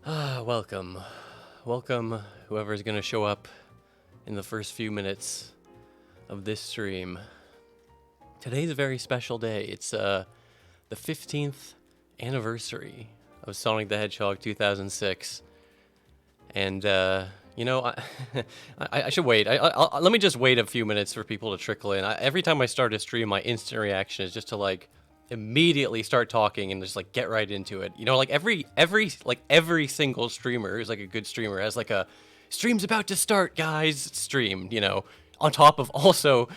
Welcome. Welcome, whoever's gonna show up in the first few minutes of this stream. Today's a very special day. It's the 15th anniversary of Sonic the Hedgehog 2006. And, you know, I should wait. Let me just wait a few minutes for people to trickle in. Every time I start a stream, my instant reaction is just to, like, immediately start talking and just like get right into it. You know, like every single streamer who's like a good streamer has like a stream's about to start, guys, stream, you know, on top of also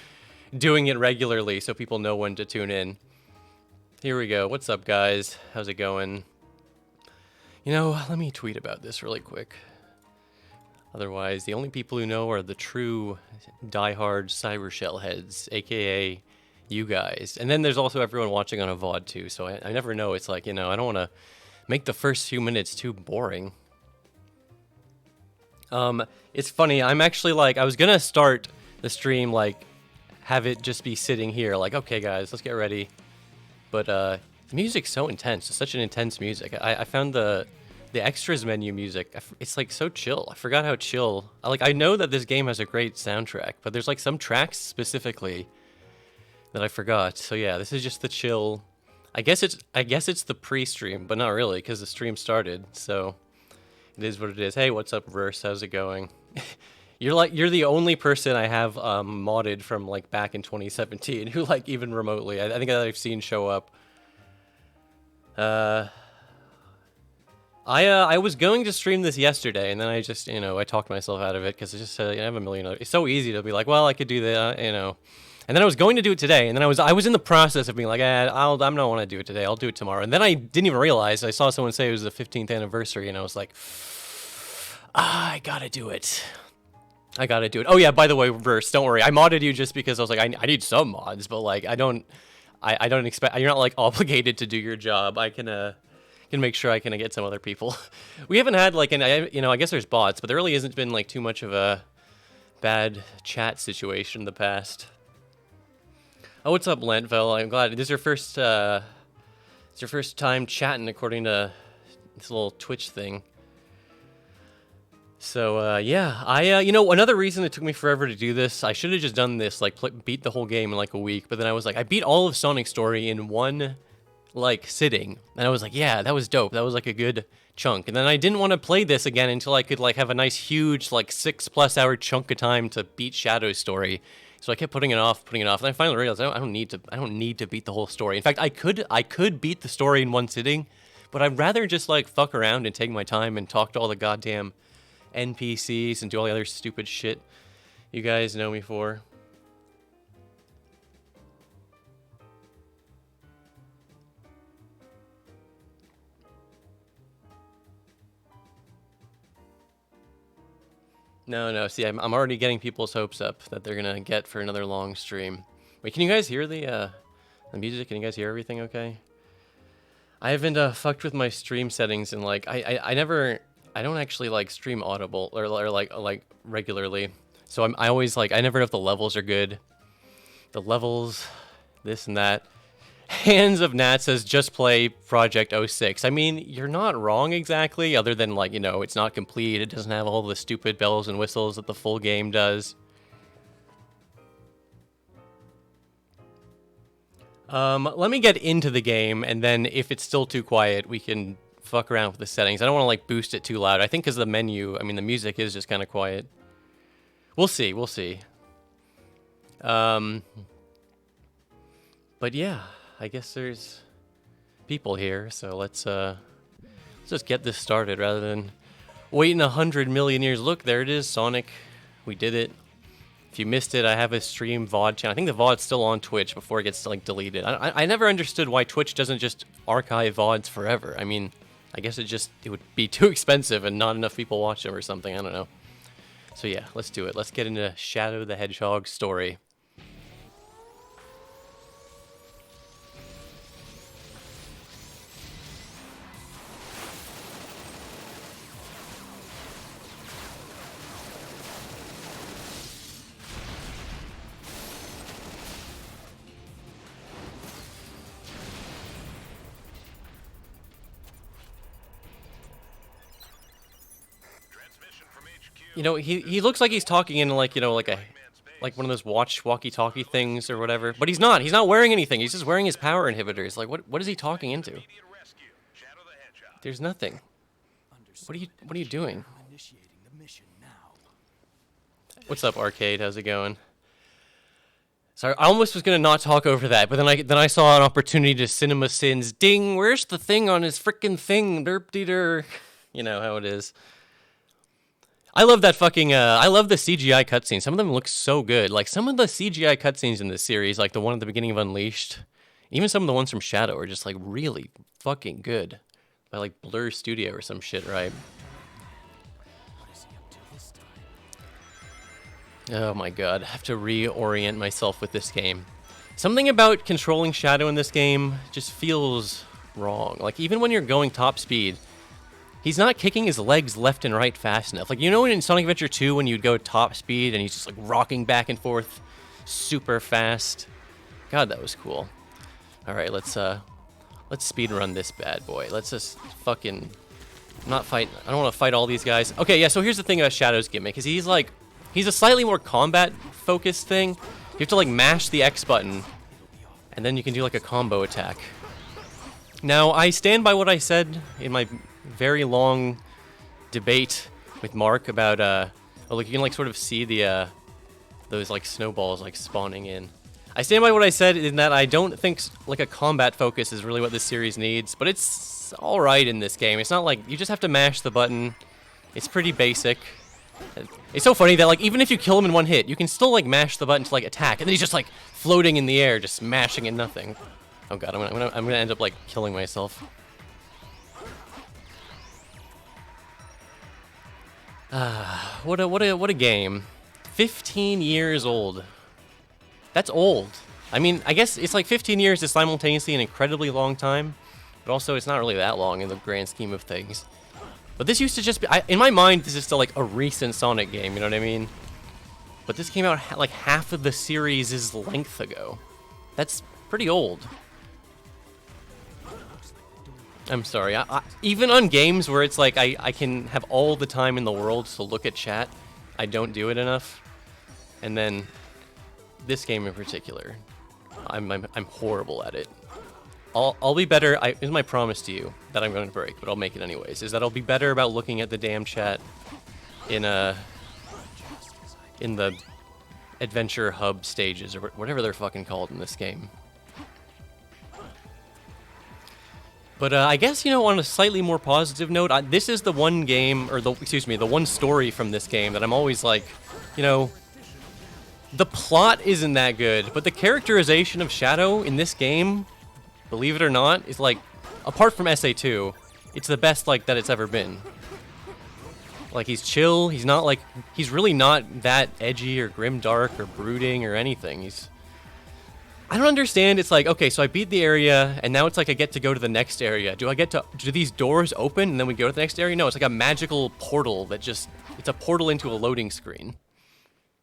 doing it regularly so people know when to tune in. Here we go. What's up, guys? How's it going? You know, let me tweet about this really quick. Otherwise, the only people who know are the true diehard cyber shell heads, aka you guys. And then there's also everyone watching on a VOD too, so I never know. It's like, you know, I don't want to make the first few minutes too boring. It's funny, I'm actually like, I was gonna start the stream, like, have it just be sitting here, like, okay guys, let's get ready. But the music's so intense, it's such an intense music. I found the extras menu music, it's like so chill. I forgot how chill, like, I know that this game has a great soundtrack, but there's like some tracks specifically that I forgot. So yeah, this is just the chill. I guess it's the pre-stream, but not really, because the stream started. So it is what it is. Hey, what's up, Verse? How's it going? You're the only person I have modded from like back in 2017 who like even remotely I think I've seen show up. I was going to stream this yesterday, and then I just, you know, I talked myself out of it because I just I have a million other. It's so easy to be like, well, I could do that, you know. And then I was going to do it today, and then I was in the process of being like, I'm not want to do it today. I'll do it tomorrow. And then I didn't even realize. I saw someone say it was the 15th anniversary, and I was like, I gotta do it. I gotta do it. Oh yeah, by the way, Verse, don't worry. I modded you just because I was like, I need some mods, but like I don't expect. You're not like obligated to do your job. I can make sure I can get some other people. We haven't had like I guess there's bots, but there really hasn't been like too much of a bad chat situation in the past. Oh, what's up, Lentville? I'm glad this is your first. It's your first time chatting, according to this little Twitch thing. So yeah, you know, another reason it took me forever to do this, I should have just done this, like beat the whole game in like a week. But then I was like, I beat all of Sonic's story in one like sitting, and I was like, yeah, that was dope. That was like a good chunk. And then I didn't want to play this again until I could like have a nice huge like 6+ hour chunk of time to beat Shadow's story. So I kept putting it off, and I finally realized I don't need to beat the whole story. In fact, I could beat the story in one sitting, but I'd rather just like fuck around and take my time and talk to all the goddamn NPCs and do all the other stupid shit you guys know me for. No, see, I'm already getting people's hopes up that they're gonna get for another long stream. Wait, can you guys hear the music? Can you guys hear everything okay? I haven't fucked with my stream settings, and like I don't actually like stream audible or like regularly. So I always like, I never know if the levels are good. The levels, this and that. Hands of Nat says, just play Project 06. I mean, you're not wrong exactly, other than, like, you know, it's not complete. It doesn't have all the stupid bells and whistles that the full game does. Let me get into the game, and then if it's still too quiet, we can fuck around with the settings. I don't want to, like, boost it too loud. I think because the menu, I mean, the music is just kind of quiet. We'll see. But yeah. I guess there's people here, so let's just get this started rather than waiting 100 million years. Look, there it is, Sonic. We did it. If you missed it, I have a stream VOD channel. I think the VOD's still on Twitch before it gets like deleted. I never understood why Twitch doesn't just archive VODs forever. I mean, I guess it would be too expensive and not enough people watch them or something. I don't know. So yeah, let's do it. Let's get into Shadow the Hedgehog story. You know, he looks like he's talking in like, you know, like one of those walkie-talkie things or whatever. But he's not. He's not wearing anything. He's just wearing his power inhibitors. Like what is he talking into? There's nothing. What are you doing? What's up, Arcade? How's it going? Sorry, I almost was gonna not talk over that, but then I saw an opportunity to cinema sins. Ding! Where's the thing on his frickin' thing? Derp-de-der. You know how it is. I love that fucking, I love the CGI cutscenes. Some of them look so good. Like, some of the CGI cutscenes in this series, like the one at the beginning of Unleashed, even some of the ones from Shadow are just, like, really fucking good. By, like, Blur Studio or some shit, right? Oh my god, I have to reorient myself with this game. Something about controlling Shadow in this game just feels wrong. Like, even when you're going top speed, he's not kicking his legs left and right fast enough. Like, you know in Sonic Adventure 2 when you'd go top speed and he's just like rocking back and forth super fast? God, that was cool. Alright, let's speed run this bad boy. Let's just fucking not fight. I don't want to fight all these guys. Okay, yeah, so here's the thing about Shadow's gimmick, is he's a slightly more combat focused thing. You have to like mash the X button and then you can do like a combo attack. Now, I stand by what I said in my very long debate with Mark about oh look, you can like sort of see the those like snowballs like spawning in. I stand by what I said in that I don't think like a combat focus is really what this series needs, but it's all right in this game. It's not like you just have to mash the button. It's pretty basic. It's so funny that like even if you kill him in one hit, you can still like mash the button to like attack, and then he's just like floating in the air, just smashing at nothing. Oh god, I'm gonna end up like killing myself. What a game. 15 years old. That's old. I mean, I guess it's like 15 years is simultaneously an incredibly long time, but also it's not really that long in the grand scheme of things. But this used to just be, in my mind, this is still like a recent Sonic game, you know what I mean? But this came out like half of the series' length ago. That's pretty old. I'm sorry, even on games where it's like I can have all the time in the world to look at chat, I don't do it enough. And then this game in particular, I'm horrible at it. I'll be better. It's my promise to you that I'm going to break, but I'll make it anyways. Is that I'll be better about looking at the damn chat in the adventure hub stages or whatever they're fucking called in this game. But I guess, you know, on a slightly more positive note, this is the one game, or the one story from this game that I'm always like, you know, the plot isn't that good, but the characterization of Shadow in this game, believe it or not, is like, apart from SA2, it's the best like that it's ever been. Like, he's chill, he's really not that edgy or grimdark or brooding or anything. I don't understand. It's like, okay, so I beat the area, and now it's like I get to go to the next area. Do these doors open, and then we go to the next area? No, it's like a magical portal that it's a portal into a loading screen.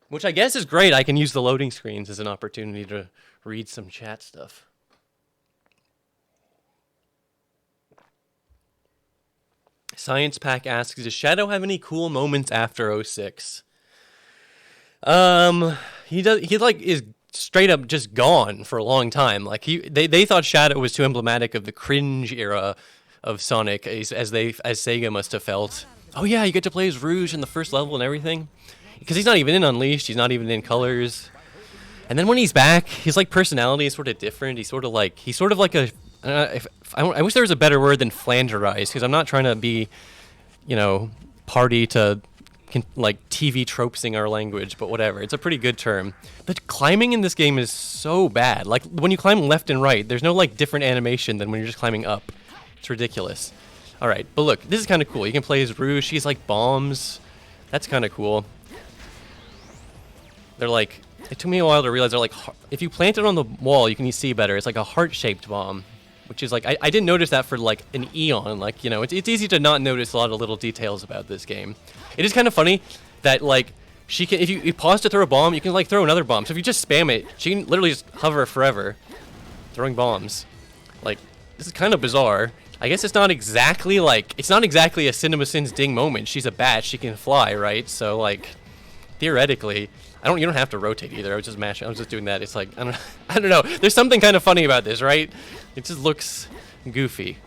Which I guess is great. I can use the loading screens as an opportunity to read some chat stuff. Science Pack asks, does Shadow have any cool moments after 06? He is straight up just gone for a long time. Like they thought Shadow was too emblematic of the cringe era of Sonic, as Sega must have felt. Oh yeah, you get to play as Rouge in the first level and everything, because he's not even in Unleashed. He's not even in Colors. And then when he's back, his like personality is sort of different. He's sort of like a. I wish there was a better word than flanderized, because I'm not trying to be, you know, party to like TV tropesing our language, but whatever. It's a pretty good term. But climbing in this game is so bad. Like when you climb left and right, there's no like different animation than when you're just climbing up. It's ridiculous. All right, but look, this is kind of cool. You can play as Rouge. She's like bombs. That's kind of cool. They're like, it took me a while to realize they're like, if you plant it on the wall, you can see better. It's like a heart-shaped bomb, which is like, I didn't notice that for like an eon. Like, you know, it's easy to not notice a lot of little details about this game. It is kind of funny that like she can, if you pause to throw a bomb, you can like throw another bomb. So if you just spam it, she can literally just hover forever, throwing bombs. Like, this is kind of bizarre. I guess it's not exactly like, it's not exactly a CinemaSins ding moment. She's a bat, she can fly, right? So like, theoretically, you don't have to rotate either. I was just mashing, I was just doing that. It's like, I don't know. There's something kind of funny about this, right? It just looks goofy.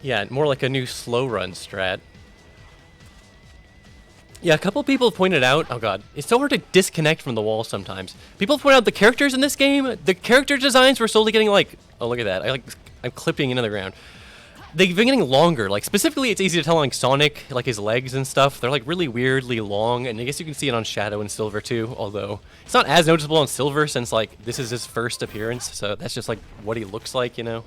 Yeah, more like a new slow run strat. Yeah, a couple people have pointed out, oh god, it's so hard to disconnect from the wall sometimes. People point out the characters in this game, the character designs were slowly getting like, oh look at that, I'm clipping into the ground. They've been getting longer, like specifically it's easy to tell on like Sonic, like his legs and stuff, they're like really weirdly long, and I guess you can see it on Shadow and Silver too, although it's not as noticeable on Silver since like this is his first appearance, so that's just like what he looks like, you know.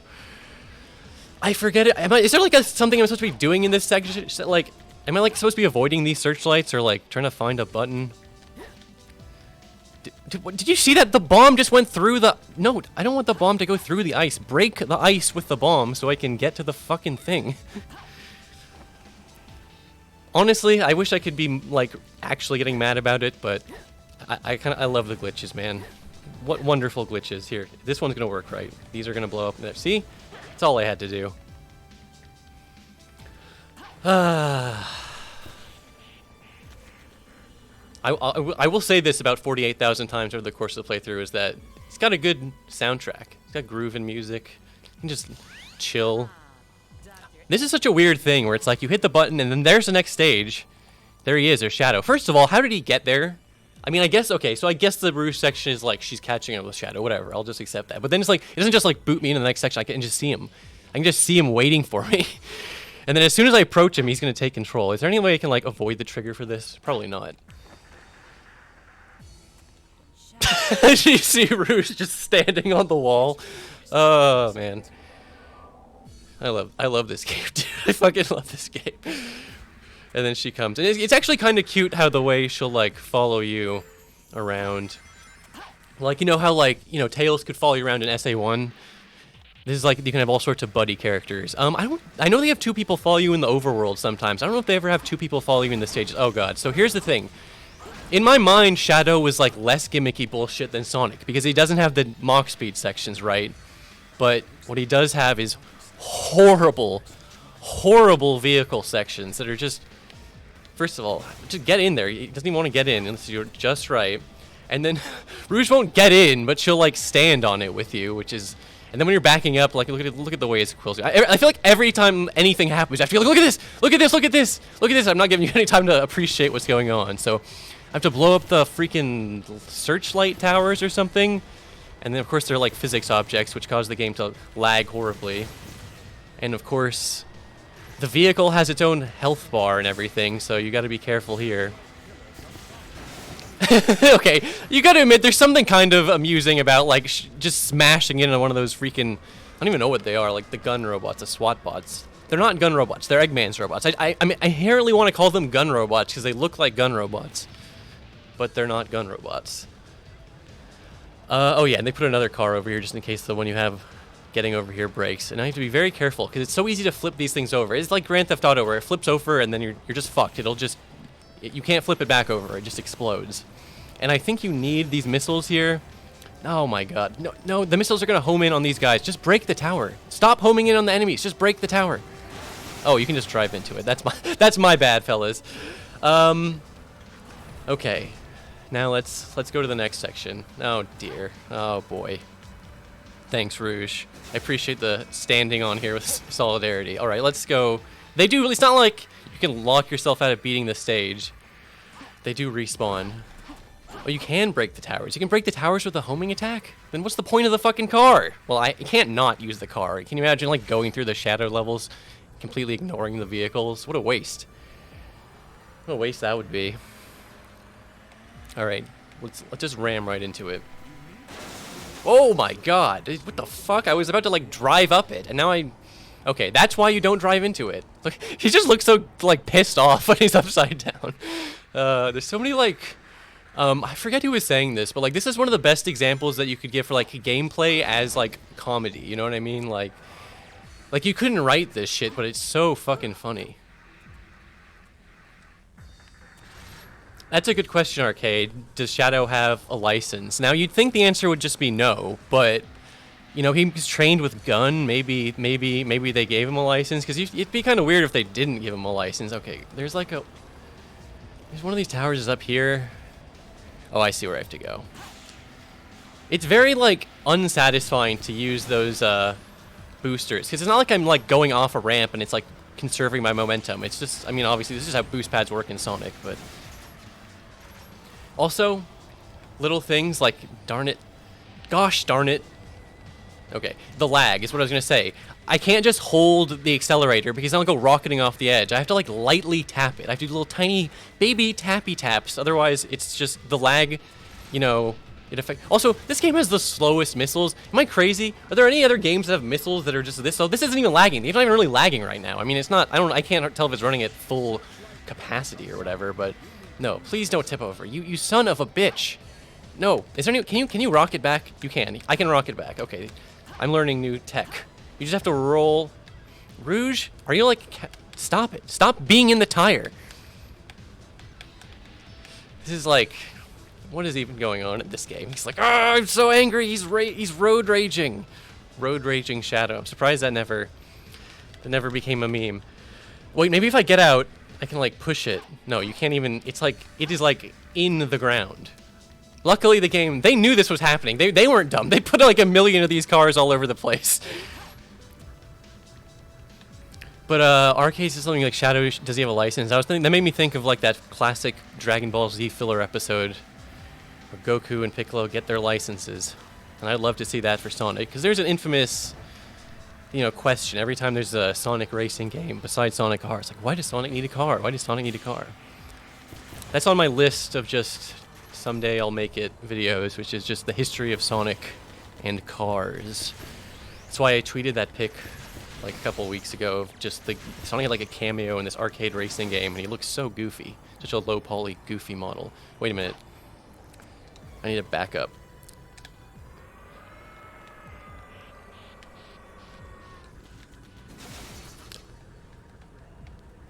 I forget it, is there like something I'm supposed to be doing in this section, like, am I like supposed to be avoiding these searchlights or like trying to find a button? Did you see that the bomb just went through the... No, I don't want the bomb to go through the ice. Break the ice with the bomb so I can get to the fucking thing. Honestly, I wish I could be like actually getting mad about it, but I love the glitches, man. What wonderful glitches. Here, this one's gonna work right. These are gonna blow up. See? That's all I had to do. I will say this about 48,000 times over the course of the playthrough is that it's got a good soundtrack. It's got groove and music. You can just chill. This is such a weird thing where it's like you hit the button and then there's the next stage. There he is, there's Shadow. First of all, how did he get there? I mean, I guess, okay, so I guess the Rouge section is like she's catching up with Shadow, whatever. I'll just accept that. But then it's like, it doesn't just like boot me into the next section. I can just see him. I can just see him waiting for me. And then as soon as I approach him, he's going to take control. Is there any way I can like avoid the trigger for this? Probably not. You see Rouge just standing on the wall. Oh man, I love this game, dude. I fucking love this game. And then she comes, and it's actually kind of cute how the way she'll like follow you around. Like, you know how like, you know, Tails could follow you around in SA1. This is like, you can have all sorts of buddy characters. I know they have two people follow you in the overworld sometimes. I don't know if they ever have two people follow you in the stages. Oh god. So here's the thing. In my mind, Shadow was like less gimmicky bullshit than Sonic because he doesn't have the Mach speed sections, right? But what he does have is horrible, horrible vehicle sections that are just, first of all, just get in there. He doesn't even want to get in unless you're just right. And then Rouge won't get in, but she'll like stand on it with you, which is, and then when you're backing up, like look at the way it's quills. I feel like every time anything happens, I feel like look at this, look at this, look at this, look at this. I'm not giving you any time to appreciate what's going on. So I have to blow up the freaking Searchlight Towers or something. And then, of course, they're like physics objects, which cause the game to lag horribly. And, of course, the vehicle has its own health bar and everything, so you gotta be careful here. Okay, you gotta admit, there's something kind of amusing about, like, just smashing into one of those freaking... I don't even know what they are, like the gun robots, the SWAT bots. They're not gun robots, they're Eggman's robots. I mean, I inherently want to call them gun robots because they look like gun robots. But they're not gun robots. Oh yeah, and they put another car over here just in case the one you have getting over here breaks. And I have to be very careful because it's so easy to flip these things over. It's like Grand Theft Auto where it flips over and then you're just fucked. You can't flip it back over. It just explodes. And I think you need these missiles here. Oh my god. No, the missiles are going to home in on these guys. Just break the tower. Stop homing in on the enemies. Just break the tower. Oh, you can just drive into it. That's my bad, fellas. Okay. Now let's go to the next section. Oh dear. Oh boy. Thanks, Rouge. I appreciate the standing on here with solidarity. All right, let's go. They do. It's not like you can lock yourself out of beating the stage. They do respawn. Oh, you can break the towers. You can break the towers with a homing attack? Then what's the point of the fucking car? Well, I can't not use the car. Can you imagine like going through the shadow levels, completely ignoring the vehicles? What a waste. What a waste that would be. All right, let's just ram right into it. Oh my god, what the fuck? I was about to like drive up it, and now okay, that's why you don't drive into it. Look, he just looks so like pissed off when he's upside down. There's so many like, I forget who was saying this, but like this is one of the best examples that you could give for like gameplay as like comedy. You know what I mean? Like you couldn't write this shit, but it's so fucking funny. That's a good question, Arcade. Does Shadow have a license? Now, you'd think the answer would just be no, but You know, he's trained with gun. Maybe they gave him a license, because it'd be kind of weird if they didn't give him a license. Okay, there's one of these towers is up here. Oh, I see where I have to go. It's very like unsatisfying to use those boosters, because it's not like I'm like going off a ramp and it's like conserving my momentum. It's just, I mean, obviously this is how boost pads work in Sonic, but also little things like, darn it, gosh darn it. Okay, the lag is what I was gonna say. I can't just hold the accelerator because I'll go rocketing off the edge. I have to like lightly tap it. I have to do little tiny baby tappy taps. Otherwise, it's just the lag, you know, it affects. Also, this game has the slowest missiles. Am I crazy? Are there any other games that have missiles that are just this slow? This isn't even lagging. It's not even really lagging right now. I mean, it's not. I can't tell if it's running at full capacity or whatever. But no, please don't tip over. You son of a bitch. No, is there any? Can you rocket back? You can. I can rocket back. Okay. I'm learning new tech. You just have to roll. Rouge? Are you like... Stop it. Stop being in the tire. This is like... What is even going on in this game? He's like, oh, I'm so angry. He's road raging. Road raging Shadow. I'm surprised that never became a meme. Wait, maybe if I get out, I can like push it. No, you can't even... It's like... It is like in the ground. Luckily, the game, they knew this was happening. They weren't dumb. They put like 1 million of these cars all over the place. But our case is something like Shadow, does he have a license? I was thinking, that made me think of like that classic Dragon Ball Z filler episode where Goku and Piccolo get their licenses. And I'd love to see that for Sonic, because there's an infamous, you know, question every time there's a Sonic racing game besides Sonic R. It's like, why does Sonic need a car? Why does Sonic need a car? That's on my list of just... Someday I'll make it videos, which is just the history of Sonic and cars. That's why I tweeted that pic like a couple weeks ago of just the Sonic had like a cameo in this arcade racing game, and he looks so goofy. Such a low poly goofy model. Wait a minute. I need to back up.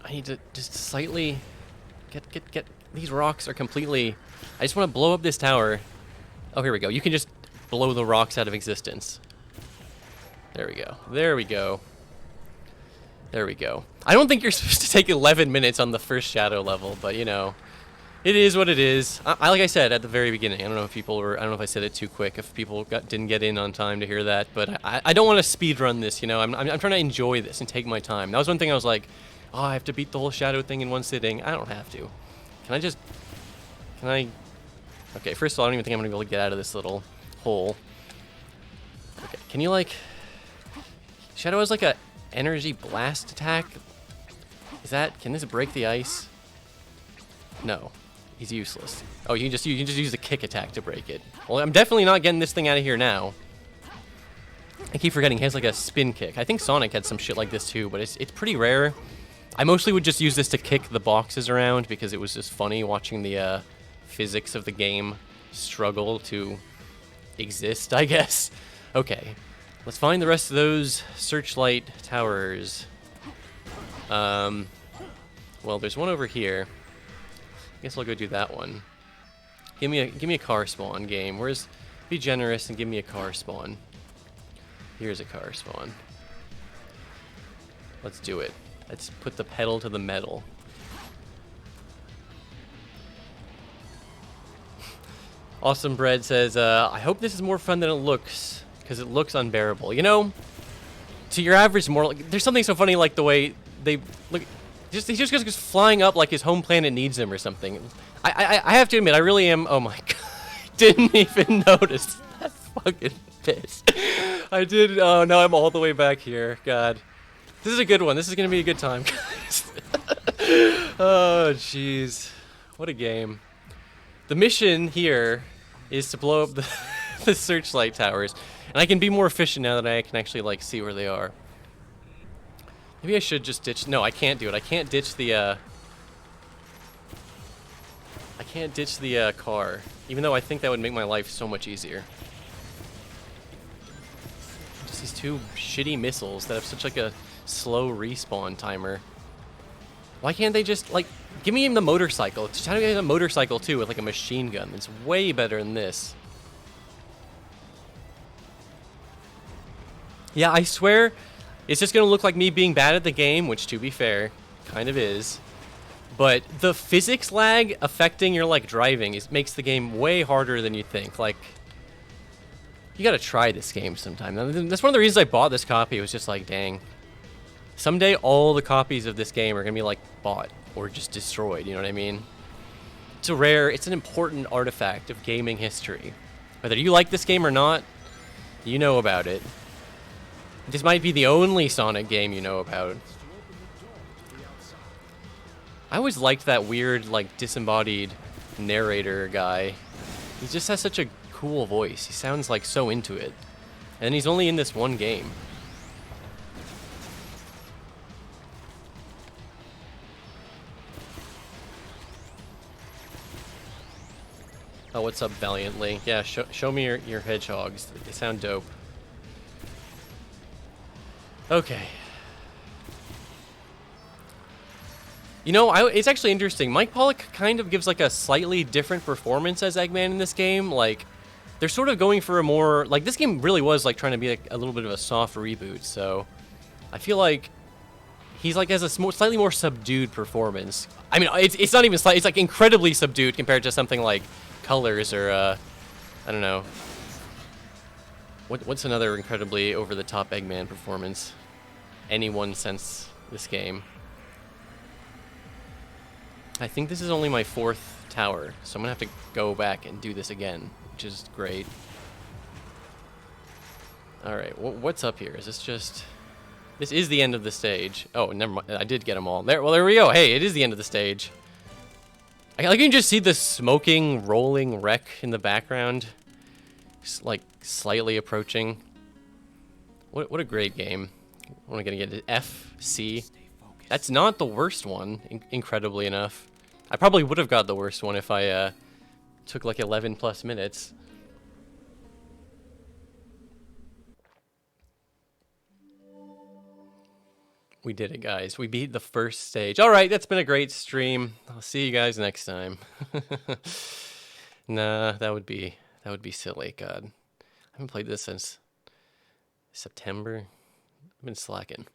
I need to just slightly get these rocks are completely... I just want to blow up this tower. Oh, here we go. You can just blow the rocks out of existence. There we go. There we go. There we go. I don't think you're supposed to take 11 minutes on the first Shadow level, but you know, it is what it is. I like I said at the very beginning, I don't know if people were, I don't know if I said it too quick, if people didn't get in on time to hear that, but I don't want to speed run this, you know. I'm trying to enjoy this and take my time. That was one thing I was like, oh, I have to beat the whole Shadow thing in one sitting. I don't have to. Can I... Okay, first of all, I don't even think I'm going to be able to get out of this little hole. Okay, can you, like... Shadow has, like, a energy blast attack? Can this break the ice? No. He's useless. Oh, you can just use the kick attack to break it. Well, I'm definitely not getting this thing out of here now. I keep forgetting he has, like, a spin kick. I think Sonic had some shit like this, too, but it's pretty rare. I mostly would just use this to kick the boxes around because it was just funny watching the physics of the game struggle to exist, I guess. Okay, let's find the rest of those Searchlight Towers. Well, there's one over here. I guess I'll go do that one. Give me a car spawn, game. Be generous and give me a car spawn. Here's a car spawn. Let's do it. Let's put the pedal to the metal. Awesome Bread says, I hope this is more fun than it looks, because it looks unbearable. You know, to your average mortal, there's something so funny like the way they look. He's just goes flying up like his home planet needs him or something. I have to admit, I really am. Oh my god, didn't even notice that fucking piss. I did. Oh no, I'm all the way back here. God. This is a good one. This is going to be a good time, guys. Oh, jeez. What a game. The mission here is to blow up the Searchlight Towers. And I can be more efficient now that I can actually, like, see where they are. Maybe I should just ditch... No, I can't do it. I can't ditch the, car. Even though I think that would make my life so much easier. Just these two shitty missiles that have such, like, a... slow respawn timer. Why can't they just, like, give me the motorcycle? Just how do I get a motorcycle too with like a machine gun? It's way better than this. Yeah, I swear, it's just gonna look like me being bad at the game, which, to be fair, kind of is. But the physics lag affecting your, like, driving makes the game way harder than you think. Like, you gotta try this game sometime. That's one of the reasons I bought this copy. It was just like, dang. Someday, all the copies of this game are gonna be, like, bought or just destroyed, you know what I mean? It's an important artifact of gaming history. Whether you like this game or not, you know about it. This might be the only Sonic game you know about. I always liked that weird, like, disembodied narrator guy. He just has such a cool voice. He sounds, like, so into it. And he's only in this one game. Oh, what's up, Valiantly? Yeah, show me your hedgehogs. They sound dope. Okay. You know, it's actually interesting. Mike Pollock kind of gives, like, a slightly different performance as Eggman in this game. Like, they're sort of going for a more... Like, this game really was, like, trying to be, like, a little bit of a soft reboot, so... I feel like he's, like, has a slightly more subdued performance. I mean, it's not even slight. It's, like, incredibly subdued compared to something like Colors or, I don't know. What's another incredibly over-the-top Eggman performance? Anyone since this game? I think this is only my 4th tower, so I'm gonna have to go back and do this again, which is great. Alright, what's up here? Is this just... This is the end of the stage. Oh, never mind. I did get them all. Well, there we go. Hey, it is the end of the stage. I can just see the smoking, rolling wreck in the background. Just, like, slightly approaching. What a great game. I'm gonna get it. F, C. That's not the worst one, incredibly enough. I probably would have got the worst one if I took like 11 plus minutes. We did it, guys. We beat the first stage. All right, that's been a great stream. I'll see you guys next time. Nah, that would be silly. God, I haven't played this since September. I've been slacking.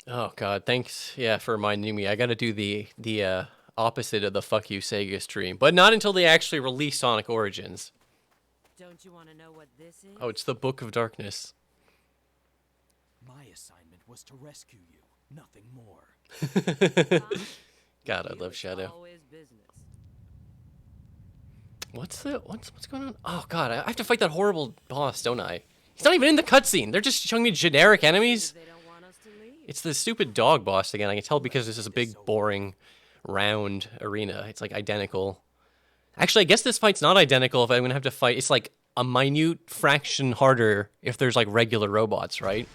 Oh God, thanks. Yeah, for reminding me. I gotta do the opposite of the fuck you Sega stream, but not until they actually release Sonic Origins. Don't you want to know what this is? Oh, it's the Book of Darkness. My assignment was to rescue you, nothing more. God, I love Shadow. What's going on? Oh God, I have to fight that horrible boss, don't I? He's not even in the cutscene. They're just showing me generic enemies. It's the stupid dog boss again. I can tell because this is a big, boring, round arena. It's like identical. Actually, I guess this fight's not identical if I'm gonna have to fight. It's like a minute fraction harder if there's like regular robots, right?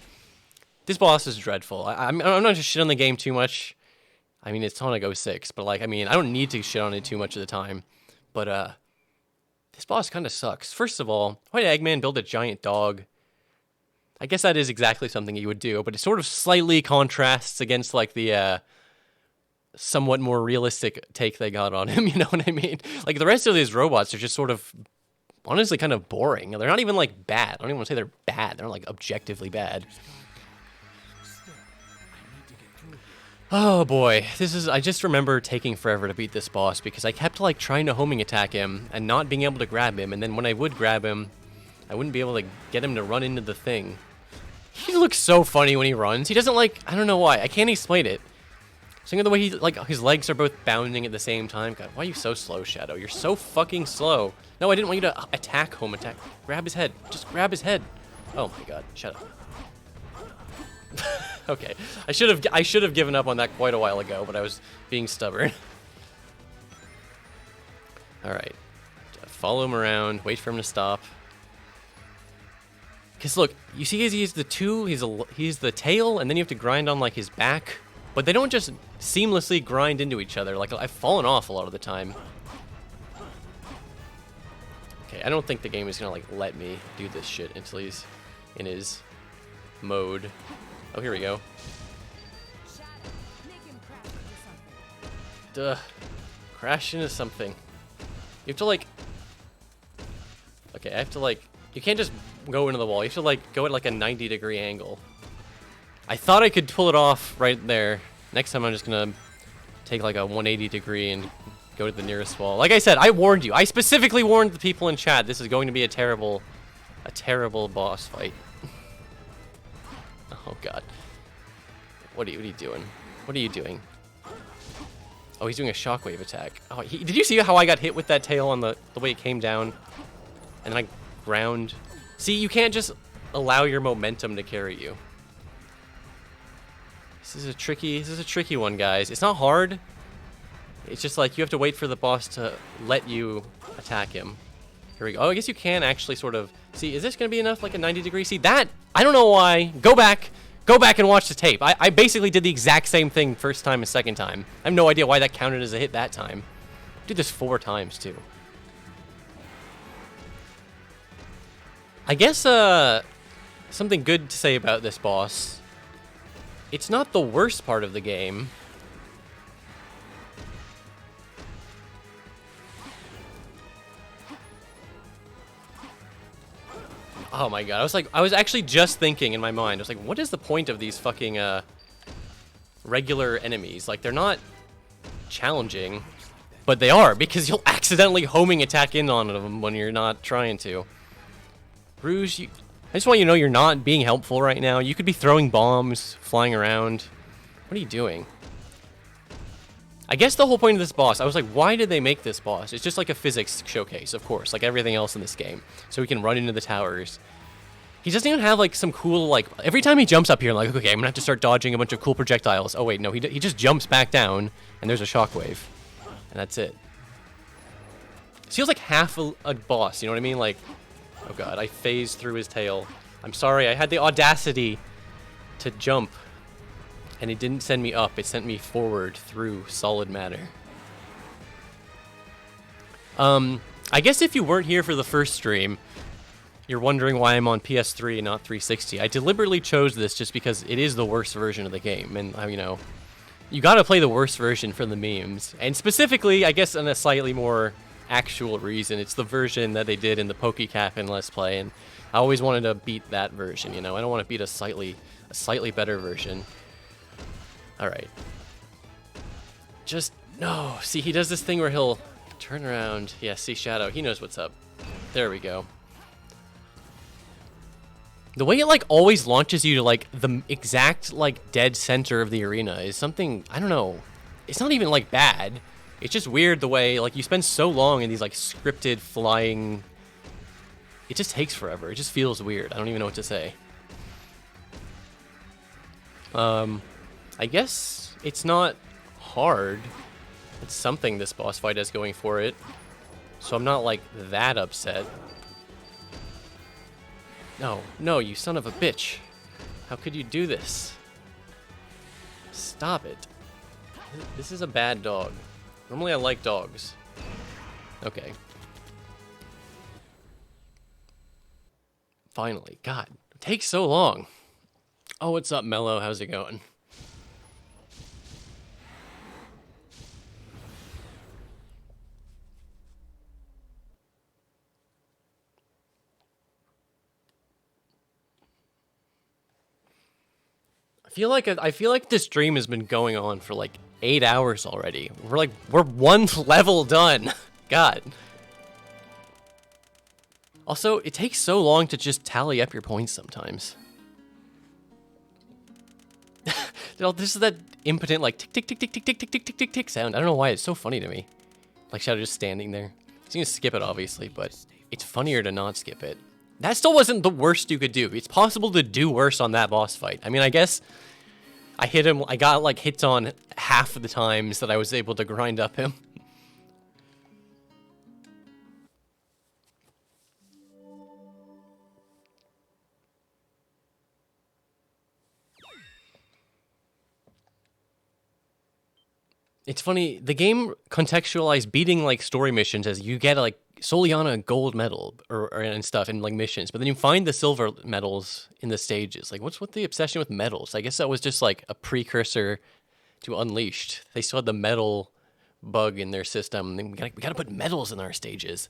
This boss is dreadful. I'm not just shit on the game too much. I mean, it's Sonic 06, but like, I mean, I don't need to shit on it too much of the time. But this boss kind of sucks. First of all, why did Eggman build a giant dog? I guess that is exactly something you would do, but it sort of slightly contrasts against like the somewhat more realistic take they got on him, you know what I mean? Like the rest of these robots are just sort of honestly kind of boring. They're not even like bad. I don't even want to say they're bad. They're like objectively bad. Oh boy, I just remember taking forever to beat this boss because I kept like trying to homing attack him and not being able to grab him, and then when I would grab him, I wouldn't be able to get him to run into the thing. He looks so funny when he runs. He doesn't like, I don't know why. I can't explain it. Think of the way he, like, his legs are both bounding at the same time. God, why are you so slow, Shadow? You're so fucking slow. No, I didn't want you to attack, home attack. Grab his head. Just grab his head. Oh my God, shut up. Okay, I should have given up on that quite a while ago, but I was being stubborn. All right, follow him around. Wait for him to stop. Cause look, you see, he's the tail, and then you have to grind on like his back, but they don't just seamlessly grind into each other. Like I've fallen off a lot of the time. Okay, I don't think the game is gonna like let me do this shit until he's in his mode. Oh, here we go. Duh, crash into something. You have to like. Okay, I have to like You can't just go into the wall. You have to, like, go at, like, a 90-degree angle. I thought I could pull it off right there. Next time I'm just gonna take, like, a 180 degree and go to the nearest wall. Like I said, I warned you. I specifically warned the people in chat this is going to be a terrible boss fight. Oh, God. What are you doing? What are you doing? Oh, he's doing a shockwave attack. Oh, did you see how I got hit with that tail on the way it came down? And then I ground. See, you can't just allow your momentum to carry you. This is a tricky one, guys. It's not hard. It's just like you have to wait for the boss to let you attack him. Here we go. Oh, I guess you can actually sort of... See, is this going to be enough, like a 90 degree? See, that... I don't know why. Go back and watch the tape. I basically did the exact same thing first time and second time. I have no idea why that counted as a hit that time. I did this 4 times, too. I guess, something good to say about this boss. It's not the worst part of the game. Oh my god, I was actually just thinking in my mind, I was like, what is the point of these fucking, regular enemies? Like, they're not challenging, but they are, because you'll accidentally homing attack in on them when you're not trying to. Rouge, I just want you to know you're not being helpful right now. You could be throwing bombs, flying around. What are you doing? I guess the whole point of this boss, I was like, why did they make this boss? It's just like a physics showcase, of course, like everything else in this game. So we can run into the towers. He doesn't even have, like, some cool, like... Every time he jumps up here, I'm like, okay, I'm gonna have to start dodging a bunch of cool projectiles. Oh, wait, no, he just jumps back down, and there's a shockwave. And that's it. This feels like half a boss, you know what I mean? Like, oh god, I phased through his tail. I'm sorry, I had the audacity to jump. And it didn't send me up, it sent me forward through solid matter. I guess if you weren't here for the first stream, you're wondering why I'm on PS3 and not 360. I deliberately chose this just because it is the worst version of the game, and, you know, you gotta play the worst version for the memes. And specifically, I guess on a slightly more actual reason, it's the version that they did in the PokeCap and Let's Play, and I always wanted to beat that version, you know? I don't want to beat a slightly better version. Alright. Just, no. See, he does this thing where he'll turn around. Yeah, see, Shadow. He knows what's up. There we go. The way it, like, always launches you to, like, the exact, like, dead center of the arena is something, I don't know. It's not even, like, bad. It's just weird the way, like, you spend so long in these, like, scripted flying... It just takes forever. It just feels weird. I don't even know what to say. I guess it's not hard. It's something this boss fight has going for it. So I'm not, like, that upset. No, no, you son of a bitch. How could you do this? Stop it. This is a bad dog. Normally I like dogs. Okay. Finally. God, it takes so long. Oh, what's up, Mello? How's it going? I feel like this stream has been going on for like 8 hours already. We're one level done. God. Also, it takes so long to just tally up your points sometimes. This is that impotent, like, tick, tick, tick, tick, tick, tick, tick, tick, tick, tick, tick sound. I don't know why, it's so funny to me. Like Shadow just standing there. He's gonna skip it, obviously, but it's funnier to not skip it. That still wasn't the worst you could do. It's possible to do worse on that boss fight. I mean, I guess I hit him, I got, like, hits on half of the times that I was able to grind up him. It's funny, the game contextualized beating, like, story missions as you get, like, solely on a gold medal and stuff in, like, missions, but then you find the silver medals in the stages. Like, what's with the obsession with medals? I guess that was just, like, a precursor to Unleashed. They still had the medal bug in their system. We gotta put medals in our stages.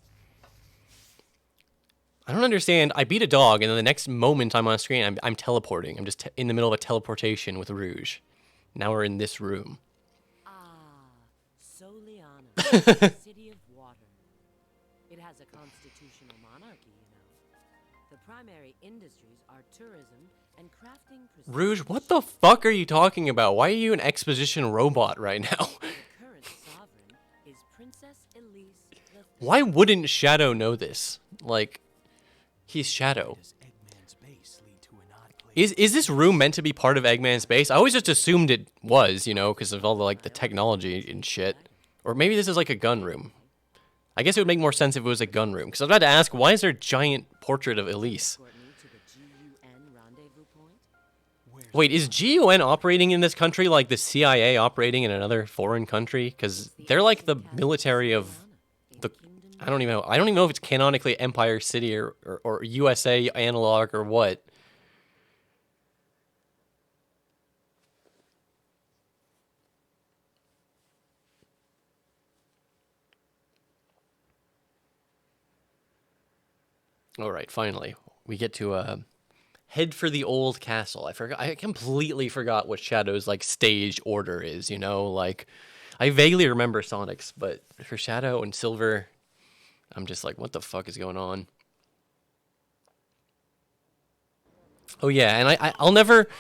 I don't understand. I beat a dog, and then the next moment I'm on screen, I'm teleporting. I'm just in the middle of a teleportation with Rouge. Now we're in this room. Ah, Soliana, city of water. It has a constitutional monarchy, you know. The primary industries are tourism and crafting. Rouge, what the fuck are you talking about? Why are you an exposition robot right now? The current sovereign is Princess Elise the Why wouldn't Shadow know this? Like, he's Shadow. Does Eggman's base lead to an odd place? Is this room meant to be part of Eggman's base? I always just assumed it was, you know, because of all the, like, the technology and shit. Or maybe this is like a gun room. I guess it would make more sense if it was a gun room. Because I was about to ask, why is there a giant portrait of Elise? escort me to the GUN rendezvous point? Where's Wait, is GUN operating in this country like the CIA operating in another foreign country? Because they're like the military of the... I don't even know. I don't even know if it's canonically Empire City or USA analog or what. All right, finally, we get to head for the old castle. I completely forgot what Shadow's like stage order is. You know, like I vaguely remember Sonic's, but for Shadow and Silver, I'm just like, what the fuck is going on? Oh yeah, and I'll never Prepared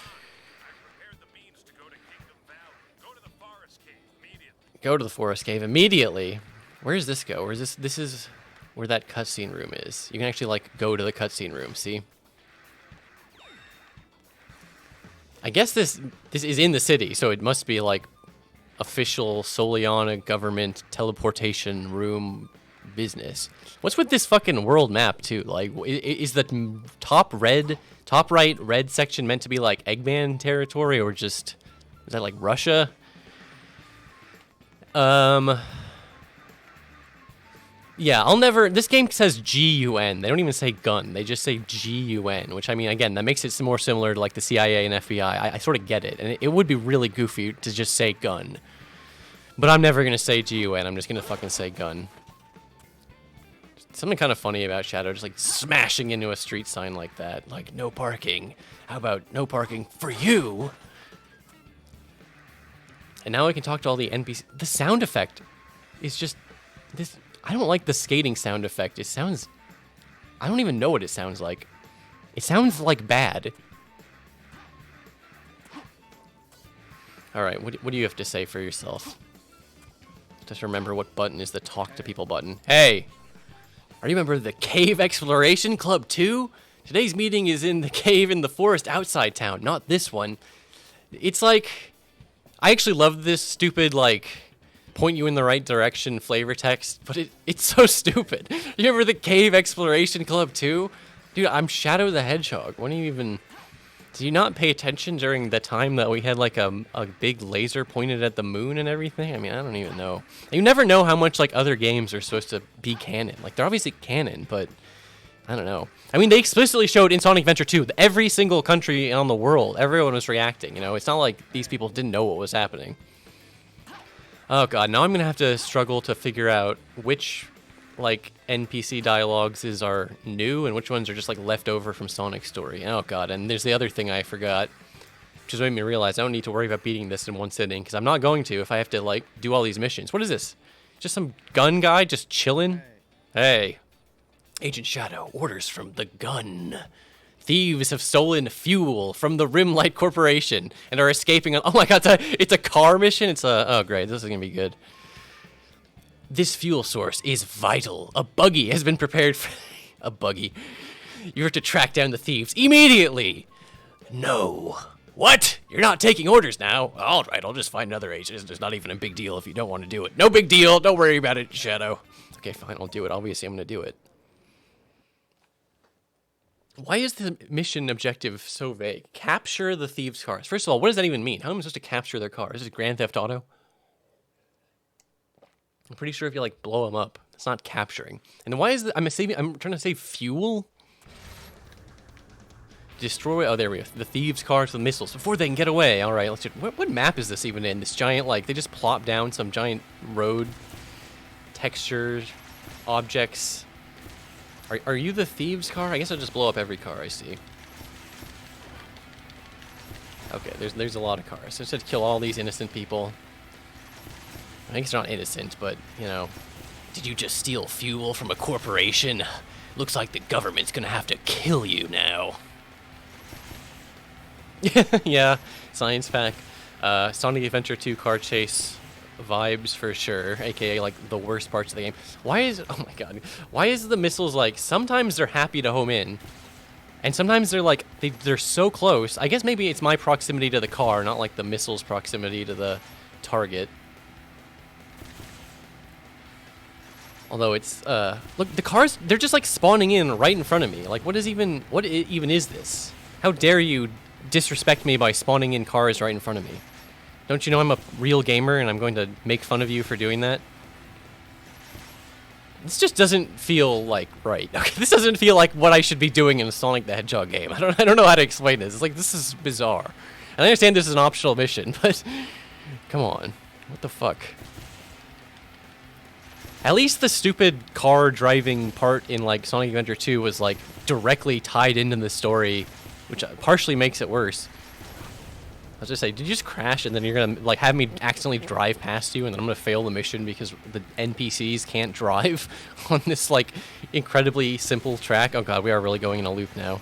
the means to go to Kingdom Valley. Go to the forest cave immediately. go to the forest cave immediately. Where does this go? Where is this? This is where that cutscene room is. You can actually like go to the cutscene room. See? I guess this is in the city, so it must be like official Soliana government teleportation room business. What's with this fucking world map too? Like, is the top right red section meant to be like Eggman territory, or just is that like Russia? Yeah, I'll never... This game says GUN. They don't even say gun. They just say GUN, which, I mean, again, that makes it more similar to, like, the CIA and FBI. I sort of get it. And it would be really goofy to just say gun. But I'm never going to say GUN. I'm just going to fucking say gun. Something kind of funny about Shadow, just, like, smashing into a street sign like that. Like, no parking. How about no parking for you? And now I can talk to all the NPCs. The sound effect is just... this. I don't like the skating sound effect. It sounds... I don't even know what it sounds like. It sounds like bad. Alright, what do you have to say for yourself? Just remember what button is the talk to people button. Hey! Are you a member of the Cave Exploration Club too? Today's meeting is in the cave in the forest outside town, not this one. It's like... I actually love this stupid, like... point you in the right direction flavor text, but it's so stupid. You remember the Cave Exploration Club too? Dude, I'm Shadow the Hedgehog. When do you even... Do you not pay attention during the time that we had like a big laser pointed at the moon and everything? I mean, I don't even know. You never know how much like other games are supposed to be canon. Like, they're obviously canon, but I don't know. I mean, they explicitly showed in Sonic Adventure 2, every single country on the world, everyone was reacting, you know? It's not like these people didn't know what was happening. Oh god, now I'm gonna have to struggle to figure out which, like, NPC dialogues are new and which ones are just, like, left over from Sonic's story. Oh god, and there's the other thing I forgot, which has made me realize I don't need to worry about beating this in one sitting, because I'm not going to if I have to, like, do all these missions. What is this? Just some gun guy just chilling? Hey. Agent Shadow, orders from the gun. Thieves have stolen fuel from the Rimlight Corporation and are escaping on... Oh my god, it's a car mission? It's a... Oh great, this is gonna be good. This fuel source is vital. A buggy has been prepared for... A buggy. You have to track down the thieves immediately. No. What? You're not taking orders now? Alright, I'll just find another agent. It's not even a big deal if you don't want to do it. No big deal. Don't worry about it, Shadow. Okay, fine, I'll do it. Obviously, I'm gonna do it. Why is the mission objective so vague? Capture the thieves' cars. First of all, what does that even mean? How am I supposed to capture their cars? Is this Grand Theft Auto? I'm pretty sure if you, like, blow them up, it's not capturing. And why is the... I'm trying to save fuel? Destroy... Oh, there we go. The thieves' cars with missiles before they can get away. All right, let's just... What map is this even in? This giant, like, they just plop down some giant road textures, objects... Are you the thieves' car? I guess I'll just blow up every car I see. Okay, there's a lot of cars. So I said kill all these innocent people. I guess they're not innocent, but, you know. Did you just steal fuel from a corporation? Looks like the government's gonna have to kill you now. Yeah, science fact. Sonic Adventure 2 car chase vibes for sure, aka like the worst parts of the game. Why is, oh my god, why is the missiles like, sometimes they're happy to home in, and sometimes they're like, they're so close. I guess maybe it's my proximity to the car, not like the missile's proximity to the target. Although it's, look, the cars, they're just like spawning in right in front of me. Like, what even is this? How dare you disrespect me by spawning in cars right in front of me? Don't you know I'm a real gamer and I'm going to make fun of you for doing that? This just doesn't feel like right. Okay, this doesn't feel like what I should be doing in a Sonic the Hedgehog game. I don't know how to explain this. It's like, this is bizarre. And I understand this is an optional mission, but come on. What the fuck? At least the stupid car driving part in like Sonic Adventure 2 was like directly tied into the story, which partially makes it worse. I was just say, did you just crash and then you're gonna like have me accidentally drive past you and then I'm gonna fail the mission because the NPCs can't drive on this like incredibly simple track? Oh god, we are really going in a loop now.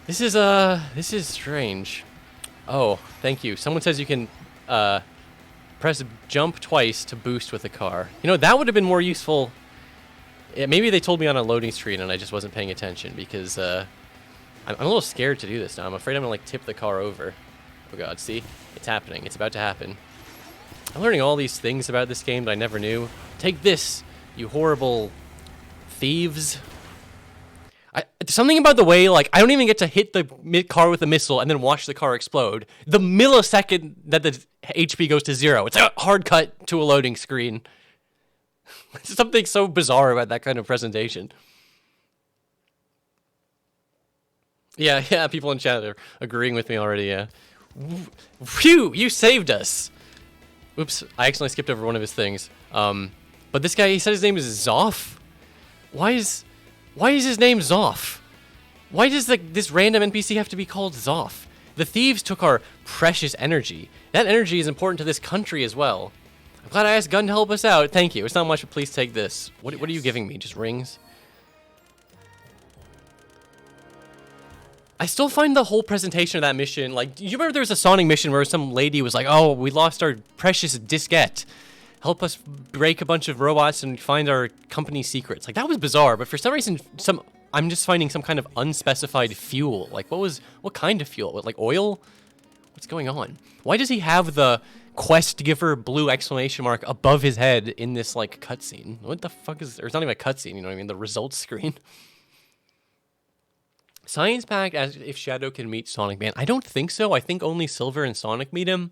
This is strange. Oh, thank you. Someone says you can press jump twice to boost with a car. You know, that would have been more useful. Maybe they told me on a loading screen and I just wasn't paying attention because I'm a little scared to do this now. I'm afraid I'm gonna like tip the car over. Oh god, see? It's happening. It's about to happen. I'm learning all these things about this game that I never knew. Take this, you horrible thieves. Something about the way, like, I don't even get to hit the car with a missile and then watch the car explode. The millisecond that the HP goes to 0, it's a hard cut to a loading screen. Something so bizarre about that kind of presentation. Yeah, people in chat are agreeing with me already, yeah. Phew, you saved us! Oops, I accidentally skipped over one of his things. But this guy, he said his name is Zoff? Why is his name Zoff? Why does this random NPC have to be called Zoff? The thieves took our precious energy. That energy is important to this country as well. I'm glad I asked Gun to help us out. Thank you. It's not much, but please take this. What are you giving me? Just rings? I still find the whole presentation of that mission, like, you remember there was a Sonic mission where some lady was like, oh, we lost our precious diskette. Help us break a bunch of robots and find our company secrets. Like, that was bizarre, but for some reason, I'm just finding some kind of unspecified fuel. Like, what kind of fuel? What, like oil? What's going on? Why does he have the quest giver blue exclamation mark above his head in this, like, cutscene? What the fuck is, or it's not even a cutscene, you know what I mean? The results screen. Science packed as if Shadow can meet Sonic Man. I don't think so. I think only Silver and Sonic meet him,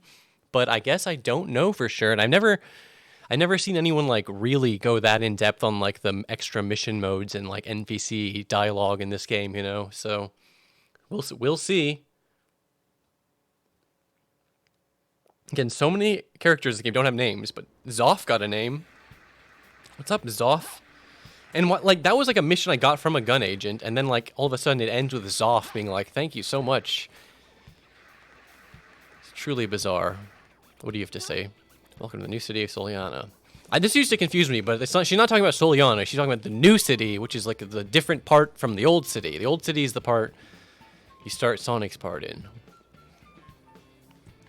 but I guess I don't know for sure. And I've never seen anyone like really go that in depth on like the extra mission modes and like NPC dialogue in this game, you know. So we'll see. Again, so many characters in the game don't have names, but Zoff got a name. What's up, Zoff? And what, like, that was like a mission I got from a gun agent, and then like all of a sudden it ends with Zoff being like, "Thank you so much." It's truly bizarre. What do you have to say? Welcome to the new city of Soliana. This used to confuse me, but it's not. She's not talking about Soliana. She's talking about the new city, which is like the different part from the old city. The old city is the part you start Sonic's part in.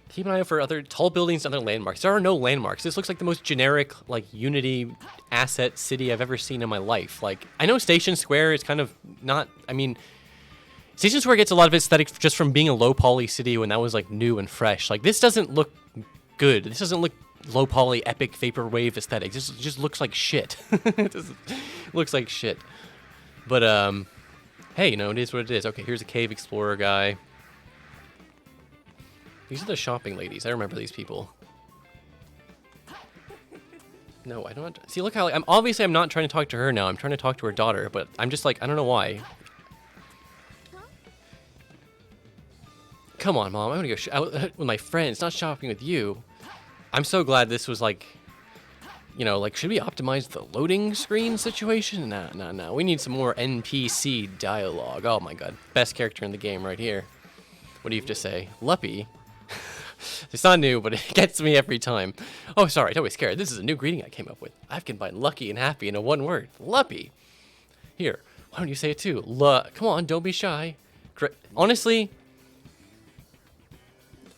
Keep an eye out for other tall buildings and other landmarks. There are no landmarks. This looks like the most generic, like, Unity asset city I've ever seen in my life. Like, I know Station Square is kind of not, I mean, Station Square gets a lot of aesthetic just from being a low poly city when that was, like, new and fresh. Like, this doesn't look good. This doesn't look low poly, epic, vaporwave aesthetic. This just looks like shit. It just looks like shit. But, hey, you know, it is what it is. Okay, here's a cave explorer guy. These are the shopping ladies. I remember these people. No, I don't. See, look how I'm obviously I'm not trying to talk to her now. I'm trying to talk to her daughter, but I'm just like, I don't know why. Come on, Mom. I'm gonna go out with my friends, not shopping with you. I'm so glad this was like you know, like, should we optimize the loading screen situation? No. We need some more NPC dialogue. Oh my god. Best character in the game right here. What do you have to say? Luppy? It's not new, but it gets me every time. Oh, sorry, don't be scared. This is a new greeting I came up with. I've combined lucky and happy into one word. Luppy. Here, why don't you say it too? Come on, don't be shy. Honestly,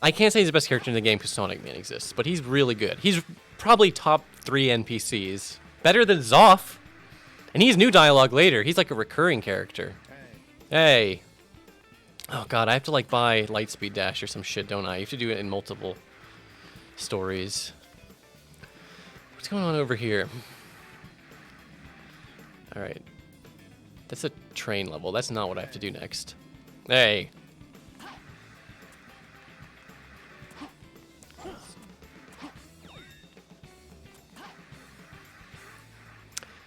I can't say he's the best character in the game because Sonic Man exists, but he's really good. He's probably top 3 NPCs. Better than Zoff. And he's new dialogue later. He's like a recurring character. Hey. Oh god, I have to like buy Lightspeed Dash or some shit, don't I? You have to do it in multiple stories. What's going on over here? Alright. That's a train level. That's not what I have to do next. Hey.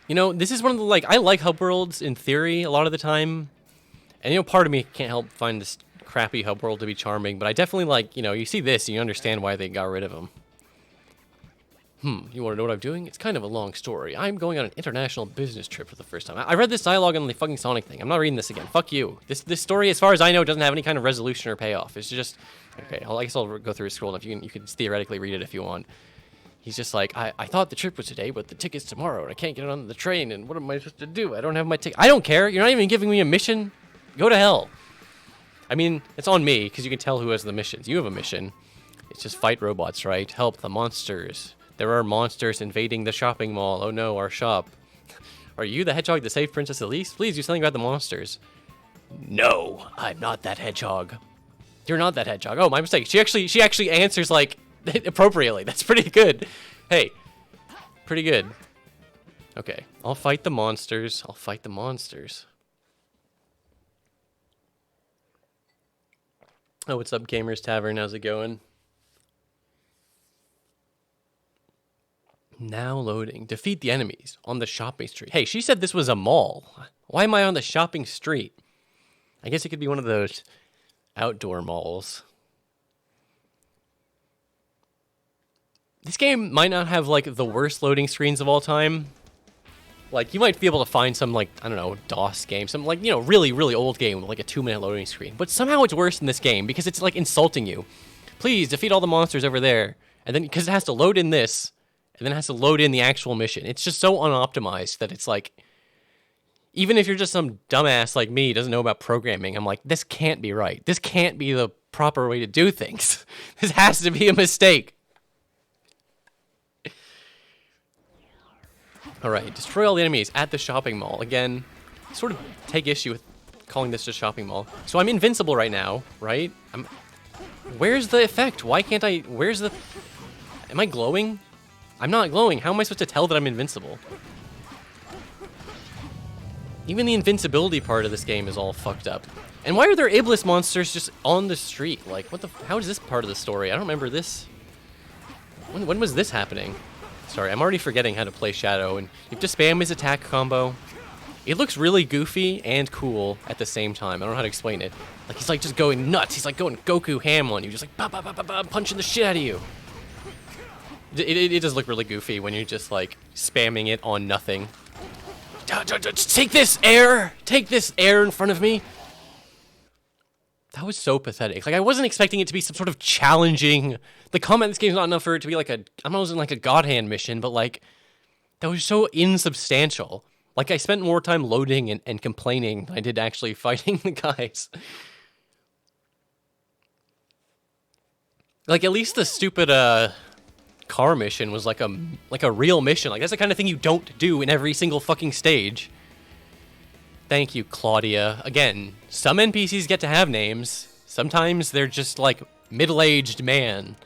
You know, this is one of the, like, I like hub worlds in theory a lot of the time. And, you know, part of me can't help find this crappy hub world to be charming, but I definitely like, you know, you see this and you understand why they got rid of him. You want to know what I'm doing? It's kind of a long story. I'm going on an international business trip for the first time. I read this dialogue on the fucking Sonic thing. I'm not reading this again. Fuck you. This story, as far as I know, doesn't have any kind of resolution or payoff. It's just... Okay, I guess I'll go through a scroll, and if you can theoretically read it if you want. He's just like, I thought the trip was today, but the ticket's tomorrow, and I can't get on the train, and what am I supposed to do? I don't have my ticket. I don't care. You're not even giving me a mission. Go to hell. I mean, it's on me, because you can tell who has the missions. You have a mission. It's just fight robots, right? Help the monsters. There are monsters invading the shopping mall. Oh no, our shop. Are you the hedgehog that saved Princess Elise? Please do something about the monsters. No, I'm not that hedgehog. You're not that hedgehog. Oh, my mistake. She actually answers, like, appropriately. That's pretty good. Hey, pretty good. Okay, I'll fight the monsters. I'll fight the monsters. Oh, what's up, Gamers Tavern? How's it going? Now loading. Defeat the enemies on the shopping street. Hey, she said this was a mall. Why am I on the shopping street? I guess it could be one of those outdoor malls. This game might not have, like, the worst loading screens of all time. Like, you might be able to find some, like, I don't know, DOS game. Some, like, you know, really, really old game with, like, a 2-minute loading screen. But somehow it's worse in this game because it's, like, insulting you. Please, defeat all the monsters over there. And then, because it has to load in this, and then it has to load in the actual mission. It's just so unoptimized that it's, like... Even if you're just some dumbass like me, doesn't know about programming, I'm like, this can't be right. This can't be the proper way to do things. This has to be a mistake. Alright, destroy all the enemies at the shopping mall. Again, sort of take issue with calling this a shopping mall. So I'm invincible right now, right? Where's the effect? Why can't I... Where's the... Am I glowing? I'm not glowing. How am I supposed to tell that I'm invincible? Even the invincibility part of this game is all fucked up. And why are there ableist monsters just on the street? Like, what the... How is this part of the story? I don't remember this. When was this happening? Sorry, I'm already forgetting how to play Shadow, and you have to spam his attack combo. It looks really goofy and cool at the same time. I don't know how to explain it. Like, he's like just going nuts. He's like going Goku ham on you, just like ba ba ba ba ba, punching the shit out of you. It does look really goofy when you're just like spamming it on nothing. Take this air! Take this air in front of me! That was so pathetic. Like, I wasn't expecting it to be some sort of challenging... The combat in this game is not enough for it to be like a... I'm not using like a God Hand mission, but like... That was so insubstantial. Like, I spent more time loading and complaining than I did actually fighting the guys. Like, at least the stupid, car mission was like a real mission. Like, that's the kind of thing you don't do in every single fucking stage. Thank you, Claudia. Again, some NPCs get to have names. Sometimes they're just, like, middle-aged man.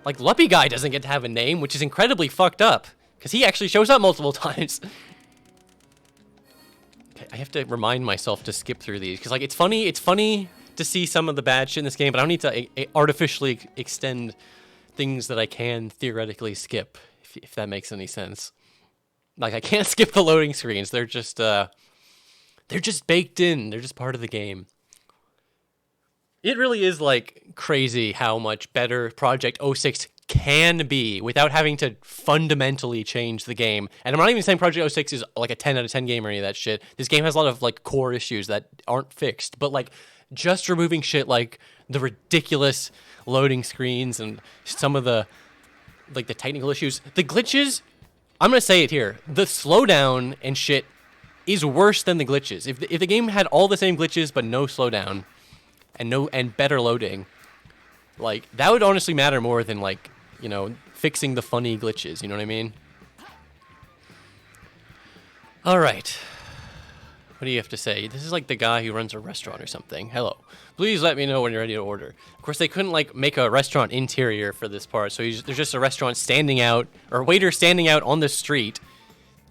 Like, Luppy Guy doesn't get to have a name, which is incredibly fucked up. Because he actually shows up multiple times. Okay, I have to remind myself to skip through these. Because, like, it's funny to see some of the bad shit in this game, but I don't need to artificially extend things that I can theoretically skip, if that makes any sense. Like, I can't skip the loading screens. They're just baked in. They're just part of the game. It really is, like, crazy how much better Project 06 can be without having to fundamentally change the game. And I'm not even saying Project 06 is like a 10 out of 10 game or any of that shit. This game has a lot of like core issues that aren't fixed, but like just removing shit like the ridiculous loading screens and some of the like the technical issues, the glitches, I'm going to say it here. The slowdown and shit is worse than the glitches. If the game had all the same glitches but no slowdown and better loading, like that would honestly matter more than like, you know, fixing the funny glitches, you know what I mean? All right. What do you have to say? This is like the guy who runs a restaurant or something. Hello. Please let me know when you're ready to order. Of course, they couldn't like make a restaurant interior for this part, so there's just a restaurant standing out, or a waiter standing out on the street.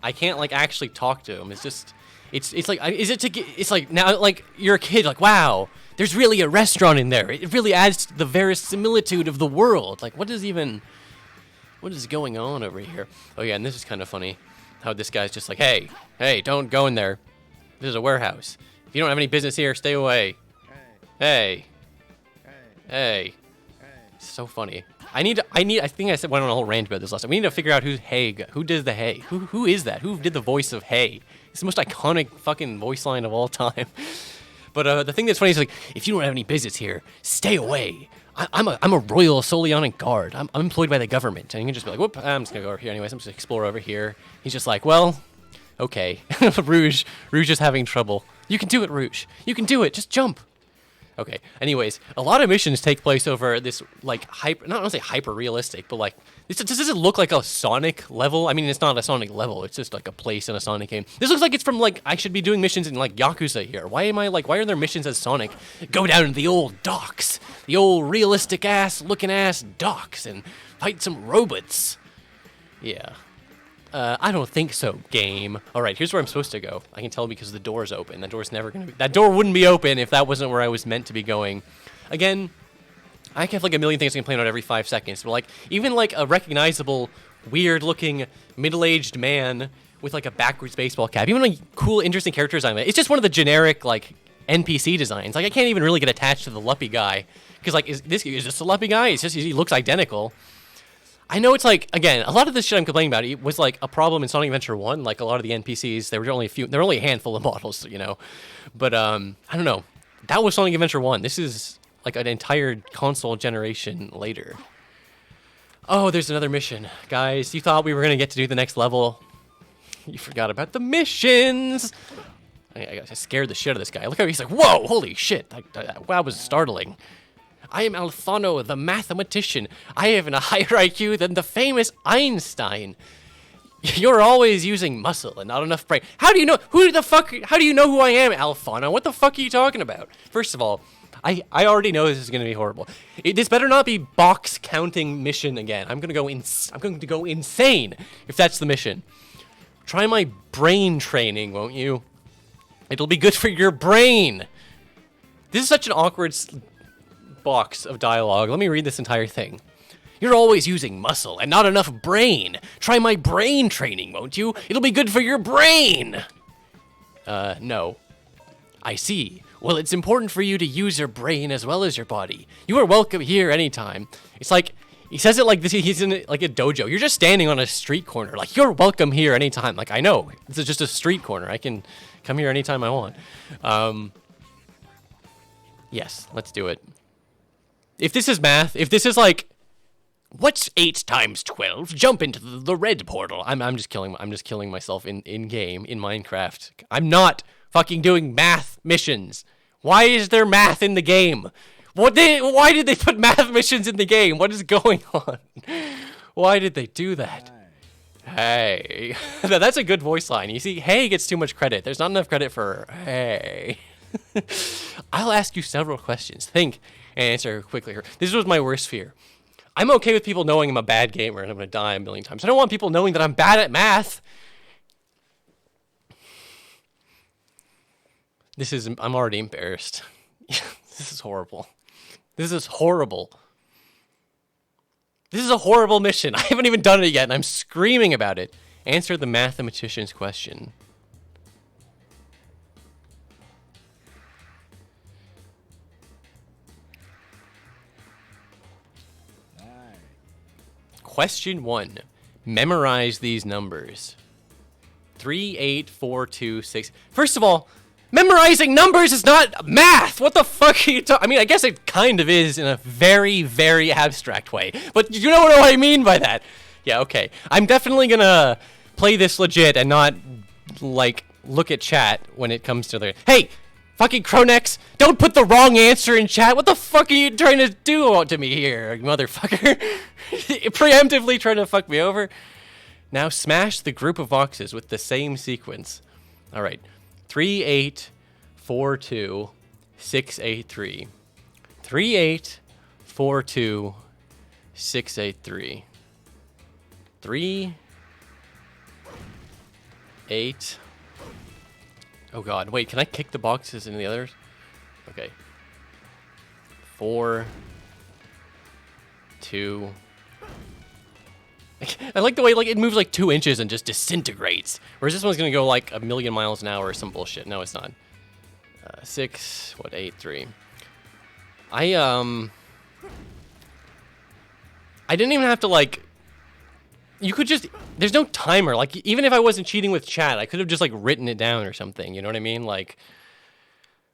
I can't like actually talk to him. It's just, it's like, is it to get, it's like now like you're a kid, like wow, there's really a restaurant in there. It really adds to the verisimilitude of the world. Like what is going on over here? Oh yeah, and this is kind of funny, how this guy's just like, hey, don't go in there. This is a warehouse. If you don't have any business here, stay away. Hey. It's so funny. I think I said went on a whole rant about this last time. We need to figure out who's Hey. Who does the Hey? Who is that? Who did the voice of Hey? It's the most iconic fucking voice line of all time. But the thing that's funny is like, if you don't have any business here, stay away. I'm a royal Solianic guard. I'm employed by the government. And you can just be like, whoop, I'm just gonna go over here anyways. I'm just gonna explore over here. He's just like, well, okay. Rouge is having trouble. You can do it, Rouge. You can do it. Just jump. Okay. Anyways, a lot of missions take place over this like not to say hyper realistic, but like this doesn't look like a Sonic level. I mean, it's not a Sonic level. It's just like a place in a Sonic game. This looks like it's from like I should be doing missions in like Yakuza here. Why are there missions as Sonic? Go down to the old docks, the old realistic looking ass docks, and fight some robots. Yeah. I don't think so, game. All right, here's where I'm supposed to go. I can tell because the door's open. That door wouldn't be open if that wasn't where I was meant to be going. Again, I have like a million things I can complain about every 5 seconds, but like even like a recognizable, weird-looking, middle-aged man with like a backwards baseball cap, even like cool, interesting character design. It's just one of the generic like NPC designs. Like I can't even really get attached to the Luppy guy because like is this a Luppy guy? It's just he looks identical. I know it's like, again, a lot of this shit I'm complaining about it was like a problem in Sonic Adventure 1, like a lot of the NPCs, there were only a handful of models, you know. But I don't know. That was Sonic Adventure 1. This is like an entire console generation later. Oh, there's another mission. Guys, you thought we were going to get to do the next level. You forgot about the missions. I scared the shit out of this guy. Look how he's like, whoa, holy shit. That was startling. I am Alfano, the mathematician. I have a higher IQ than the famous Einstein. You're always using muscle and not enough brain. How do you know? How do you know who I am, Alfano? What the fuck are you talking about? First of all, I already know this is going to be horrible. This better not be box counting mission again. I'm going to go insane if that's the mission. Try my brain training, won't you? It'll be good for your brain. This is such an awkward box of dialogue. Let me read this entire thing. You're always using muscle and not enough brain. Try my brain training, won't you? It'll be good for your brain. No. I see. Well, it's important for you to use your brain as well as your body. You are welcome here anytime. It's like, he says it like this, he's in like a dojo. You're just standing on a street corner. Like, you're welcome here anytime. Like, I know. This is just a street corner. I can come here anytime I want. Yes, let's do it. If this is math, if this is like, what's 8 times 12? Jump into the red portal. I'm just killing myself in game, in Minecraft. I'm not fucking doing math missions. Why is there math in the game? Why did they put math missions in the game? What is going on? Why did they do that? Hey. That's a good voice line. You see, hey gets too much credit. There's not enough credit for hey. I'll ask you several questions. Think and answer quickly. This was my worst fear. I'm okay with people knowing I'm a bad gamer and I'm going to die a million times. I don't want people knowing that I'm bad at math. I'm already embarrassed. This is horrible. This is horrible. This is a horrible mission. I haven't even done it yet and I'm screaming about it. Answer the mathematician's question. Question 1. Memorize these numbers. 3, 8, 4, 2, 6. First of all, memorizing numbers is not math. What the fuck are you talking? I mean, I guess it kind of is in a very, very abstract way. But you know what I mean by that. Yeah, okay. I'm definitely gonna play this legit and not, like, look at chat when it comes to the... Hey! Fucking Cronex, don't put the wrong answer in chat. What the fuck are you trying to do to me here, motherfucker? Preemptively trying to fuck me over? Now smash the group of boxes with the same sequence. All right. 3, 8, 4, 2, 6, 8, 3. 3, 8, 4, 2, 6, 8, 3. 3, 8... Oh god, wait, can I kick the boxes into the others? Okay. 4, 2. I like the way like it moves like 2 inches and just disintegrates. Whereas this one's gonna go like a million miles an hour or some bullshit. No, it's not. 6, 8, 3. I didn't even have to like... You could just, there's no timer. Like, even if I wasn't cheating with chat, I could have just, like, written it down or something. You know what I mean? Like,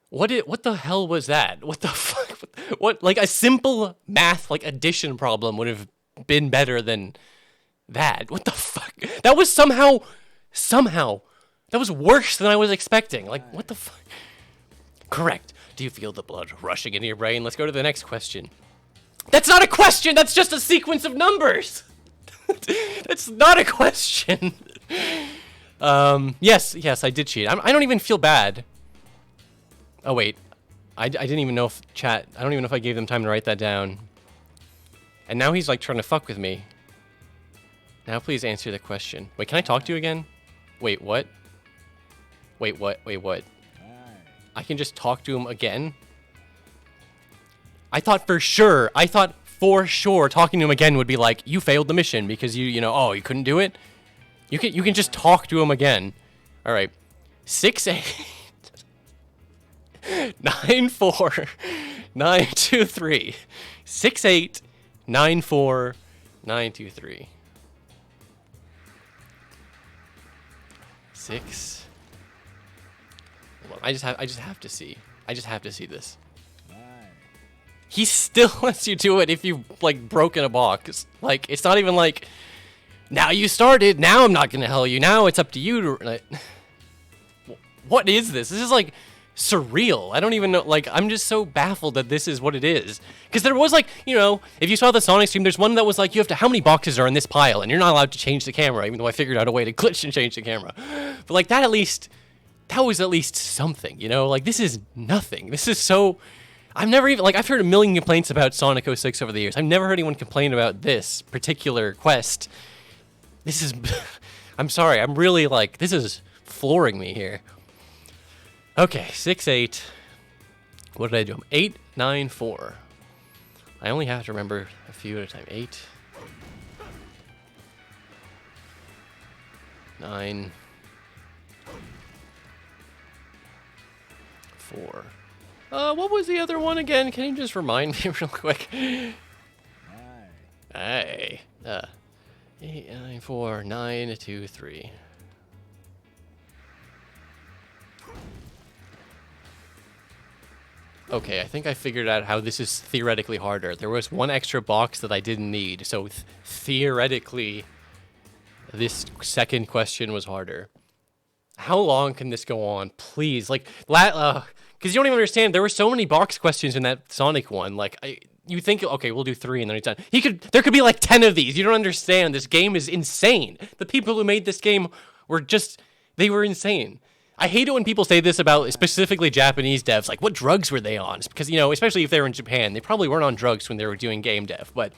what the hell was that? What the fuck? What, like, a simple math, like, addition problem would have been better than that. What the fuck? That was somehow, that was worse than I was expecting. Like, what the fuck? Correct. Do you feel the blood rushing into your brain? Let's go to the next question. That's not a question! That's just a sequence of numbers! That's not a question. Yes, I did cheat. I don't even feel bad. Oh, wait. I didn't even know if chat... I don't even know if I gave them time to write that down. And now he's, like, trying to fuck with me. Now please answer the question. Wait, can I talk to you again? Wait, what? Wait, what? Wait, what? I can just talk to him again? I thought for sure talking to him again would be like, you failed the mission because you couldn't do it. You can just talk to him again. All right. 6, 8, 9, 4, 9, 2, 3. 6, 8, 9, 4, 9, 2, 3. 6. Hold on. I just have to see. I just have to see this. He still lets you do it if you've, like, broken a box. Like, it's not even like, now you started, now I'm not gonna tell you, now it's up to you to, like, what is this? This is, like, surreal. I don't even know, like, I'm just so baffled that this is what it is. Because there was, like, you know, if you saw the Sonic stream, there's one that was like, how many boxes are in this pile, and you're not allowed to change the camera, even though I figured out a way to glitch and change the camera. But, like, that was at least something, you know? Like, this is nothing. This is so... I've never even, like, I've heard a million complaints about Sonic 06 over the years. I've never heard anyone complain about this particular quest. This is, I'm sorry, I'm really, like, this is flooring me here. Okay, 6, 8. What did I do? 8, 9, 4. I only have to remember a few at a time. 8. 9. 4. What was the other one again? Can you just remind me real quick? Hey. 8, 9, 4, 9, 2, 3. Okay, I think I figured out how this is theoretically harder. There was one extra box that I didn't need, so theoretically, this second question was harder. How long can this go on? Please, like, because you don't even understand, there were so many box questions in that Sonic one. Like, you think, okay, we'll do 3 and then it's done. There could be like 10 of these. You don't understand. This game is insane. The people who made this game they were insane. I hate it when people say this about specifically Japanese devs. Like, what drugs were they on? It's because, you know, especially if they were in Japan, they probably weren't on drugs when they were doing game dev. But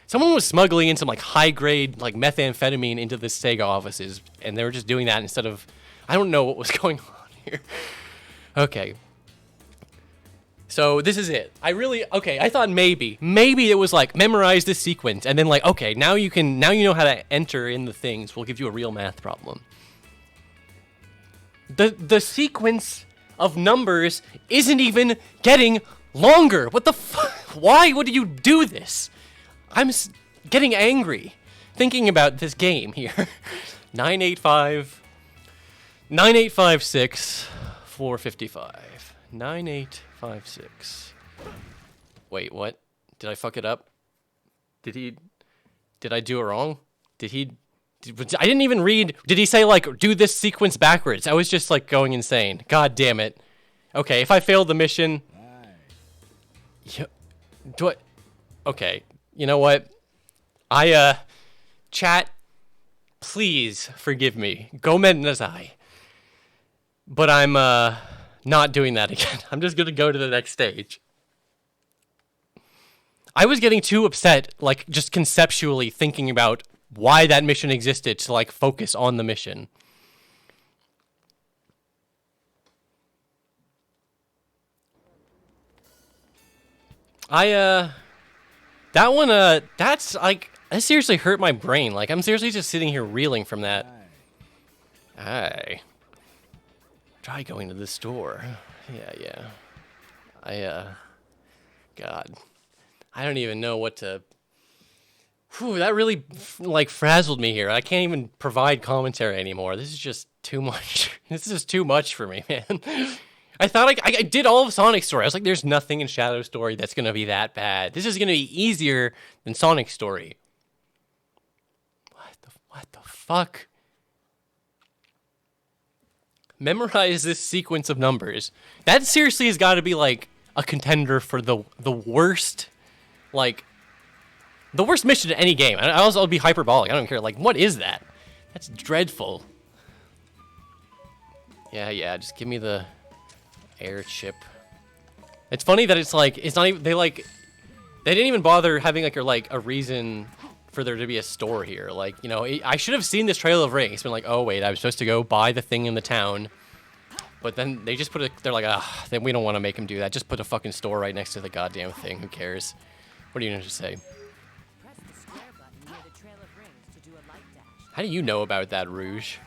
someone was smuggling in some like high-grade like methamphetamine into the Sega offices, and they were just doing that instead of... I don't know what was going on here. Okay. So this is it. I thought maybe it was like memorize this sequence and then like, okay, now you know how to enter in the things. We'll give you a real math problem. The sequence of numbers isn't even getting longer. What the fuck? Why would you do this? I'm getting angry. thinking about this game here. 9856 455. 9856. Wait, what? Did I fuck it up? Did I do it wrong? I didn't even read. Did he say, like, do this sequence backwards? I was just, like, going insane. God damn it. Okay, if I failed the mission... Yeah, okay, you know what? Chat, please forgive me. Gomen Nazai. But I'm, not doing that again. I'm just gonna go to the next stage. I was getting too upset, like, just conceptually thinking about why that mission existed to, like, focus on the mission. That one, that's, like, that seriously hurt my brain. Like, I'm seriously just sitting here reeling from that. Aye. Try going to the store. Yeah. God. I don't even know what to... Whew, that really, like, frazzled me here. I can't even provide commentary anymore. This is just too much. This is just too much for me, man. I thought I did all of Sonic's Story. I was like, there's nothing in Shadow Story that's going to be that bad. This is going to be easier than Sonic's Story. What the fuck? Memorize this sequence of numbers. That seriously has got to be, like, a contender for the worst, like, the worst mission in any game. I'll be hyperbolic. I don't care. Like, what is that? That's dreadful. Yeah, just give me the... air chip. It's funny that it's like, it's not even, they didn't even bother having like a reason for there to be a store here. Like, you know, I should have seen this Trail of Rings. It's been like, oh wait, I was supposed to go buy the thing in the town. But then they just they're like, then we don't want to make him do that. Just put a fucking store right next to the goddamn thing. Who cares? What are you going to say? Press the square button near the Trail of Rings to do a light dash. How do you know about that, Rouge?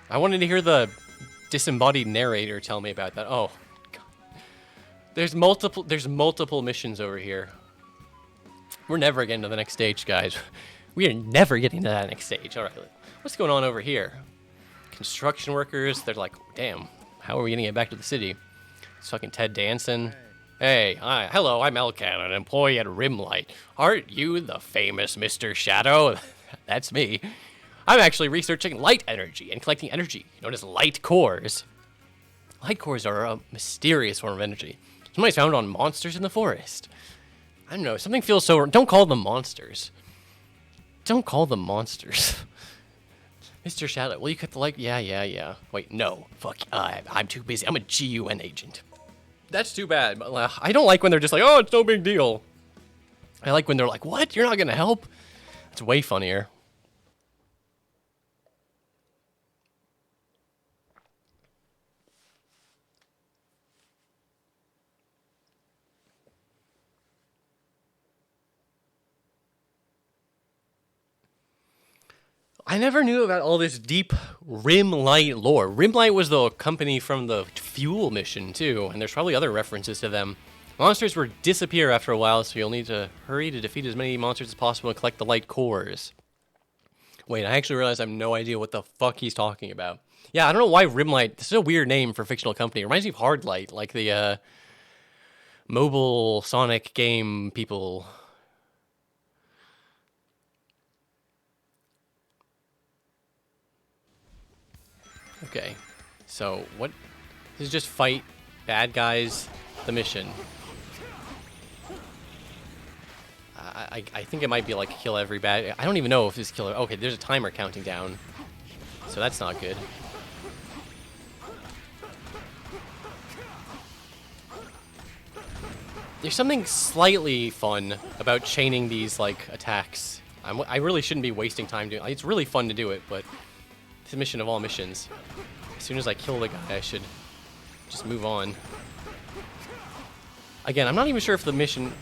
I wanted to hear the disembodied narrator tell me about that. Oh. There's multiple missions over here. We're never getting to the next stage, guys. We are never getting to that next stage. All right, what's going on over here? Construction workers. They're like, damn, how are we gonna get back to the city? It's fucking Ted Danson. Hey, hi, hello, I'm Elkan, an employee at Rimlight. Aren't you the famous Mr. Shadow? That's me. I'm actually researching light energy and collecting energy known as light cores. Light cores are a mysterious form of energy. Somebody's found on monsters in the forest. I don't know, something feels so... Don't call them monsters. Don't call them monsters. Mr. Shadow, will you cut the light? Yeah. Wait, no. Fuck, I'm too busy. I'm a GUN agent. That's too bad. I don't like when they're just like, oh, it's no big deal. I like when they're like, what? You're not gonna help? It's way funnier. I never knew about all this deep Rimlight lore. Rimlight was the company from the Fuel mission, too, and there's probably other references to them. Monsters will disappear after a while, so you'll need to hurry to defeat as many monsters as possible and collect the light cores. Wait, I actually realized I have no idea what the fuck he's talking about. Yeah, I don't know why Rimlight... This is a weird name for a fictional company. It reminds me of Hardlight, like the mobile Sonic game people... Okay, so what? This is just fight bad guys, the mission. I think it might be like kill every bad... I don't even know if this killer... Okay, there's a timer counting down. So that's not good. There's something slightly fun about chaining these, like, attacks. I really shouldn't be wasting time doing... It's really fun to do it, but... It's the mission of all missions. As soon as I kill the guy, I should just move on. Again, I'm not even sure if the mission...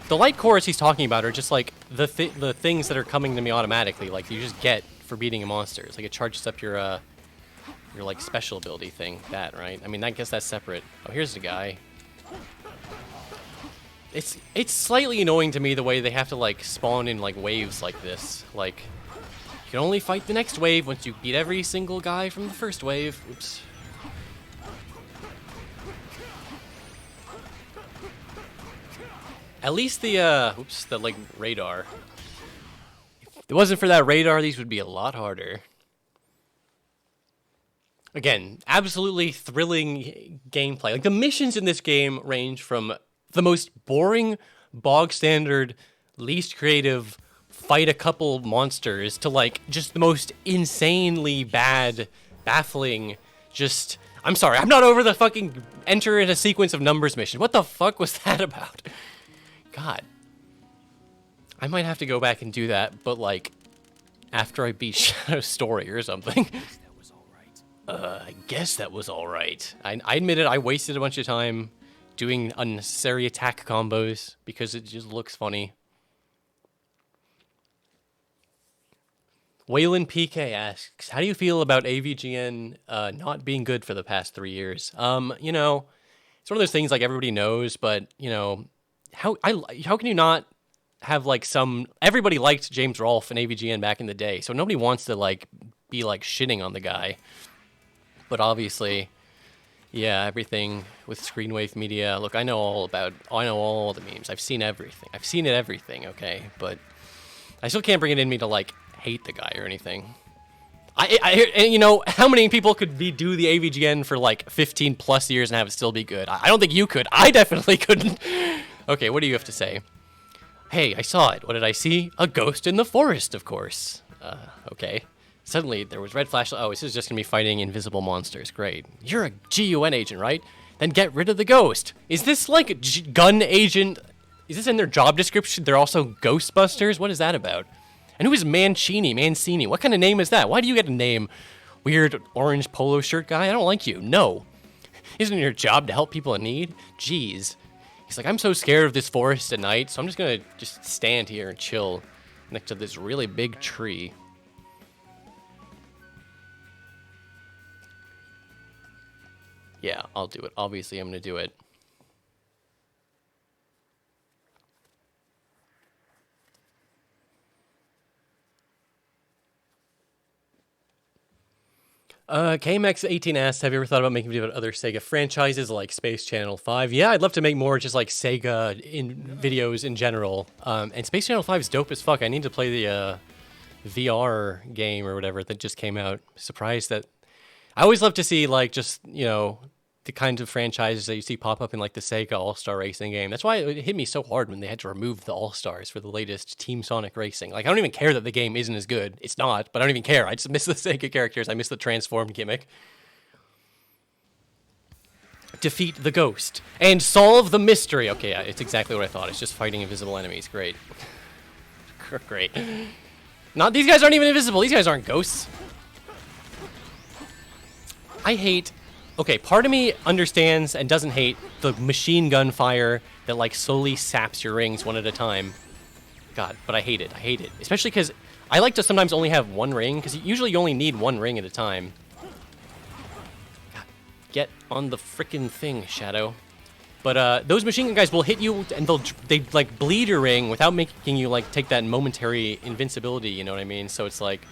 The light cores he's talking about are just, like, the things that are coming to me automatically. Like, you just get for beating a monster. It's like it charges up your like, special ability thing. That, right? I mean, I guess that's separate. Oh, here's the guy. It's slightly annoying to me the way they have to, like, spawn in, like, waves like this. Like, You can only fight the next wave once you beat every single guy from the first wave. Oops. At least the, like, radar. If it wasn't for that radar, these would be a lot harder. Again, absolutely thrilling gameplay. Like, the missions in this game range from the most boring, bog-standard, least creative, fight a couple monsters to, like, just the most insanely bad, baffling, just... I'm sorry, I'm not over the fucking enter in a sequence of numbers mission. What the fuck was that about? God. I might have to go back and do that, but, like, after I beat Shadow's story or something. I guess that was alright. I admit it, I wasted a bunch of time doing unnecessary attack combos because it just looks funny. Waylon PK asks, how do you feel about AVGN not being good for the past 3 years? You know, it's one of those things like everybody knows, but, you know, how can you not have like some... Everybody liked James Rolfe and AVGN back in the day, so nobody wants to like be like shitting on the guy. But obviously, yeah, everything with Screenwave Media. Look, I know all the memes. I've seen everything. I've seen everything, okay? But I still can't bring it in me to, like, hate the guy or anything. And you know, how many people could do the AVGN for, like, 15 plus years and have it still be good? I don't think you could. I definitely couldn't. Okay, what do you have to say? Hey, I saw it. What did I see? A ghost in the forest, of course. Okay. Suddenly, there was red flashlight. Oh, this is just going to be fighting invisible monsters. Great. You're a GUN agent, right? Then get rid of the ghost. Is this like a gun agent? Is this in their job description? They're also Ghostbusters? What is that about? And who is Mancini? What kind of name is that? Why do you get a name? Weird orange polo shirt guy? I don't like you. No. Isn't it your job to help people in need? Jeez. He's like, I'm so scared of this forest at night, so I'm just going to just stand here and chill next to this really big tree. Yeah, I'll do it. Obviously, I'm going to do it. KMX18 asks, have you ever thought about making videos about other Sega franchises like Space Channel 5? Yeah, I'd love to make more just like Sega videos in general. And Space Channel 5 is dope as fuck. I need to play the VR game or whatever that just came out. Surprised that... I always love to see like just, you know, the kinds of franchises that you see pop up in like the Sega All-Star Racing game. That's why it hit me so hard when they had to remove the All-Stars for the latest Team Sonic Racing. Like, I don't even care that the game isn't as good. It's not, but I don't even care. I just miss the Sega characters. I miss the transformed gimmick. Defeat the ghost and solve the mystery. Okay, yeah, it's exactly what I thought. It's just fighting invisible enemies. Great. Great. Not, these guys aren't even invisible. These guys aren't ghosts. I hate... Okay, part of me understands and doesn't hate the machine gun fire that, like, slowly saps your rings one at a time. God, but I hate it. I hate it. Especially because I like to sometimes only have one ring, because usually you only need one ring at a time. God, get on the frickin' thing, Shadow. But those machine gun guys will hit you, and they like, bleed your ring without making you, like, take that momentary invincibility, you know what I mean? So it's like,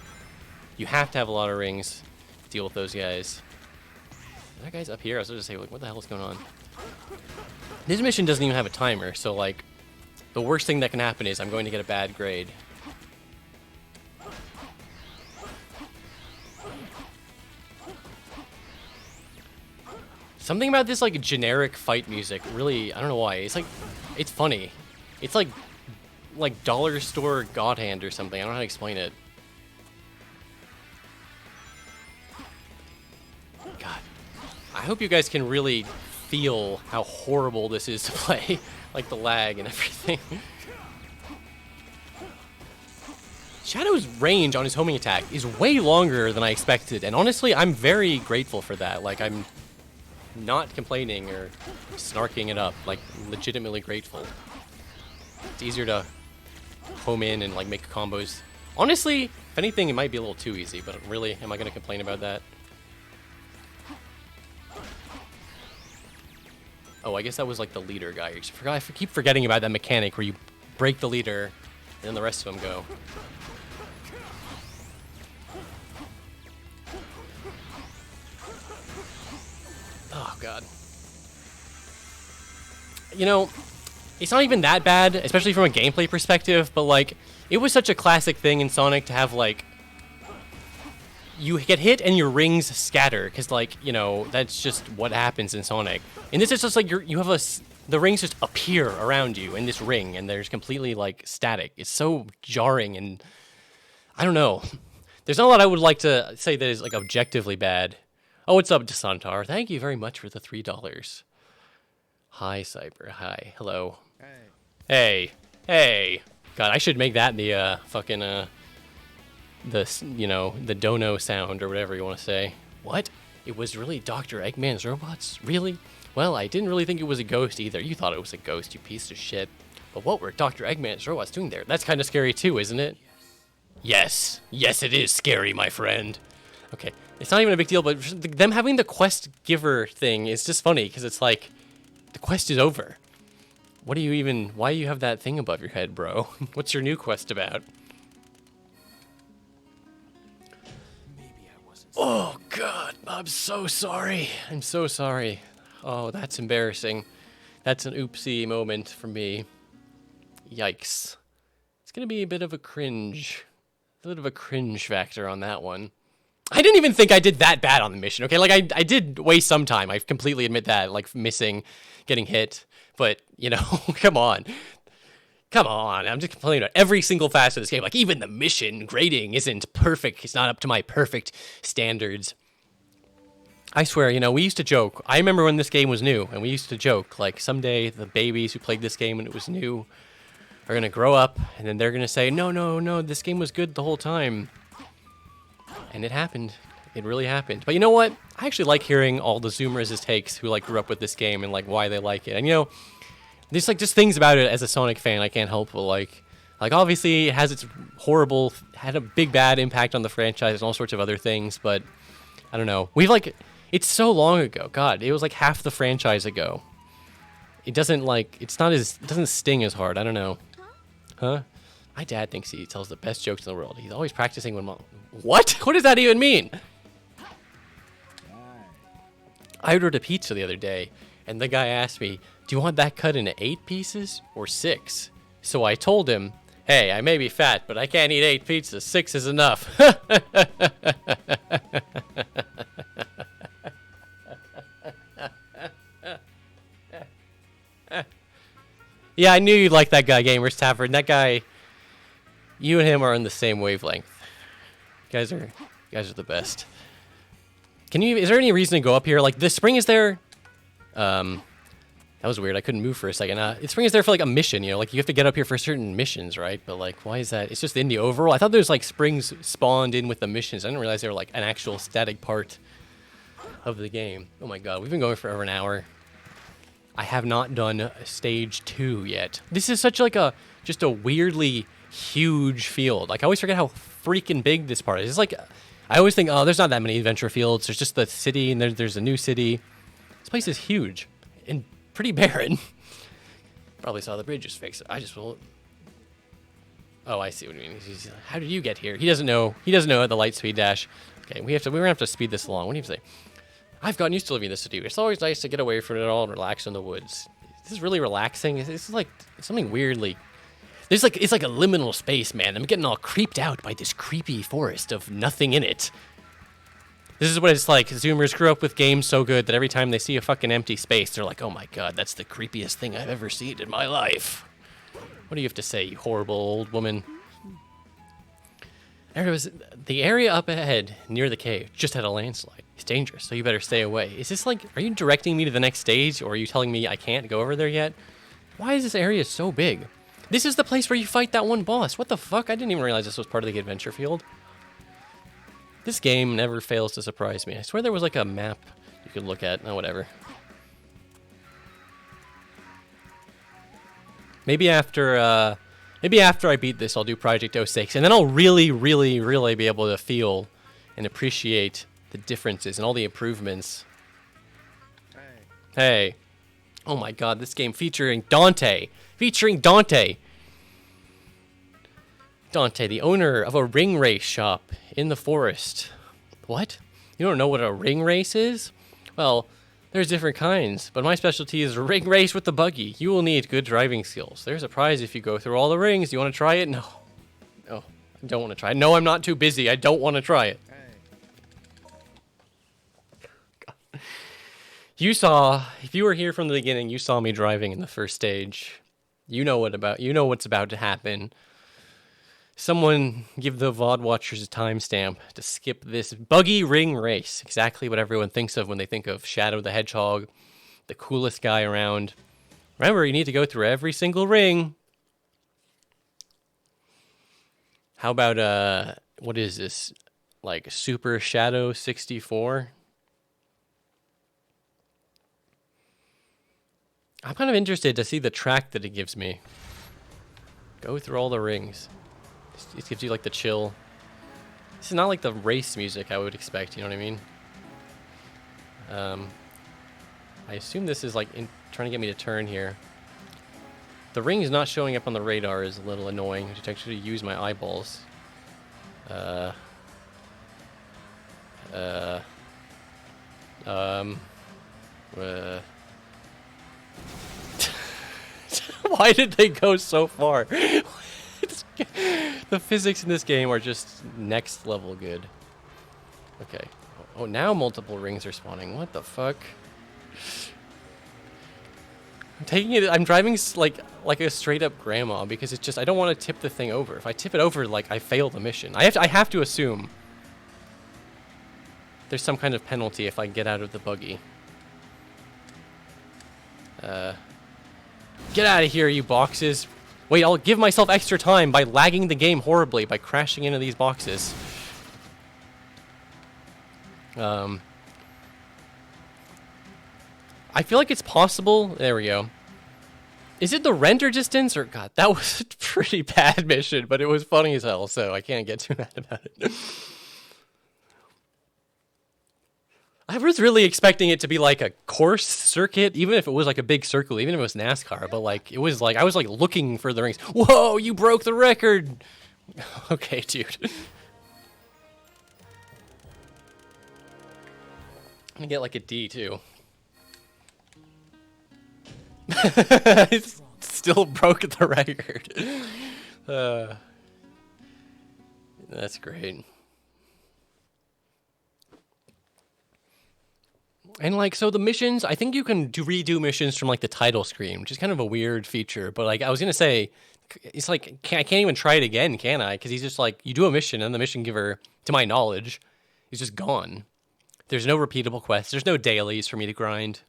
you have to have a lot of rings to deal with those guys. That guy's up here. I was going to say, like, what the hell is going on? This mission doesn't even have a timer, so, like, the worst thing that can happen is I'm going to get a bad grade. Something about this, like, generic fight music really, I don't know why. It's, like, it's funny. It's, like dollar store God Hand or something. I don't know how to explain it. God. I hope you guys can really feel how horrible this is to play, like the lag and everything. Shadow's range on his homing attack is way longer than I expected, and honestly, I'm very grateful for that. Like, I'm not complaining or snarking it up, like, legitimately grateful. It's easier to home in and, like, make combos. Honestly, if anything, it might be a little too easy, but really, am I going to complain about that? Oh, I guess that was like the leader guy. I keep forgetting about that mechanic where you break the leader and then the rest of them go. Oh, God. You know, it's not even that bad, especially from a gameplay perspective, but, like, it was such a classic thing in Sonic to have, like, you get hit and your rings scatter, because, like, you know, that's just what happens in Sonic. And this is just, like, you have the rings just appear around you in this ring, and there's completely, like, static. It's so jarring, and I don't know. There's not a lot I would like to say that is, like, objectively bad. Oh, what's up, Desantar? Thank you very much for the $3. Hi, Cyber. Hi. Hello. Hey. Hey. God, I should make that the, fucking, the dono sound or whatever you want to say. What? It was really Dr. Eggman's robots? Really? Well, I didn't really think it was a ghost either. You thought it was a ghost, you piece of shit. But what were Dr. Eggman's robots doing there? That's kind of scary too, isn't it? Yes. Yes, it is scary, my friend. Okay. It's not even a big deal, but them having the quest giver thing is just funny, because it's like, the quest is over. What do you even... Why do you have that thing above your head, bro? What's your new quest about? Maybe I wasn't. Oh, God. I'm so sorry. I'm so sorry. Oh, that's embarrassing. That's an oopsie moment for me. Yikes. It's going to be a bit of a cringe. A bit of a cringe factor on that one. I didn't even think I did that bad on the mission, okay? Like, I did waste some time. I completely admit that, like, missing, getting hit. But, you know, come on. Come on. I'm just complaining about every single facet of this game. Like, even the mission grading isn't perfect. It's not up to my perfect standards. I swear, you know, we used to joke. I remember when this game was new, and we used to joke, like, someday the babies who played this game when it was new are going to grow up, and then they're going to say, no, this game was good the whole time. And it happened. It really happened. But you know what? I actually like hearing all the Zoomers' takes who, like, grew up with this game and, like, why they like it. And, you know, there's, like, just things about it as a Sonic fan I can't help but, like, obviously it has its had a big bad impact on the franchise and all sorts of other things, but I don't know. It's so long ago. God, it was, like, half the franchise ago. It doesn't, like, it doesn't sting as hard. I don't know. Huh? My dad thinks he tells the best jokes in the world. He's always practicing when mom... What? What does that even mean? I ordered a pizza the other day, and the guy asked me, do you want that cut into 8 pieces or 6? So I told him, hey, I may be fat, but I can't eat 8 pizzas. 6 is enough. Yeah, I knew you'd like that guy, Gamers Tavern. That guy, you and him are on the same wavelength. You guys are the best. Is there any reason to go up here? Like, the spring is there. That was weird. I couldn't move for a second. The spring is there for, like, a mission, you know? Like, you have to get up here for certain missions, right? But, like, why is that? It's just in the overall. I thought there was, like, springs spawned in with the missions. I didn't realize they were, like, an actual static part of the game. Oh, my God. We've been going for over an hour. I have not done stage 2 yet. This is such, like, just a weirdly huge field. Like, I always forget how freaking big this part is. It's like, I always think, oh, there's not that many adventure fields. There's just the city, and there's a new city. This place is huge and pretty barren. Probably saw the bridge is fixed. I just will. Oh, I see what you mean. How did you get here? He doesn't know. He doesn't know the light speed dash. Okay, we're gonna have to speed this along. What do you say? I've gotten used to living in the city. It's always nice to get away from it all and relax in the woods. This is really relaxing. This is like something weirdly. It's like a liminal space, man. I'm getting all creeped out by this creepy forest of nothing in it. This is what it's like. Zoomers grew up with games so good that every time they see a fucking empty space, they're like, oh my God, that's the creepiest thing I've ever seen in my life. What do you have to say, you horrible old woman? There was the area up ahead near the cave just had a landslide. It's dangerous, so you better stay away. Is this like, are you directing me to the next stage, or are you telling me I can't go over there yet? Why is this area so big? This is the place where you fight that one boss. What the fuck? I didn't even realize this was part of the adventure field. This game never fails to surprise me. I swear there was like a map you could look at. Oh, whatever. Maybe after I beat this, I'll do Project 06, and then I'll really, really, really be able to feel and appreciate the differences and all the improvements. Hey. Oh my God, this game featuring Dante. Dante, the owner of a ring race shop in the forest. What? You don't know what a ring race is? Well, There's different kinds, but my specialty is ring race with the buggy. You will need good driving skills. There's a prize if you go through all the rings. You want to try it? No. No, I don't want to try it. No, I'm not too busy. I don't want to try it. You saw, if you were here from the beginning, you saw me driving in the first stage. You know what's about to happen. Someone give the VOD watchers a timestamp to skip this buggy ring race. Exactly what everyone thinks of when they think of Shadow the Hedgehog, the coolest guy around. Remember, you need to go through every single ring. How about, what is this? Like Super Shadow 64? I'm kind of interested to see the track that it gives me. Go through all the rings. It gives you like the chill. This is not like the race music I would expect, you know what I mean? I assume this is like trying to get me to turn here. The ring is not showing up on the radar is a little annoying. I should actually use my eyeballs. Why did they go so far? The physics in this game are just next level good. Okay. Oh, now multiple rings are spawning. What the fuck? I'm driving like a straight up grandma because it's just I don't want to tip the thing over. If I tip it over, like I fail the mission. I have to assume there's some kind of penalty if I get out of the buggy. Get out of here, you boxes. Wait, I'll give myself extra time by lagging the game horribly by crashing into these boxes. I feel like it's possible. There we go. Is it the render distance or God? That was a pretty bad mission, but it was funny as hell, so I can't get too mad about it. I was really expecting it to be like a course circuit, even if it was like a big circle, even if it was NASCAR. But like it was like I was like looking for the rings. Whoa! You broke the record. Okay, dude. I'm gonna get like a D too. It still broke the record. That's great. And like, so the missions, I think you can redo missions from like the title screen, which is kind of a weird feature. But like, I was gonna say, it's like I can't even try it again, can I? Because he's just like, you do a mission, and the mission giver, to my knowledge, is just gone. There's no repeatable quests. There's no dailies for me to grind.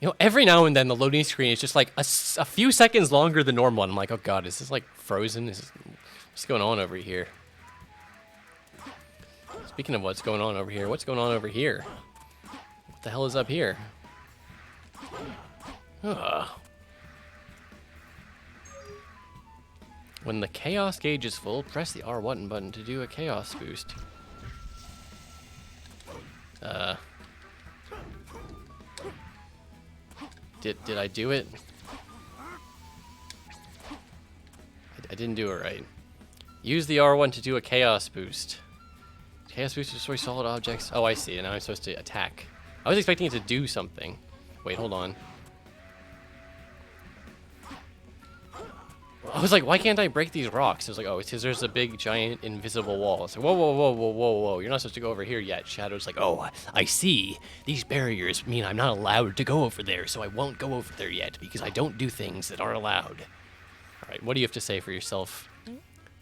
You know, every now and then the loading screen is just like a few seconds longer than normal. And I'm like, oh god, is this like frozen? What's going on over here? Speaking of what's going on over here, what's going on over here? What the hell is up here? When the chaos gauge is full, press the R1 button to do a chaos boost. Did I do it? I didn't do it right. Use the R1 to do a chaos boost. Chaos boost to destroy solid objects. Oh, I see. And now I'm supposed to attack. I was expecting it to do something. Wait, hold on. I was like, why can't I break these rocks? I was like, oh, it's because there's a big, giant, invisible wall. It's like, whoa, whoa, whoa, whoa, whoa, whoa. You're not supposed to go over here yet. Shadow's like, oh, I see. These barriers mean I'm not allowed to go over there, so I won't go over there yet because I don't do things that aren't allowed. All right, what do you have to say for yourself,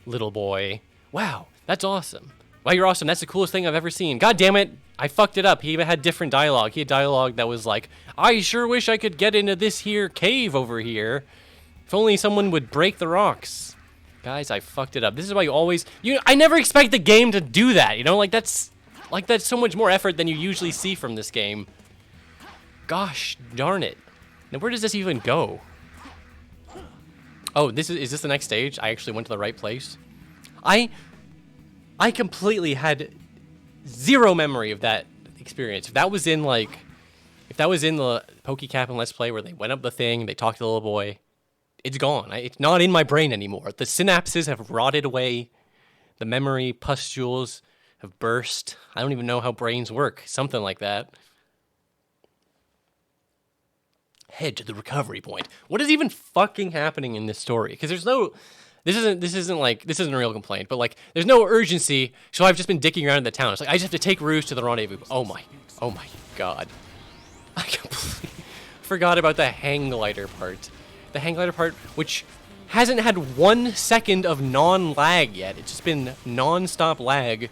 little boy? Wow, that's awesome. Wow, you're awesome. That's the coolest thing I've ever seen. God damn it. I fucked it up. He even had different dialogue. He had dialogue that was like, I sure wish I could get into this here cave over here. If only someone would break the rocks. Guys, I fucked it up. This is why you always... I never expect the game to do that, you know? Like, that's so much more effort than you usually see from this game. Gosh darn it. Now, where does this even go? Oh, is this the next stage? I actually went to the right place. I completely had zero memory of that experience. If that was in the PokeCap and Let's Play where they went up the thing, they talked to the little boy, it's gone. It's not in my brain anymore. The synapses have rotted away. The memory pustules have burst. I don't even know how brains work. Something like that. Head to the recovery point. What is even fucking happening in this story? Because there's no... This isn't a real complaint, but like there's no urgency, so I've just been dicking around in the town. It's like I just have to take Rouge to the rendezvous. Oh my god. I completely forgot about the hang glider part. The hang glider part, which hasn't had 1 second of non-lag yet. It's just been non-stop lag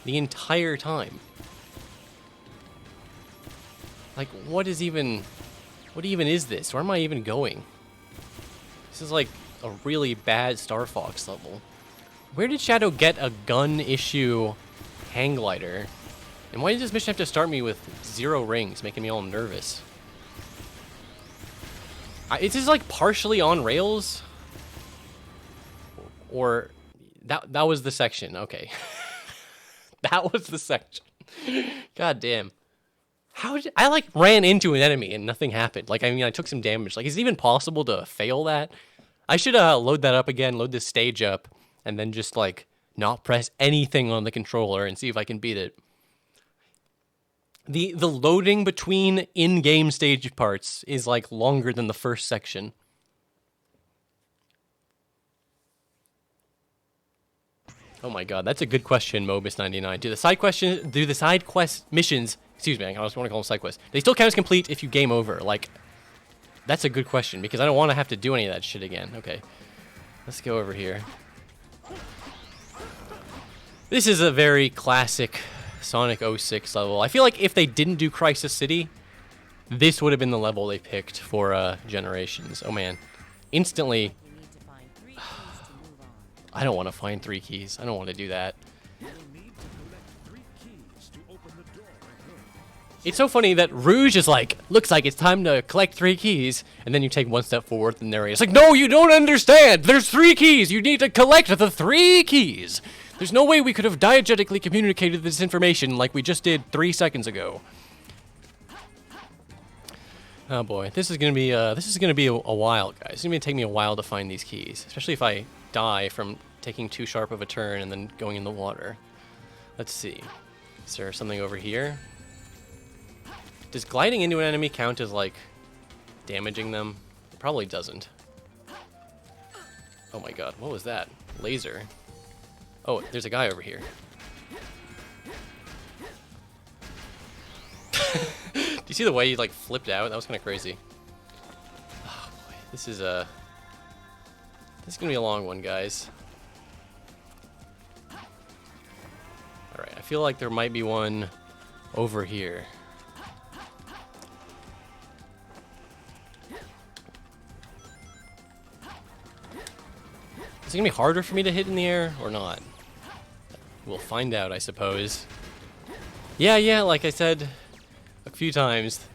the entire time. Like what even is this? Where am I even going? This is like a really bad Star Fox level. Where did Shadow get a gun issue hang glider? And why did this mission have to start me with 0 rings, making me all nervous? Is this like partially on rails? Or that was the section. Okay. That was the section. God damn. How did I like ran into an enemy and nothing happened? Like, I mean, I took some damage. Like, is it even possible to fail that? I should load that up again, load this stage up, and then just like not press anything on the controller and see if I can beat it. The loading between in-game stage parts is like longer than the first section. Oh my god, that's a good question, Mobus99. Do the side quest missions, excuse me, I just want to call them side quests, they still count as complete if you game over? Like, that's a good question, because I don't want to have to do any of that shit again. Okay, let's go over here. This is a very classic Sonic 06 level. I feel like if they didn't do Crisis City, this would have been the level they picked for Generations. Oh man, instantly... You need to find 3 keys to move on. I don't want to find 3 keys. I don't want to do that. You'll need to collect 3 keys to open the door ahead. It's so funny that Rouge is like, looks like it's time to collect 3 keys, and then you take 1 step forward, and there he is. Like, no, you don't understand! There's 3 keys! You need to collect the 3 keys! There's no way we could have diegetically communicated this information like we just did 3 seconds ago. Oh boy, this is gonna be a while, guys. It's gonna take me a while to find these keys, especially if I die from taking too sharp of a turn and then going in the water. Let's see. Is there something over here? Does gliding into an enemy count as, like, damaging them? It probably doesn't. Oh my god, what was that? Laser. Oh, there's a guy over here. Do you see the way he, like, flipped out? That was kind of crazy. Oh boy, this is gonna be a long one, guys. Alright, I feel like there might be one over here. Is it gonna be harder for me to hit in the air or not? We'll find out, I suppose. Yeah, like I said a few times,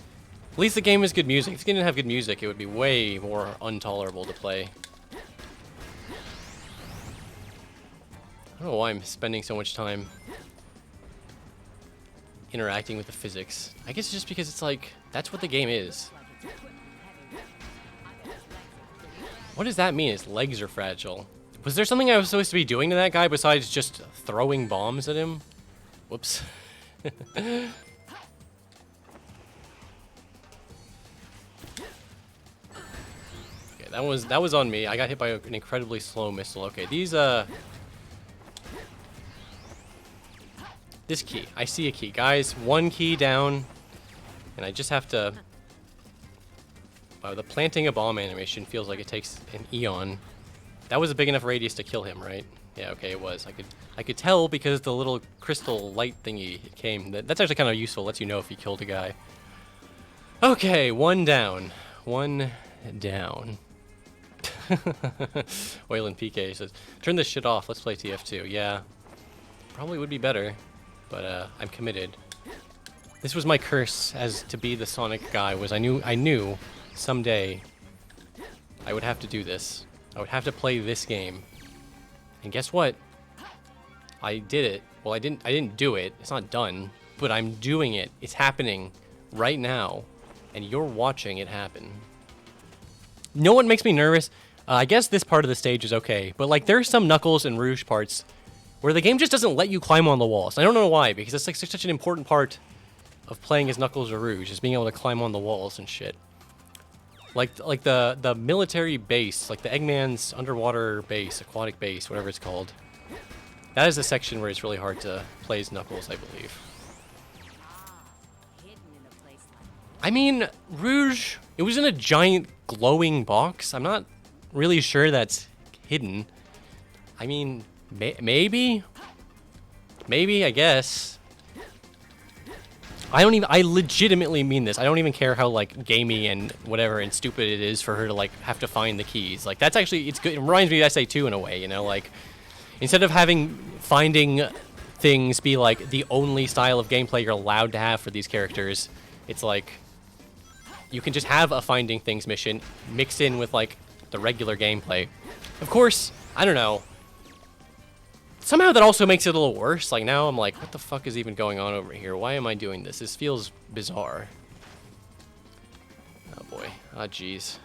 at least the game has good music. If it didn't have good music, it would be way more intolerable to play. I don't know why I'm spending so much time interacting with the physics. I guess it's just because it's like, that's what the game is. What does that mean? His legs are fragile. Was there something I was supposed to be doing to that guy besides just throwing bombs at him? Whoops. Okay, that was on me. I got hit by an incredibly slow missile. Okay, these this key. I see a key. Guys, 1 key down. And I just have to... Wow, the planting a bomb animation feels like it takes an eon. That was a big enough radius to kill him, right? Yeah, okay, it was. I could tell because the little crystal light thingy came. That's actually kind of useful. Lets you know if you killed a guy. Okay, 1 down. 1 down. Wayland PK says, turn this shit off. Let's play TF2. Yeah, probably would be better, but I'm committed. This was my curse as to be the Sonic guy. Was I knew someday I would have to do this. I would have to play this game. And guess what? I did it. Well, I didn't do it. It's not done, but I'm doing it. It's happening right now, and you're watching it happen. You know what makes me nervous? I guess this part of the stage is okay, but like there's some Knuckles and Rouge parts where the game just doesn't let you climb on the walls. I don't know why, because it's like such an important part of playing as Knuckles or Rouge, is being able to climb on the walls and shit. Like the military base, like the Eggman's underwater base, aquatic base, whatever it's called. That is the section where it's really hard to play as Knuckles, I believe. Hidden in a place like I mean, Rouge, it was in a giant glowing box. I'm not really sure that's hidden. I mean, maybe? Maybe, I guess. I legitimately mean this. I don't even care how, like, gamey and whatever and stupid it is for her to, like, have to find the keys. Like, that's actually, it's good. It reminds me of SA2 in a way, you know? Like, instead of finding things be, like, the only style of gameplay you're allowed to have for these characters, it's like, you can just have a finding things mission mixed in with, like, the regular gameplay. Of course, I don't know. Somehow that also makes it a little worse. Like, now I'm like, what the fuck is even going on over here? Why am I doing this? This feels bizarre. Oh, boy. Ah, jeez.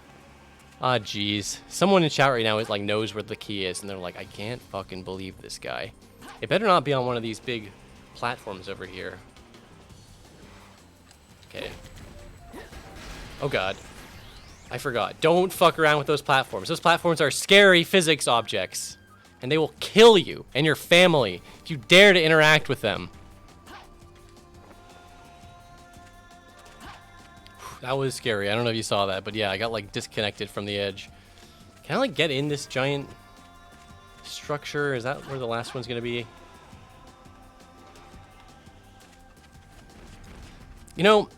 Ah, jeez. Someone in chat right now is like knows where the key is, and they're like, I can't fucking believe this guy. It better not be on one of these big platforms over here. Okay. Oh, God. I forgot. Don't fuck around with those platforms. Those platforms are scary physics objects. And they will kill you and your family if you dare to interact with them. That was scary. I don't know if you saw that, but yeah, I got like disconnected from the edge. Can I like get in this giant structure? Is that where the last one's gonna be? You know,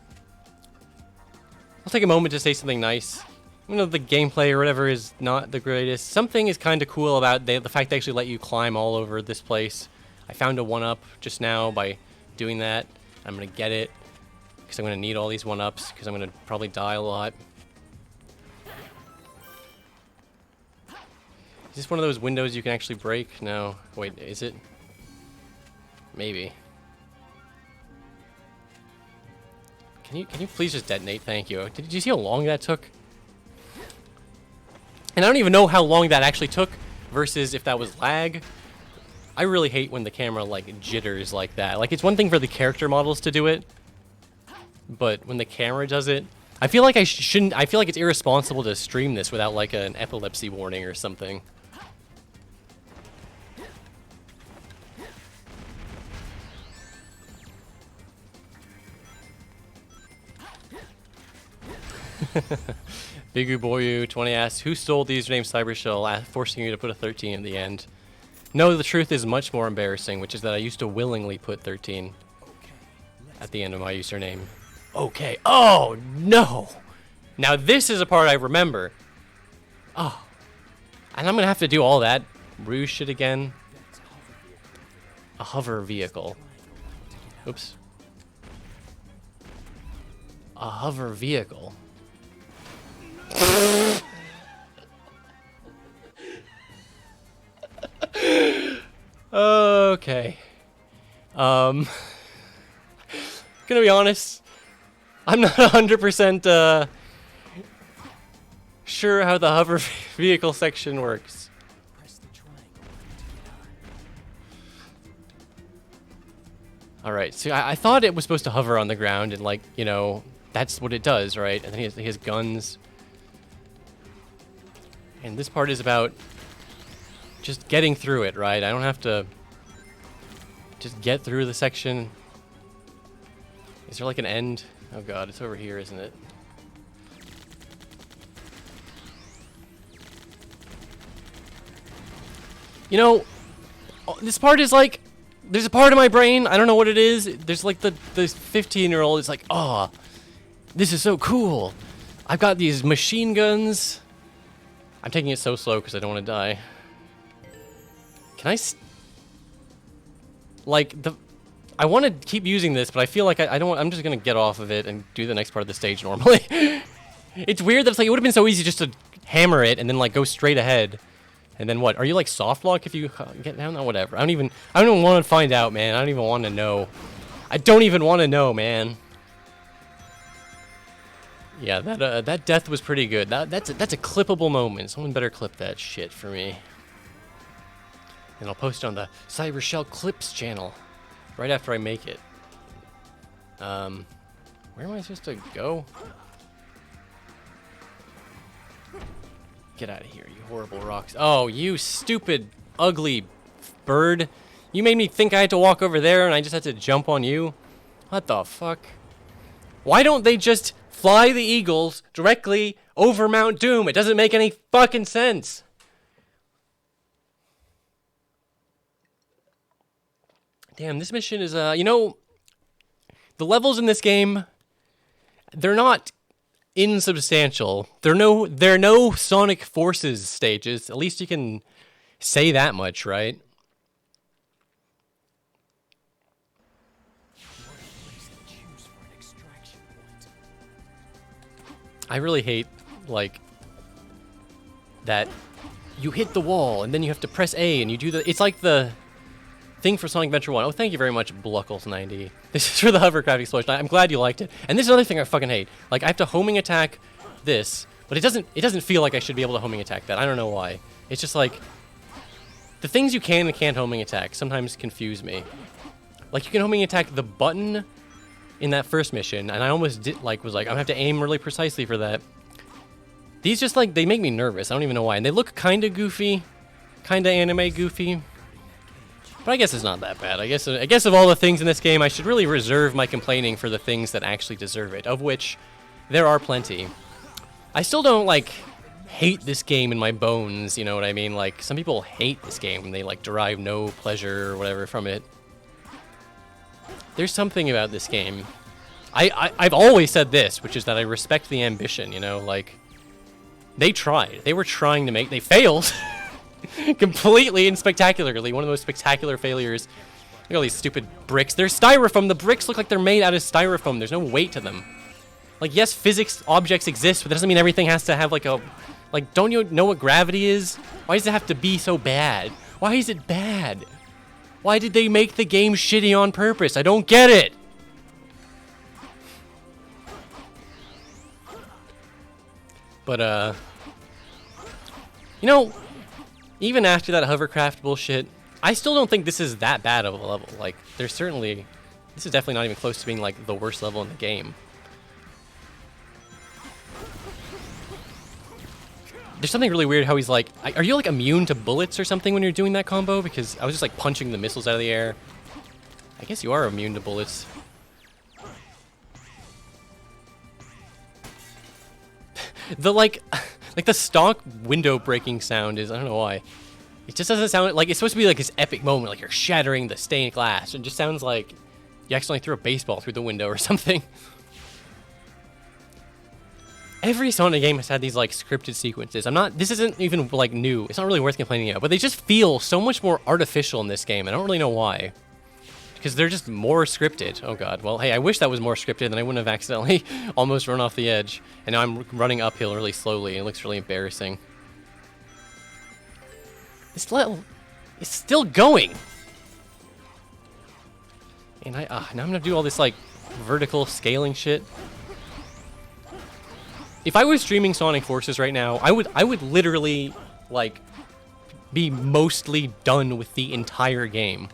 I'll take a moment to say something nice. You know, the gameplay or whatever is not the greatest. Something is kind of cool about the fact they actually let you climb all over this place. I found a 1-up just now by doing that. I'm going to get it because I'm going to need all these 1-ups because I'm going to probably die a lot. Is this one of those windows you can actually break? No. Wait, is it? Maybe. Can you please just detonate? Thank you. Did you see how long that took? And I don't even know how long that actually took versus if that was lag. I really hate when the camera like jitters like that. Like, it's one thing for the character models to do it, but when the camera does it, I feel like I shouldn't. I feel like it's irresponsible to stream this without like an epilepsy warning or something. Bigu Boyu 20 asks, who stole the username Cybershell, forcing you to put a 13 at the end? No, the truth is much more embarrassing, which is that I used to willingly put 13 at the end of my username. Okay. Oh, no. Now this is a part I remember. Oh. And I'm going to have to do all that Rouge shit again. A hover vehicle. Oops. A hover vehicle. Okay. Gonna be honest, I'm not 100% sure how the hover vehicle section works. Alright, so I thought it was supposed to hover on the ground and, like, you know, that's what it does, right? And then he has guns. And this part is about just getting through it, right? I don't have to just get through the section. Is there like an end? Oh god, it's over here, isn't it? You know, this part is like, there's a part of my brain, I don't know what it is. There's like the 15-year-old is like, oh, this is so cool. I've got these machine guns. I'm taking it so slow because I don't want to die. Can I I want to keep using this, but I feel like I don't want, I'm just going to get off of it and do the next part of the stage normally. It's weird that it's like, it would have been so easy just to hammer it and then like go straight ahead. And then what? Are you like soft lock if you get down? No, whatever. I don't even want to find out, man. I don't even want to know. I don't even want to know, man. Yeah, that death was pretty good. That's a clippable moment. Someone better clip that shit for me. and I'll post it on the Cyber Shell Clips channel right after I make it. Where am I supposed to go? Get out of here, you horrible rocks. Oh, you stupid, ugly bird. You made me think I had to walk over there and I just had to jump on you? What the fuck? Why don't they just fly the eagles directly over Mount Doom? It doesn't make any fucking sense. Damn, this mission is, you know, the levels in this game, they're not insubstantial. They're no Sonic Forces stages. At least you can say that much, right? I really hate, like, that you hit the wall and then you have to press A and you do the... It's like the thing for Sonic Adventure 1. Oh, thank you very much, Bluckles90. This is for the hovercraft explosion. I'm glad you liked it. And this is another thing I fucking hate. Like, I have to homing attack this, but it doesn't feel like I should be able to homing attack that. I don't know why. It's just like, the things you can and can't homing attack sometimes confuse me. Like, you can homing attack the button in that first mission, and I almost was like, I'm gonna have to aim really precisely for that. These just, like, they make me nervous. I don't even know why. And they look kinda goofy, kinda anime goofy. But I guess it's not that bad. I guess of all the things in this game, I should really reserve my complaining for the things that actually deserve it, of which there are plenty. I still don't, like, hate this game in my bones, you know what I mean? Like, some people hate this game and they, like, derive no pleasure or whatever from it. There's something about this game. I've always said this, which is that I respect the ambition, you know? Like, they tried. They were trying to make... They failed! Completely and spectacularly. One of the most spectacular failures. Look at all these stupid bricks. They're styrofoam. The bricks look like they're made out of styrofoam. There's no weight to them. Like, yes, physics objects exist, but that doesn't mean everything has to have, like, a... Like, don't you know what gravity is? Why does it have to be so bad? Why is it bad? Why did they make the game shitty on purpose? I don't get it! But, you know... Even after that hovercraft bullshit, I still don't think this is that bad of a level. Like, there's certainly... This is definitely not even close to being, like, the worst level in the game. There's something really weird how he's like... Are you, like, immune to bullets or something when you're doing that combo? Because I was just, like, punching the missiles out of the air. I guess you are immune to bullets. The, like the stock window breaking sound is, I don't know why. It just doesn't sound like, it's supposed to be like this epic moment, like you're shattering the stained glass. It just sounds like you accidentally threw a baseball through the window or something. Every Sonic game has had these, like, scripted sequences. This isn't even, like, new. It's not really worth complaining about, but they just feel so much more artificial in this game. I don't really know why. Because they're just more scripted. Oh god. Well, hey, I wish that was more scripted, then I wouldn't have accidentally almost run off the edge. And now I'm running uphill really slowly. It looks really embarrassing. This level is still going. And now I'm gonna do all this, like, vertical scaling shit. If I was streaming Sonic Forces right now, I would literally, like, be mostly done with the entire game.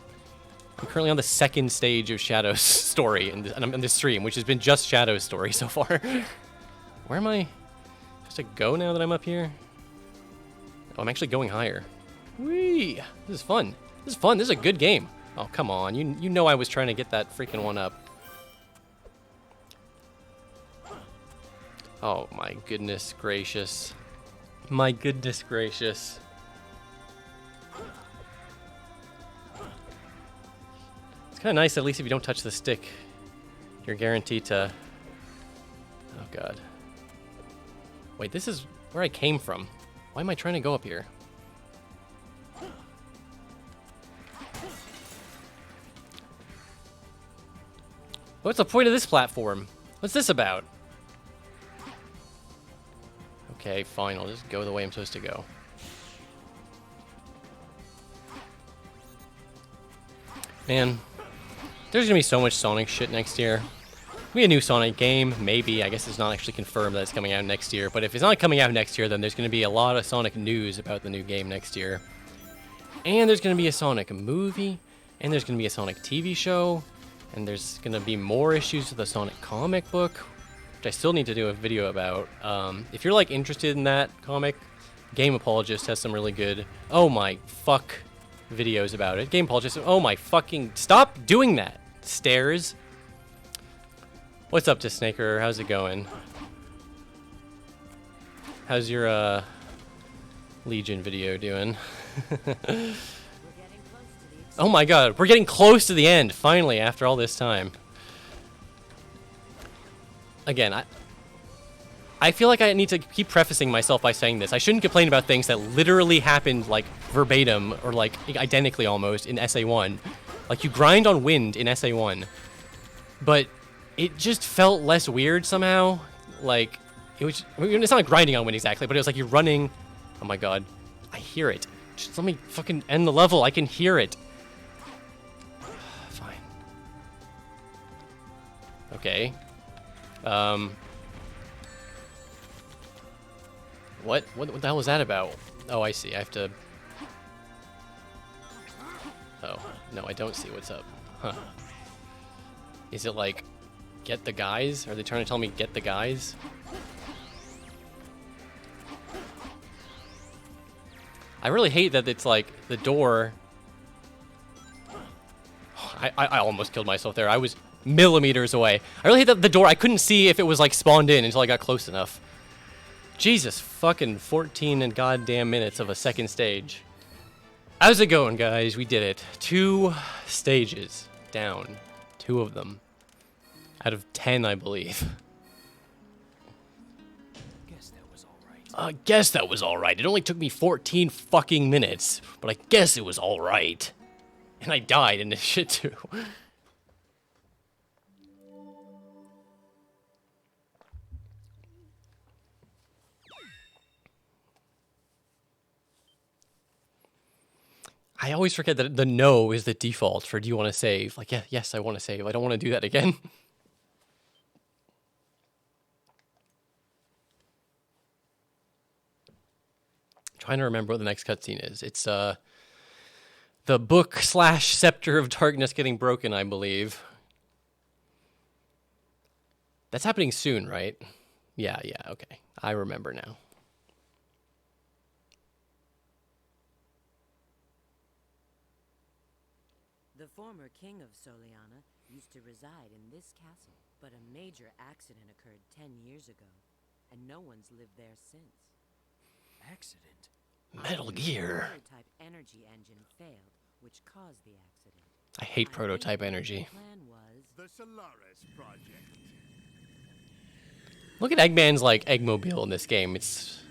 I'm currently on the second stage of Shadow's story in the stream, which has been just Shadow's story so far. Where am I supposed to go now that I'm up here? Oh, I'm actually going higher. Whee! This is fun. This is fun. This is a good game. Oh, come on. You know I was trying to get that freaking one up. Oh, my goodness gracious. My goodness gracious. It's kind of nice, at least if you don't touch the stick, you're guaranteed to... Oh, God. Wait, this is where I came from. Why am I trying to go up here? What's the point of this platform? What's this about? Okay, fine, I'll just go the way I'm supposed to go. Man, there's gonna be so much Sonic shit next year. Be a new Sonic game, maybe. I guess it's not actually confirmed that it's coming out next year, but if it's not coming out next year, then there's gonna be a lot of Sonic news about the new game next year. And there's going to be a Sonic movie. And there's going to be a Sonic TV show. And there's going to be more issues of the Sonic comic book, which I still need to do a video about. If you're like interested in that comic, Game Apologist has some really good, oh my fuck, videos about it. Game Apologist, oh my fucking, stop doing that, stairs. What's up to Snaker? How's it going? How's your Legion video doing? Oh my god, we're getting close to the end, finally, after all this time. Again, I feel like I need to keep prefacing myself by saying this. I shouldn't complain about things that literally happened, like, verbatim, or, like, identically almost, in SA1. Like, you grind on wind in SA1. But it just felt less weird somehow. Like, it was... I mean, it's not like grinding on wind exactly, but it was like you're running... Oh my god. I hear it. Just let me fucking end the level. I can hear it. Fine. Okay. What the hell was that about? Oh, I see. I have to... Oh, no, I don't see what's up. Huh. Is it like, get the guys? Are they trying to tell me get the guys? I really hate that it's like, the door... I almost killed myself there. I was millimeters away. I really hate that the door, I couldn't see if it was like spawned in until I got close enough. Jesus fucking 14 and goddamn minutes of a second stage. How's it going, guys? We did it. 2 stages down. 2 of them. Out of 10, I believe. Guess that was alright. I guess that was alright. It only took me 14 fucking minutes, but I guess it was alright. And I died in this shit too. I always forget that the no is the default for do you want to save? Like, yeah, yes, I want to save. I don't want to do that again. Trying to remember what the next cutscene is. It's the book / Scepter of Darkness getting broken, I believe. That's happening soon, right? Yeah, okay. I remember now. The former king of Soliana used to reside in this castle, but a major accident occurred 10 years ago, and no one's lived there since. Accident? Metal Gear. The prototype energy engine failed, which caused the accident. I hate prototype energy. The plan was The Solaris Project. Look at Eggman's, like, Eggmobile in this game. It's...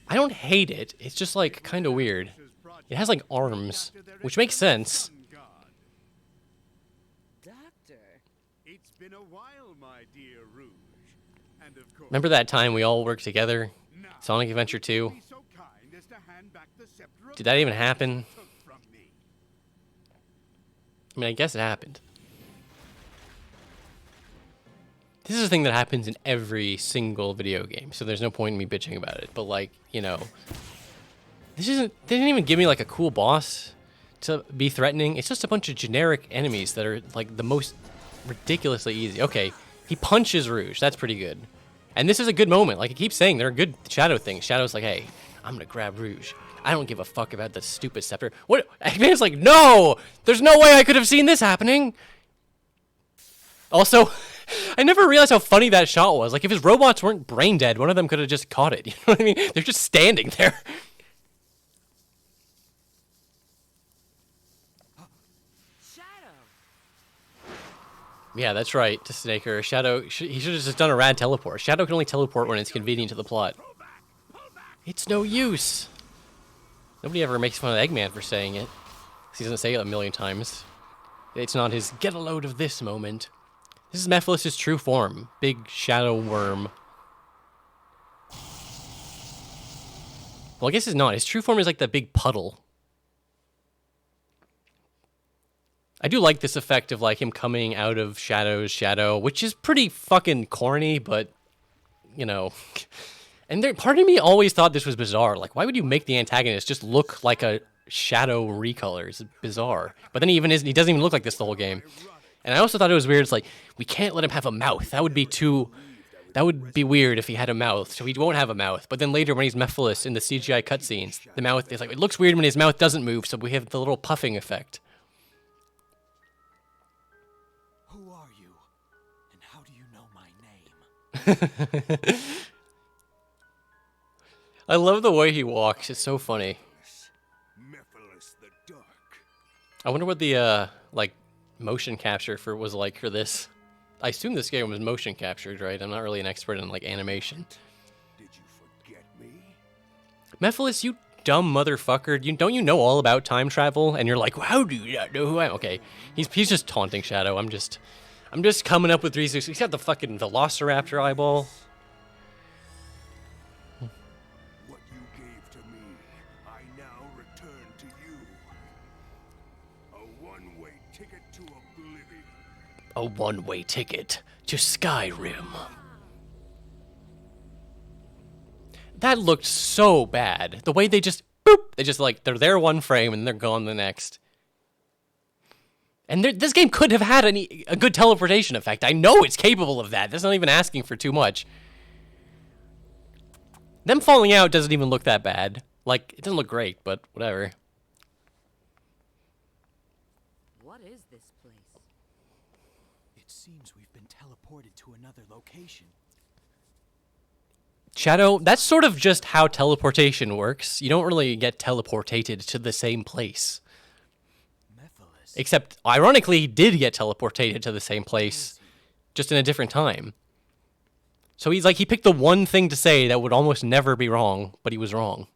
I don't hate it. It's just, like, kind of weird. It has, like, arms, which makes sense. Doctor. It's been a while, my dear Rouge. And of course, Remember that time we all worked together? now, Sonic Adventure 2? be so kind as to hand back the scepter of Did that even happen? took from me. I mean, I guess it happened. This is a thing that happens in every single video game, so there's no point in me bitching about it. But, like, you know... This isn't... They didn't even give me, like, a cool boss to be threatening. It's just a bunch of generic enemies that are, like, the most ridiculously easy. Okay, he punches Rouge. That's pretty good. And this is a good moment. Like, I keep saying, there are good Shadow things. Shadow's like, hey, I'm gonna grab Rouge. I don't give a fuck about the stupid scepter. What? Eggman's like, no! There's no way I could have seen this happening! Also... I never realized how funny that shot was. Like, if his robots weren't brain dead, one of them could have just caught it. You know what I mean? They're just standing there. Shadow. Yeah, that's right, to Snaker. Shadow, he should have just done a rad teleport. Shadow can only teleport when it's convenient to the plot. It's no use. Nobody ever makes fun of Eggman for saying it. He doesn't say it a million times. It's not his get a load of this moment. This is Mephiles' true form. Big shadow worm. Well, I guess it's not. His true form is like the big puddle. I do like this effect of like him coming out of Shadow's shadow, which is pretty fucking corny, but, you know. And part of me always thought this was bizarre. Like, why would you make the antagonist just look like a shadow recolors. It's bizarre. But then he doesn't even look like this the whole game. And I also thought it was weird. It's like, we can't let him have a mouth. That would be weird if he had a mouth. So he won't have a mouth. But then later when he's Mephiles in the CGI cutscenes, the mouth is like, it looks weird when his mouth doesn't move. So we have the little puffing effect. Who are you? And how do you know my name? I love the way he walks. It's so funny. Mephiles the Dark. I wonder what the like motion capture was like for this. I assume this game was motion captured, right? I'm not really an expert in like animation. Did you forget me? Mephiles, you dumb motherfucker! Don't you know all about time travel? And you're like, how do you not know who I am? Okay, he's just taunting Shadow. I'm just coming up with reasons. He's got the fucking Velociraptor eyeball. What you gave to me, I now return to you. A one-way ticket to oblivion. A one-way ticket to Skyrim. That looked so bad. The way they just, boop, they're there one frame and they're gone the next. And this game could have had a good teleportation effect. I know it's capable of that. That's not even asking for too much. Them falling out doesn't even look that bad. Like, it doesn't look great, but whatever. What is this place? It seems we've been teleported to another location. Shadow, that's sort of just how teleportation works. You don't really get teleportated to the same place. Mephiles. Except, ironically, he did get teleportated to the same place, just in a different time. So he picked the one thing to say that would almost never be wrong, but he was wrong.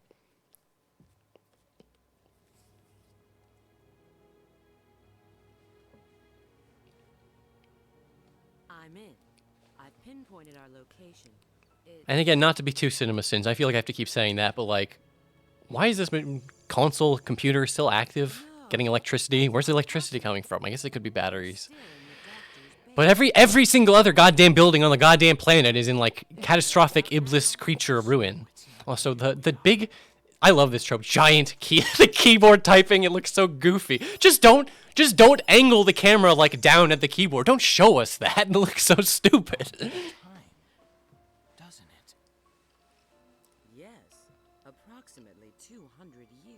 I'm in. I've pinpointed our location. And again, not to be too CinemaSins, I feel like I have to keep saying that, but like, why is this console computer still active? Getting electricity? Where's the electricity coming from? I guess it could be batteries. But every single other goddamn building on the goddamn planet is in like catastrophic Iblis creature ruin. Also, the big, I love this trope. Giant the keyboard typing. It looks so goofy. Just don't angle the camera like down at the keyboard. Don't show us that. It looks so stupid. Time, doesn't it? Yes, approximately 200 years.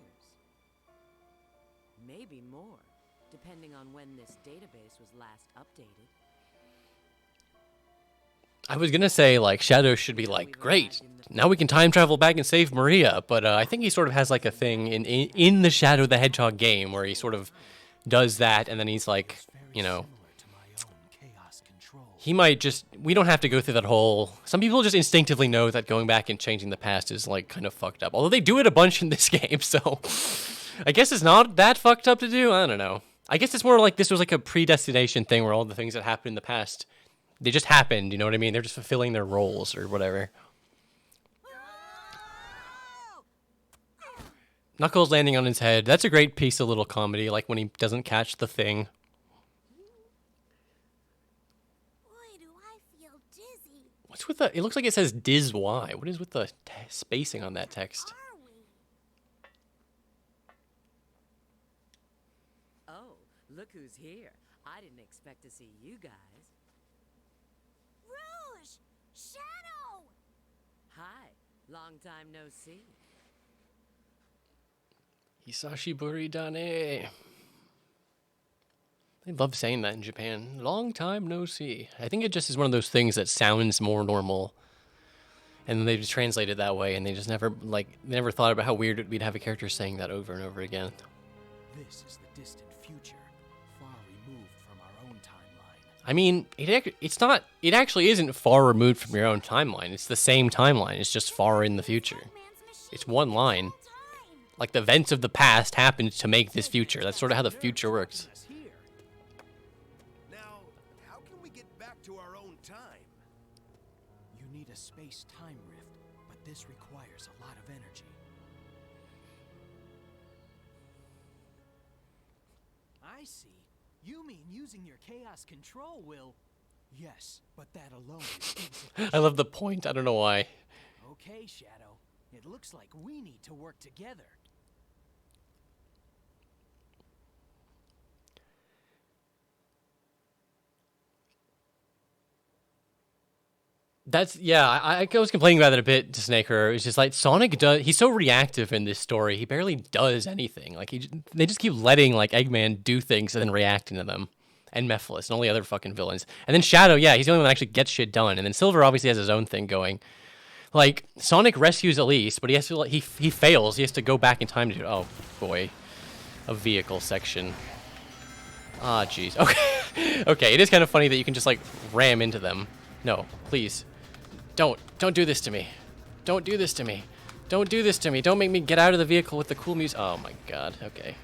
Maybe more, depending on when this database was last updated. I was gonna say like Shadow should be like, great, now we can time travel back and save Maria, but I think he sort of has like a thing in the Shadow the Hedgehog game where he sort of does that, and then he's like, you know, Similar to my own chaos control. he might just, we don't have to go through that whole, some people just instinctively know that going back and changing the past is like kind of fucked up, although they do it a bunch in this game, so I guess it's not that fucked up to do. I don't know. I guess it's more like this was like a predestination thing where all the things that happened in the past, they just happened, you know what I mean? They're just fulfilling their roles or whatever. Knuckles landing on his head. That's a great piece of little comedy, like when he doesn't catch the thing. Boy, do I feel dizzy. What's with the, it looks like it says Diz Y. What is with the spacing on that text? Are we? Oh, look who's here. I didn't expect to see you guys. Rouge! Shadow! Hi, long time no see. Hisashi Buridane. They love saying that in Japan. Long time no see. I think it just is one of those things that sounds more normal. And they just translate it that way, and they just never, like, never thought about how weird we'd have a character saying that over and over again. This is the distant future, far removed from our own timeline. I mean, it's not, it actually isn't far removed from your own timeline. It's the same timeline. It's just far in the future. Man's machine It's one line. time. Like, the events of the past happened to make this future. That's sort of how the future works. Us here. Now, how can we get back to our own time? You need a space-time rift, but this requires a lot of energy. I see. You mean using your chaos control will... Yes, but that alone is insufficient. I love the point. I don't know why. Okay, Shadow. It looks like we need to work together. That's, yeah, I was complaining about it a bit to Snaker. It's just like Sonic he's so reactive in this story. He barely does anything. Like, they just keep letting, like, Eggman do things and then reacting to them. And Mephiles and all the other fucking villains. And then Shadow, yeah, he's the only one that actually gets shit done. And then Silver obviously has his own thing going. Like, Sonic rescues Elise, but he has to, like, he fails. He has to go back in time to do, oh, boy. A vehicle section. Ah, jeez. Okay. Okay, it is kind of funny that you can just, like, ram into them. No, please. Don't do this to me. Don't do this to me. Don't do this to me. Don't make me get out of the vehicle with the cool music. Oh my god. Okay.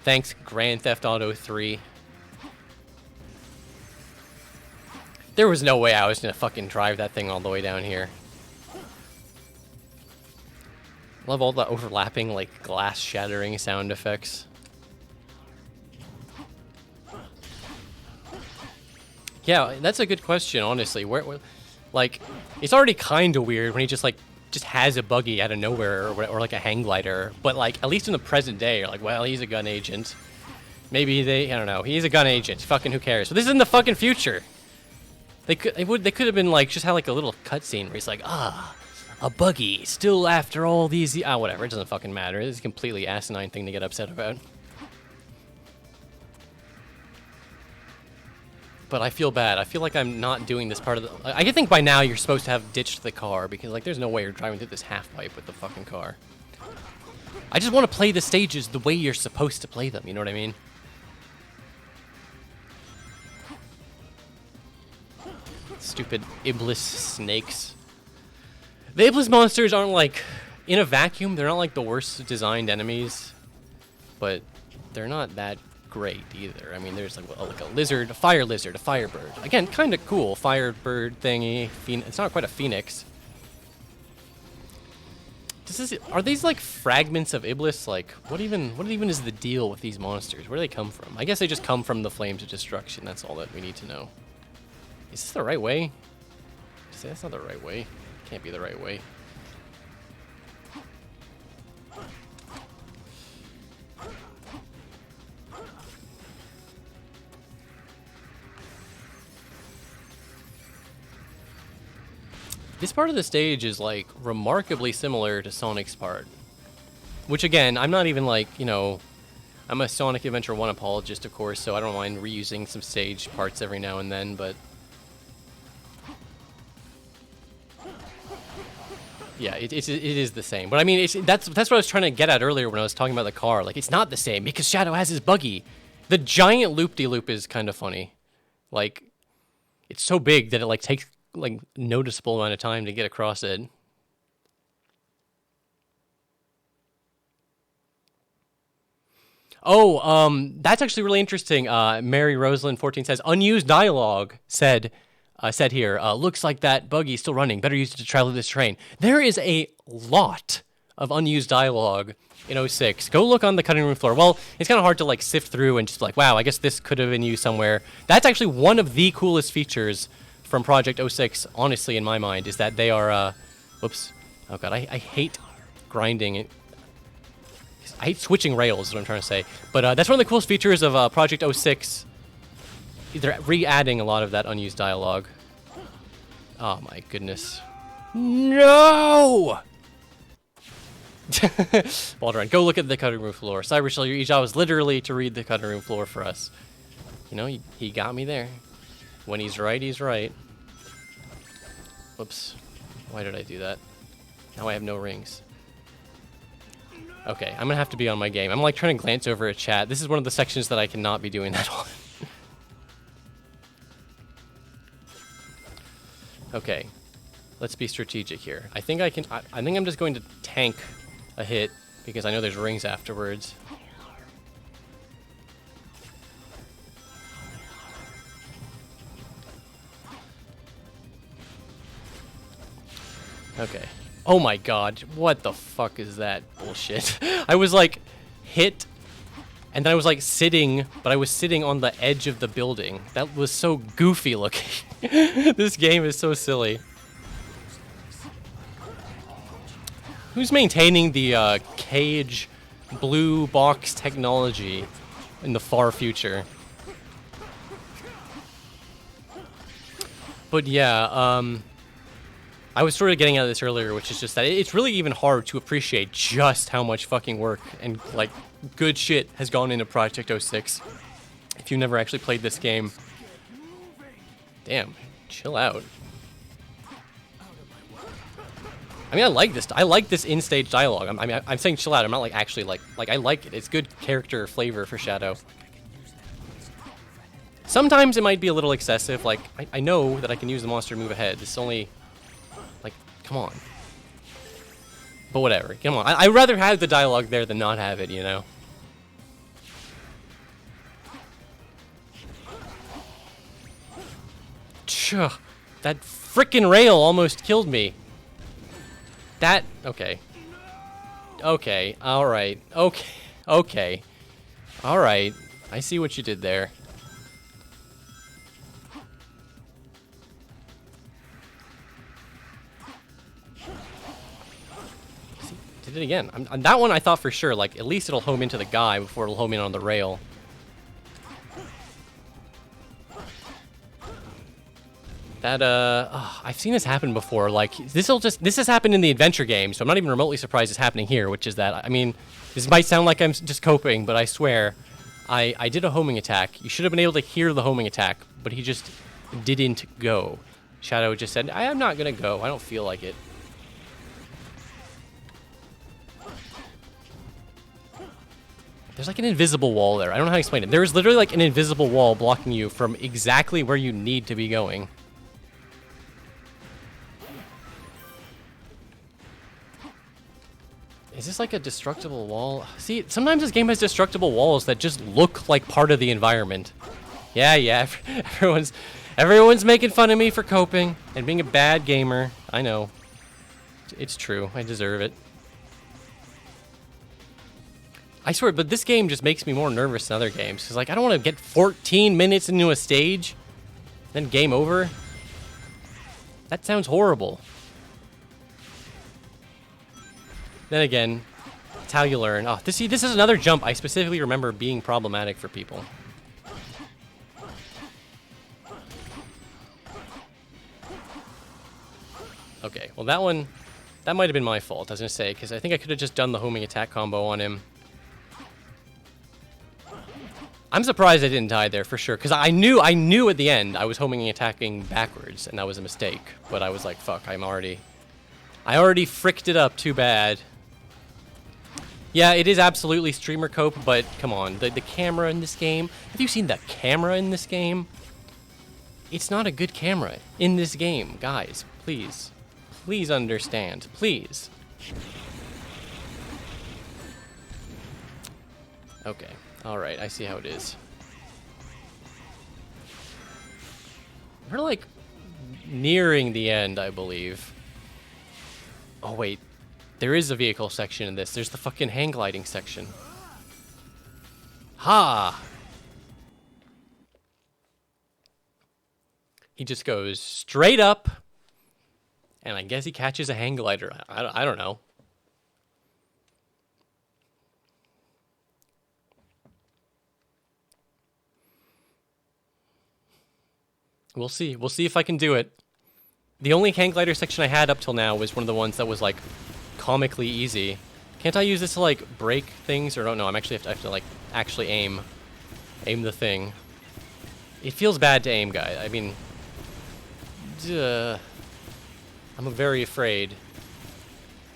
Thanks, Grand Theft Auto 3. There was no way I was gonna fucking drive that thing all the way down here. Love all the overlapping, like, glass shattering sound effects. Yeah, that's a good question, honestly. Where like, it's already kind of weird when he just has a buggy out of nowhere or like a hang glider. But like, at least in the present day, you're like, well, he's a gun agent. Maybe I don't know. He's a gun agent. Fucking who cares? But this is in the fucking future. They could have been like, just had like a little cutscene where he's like, a buggy still after all these. Whatever. It doesn't fucking matter. It's a completely asinine thing to get upset about. But I feel bad. I feel like I'm not doing this part of the... I think by now you're supposed to have ditched the car, because, like, there's no way you're driving through this half-pipe with the fucking car. I just want to play the stages the way you're supposed to play them, you know what I mean? Stupid Iblis snakes. The Iblis monsters aren't, like... In a vacuum, they're not, like, the worst designed enemies. But they're not that great either. I mean, there's like a lizard, a fire lizard, a firebird. Again, kind of cool firebird thingy. It's not quite a phoenix. Are these like fragments of Iblis? Like, what even is the deal with these monsters? Where do they come from? I guess they just come from the flames of destruction. That's all that we need to know. Is this the right way? Say that's not the right way. Can't be the right way. This part of the stage is, like, remarkably similar to Sonic's part. Which, again, I'm not even, like, you know... I'm a Sonic Adventure 1 apologist, of course, so I don't mind reusing some stage parts every now and then, but... Yeah, it is the same. But, I mean, that's what I was trying to get at earlier when I was talking about the car. Like, it's not the same, because Shadow has his buggy. The giant loop-de-loop is kind of funny. Like, it's so big that it, like, takes... like noticeable amount of time to get across it. Oh, that's actually really interesting. Mary Rosalind 14 says unused dialogue said here. Looks like that buggy's still running. Better use it to travel this train. There is a lot of unused dialogue in 06. Go look on the cutting room floor. Well, it's kind of hard to like sift through and just like, wow, I guess this could have been used somewhere. That's actually one of the coolest features from Project 06, honestly, in my mind, is that they are, whoops. Oh god, I hate grinding it. I hate switching rails is what I'm trying to say. But that's one of the coolest features of Project 06. They're re-adding a lot of that unused dialogue. Oh my goodness. No! Balduran, go look at the cutting room floor. Cybershell, your job is literally to read the cutting room floor for us. You know, he got me there. When he's right, he's right. Whoops. Why did I do that? Now I have no rings. Okay, I'm gonna have to be on my game. I'm like trying to glance over a chat. This is one of the sections that I cannot be doing that on. Okay. Let's be strategic here. I think I'm just going to tank a hit because I know there's rings afterwards. Okay. Oh my god, what the fuck is that bullshit? I was like hit and then I was like sitting, but I was sitting on the edge of the building. That was so goofy looking. This game is so silly. Who's maintaining the cage blue box technology in the far future? But yeah, I was sort of getting at this earlier, which is just that it's really even hard to appreciate just how much fucking work and, like, good shit has gone into Project 06. If you've never actually played this game. Damn, chill out. I mean, I like this in-stage dialogue. I mean, I'm saying chill out. I'm not, like, actually, like, I like it. It's good character flavor for Shadow. Sometimes it might be a little excessive. Like, I know that I can use the monster to move ahead. It's only... Like, come on. But whatever. Come on. I'd rather have the dialogue there than not have it, you know? Chugh. That frickin' rail almost killed me. That... Okay. Okay. Alright. Okay. Okay. Alright. I see what you did there. Did it again. On that one, I thought for sure, like, at least it'll home into the guy before it'll home in on the rail. That, I've seen this happen before. Like, this has happened in the adventure game, so I'm not even remotely surprised it's happening here, which is that, I mean, this might sound like I'm just coping, but I swear, I did a homing attack. You should have been able to hear the homing attack, but he just didn't go. Shadow just said, I am not gonna go. I don't feel like it. There's like an invisible wall there. I don't know how to explain it. There is literally like an invisible wall blocking you from exactly where you need to be going. Is this like a destructible wall? See, sometimes this game has destructible walls that just look like part of the environment. Yeah, everyone's making fun of me for coping and being a bad gamer. I know. It's true. I deserve it. I swear, but this game just makes me more nervous than other games. Because, like, I don't want to get 14 minutes into a stage, then game over. That sounds horrible. Then again, it's how you learn. Oh, this is another jump I specifically remember being problematic for people. Okay, well that might have been my fault, I was going to say, because I think I could have just done the homing attack combo on him. I'm surprised I didn't die there for sure, because I knew at the end I was homing and attacking backwards, and that was a mistake. But I was like, fuck, I already fricked it up too bad. Yeah, it is absolutely streamer cope, but come on, the camera in this game. Have you seen the camera in this game? It's not a good camera in this game, guys. Please, please understand, please. Okay. Alright, I see how it is. We're, like, nearing the end, I believe. Oh, wait. There is a vehicle section in this. There's the fucking hang gliding section. Ha! He just goes straight up, and I guess he catches a hang glider. I don't know. We'll see. We'll see if I can do it. The only hang glider section I had up till now was one of the ones that was, like, comically easy. Can't I use this to, like, break things? Or no, I'm actually have to like, actually aim the thing. It feels bad to aim, guy. I mean, I'm very afraid.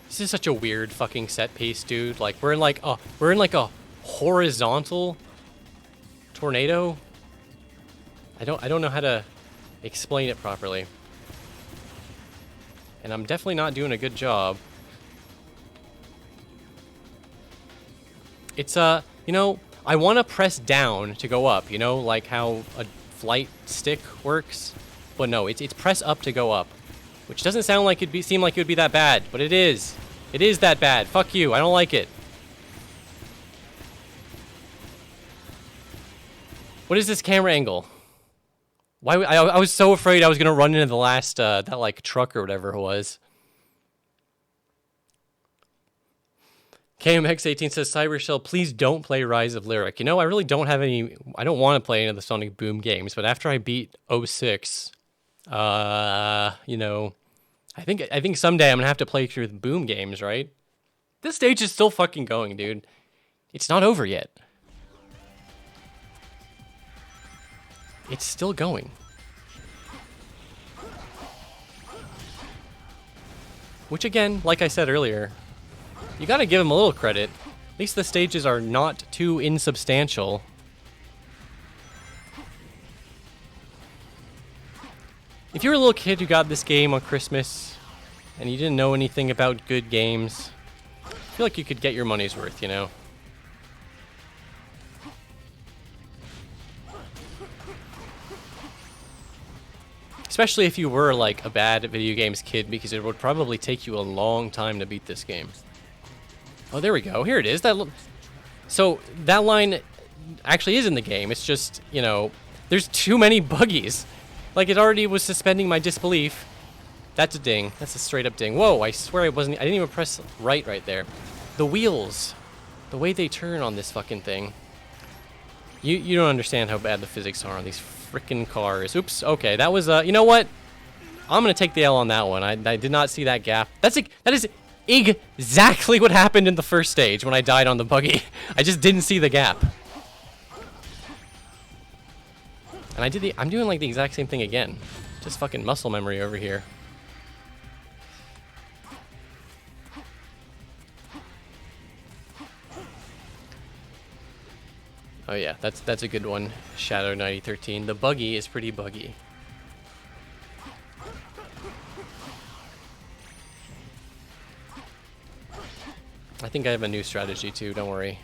This is such a weird fucking set piece, dude. Like, we're in like a horizontal tornado. I don't know how to explain it properly. And I'm definitely not doing a good job. It's, you know, I want to press down to go up, you know, like how a flight stick works. But no, it's press up to go up. Which doesn't sound like seem like it would be that bad, but it is. It is that bad. Fuck you, I don't like it. What is this camera angle? Why? I was so afraid I was gonna run into the last that like truck or whatever it was. KMX18 says, Cybershell, please don't play Rise of Lyric. You know, I really don't have any. I don't want to play any of the Sonic Boom games, but after I beat 06, you know, I think someday I'm gonna have to play through the Boom games, right? This stage is still fucking going, dude. It's not over yet. It's still going. Which again, like I said earlier, you gotta give them a little credit. At least the stages are not too insubstantial. If you're a little kid who got this game on Christmas and you didn't know anything about good games, I feel like you could get your money's worth, you know? Especially if you were like a bad video games kid, because it would probably take you a long time to beat this game. Oh, there we go. Here it is. So that line actually is in the game. It's just, you know, there's too many buggies. Like, it already was suspending my disbelief. That's a ding. That's a straight up ding. Whoa, I swear I didn't even press right there. The wheels. The way they turn on this fucking thing. You don't understand how bad the physics are on these freaking cars. Oops, okay, that was, you know what? I'm gonna take the L on that one. I did not see that gap. That is exactly what happened in the first stage when I died on the buggy. I just didn't see the gap. And I'm doing like the exact same thing again. Just fucking muscle memory over here. Oh yeah, that's a good one. Shadow 9013. The buggy is pretty buggy. I think I have a new strategy too, don't worry.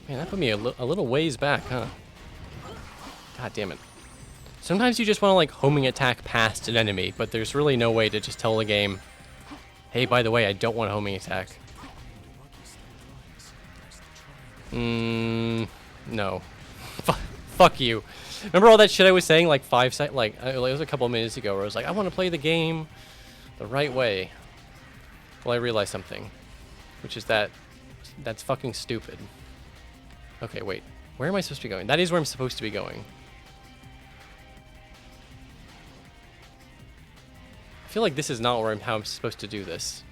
Man, that put me a little ways back, huh? God damn it. Sometimes you just want to like homing attack past an enemy, but there's really no way to just tell the game, hey, by the way, I don't want a homing attack. No. Fuck you. Remember all that shit I was saying like it was a couple minutes ago where I was like, I want to play the game the right way. Well, I realized something, which is that's fucking stupid. Okay, wait. Where am I supposed to be going? That is where I'm supposed to be going. I feel like this is not how I'm supposed to do this.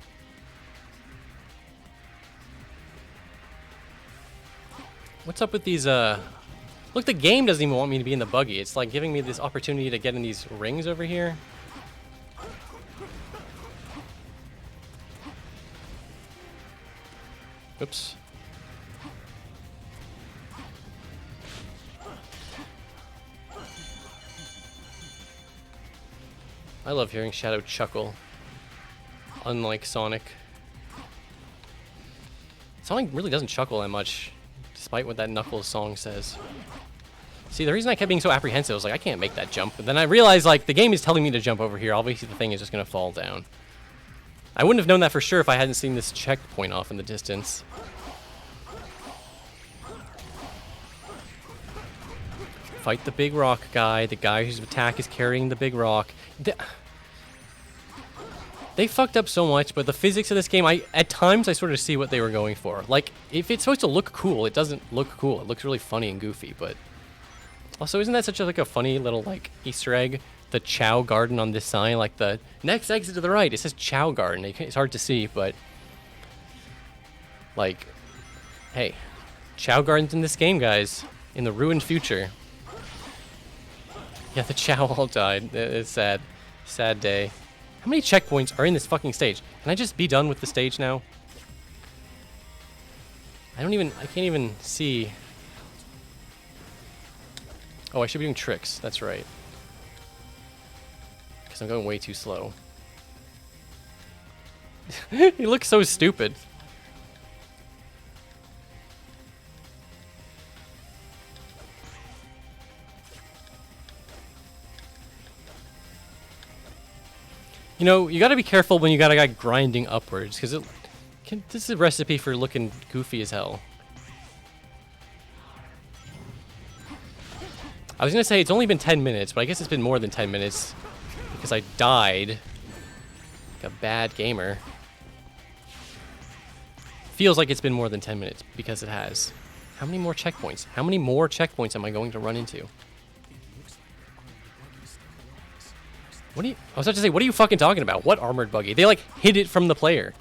What's up with these, Look, the game doesn't even want me to be in the buggy. It's like giving me this opportunity to get in these rings over here. Oops. I love hearing Shadow chuckle. Unlike Sonic. Sonic really doesn't chuckle that much, despite what that Knuckles song says. See, the reason I kept being so apprehensive was like, I can't make that jump. But then I realized, like, the game is telling me to jump over here. Obviously, the thing is just going to fall down. I wouldn't have known that for sure if I hadn't seen this checkpoint off in the distance. Fight the big rock guy. The guy whose attack is carrying the big rock. They fucked up so much, but the physics of this game, at times I sort of see what they were going for. Like, if it's supposed to look cool, it doesn't look cool. It looks really funny and goofy, but... Also, isn't that such a, like, a funny little, like, Easter egg? The Chow Garden on this sign, like, the next exit to the right, it says Chow Garden. It's hard to see, but... Like, hey, Chow Garden's in this game, guys. In the ruined future. Yeah, the Chow all died. It's sad. Sad day. How many checkpoints are in this fucking stage? Can I just be done with the stage now? I can't even see. Oh, I should be doing tricks. That's right. Because I'm going way too slow. He looks so stupid. You know, you gotta be careful when you got a guy grinding upwards, because this is a recipe for looking goofy as hell. I was gonna say it's only been 10 minutes, but I guess it's been more than 10 minutes, because I died like a bad gamer. Feels like it's been more than 10 minutes, because it has. How many more checkpoints? How many more checkpoints am I going to run into? What do you... I was about to say, what are you fucking talking about? What armored buggy? They, like, hid it from the player.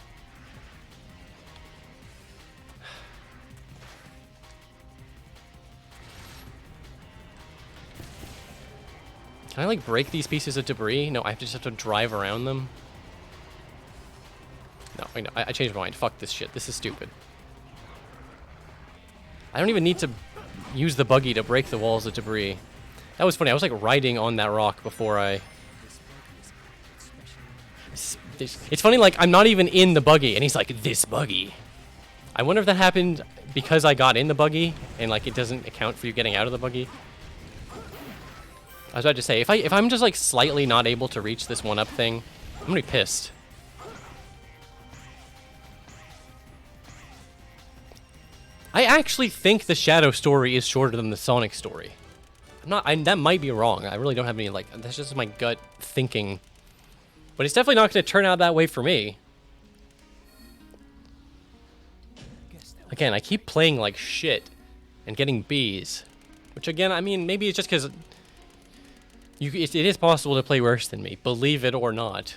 Can I, like, break these pieces of debris? No, I just have to drive around them. No, wait, no, I changed my mind. Fuck this shit. This is stupid. I don't even need to use the buggy to break the walls of debris. That was funny. I was, like, riding on that rock before I... It's funny, like, I'm not even in the buggy, and he's like, this buggy. I wonder if that happened because I got in the buggy, and, like, it doesn't account for you getting out of the buggy. I was about to say, if I'm just, like, slightly not able to reach this one-up thing, I'm gonna be pissed. I actually think the Shadow story is shorter than the Sonic story. That might be wrong. I really don't have any, like, that's just my gut thinking. But it's definitely not going to turn out that way for me. Again, I keep playing like shit and getting Bs. Which again, I mean, maybe it's just because it is possible to play worse than me, believe it or not.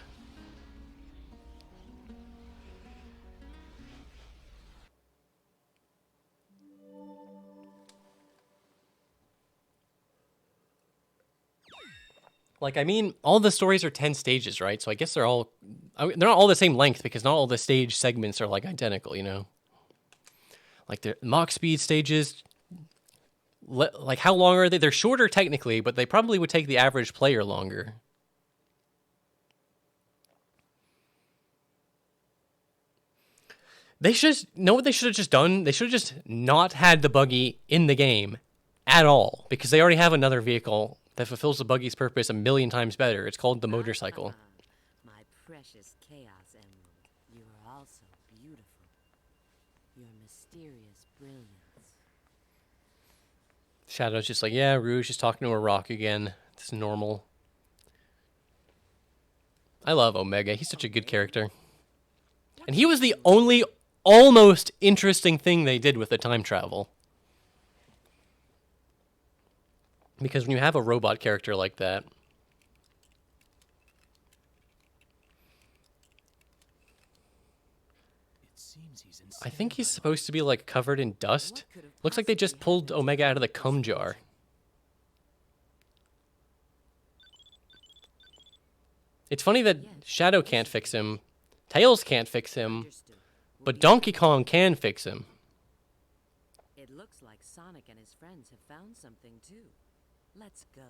Like, I mean, all the stories are 10 stages, right? So I guess they're not all the same length because not all the stage segments are, like, identical, you know? Like, the Mach speed stages, like, how long are they? They're shorter technically, but they probably would take the average player longer. They should know what they should have just done? They should have just not had the buggy in the game at all because they already have another vehicle that fulfills the buggy's purpose a million times better. It's called the motorcycle. My precious Chaos Emerald, you are also beautiful. Your mysterious brilliance. Shadow's just like, yeah, Rouge is talking to a rock again. It's normal. I love Omega. He's such a good character. And he was the only almost interesting thing they did with the time travel. Because when you have a robot character like that, I think he's supposed to be like covered in dust. Looks like they just pulled Omega out of the cum jar. It's funny that Shadow can't fix him, Tails can't fix him, but Donkey Kong can fix him. It looks like Sonic and his friends have found something too. Let's go.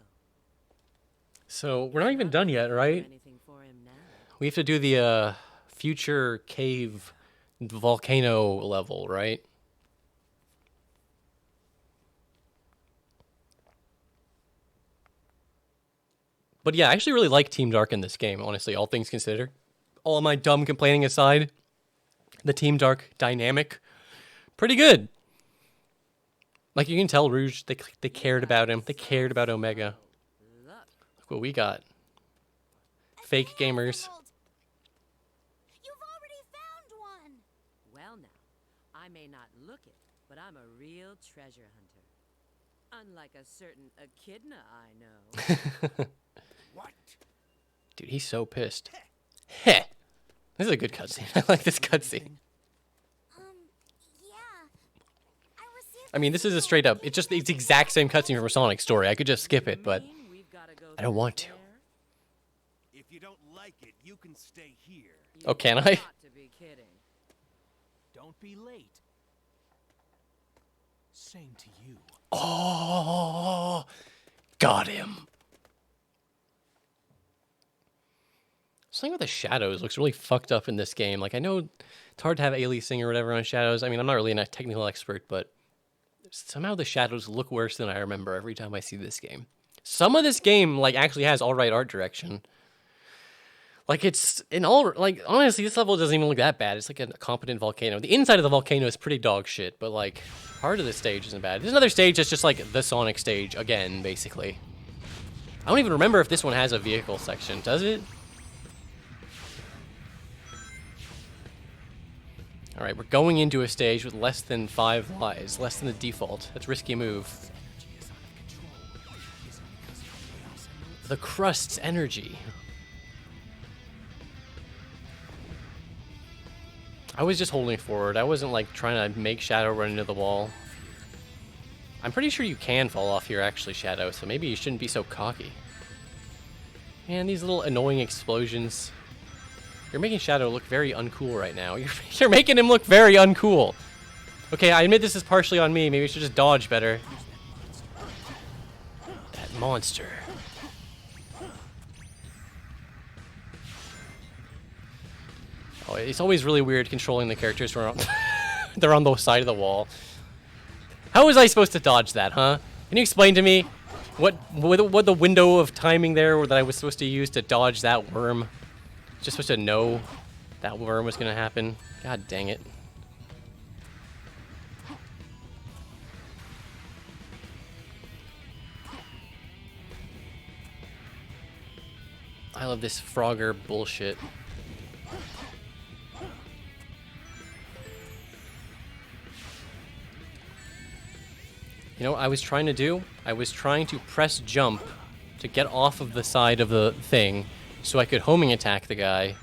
So we're not even done yet, right? Anything for him now? We have to do the future cave volcano level, right? But yeah, I actually really like Team Dark in this game, honestly, all things considered. All of my dumb complaining aside, the Team Dark dynamic, pretty good. Like, you can tell Rouge, they cared about him. They cared about Omega. Look what we got. Fake gamers. You've already found one. Well now, I may not look it, but I'm a real treasure hunter. Unlike a certain echidna I know. What? Dude, he's so pissed. Heh. This is a good cutscene. I like this cutscene. Yeah. I received I mean, this is a straight up, it's the exact same cutscene from a Sonic story. I could just skip it, but I don't want to. If you don't like it, you can stay here. Oh, can I? Got to be kidding. Don't be late. Same to you. Oh, got him. Something about the shadows looks really fucked up in this game. Like, I know it's hard to have aliasing or whatever on shadows. I mean, I'm not really a technical expert, but somehow the shadows look worse than I remember every time I see this game. Some of this game, like, actually has all right art direction. Like, it's in all, like, honestly, this level doesn't even look that bad. It's like a competent volcano. The inside of the volcano is pretty dog shit, but, like, part of the stage isn't bad. There's another stage that's just, like, the Sonic stage again, basically. I don't even remember if this one has a vehicle section. Does it? Alright, we're going into a stage with less than 5 lives. Less than the default. That's a risky move. The crust's energy. I was just holding forward. I wasn't like trying to make Shadow run into the wall. I'm pretty sure you can fall off here actually, Shadow, so maybe you shouldn't be so cocky. Man, these little annoying explosions. You're making Shadow look very uncool right now. You're making him look very uncool. Okay, I admit this is partially on me. Maybe I should just dodge better. That monster. Oh, it's always really weird controlling the characters who are on they're on the side of the wall. How was I supposed to dodge that, huh? Can you explain to me what the window of timing there that I was supposed to use to dodge that worm? Just supposed to know that worm was gonna happen. God dang it. I love this Frogger bullshit. You know what I was trying to do? I was trying to press jump to get off of the side of the thing so I could homing attack the guy.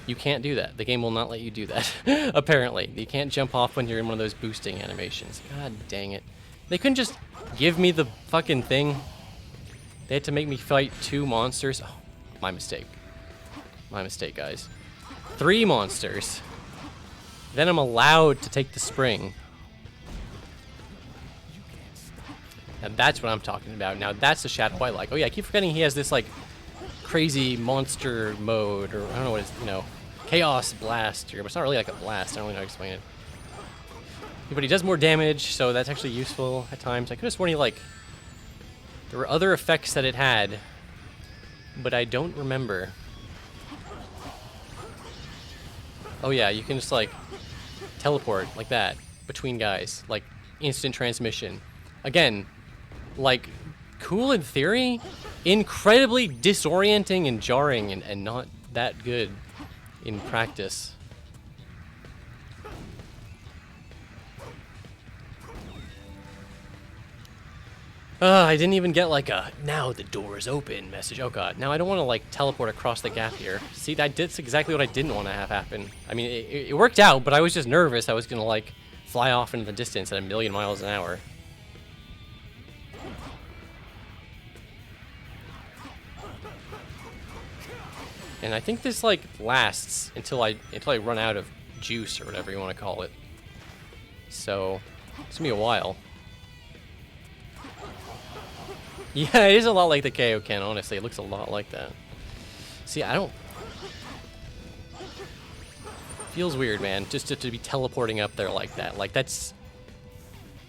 You can't do that. The game will not let you do that, apparently. You can't jump off when you're in one of those boosting animations. God dang it. They couldn't just give me the fucking thing. They had to make me fight 2 monsters. Oh, my mistake. My mistake, guys. 3 monsters. Then I'm allowed to take the spring. And that's what I'm talking about. Now that's the Shadow I like. Oh yeah, I keep forgetting he has this like crazy monster mode, or I don't know what it's, you know, chaos blast. But it's not really like a blast. I don't really know how to explain it. But he does more damage, so that's actually useful at times. I could have sworn he like there were other effects that it had, but I don't remember. Oh yeah, you can just like teleport like that between guys, like instant transmission. Again, like, cool in theory, incredibly disorienting and jarring and not that good in practice. I didn't even get like a, now the door is open message. Oh god, now I don't want to like teleport across the gap here. See, that's exactly what I didn't want to have happen. I mean, it worked out, but I was just nervous I was going to like fly off into the distance at 1,000,000 miles an hour. And I think this like lasts until I run out of juice or whatever you want to call it. So it's gonna be a while. Yeah, it is a lot like the Kaioken, honestly. It looks a lot like that. See, I don't... Feels weird, man, just to be teleporting up there like that. Like, that's...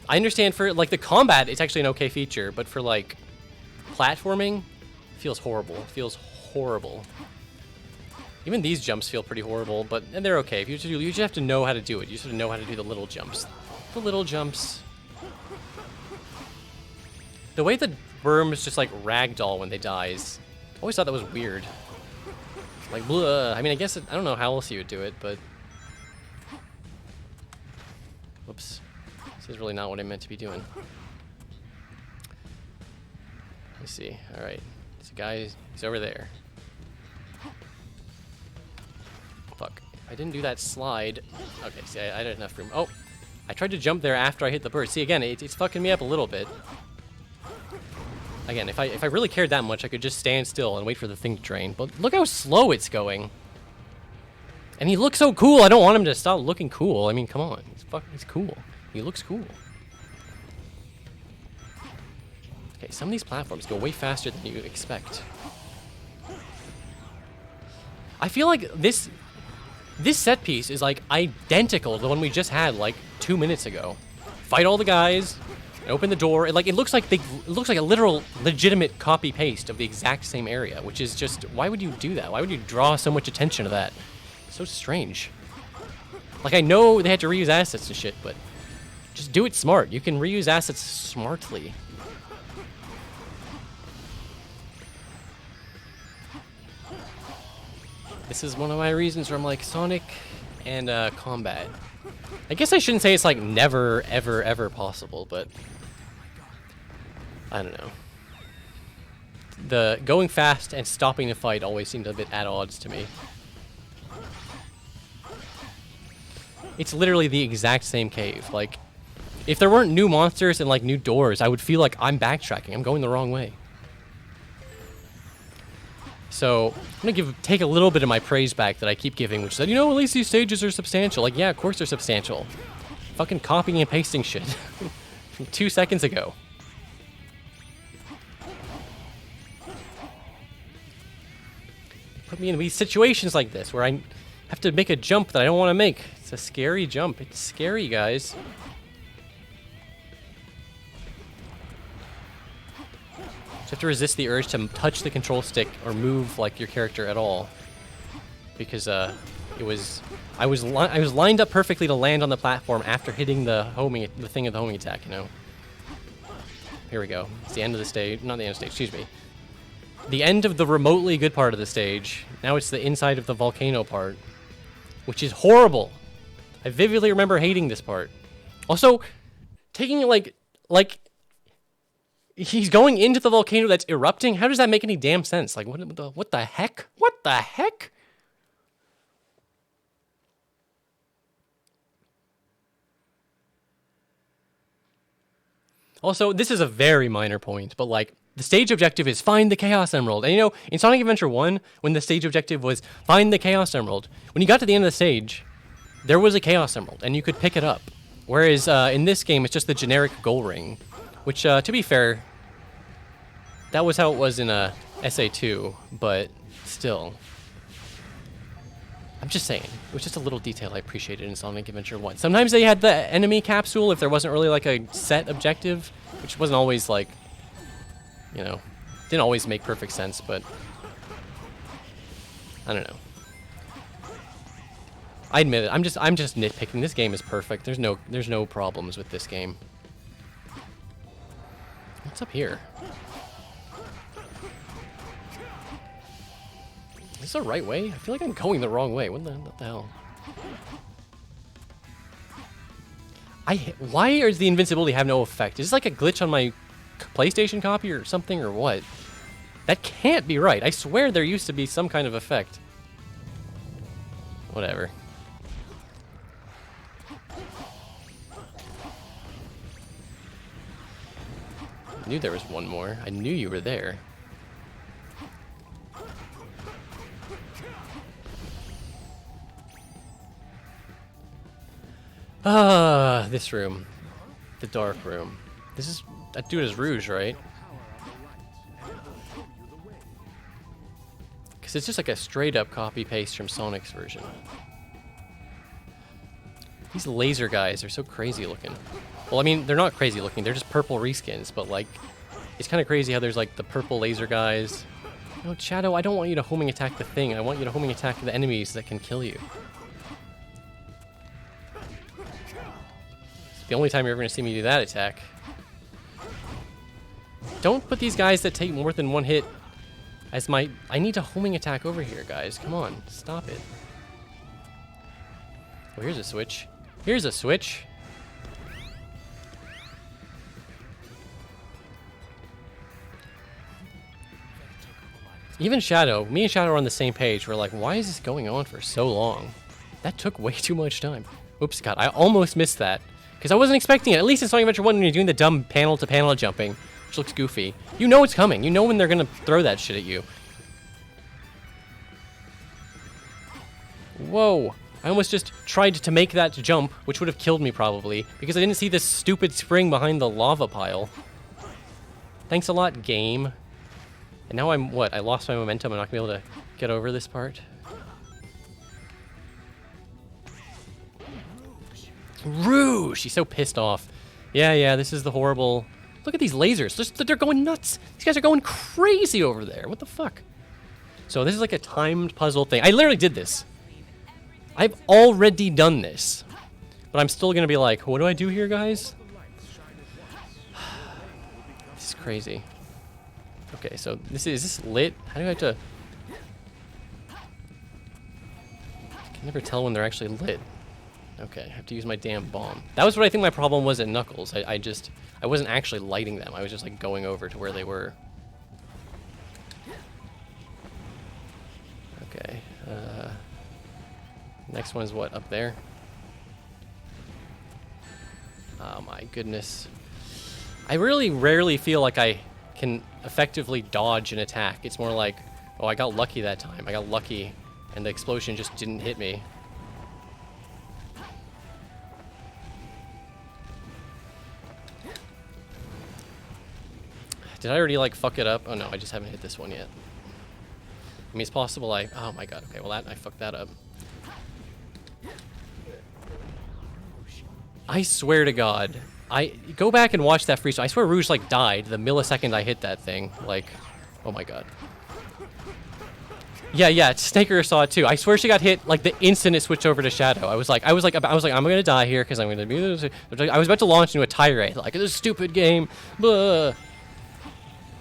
I understand for, like, the combat, it's actually an okay feature, but for, like, platforming, it feels horrible. It feels horrible. Even these jumps feel pretty horrible, but and they're okay. If you just have to know how to do it. You just have to know how to do the little jumps. The little jumps. The way the worms just like ragdoll when they die is... I always thought that was weird. Like, bleh. I mean, I guess I don't know how else you would do it, but... Whoops. This is really not what I meant to be doing. Let's see. Alright. This guy, he's over there. Fuck. I didn't do that slide. Okay, see, I had enough room. Oh! I tried to jump there after I hit the bird. See, again, it's fucking me up a little bit. Again, if I really cared that much, I could just stand still and wait for the thing to drain. But look how slow it's going. And he looks so cool. I don't want him to stop looking cool. I mean, come on. He's cool. He looks cool. Okay, some of these platforms go way faster than you expect. I feel like this set piece is like identical to the one we just had like 2 minutes ago. Fight all the guys, open the door. It looks like a literal legitimate copy paste of the exact same area, which is just, why would you do that? Why would you draw so much attention to that? It's so strange. Like, I know they had to reuse assets and shit, but just do it smart. You can reuse assets smartly. This is one of my reasons where I'm like, Sonic and combat. I guess I shouldn't say it's like never, ever, ever possible, but I don't know. The going fast and stopping the fight always seemed a bit at odds to me. It's literally the exact same cave. Like, if there weren't new monsters and, like, new doors, I would feel like I'm backtracking. I'm going the wrong way. So, I'm gonna take a little bit of my praise back that I keep giving, which is that, you know, at least these stages are substantial. Like, yeah, of course they're substantial. Fucking copying and pasting shit from 2 seconds ago. Put me in these situations like this where I have to make a jump that I don't want to make. It's a scary jump. It's scary, guys. You have to resist the urge to touch the control stick or move like your character at all, because I was lined up perfectly to land on the platform after hitting the thing of the homing attack. You know. Here we go. It's the end of the stage. Not the end of the stage. Excuse me. The end of the remotely good part of the stage. Now it's the inside of the volcano part, which is horrible. I vividly remember hating this part. Also, taking it like. He's going into the volcano that's erupting? How does that make any damn sense? Like, what the heck? What the heck? Also, this is a very minor point, but, like, the stage objective is find the Chaos Emerald. And, you know, in Sonic Adventure 1, when the stage objective was find the Chaos Emerald, when you got to the end of the stage, there was a Chaos Emerald, and you could pick it up. Whereas, in this game, it's just the generic goal ring. Which, to be fair, that was how it was in SA2, but still. I'm just saying, it was just a little detail I appreciated in Sonic Adventure 1. Sometimes they had the enemy capsule if there wasn't really like a set objective, which wasn't always like, you know, didn't always make perfect sense, but I don't know. I admit it, I'm just nitpicking. This game is perfect. There's no problems with this game. What's up here? Is this the right way? I feel like I'm going the wrong way. What the hell? Why does the invincibility have no effect? Is this like a glitch on my PlayStation copy or something, or what? That can't be right. I swear there used to be some kind of effect. Whatever. I knew there was one more. I knew you were there. Ah, this room. The dark room. This is... That dude is Rouge, right? Because it's just like a straight-up copy-paste from Sonic's version. These laser guys are so crazy looking. Well, I mean, they're not crazy looking. They're just purple reskins, but, like, it's kind of crazy how there's, like, the purple laser guys. No, Shadow, I don't want you to homing attack the thing. I want you to homing attack the enemies that can kill you. It's the only time you're ever going to see me do that attack. Don't put these guys that take more than one hit as my... I need a homing attack over here, guys. Come on, stop it. Oh, here's a switch. Here's a switch. Even Shadow, me and Shadow are on the same page. We're like, why is this going on for so long? That took way too much time. Oops, God, I almost missed that. Because I wasn't expecting it. At least in Sonic Adventure 1, when you're doing the dumb panel-to-panel jumping, which looks goofy, you know it's coming. You know when they're going to throw that shit at you. Whoa. I almost just tried to make that jump, which would have killed me probably, because I didn't see this stupid spring behind the lava pile. Thanks a lot, game. And now I'm, what, I lost my momentum. I'm not going to be able to get over this part. Rouge! She's so pissed off. Yeah, this is the horrible... Look at these lasers. They're going nuts. These guys are going crazy over there. What the fuck? So this is like a timed puzzle thing. I literally did this. I've already done this. But I'm still going to be like, what do I do here, guys? This is crazy. Okay, so is this lit? How do I have to... I can never tell when they're actually lit. Okay, I have to use my damn bomb. That was what I think my problem was at Knuckles. I wasn't actually lighting them. I was just like going over to where they were. Okay. Next one is what, up there? Oh my goodness. I really rarely feel like I can effectively dodge an attack. It's more like, oh, I got lucky that time. I got lucky, and the explosion just didn't hit me. Did I already, like, fuck it up? Oh, no, I just haven't hit this one yet. I mean, it's possible I... Oh, my God. Okay, well, I fucked that up. I swear to God. Go back and watch that freeze. I swear Rouge, like, died the millisecond I hit that thing. Like, oh, my God. Yeah, Snaker saw it, too. I swear she got hit, like, the instant it switched over to Shadow. I was like, I'm gonna die here, because I'm gonna be... I was about to launch into a tirade. Like, this stupid game. Blah.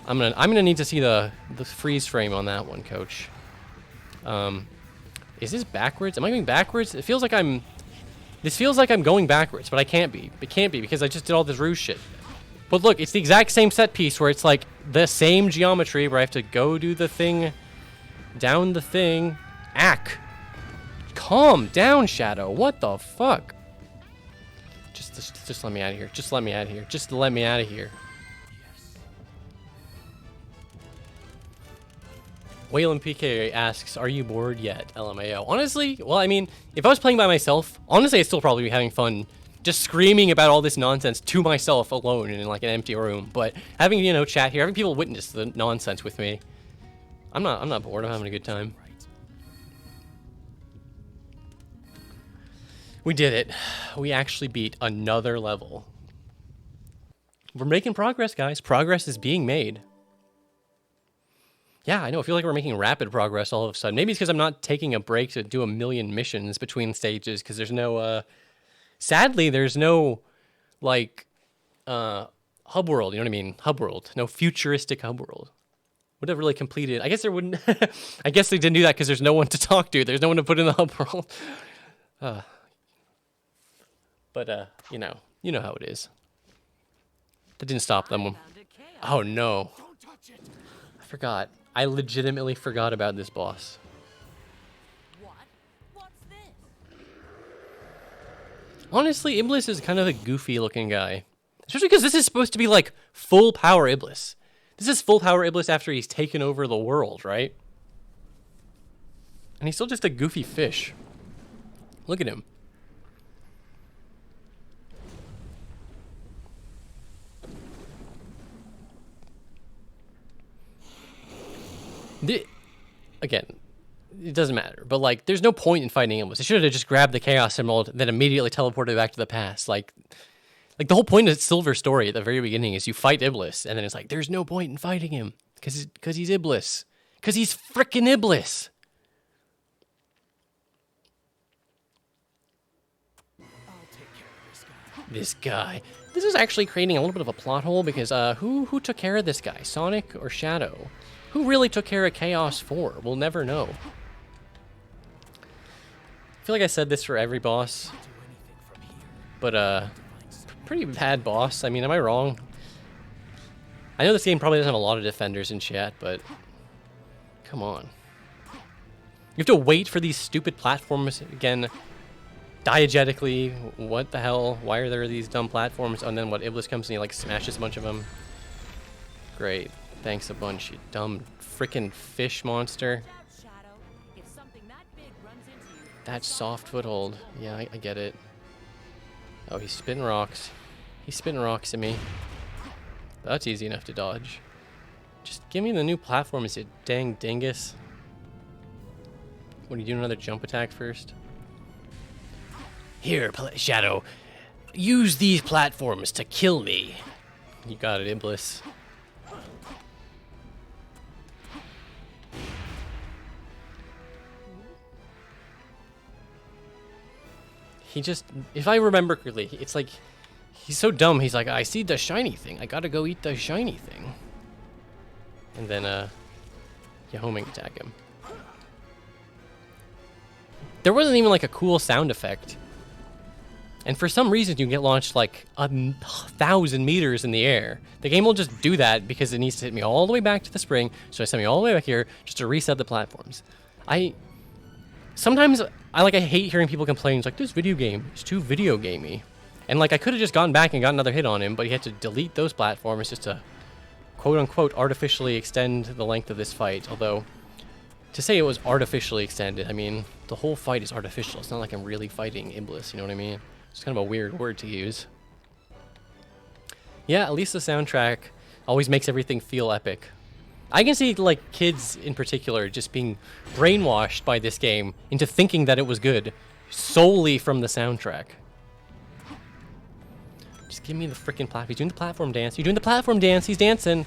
I'm gonna need to see the freeze frame on that one, Coach. Is this backwards? Am I going backwards? It feels like I'm... This feels like I'm going backwards, but I can't be. It can't be because I just did all this Rouge shit. But look, it's the exact same set piece where it's like the same geometry where I have to go do the thing, down the thing. Ack. Calm down, Shadow. What the fuck? Just let me out of here. Just let me out of here. Just let me out of here. Waylon PK asks, are you bored yet? LMAO. Honestly, well, I mean, if I was playing by myself, honestly, I'd still probably be having fun just screaming about all this nonsense to myself alone in like an empty room. But having, you know, chat here, having people witness the nonsense with me, I'm not bored. I'm having a good time. We did it. We actually beat another level. We're making progress, guys. Progress is being made. Yeah, I know. I feel like we're making rapid progress all of a sudden. Maybe it's because I'm not taking a break to do a million missions between stages, because there's no, sadly, there's no, like, hub world, you know what I mean? Hub world. No futuristic hub world. Would have really completed. I guess there wouldn't, I guess they didn't do that because there's no one to talk to. There's no one to put in the hub world. But, you know how it is. That didn't stop them. Oh, no. I forgot. I legitimately forgot about this boss. What? What's this? Honestly, Iblis is kind of a goofy looking guy. Especially because this is supposed to be like full power Iblis. This is full power Iblis after he's taken over the world, right? And he's still just a goofy fish. Look at him. Again, it doesn't matter, but like, there's no point in fighting Iblis. They should have just grabbed the Chaos Emerald, then immediately teleported back to the past. Like the whole point of Silver's story at the very beginning is you fight Iblis, and then it's like, there's no point in fighting him because he's Iblis, because he's frickin' Iblis. I'll take care of this guy. This guy. This is actually creating a little bit of a plot hole because who took care of this guy, Sonic or Shadow? Who really took care of Chaos 4? We'll never know. I feel like I said this for every boss. But, pretty bad boss. I mean, am I wrong? I know this game probably doesn't have a lot of defenders in chat, but... Come on. You have to wait for these stupid platforms again. Diegetically. What the hell? Why are there these dumb platforms? And then what, Iblis comes and he, like, smashes a bunch of them. Great. Thanks a bunch, you dumb frickin' fish monster. That soft foothold. Yeah, I get it. Oh, he's spitting rocks. He's spitting rocks at me. That's easy enough to dodge. Just give me the new platforms, you dang dingus. What, are you doing another jump attack first? Here, Shadow. Use these platforms to kill me. You got it, Iblis. He just, if I remember correctly, it's like, he's so dumb, he's like, I see the shiny thing, I gotta go eat the shiny thing. And then, you homing attack him. There wasn't even like a cool sound effect. And for some reason, you get launched like 1,000 meters in the air. The game will just do that because it needs to hit me all the way back to the spring, so I send me all the way back here just to reset the platforms. Sometimes I hate hearing people complain, it's like, this video game is too video gamey. And, like, I could have just gone back and got another hit on him, but he had to delete those platforms just to, quote-unquote, artificially extend the length of this fight. Although, to say it was artificially extended, I mean, the whole fight is artificial. It's not like I'm really fighting Iblis, you know what I mean? It's kind of a weird word to use. Yeah, at least the soundtrack always makes everything feel epic. I can see, like, kids in particular just being brainwashed by this game into thinking that it was good solely from the soundtrack. Just give me the freaking platform. He's doing the platform dance. You're doing the platform dance. He's dancing.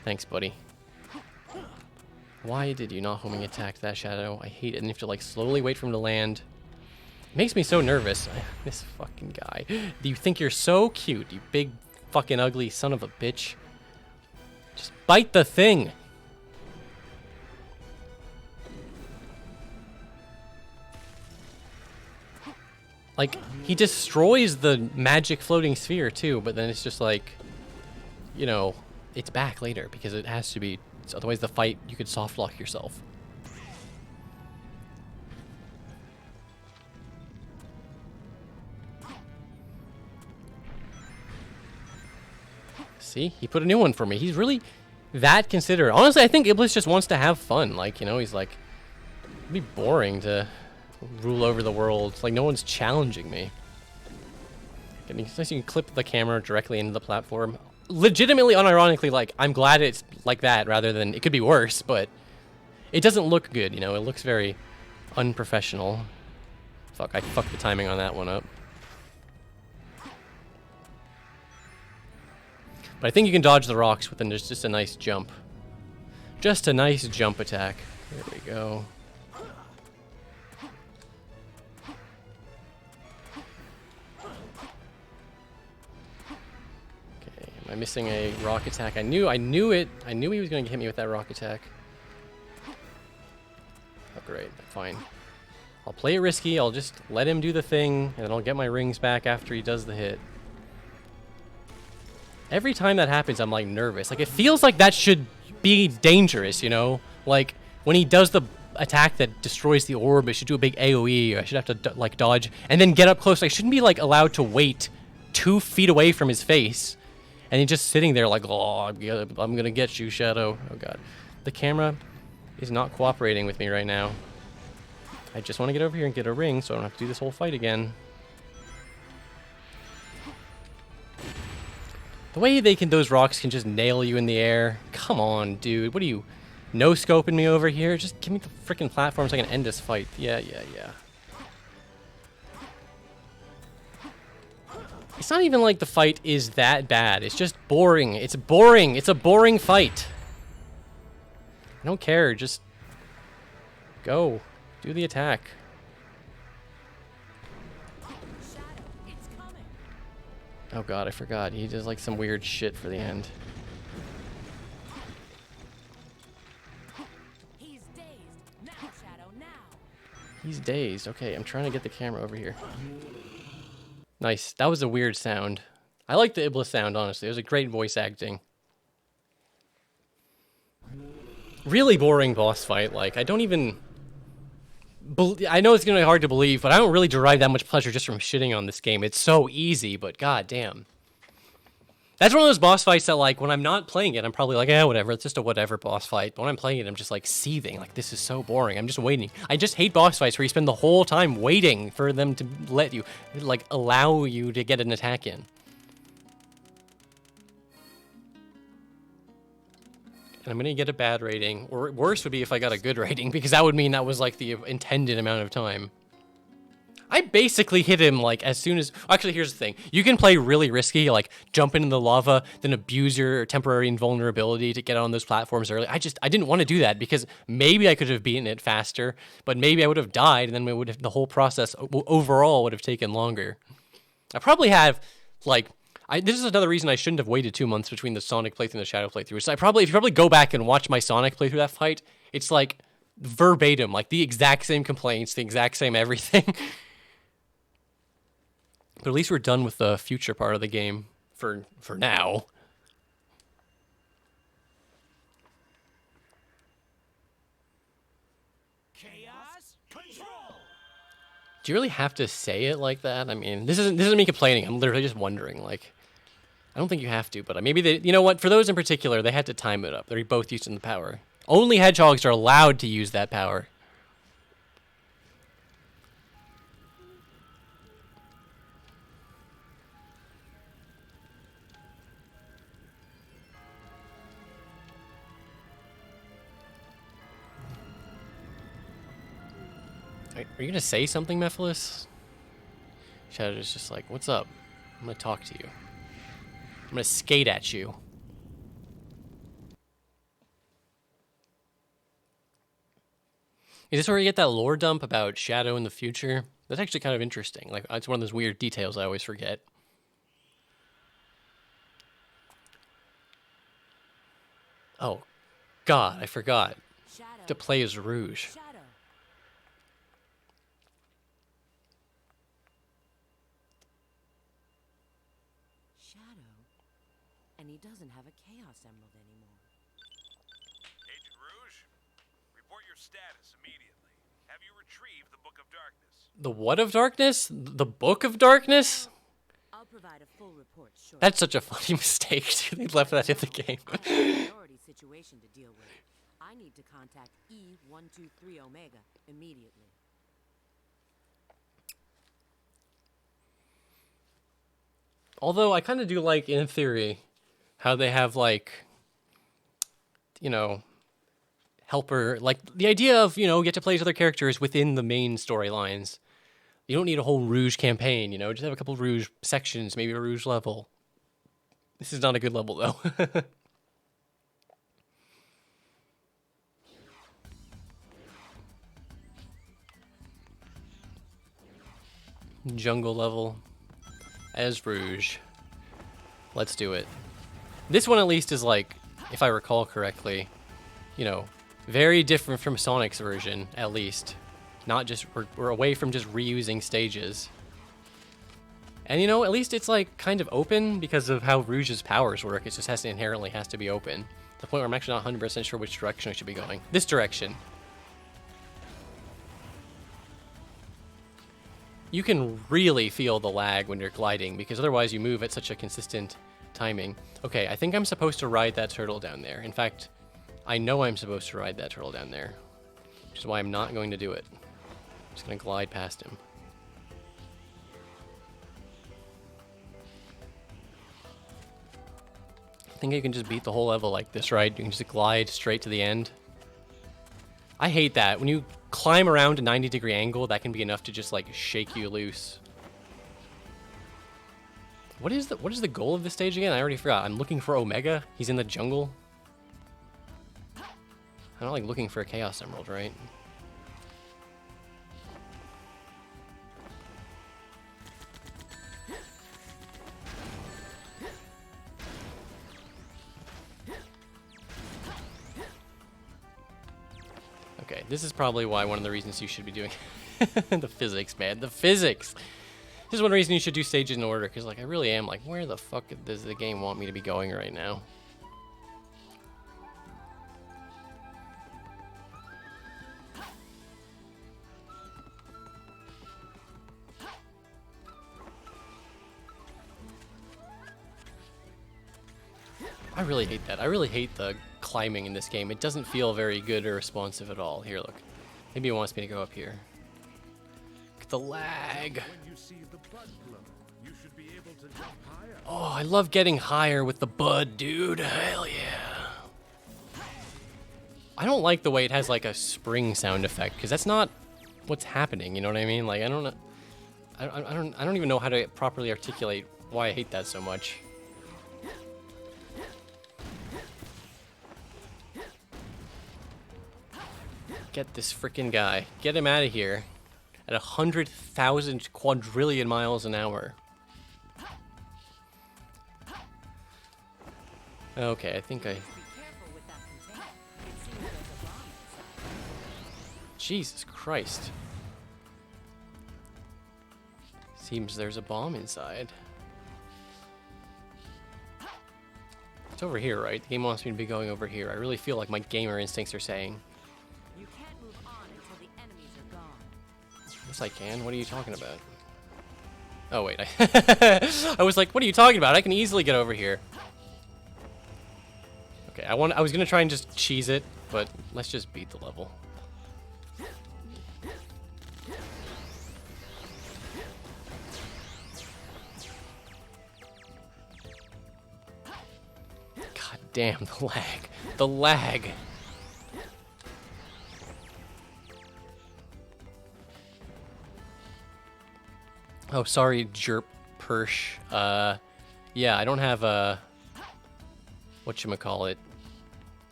Thanks, buddy. Why did you not homing attack that shadow? I hate it. And you have to, like, slowly wait for him to land. It makes me so nervous. This fucking guy. Do you think you're so cute, you big fucking ugly son of a bitch? Just bite the thing. Like, he destroys the magic floating sphere too, but then it's just like, you know, it's back later because it has to be. Otherwise the fight, you could soft lock yourself. See, he put a new one for me. He's really that considerate. Honestly, I think Iblis just wants to have fun. Like, you know, he's like, it'd be boring to rule over the world. Like, no one's challenging me. And it's nice you can clip the camera directly into the platform. Legitimately, unironically, like, I'm glad it's like that rather than, it could be worse, but it doesn't look good, you know? It looks very unprofessional. Fuck, I fucked the timing on that one up. But I think you can dodge the rocks with just a nice jump. Just a nice jump attack. There we go. Okay, am I missing a rock attack? I knew it. I knew he was going to hit me with that rock attack. Oh, great. Fine. I'll play it risky. I'll just let him do the thing, and then I'll get my rings back after he does the hit. Every time that happens, I'm, like, nervous. Like, it feels like that should be dangerous, you know? Like, when he does the attack that destroys the orb, it should do a big AoE, or I should have to, like, dodge, and then get up close. I shouldn't be, like, allowed to wait 2 feet away from his face, and he's just sitting there like, oh, I'm gonna get you, Shadow. Oh, God. The camera is not cooperating with me right now. I just want to get over here and get a ring so I don't have to do this whole fight again. The way those rocks can just nail you in the air. Come on, dude. What are you, no-scoping me over here? Just give me the freaking platform so I can end this fight. Yeah. It's not even like the fight is that bad. It's just boring. It's boring. It's a boring fight. I don't care. Just go. Do the attack. Oh god, I forgot. He does like some weird shit for the end. He's dazed. Now, Shadow, now. He's dazed. Okay, I'm trying to get the camera over here. Nice. That was a weird sound. I like the Iblis sound, honestly. It was a great voice acting. Really boring boss fight. Like, I don't even... I know it's going to be hard to believe, but I don't really derive that much pleasure just from shitting on this game. It's so easy, but goddamn. That's one of those boss fights that, like, when I'm not playing it, I'm probably like, whatever, it's just a whatever boss fight. But when I'm playing it, I'm just, like, seething. Like, this is so boring. I'm just waiting. I just hate boss fights where you spend the whole time waiting for them to let you, like, allow you to get an attack in. And I'm going to get a bad rating. Or worse would be if I got a good rating, because that would mean that was, like, the intended amount of time. I basically hit him, like, as soon as... Actually, here's the thing. You can play really risky, like, jump into the lava, then abuse your temporary invulnerability to get on those platforms early. I didn't want to do that, because maybe I could have beaten it faster, but maybe I would have died, and then the whole process overall would have taken longer. I probably have, like... this is another reason I shouldn't have waited 2 months between the Sonic playthrough and the Shadow playthrough. So if you probably go back and watch my Sonic playthrough that fight, it's like verbatim, like the exact same complaints, the exact same everything. But at least we're done with the future part of the game for now. Chaos control. Do you really have to say it like that? I mean, this isn't me complaining. I'm literally just wondering. Like, I don't think you have to, but maybe they. You know what? For those in particular, they had to time it up. They're both using the power. Only hedgehogs are allowed to use that power. Are you gonna say something, Mephiles? Shadow's just like, what's up? I'm gonna talk to you. I'm gonna skate at you. Is this where you get that lore dump about Shadow in the future? That's actually kind of interesting. Like, it's one of those weird details I always forget. Oh, God, I forgot Shadow. to play as Rouge. Shadow. Shadow. And he doesn't have a Chaos Emerald anymore. Agent Rouge, report your status immediately. Have you retrieved the Book of Darkness? The what of darkness? The Book of Darkness? I'll provide a full report shortly. That's such a funny mistake. They left that in the game. I have a priority situation to deal with. I need to contact E123 Omega immediately. Although I kind of do like, in theory, how they have, like, you know, helper, like, the idea of, you know, get to play as other characters within the main storylines. You don't need a whole Rouge campaign, you know, just have a couple Rouge sections, maybe a Rouge level. This is not a good level, though. Jungle level as Rouge. Let's do it. This one at least is like, if I recall correctly, you know, very different from Sonic's version, at least. Not just, we're away from just reusing stages. And you know, at least it's like kind of open because of how Rouge's powers work. It just inherently has to be open. To the point where I'm actually not 100% sure which direction I should be going. This direction. You can really feel the lag when you're gliding because otherwise you move at such a consistent timing. Okay, I think I'm supposed to ride that turtle down there. In fact, I know I'm supposed to ride that turtle down there, which is why I'm not going to do it. I'm just going to glide past him. I think you can just beat the whole level like this, right? You can just glide straight to the end. I hate that. When you climb around a 90-degree angle, that can be enough to just, like, shake you loose. What is the goal of this stage again? I already forgot. I'm looking for Omega. He's in the jungle. I'm not, like, looking for a Chaos Emerald, right? Okay, this is probably why one of the reasons you should be doing the physics, man. The physics! This is one reason you should do stages in order, because, like, I really am, like, where the fuck does the game want me to be going right now? I really hate that. I really hate the climbing in this game. It doesn't feel very good or responsive at all. Here, look. Maybe it wants me to go up here. Look at the lag. When you see the bud glow, you should be able to jump higher. Oh, I love getting higher with the bud, dude. Hell yeah. I don't like the way it has like a spring sound effect, because that's not what's happening, you know what I mean? Like, I don't know. I don't even know how to properly articulate why I hate that so much. Get this freaking guy. Get him out of here. At 100,000 quadrillion miles an hour. Okay, I think I... Be careful with that container. It seems there's a bomb inside. Jesus Christ. Seems there's a bomb inside. It's over here, right? The game wants me to be going over here. I really feel like my gamer instincts are saying. You can't move on until the enemies are gone. course I can. What are you talking about? Oh, wait. I was like, what are you talking about? I can easily get over here. Okay, I was going to try and just cheese it, but let's just beat the level. God damn, the lag. The lag. Oh, sorry, Jerp Persh. Yeah, I don't have whatchamacallit,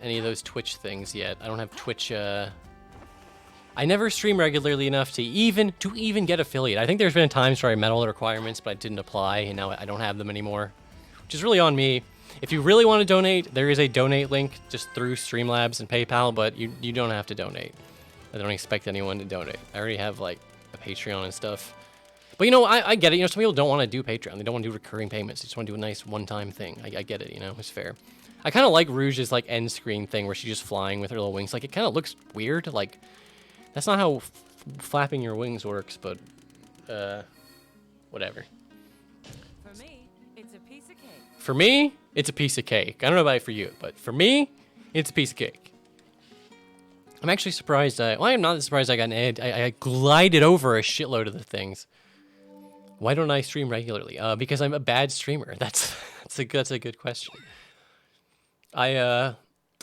any of those Twitch things yet. I don't have Twitch, I never stream regularly enough to even get affiliate. I think there's been times where I met all the requirements, but I didn't apply, and now I don't have them anymore, which is really on me. If you really want to donate, there is a donate link just through Streamlabs and PayPal, but you don't have to donate. I don't expect anyone to donate. I already have, like, a Patreon and stuff. But, you know, I get it. You know, some people don't want to do Patreon. They don't want to do recurring payments. They just want to do a nice one-time thing. I get it, you know. It's fair. I kind of like Rouge's, like, end screen thing where she's just flying with her little wings. Like, it kind of looks weird. Like, that's not how flapping your wings works, but, whatever. For me, it's a piece of cake. For me, it's a piece of cake. I don't know about it for you, but for me, it's a piece of cake. I'm actually surprised. Well, I'm not surprised I got an ad. I glided over a shitload of the things. Why don't I stream regularly? Because I'm a bad streamer. That's a good question. I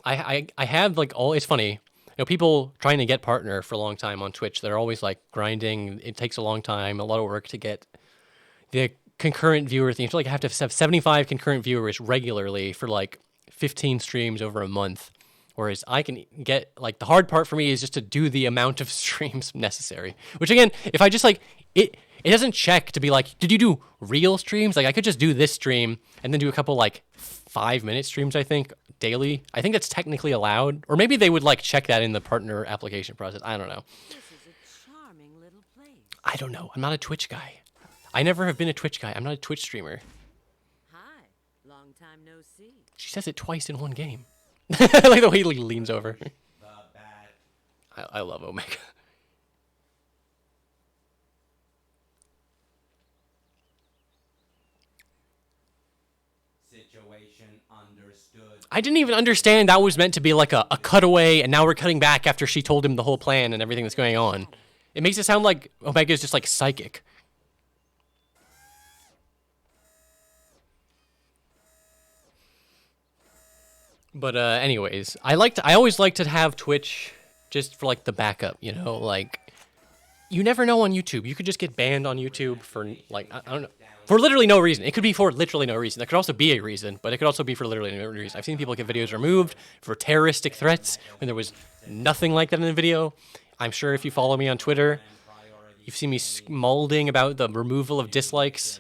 have like all. It's funny. You know, people trying to get partner for a long time on Twitch. They're always like grinding. It takes a long time, a lot of work to get the concurrent viewer thing. You have to have 75 concurrent viewers regularly for like 15 streams over a month. Whereas I can get, like, the hard part for me is just to do the amount of streams necessary. Which, again, if I just, like, it doesn't check to be like, did you do real streams? Like, I could just do this stream and then do a couple, like, 5-minute streams, I think, daily. I think that's technically allowed. Or maybe they would, like, check that in the partner application process. I don't know. This is a charming little place. I don't know. I'm not a Twitch guy. I never have been a Twitch guy. I'm not a Twitch streamer. Hi, long time no see. She says it twice in one game. Like the way he leans over. I love Omega. Situation understood. I didn't even understand that was meant to be like a cutaway, and now we're cutting back after she told him the whole plan and everything that's going on. It makes it sound like Omega is just like psychic. But anyways, I always like to have Twitch just for like the backup, you know, like you never know on YouTube. You could just get banned on YouTube for like I don't know, for literally no reason. It could be for literally no reason. There could also be a reason, but it could also be for literally no reason. I've seen people get videos removed for terroristic threats when there was nothing like that in the video. I'm sure if you follow me on Twitter, you've seen me molding about the removal of dislikes.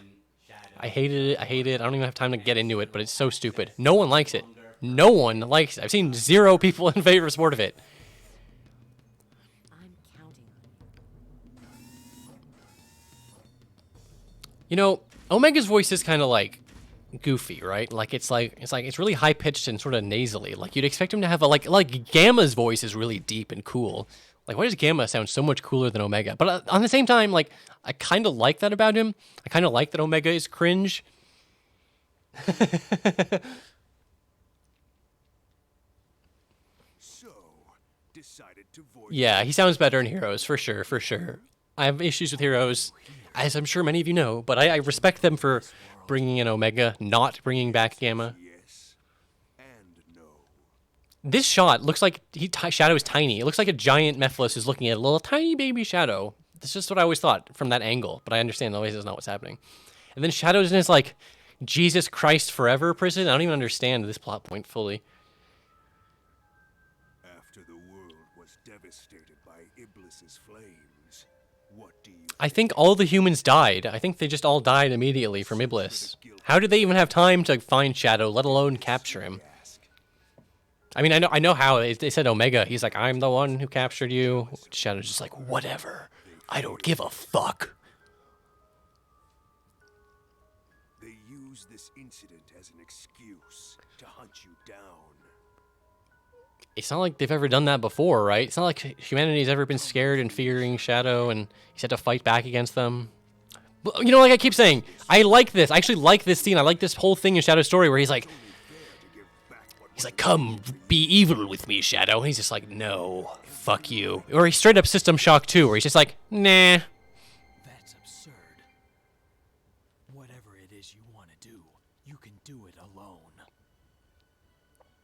I hated it. I hate it. I don't even have time to get into it, but it's so stupid. No one likes it. No one likes it. I've seen 0 people in favor of support of it. I'm counting on you. You know, Omega's voice is kind of like goofy, right? Like it's really high pitched and sort of nasally. Like you'd expect him to have a like Gamma's voice is really deep and cool. Like why does Gamma sound so much cooler than Omega? But on the same time, like I kind of like that about him. I kind of like that Omega is cringe. Decided to voice. Yeah, he sounds better in Heroes, for sure, for sure. I have issues with Heroes, as I'm sure many of you know, but I respect them for bringing in Omega, not bringing back Gamma. Yes and no. This shot looks like Shadow is tiny. It looks like a giant Mephiles is looking at a little tiny baby Shadow. That's just what I always thought from that angle, but I understand always is not what's happening. And then Shadow's in his, like, Jesus Christ Forever prison. I don't even understand this plot point fully. After the world was devastated by Iblis's flames, what do you I think all the humans died. I think they just all died immediately from Iblis. How did they even have time to find Shadow, let alone capture him? ask? I mean, I know how they said Omega. He's like, I'm the one who captured you. Shadow's just like, whatever. I don't give a fuck. They use this incident as an excuse to hunt you down. it's not like they've ever done that before, right? It's not like humanity's ever been scared and fearing Shadow, and he's had to fight back against them. But, you know, like I keep saying, I like this. I actually like this scene. I like this whole thing in Shadow's story where he's like, come be evil with me, Shadow. And he's just like, no, fuck you. Or he's straight up System Shock 2, where he's just like, nah. That's absurd. Whatever it is you want to do, you can do it alone.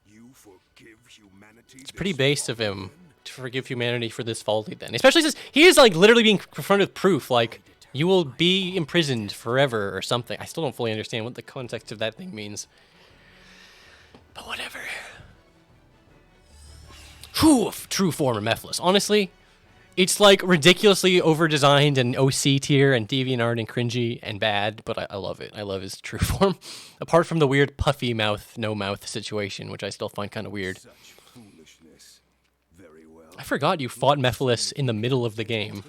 You forgive humanity. It's pretty base of him to forgive humanity for this folly then. Especially since he is like literally being confronted with proof, like, you will be imprisoned forever or something. I still don't fully understand what the context of that thing means. But whatever. Whew, true form of Mephiles. Honestly, it's like ridiculously over-designed and OC tier and DeviantArt and cringy and bad, but I love it. I love his true form. Apart from the weird puffy mouth, no mouth situation, which I still find kind of weird. Such foolishness. Very well. I forgot you fought Mephiles in the middle of the game.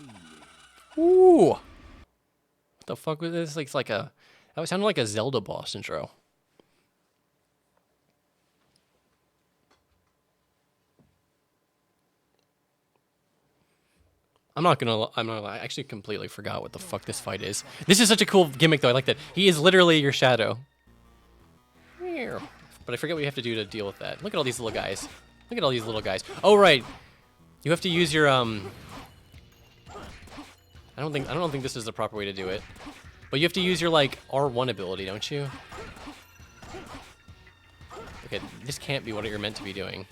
Ooh. What the fuck was this? Like, it's like a... That sounded like a Zelda boss intro. I actually completely forgot what the fuck this fight is. This is such a cool gimmick though, I like that. He is literally your Shadow. But I forget what you have to do to deal with that. Look at all these little guys. Look at all these little guys. Oh right. You have to use your I don't think this is the proper way to do it. But you have to use your like R1 ability, don't you? Okay, this can't be what you're meant to be doing.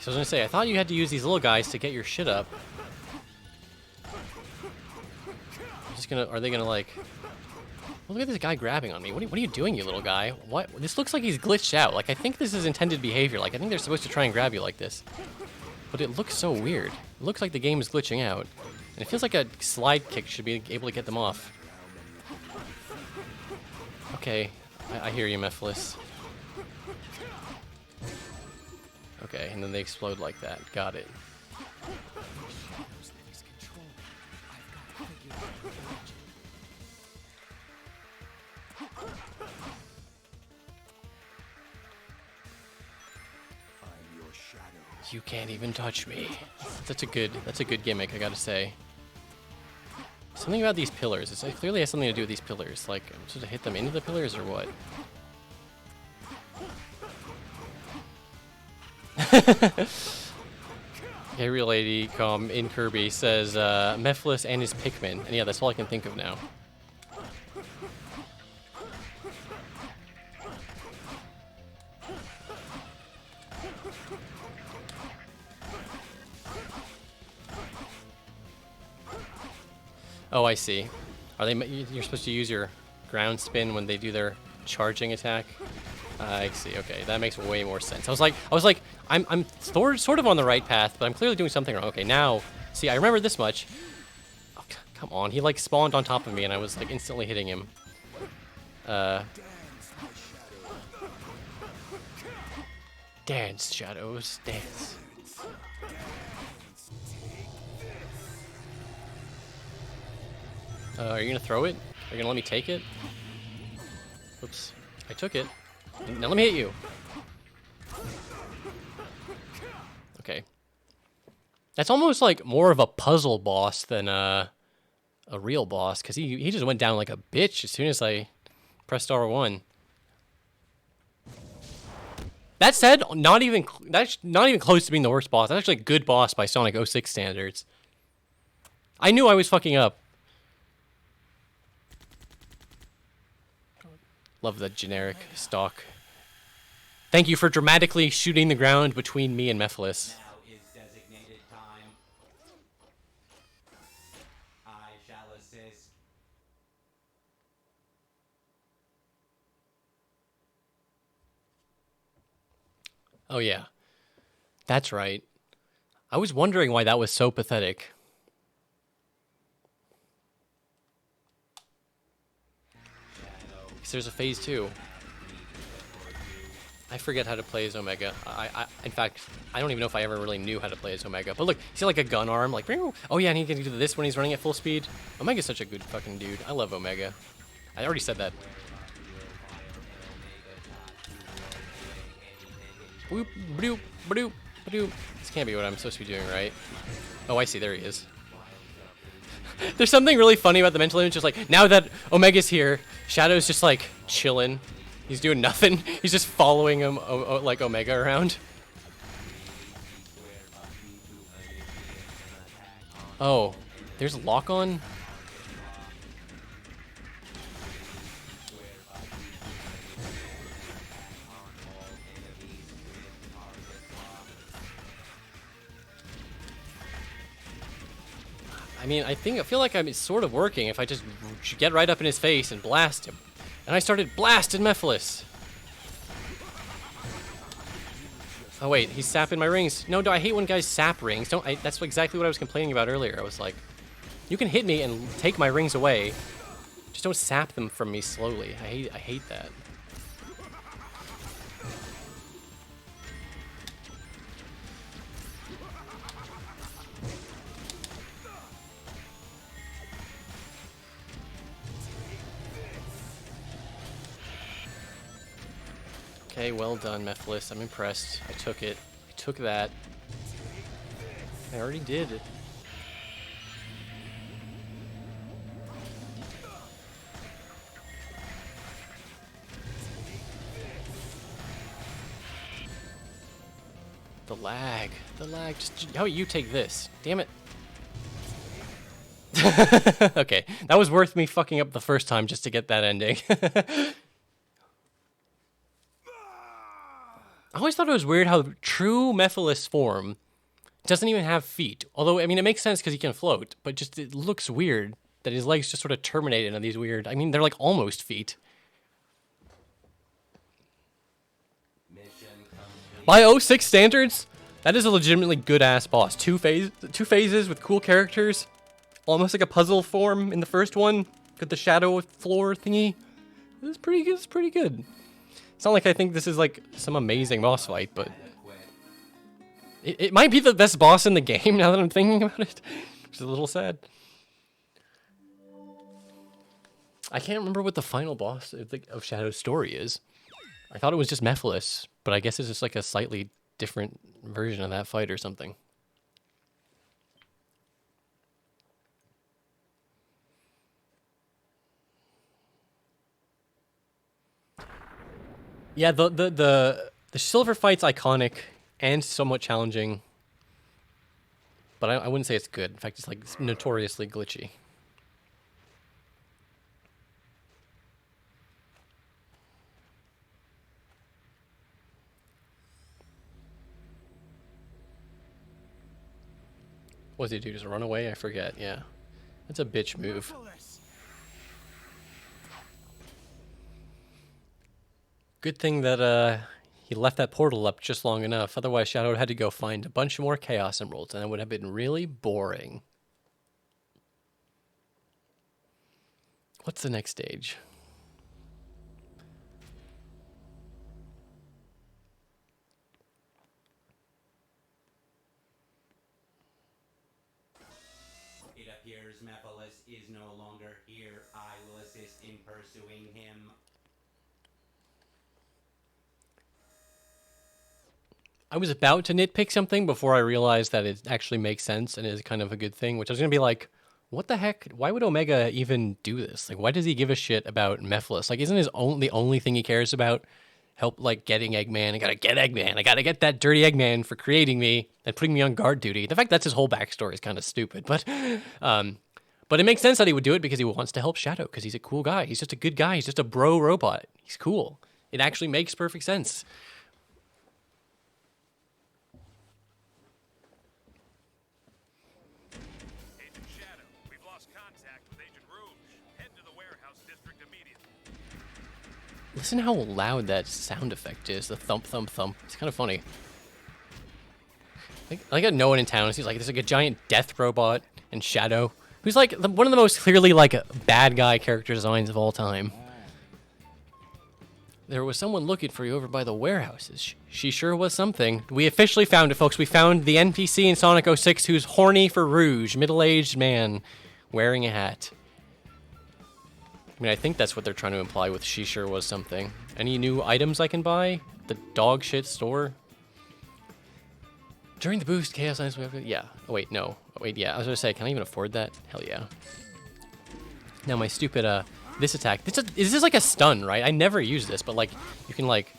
So I was gonna say, I thought you had to use these little guys to get your shit up. Are they gonna like... Well, look at this guy grabbing on me. What are you doing, you little guy? What? This looks like he's glitched out. Like, I think this is intended behavior. Like, I think they're supposed to try and grab you like this. But it looks so weird. It looks like the game is glitching out. And it feels like a slide kick should be able to get them off. Okay, I hear you, Mephiles. Okay, and then they explode like that. Got it. Shadows that he's controlling. I've got to figure out the origin. I'm your shadow. You can't even touch me. That's a good gimmick, I gotta say. Something about these pillars. It clearly has something to do with these pillars. Like, I'm supposed to hit them into the pillars or what? Okay, real lady in Kirby says Mephiles and his Pikmin. And yeah, that's all I can think of now. Oh, I see. You're supposed to use your ground spin when they do their charging attack? I see. Okay, that makes way more sense. I was like, I'm sort of on the right path, but I'm clearly doing something wrong. Okay, now, see, I remember this much. Oh, come on, he like spawned on top of me, and I was like instantly hitting him. Dance, shadows, dance. Are you gonna throw it? Are you gonna let me take it? Oops, I took it. Now let me hit you. Okay. That's almost like more of a puzzle boss than a real boss, because he just went down like a bitch as soon as I pressed R1. That said, that's not even close to being the worst boss. That's actually a good boss by Sonic 06 standards. I knew I was fucking up. Love the generic stock. Thank you for dramatically shooting the ground between me and Mephiles. Now is designated time. I shall assist. Oh yeah. That's right. I was wondering why that was so pathetic. Because there's a phase 2. I forget how to play as Omega. In fact, I don't even know if I ever really knew how to play as Omega. But look, see like a gun arm, like, oh yeah, and he can do this when he's running at full speed. Omega's such a good fucking dude. I love Omega. I already said that. Boop, bloop, bloop, bloop. This can't be what I'm supposed to be doing, right? Oh, I see. There he is. There's something really funny about the mental image. Just like, now that Omega's here, Shadow's just like chilling. He's doing nothing. He's just following him, like Omega around. Oh, there's lock on? I mean, I feel like I'm sort of working if I just get right up in his face and blast him. And I started blasting Mephiles. Oh wait, he's sapping my rings. No, I hate when guys sap rings. That's exactly what I was complaining about earlier. I was like, you can hit me and take my rings away. Just don't sap them from me slowly. I hate that. Okay, well done, Mephiles. I'm impressed. I took it. I took that. I already did. The lag. The lag. Just how about you take this? Damn it. Okay, that was worth me fucking up the first time just to get that ending. I always thought it was weird how true Mephiles form doesn't even have feet. Although, I mean, it makes sense because he can float, but just it looks weird that his legs just sort of terminate into these weird... I mean, they're like almost feet. By 06 standards, that is a legitimately good-ass boss. Two phases with cool characters. Almost like a puzzle form in the first one. Got the shadow floor thingy. It's pretty good. It's pretty good. It's not like I think this is like some amazing boss fight, but it might be the best boss in the game now that I'm thinking about it. Which is a little sad. I can't remember what the final boss of Shadow's story is. I thought it was just Mephiles, but I guess it's just like a slightly different version of that fight or something. Yeah, the silver fight's iconic and somewhat challenging, but I wouldn't say it's good. In fact, it's like notoriously glitchy. What does he do? Just run away? I forget. Yeah, that's a bitch move. Good thing that he left that portal up just long enough. Otherwise, Shadow had to go find a bunch more Chaos Emeralds, and it would have been really boring. What's the next stage? It appears Mephiles is no longer here. I will assist in pursuing him. I was about to nitpick something before I realized that it actually makes sense and is kind of a good thing, which I was going to be like, what the heck? Why would Omega even do this? Like, why does he give a shit about Mephiles? Like, isn't the only thing he cares about help, like, getting Eggman? I gotta get Eggman. I gotta get that dirty Eggman for creating me and putting me on guard duty. The fact that's his whole backstory is kind of stupid, but it makes sense that he would do it because he wants to help Shadow, because he's a cool guy. He's just a good guy. He's just a bro robot. He's cool. It actually makes perfect sense. Listen how loud that sound effect is, the thump, thump, thump. It's kind of funny. I got no one in town. He's like, there's like a giant death robot and Shadow, who's like one of the most clearly like bad guy character designs of all time. There was someone looking for you over by the warehouses. She sure was something. We officially found it, folks. We found the NPC in Sonic 06 who's horny for Rouge, middle-aged man wearing a hat. I mean, I think that's what they're trying to imply with she sure was something. Any new items I can buy? The dog shit store? During the boost, Chaos Knights... Yeah. Oh, wait, no. Oh, wait, yeah. I was gonna say, can I even afford that? Hell yeah. Now, my stupid, this attack... Is this like a stun, right? I never use this, but, like, you can, like...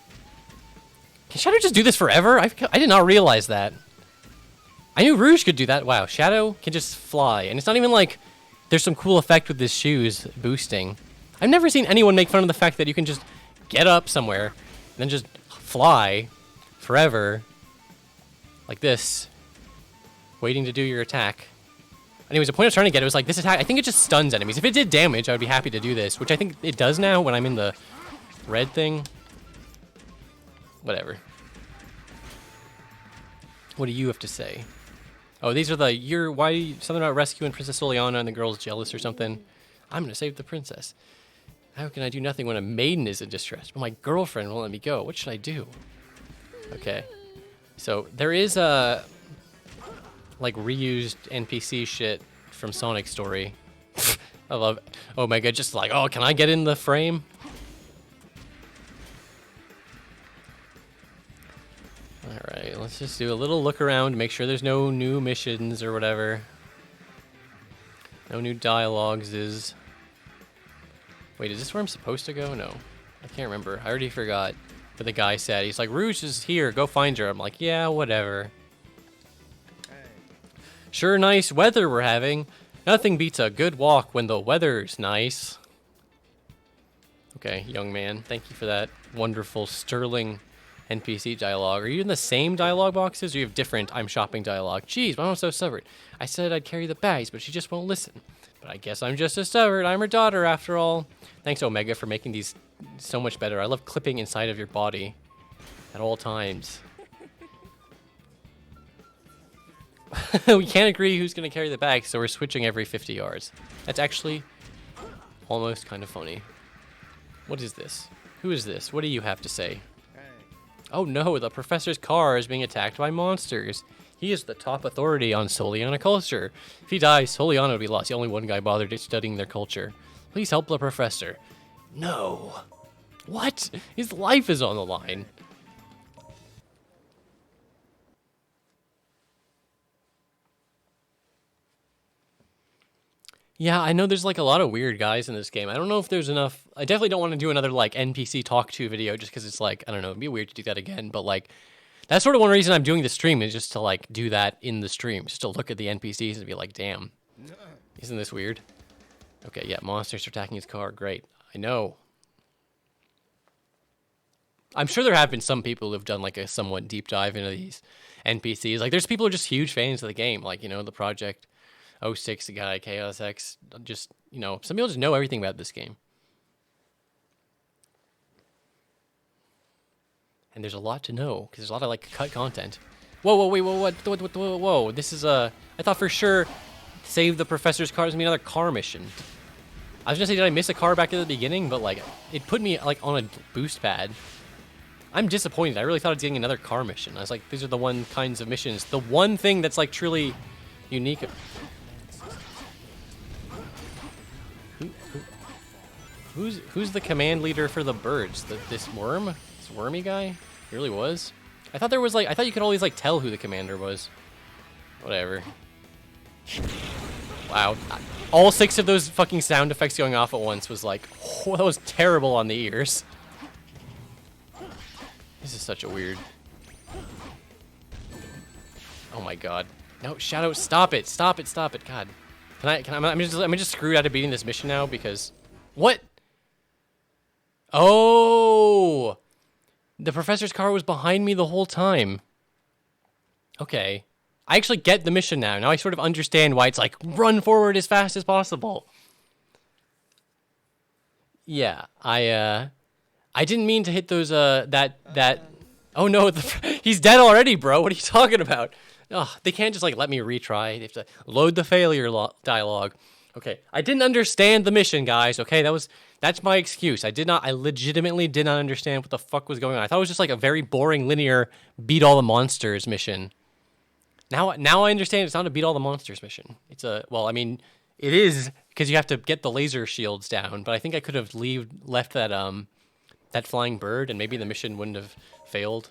Can Shadow just do this forever? I did not realize that. I knew Rouge could do that. Wow, Shadow can just fly. And it's not even like there's some cool effect with his shoes boosting. I've never seen anyone make fun of the fact that you can just get up somewhere and then just fly forever like this, waiting to do your attack. Anyways, the point I was trying to get, it was like this attack, I think it just stuns enemies. If it did damage, I would be happy to do this, which I think it does now when I'm in the red thing. Whatever. What do you have to say? Oh, these are the, something about rescuing Princess Soliana and the girl's jealous or something. I'm going to save the princess. How can I do nothing when a maiden is in distress? Well, my girlfriend won't let me go. What should I do? Okay. So, there is a, like, reused NPC shit from Sonic Story. I love, Omega just like, oh, can I get in the frame? Alright, let's just do a little look around, make sure there's no new missions or whatever. No new dialogues is... Wait, is this where I'm supposed to go? No. I can't remember. I already forgot what the guy said. He's like, Rouge is here, go find her. I'm like, yeah, whatever. Sure nice weather we're having. Nothing beats a good walk when the weather's nice. Okay, young man, thank you for that wonderful, sterling... NPC dialogue. Are you in the same dialogue boxes or you have different I'm shopping dialogue? Jeez, my mom's so stubborn. I said I'd carry the bags, but she just won't listen. But I guess I'm just as stubborn. I'm her daughter after all. Thanks, Omega, for making these so much better. I love clipping inside of your body at all times. We can't agree who's going to carry the bag, so we're switching every 50 yards. That's actually almost kind of funny. What is this? Who is this? What do you have to say? Oh no, the professor's car is being attacked by monsters. He is the top authority on Soliana culture. If he dies, Soliana would be lost. The only one guy bothered studying their culture. Please help the professor. No. What? His life is on the line. Yeah, I know there's like a lot of weird guys in this game. I don't know if there's enough. I definitely don't want to do another like NPC talk to video just because it's like, I don't know, it'd be weird to do that again. But like, that's sort of one reason I'm doing the stream is just to like do that in the stream, just to look at the NPCs and be like, damn, isn't this weird? Okay, yeah, monsters are attacking his car. Great, I know. I'm sure there have been some people who've done like a somewhat deep dive into these NPCs. Like, there's people who are just huge fans of the game, like, you know, the Project 06 guy, Chaos X, just, you know, some people just know everything about this game. And there's a lot to know, because there's a lot of, like, cut content. Whoa, wait, whoa, this is, I thought for sure save the professor's car is gonna be another car mission. I was gonna say, did I miss a car back at the beginning? But, like, it put me, like, on a boost pad. I'm disappointed. I really thought I was getting another car mission. I was like, these are the one kinds of missions. The one thing that's, like, truly unique... Who's the command leader for the birds? This worm? This wormy guy? He really was? I thought there was like, I thought you could always like tell who the commander was. Whatever. Wow. All 6 of those fucking sound effects going off at once was like, oh, that was terrible on the ears. This is such a weird... Oh my god. No, Shadow, stop it. Stop it, stop it. God. I'm just screwed out of beating this mission now because... What? Oh! The professor's car was behind me the whole time. Okay. I actually get the mission now. Now I sort of understand why it's like, run forward as fast as possible. Yeah, I didn't mean to hit those, Oh no, he's dead already, bro. What are you talking about? Oh, they can't just, like, let me retry. They have to load the failure dialogue. Okay, I didn't understand the mission, guys, okay? That's my excuse. I legitimately did not understand what the fuck was going on. I thought it was just, like, a very boring, linear, beat all the monsters mission. Now I understand it's not a beat all the monsters mission. It's a, well, I mean, it is because you have to get the laser shields down. But I think I could have left that that flying bird, and maybe the mission wouldn't have failed.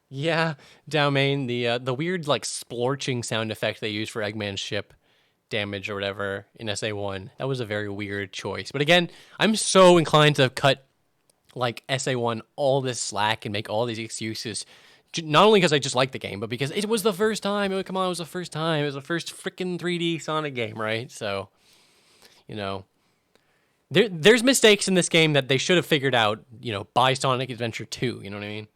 Yeah, Domain, the weird like splorching sound effect they use for Eggman's ship damage or whatever in SA1. That was a very weird choice. But again, I'm so inclined to cut like SA1 all this slack and make all these excuses. Not only because I just like the game, but because it was the first time. Come on, it was the first time. It was the first freaking 3D Sonic game, right? So, you know, there's mistakes in this game that they should have figured out, you know, by Sonic Adventure 2. You know what I mean?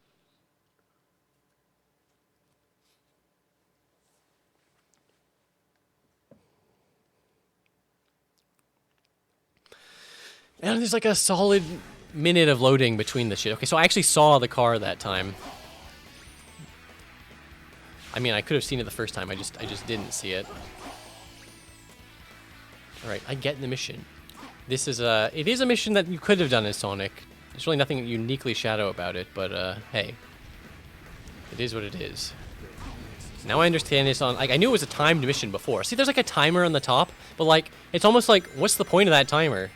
And there's like a solid minute of loading between the shit. Okay, so I actually saw the car that time. I mean, I could have seen it the first time. I just didn't see it. All right, I get the mission. This is it is a mission that you could have done as Sonic. There's really nothing uniquely Shadow about it, but hey, it is what it is. Now I understand it's on. Like, I knew it was a timed mission before. See, there's like a timer on the top, but like it's almost like, what's the point of that timer?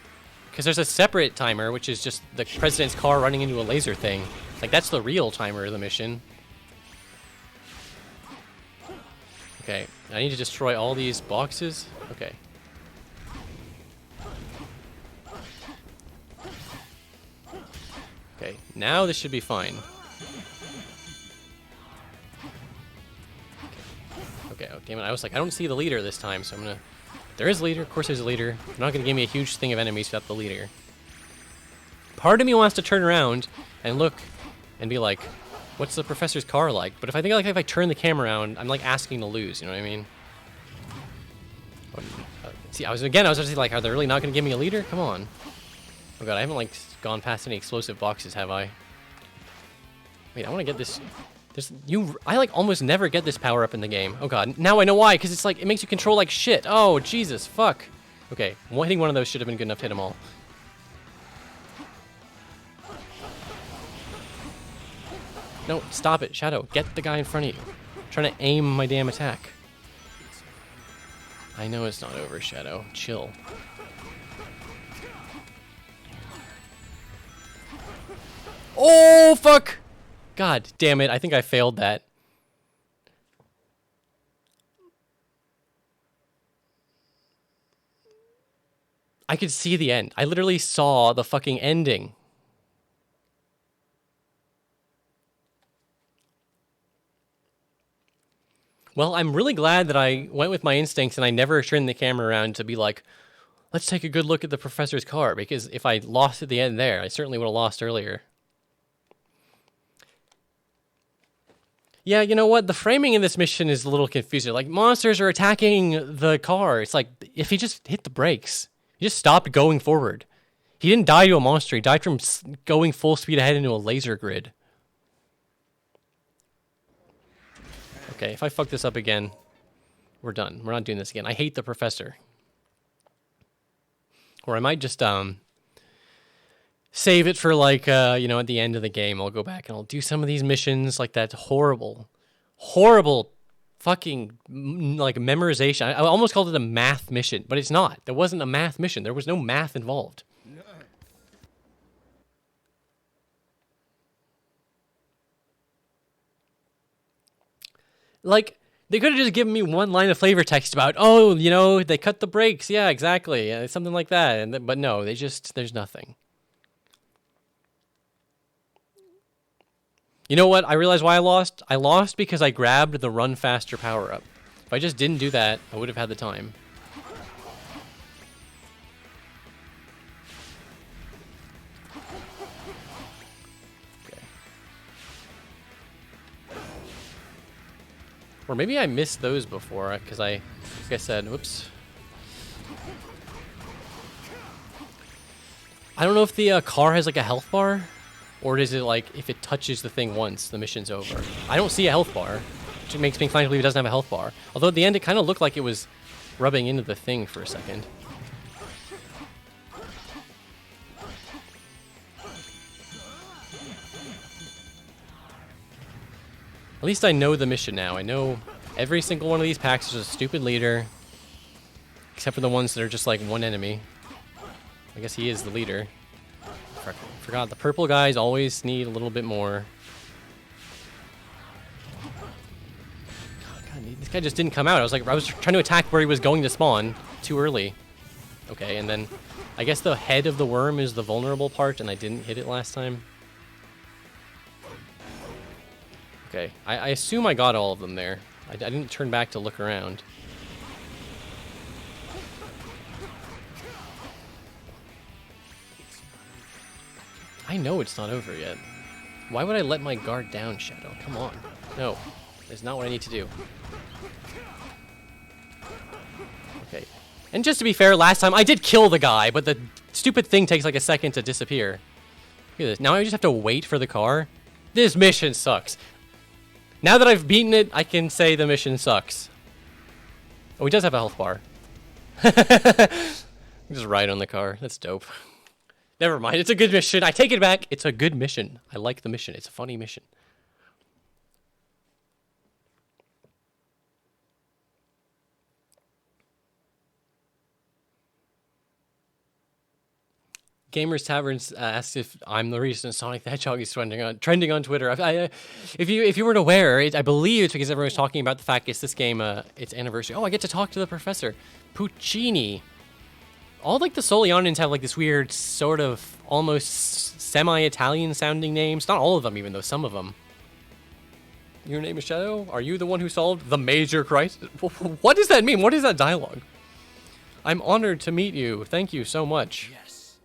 Because there's a separate timer, which is just the president's car running into a laser thing. Like, that's the real timer of the mission. Okay, I need to destroy all these boxes. Okay. Okay, now this should be fine. Okay, oh, damn it. I was like, I don't see the leader this time, so I'm gonna... There is a leader. Of course there's a leader. They're not gonna give me a huge thing of enemies without the leader. Part of me wants to turn around and look and be like, what's the professor's car like? But if I turn the camera around, I'm like asking to lose, you know what I mean? See, I was just like, are they really not gonna give me a leader? Come on. Oh god, I haven't like gone past any explosive boxes, have I? Wait, I wanna get this. I like almost never get this power up in the game. Oh god, now I know why, because it's like, it makes you control like shit. Oh, Jesus, fuck. Okay, hitting one of those should have been good enough to hit them all. No, stop it, Shadow. Get the guy in front of you. I'm trying to aim my damn attack. I know it's not over, Shadow. Chill. Oh, fuck! God damn it, I think I failed that. I could see the end. I literally saw the fucking ending. Well, I'm really glad that I went with my instincts and I never turned the camera around to be like, let's take a good look at the professor's car, because if I lost at the end there, I certainly would have lost earlier. Yeah, you know what? The framing in this mission is a little confusing. Like, monsters are attacking the car. It's like, if he just hit the brakes, he just stopped going forward. He didn't die to a monster. He died from going full speed ahead into a laser grid. Okay, if I fuck this up again, we're done. We're not doing this again. I hate the professor. Or I might just, save it for like, you know, at the end of the game, I'll go back and I'll do some of these missions, like that horrible fucking, like, memorization. I almost called it a math mission, but it's not. There wasn't a math mission. There was no math involved. Like, they could have just given me one line of flavor text about, oh, you know, they cut the brakes. Yeah, exactly. Something like that. But no, there's nothing. You know what? I realized why I lost. I lost because I grabbed the run faster power up. If I just didn't do that, I would have had the time. Okay. Or maybe I missed those before, because like I said, whoops. I don't know if the car has like a health bar. Or is it like, if it touches the thing once, the mission's over? I don't see a health bar, which makes me inclined to believe it doesn't have a health bar. Although at the end, it kind of looked like it was rubbing into the thing for a second. At least I know the mission now. I know Every single one of these packs is a stupid leader. Except for the ones that are just like one enemy. I guess he is the leader. Forgot the purple guys always need a little bit more. God, this guy just didn't come out. I was trying to attack where he was going to spawn too early. Okay, and then I guess the head of the worm is the vulnerable part, and I didn't hit it last time. Okay, I assume I got all of them there. I didn't turn back to look around. I know it's not over yet. Why would I let my guard down, Shadow? Come on. No, that's not what I need to do. Okay. And just to be fair, last time I did kill the guy, but the stupid thing takes like a second to disappear. Look at this. Now I just have to wait for the car. This mission sucks. Now that I've beaten it, I can say the mission sucks. Oh, he does have a health bar. Just ride on the car. That's dope. Never mind. It's a good mission. I take it back. It's a good mission. I like the mission. It's a funny mission. Gamers Taverns asks if I'm the reason Sonic the Hedgehog is trending on Twitter. If you weren't aware, I believe it's because everyone's talking about the fact it's this game, its anniversary. Oh, I get to talk to the professor, Puccini. All like the Solianins have like this weird sort of almost semi-Italian sounding names. Not all of them, even though some of them. Your name is Shadow? Are you the one who solved the major crisis? What does that mean? What is that dialogue? I'm honored to meet you. Thank you so much. Yes.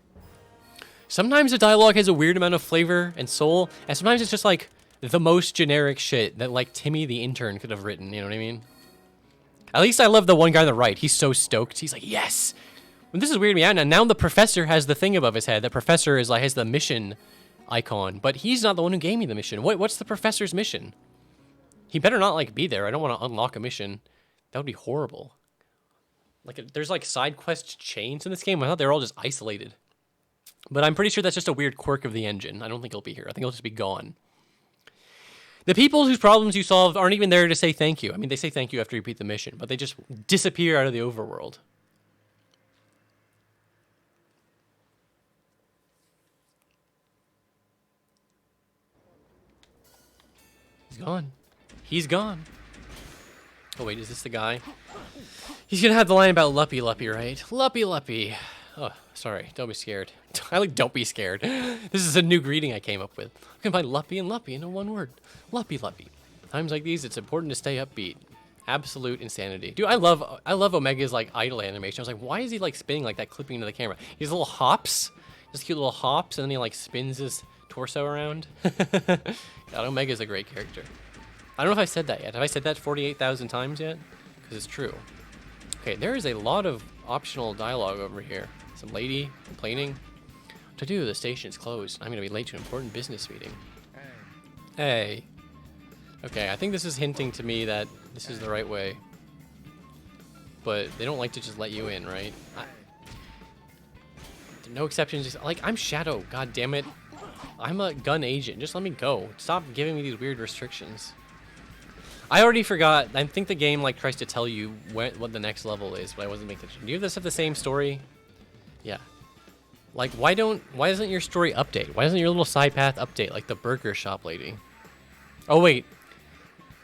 Sometimes the dialogue has a weird amount of flavor and soul, and sometimes it's just like the most generic shit that like Timmy the intern could have written, you know what I mean? At least I love the one guy on the right. He's so stoked. He's like, yes! And this is weirding me out. Now the professor has the thing above his head. The professor is like has the mission icon, but he's not the one who gave me the mission. What's the professor's mission? He better not like be there. I don't want to unlock a mission. That would be horrible. Like there's like side quest chains in this game. I thought they were all just isolated. But I'm pretty sure that's just a weird quirk of the engine. I don't think he'll be here. I think he'll just be gone. The people whose problems you solved aren't even there to say thank you. I mean, they say thank you after you beat the mission, but they just disappear out of the overworld. He's gone. He's gone. Oh, wait, is this the guy? He's gonna have the line about Luppy Luppy, right? Luppy Luppy. Oh, sorry. Don't be scared. I like don't be scared. This is a new greeting I came up with. I can find Luppy and Luppy in one word. Luppy Luppy. Times like these, it's important to stay upbeat. Absolute insanity. Dude, I love Omega's like idle animation. I was like, why is he like spinning like that, clipping into the camera? He's little hops. Just cute little hops, and then he like spins his torso around. God, Omega's a great character. I don't know if I said that yet. Have I said that 48,000 times yet? Because it's true. Okay, there is a lot of optional dialogue over here. Some lady complaining. What to do? The station is closed. I'm going to be late to an important business meeting. Hey. Okay, I think this is hinting to me that this is the right way. But they don't like to just let you in, right? No exceptions. Just, like, I'm Shadow. God damn it. I'm a gun agent. Just let me go. Stop giving me these weird restrictions. I already forgot. I think the game like tries to tell you what the next level is, but I wasn't making attention. Do you have the same story? Yeah. Like, why doesn't your story update? Why doesn't your little side path update like the burger shop lady? Oh, wait.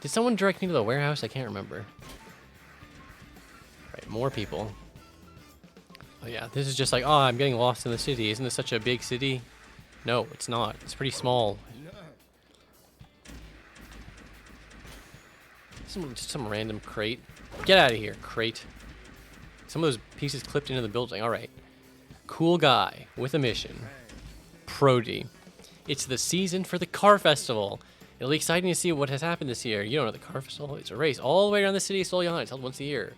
Did someone direct me to the warehouse? I can't remember. Right, more people. Oh, yeah, this is just like, oh, I'm getting lost in the city. Isn't this such a big city? No, it's not. It's pretty small. Some random crate. Get out of here, crate. Some of those pieces clipped into the building. All right. Cool guy with a mission. Prody. It's the season for the car festival. It'll be exciting to see what has happened this year. You don't know the car festival? It's a race all the way around the city of Soliana. It's held once a year.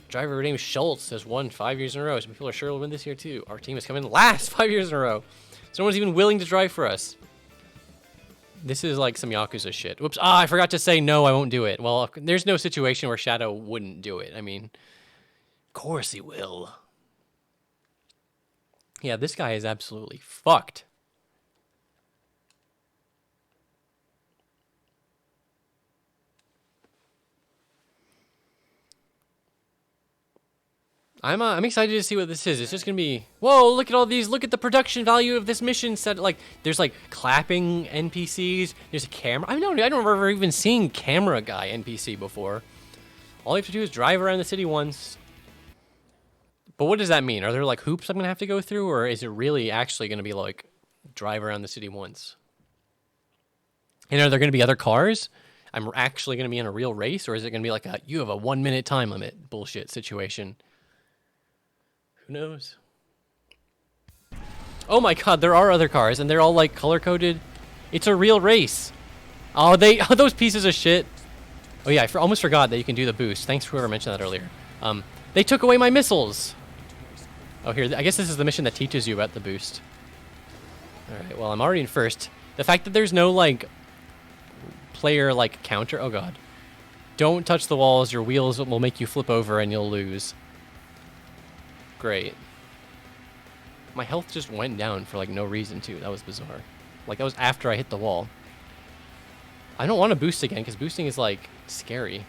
Driver named Schultz has won 5 years in a row. Some people are sure will win this year too. Our team has come in last 5 years in a row. So no one's even willing to drive for us. This is like some Yakuza shit. Whoops. Ah, I forgot to say no, I won't do it. Well, there's no situation where Shadow wouldn't do it. I mean, of course he will. Yeah, this guy is absolutely fucked. I'm excited to see what this is. It's just gonna be, whoa, look at all these, look at the production value of this mission set. Like, there's like clapping NPCs, there's a camera. I don't remember even seeing camera guy NPC before. All you have to do is drive around the city once. But what does that mean? Are there like hoops I'm gonna have to go through, or is it really actually gonna be like drive around the city once? And are there gonna be other cars? I'm actually gonna be in a real race, or is it gonna be like a you have a 1 minute time limit bullshit situation? Who knows? Oh my god, there are other cars, and they're all like color coded. It's a real race. Oh, those pieces of shit. Oh yeah, I almost forgot that you can do the boost. Thanks for whoever mentioned that earlier. They took away my missiles. Oh, here, I guess this is the mission that teaches you about the boost. All right, well, I'm already in first. The fact that there's no like player like counter. Oh god. Don't touch the walls. Your wheels will make you flip over and you'll lose. Great. My health just went down for like no reason too. That was bizarre. Like that was after I hit the wall. I don't want to boost again because boosting is like scary.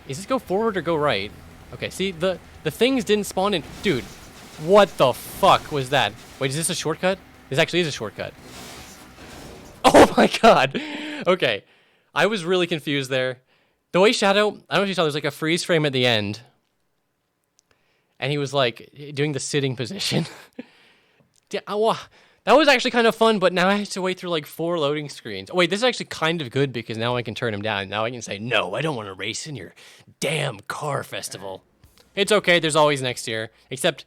Is this go forward or go right? Okay, see the things didn't spawn in. Dude, what the fuck was that? Wait, is this a shortcut? This actually is a shortcut. Oh my god. Okay. I was really confused there. The way Shadow, I don't know if you saw, there's like a freeze frame at the end. And he was like doing the sitting position. Yeah, that was actually kind of fun, but now I have to wait through like 4 loading screens. Oh, wait, this is actually kind of good because now I can turn him down. Now I can say, no, I don't want to race in your damn car festival. It's okay, there's always next year. Except,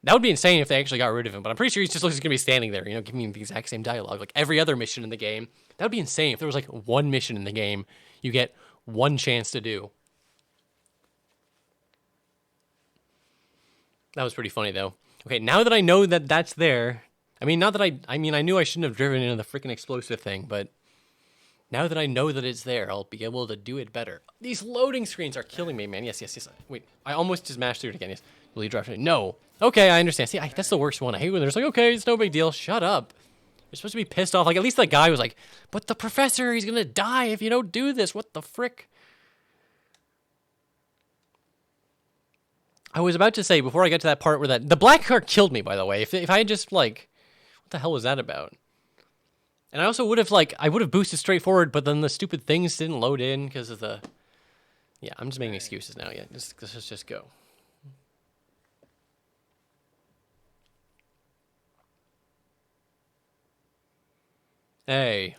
that would be insane if they actually got rid of him, but I'm pretty sure he's just going to be standing there, you know, giving me the exact same dialogue, like every other mission in the game. That would be insane if there was like one mission in the game you get one chance to do. That was pretty funny, though. Okay, now that I know that that's there, I mean, not that I knew I shouldn't have driven into the freaking explosive thing, but now that I know that it's there, I'll be able to do it better. These loading screens are killing me, man. Yes. Wait, I almost just mashed through it again. Yes. Will you drive? No. Okay, I understand. See, that's the worst one. I hate when there's like, okay, it's no big deal. Shut up. You're supposed to be pissed off. Like, at least that guy was like, but the professor, he's gonna die if you don't do this. What the frick? I was about to say, before I get to that part where the black car killed me, by the way. If I had just, like, what the hell was that about? And I also would have, like, I would have boosted straight forward, but then the stupid things didn't load in because of the... Yeah, I'm just making excuses now. Yeah, let's just go. Hey.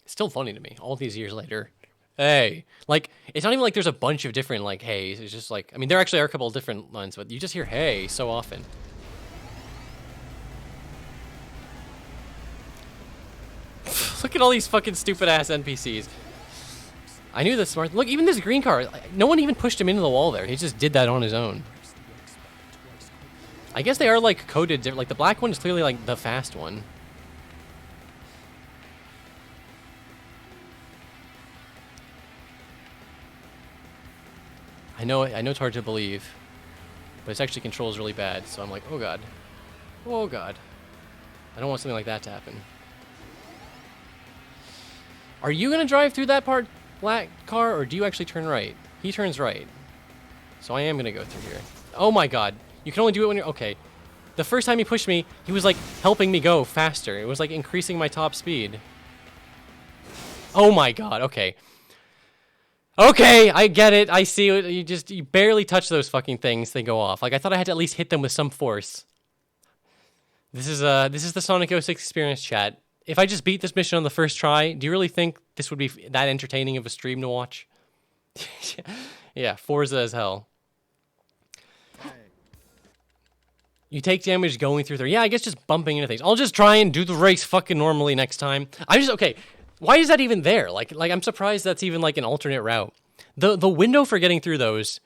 It's still funny to me, all these years later. Hey. Like, it's not even like there's a bunch of different, like, heys. It's just like, I mean, there actually are a couple of different ones, but you just hear hey so often. Look at all these fucking stupid-ass NPCs. I knew the smart... Look, even this green car, no one even pushed him into the wall there. He just did that on his own. I guess they are, like, coded... Like, the black one is clearly, like, the fast one. I know it's hard to believe, but its actually controls really bad, so I'm like, oh god. Oh god. I don't want something like that to happen. Are you gonna drive through that part, black car, or do you actually turn right? He turns right. So I am gonna go through here. Oh my god. You can only do it when you're... Okay. The first time he pushed me, he was like helping me go faster. It was like increasing my top speed. Oh my god, okay. Okay, I get it. I see it. You barely touch those fucking things, they go off. Like, I thought I had to at least hit them with some force. This is the Sonic 06 experience, chat. If I just beat this mission on the first try, do you really think this would be that entertaining of a stream to watch? Yeah, Forza as hell. You take damage going through there. Yeah, I guess just bumping into things. I'll just try and do the race fucking normally next time. Okay. Why is that even there? Like I'm surprised that's even like an alternate route. The window for getting through those,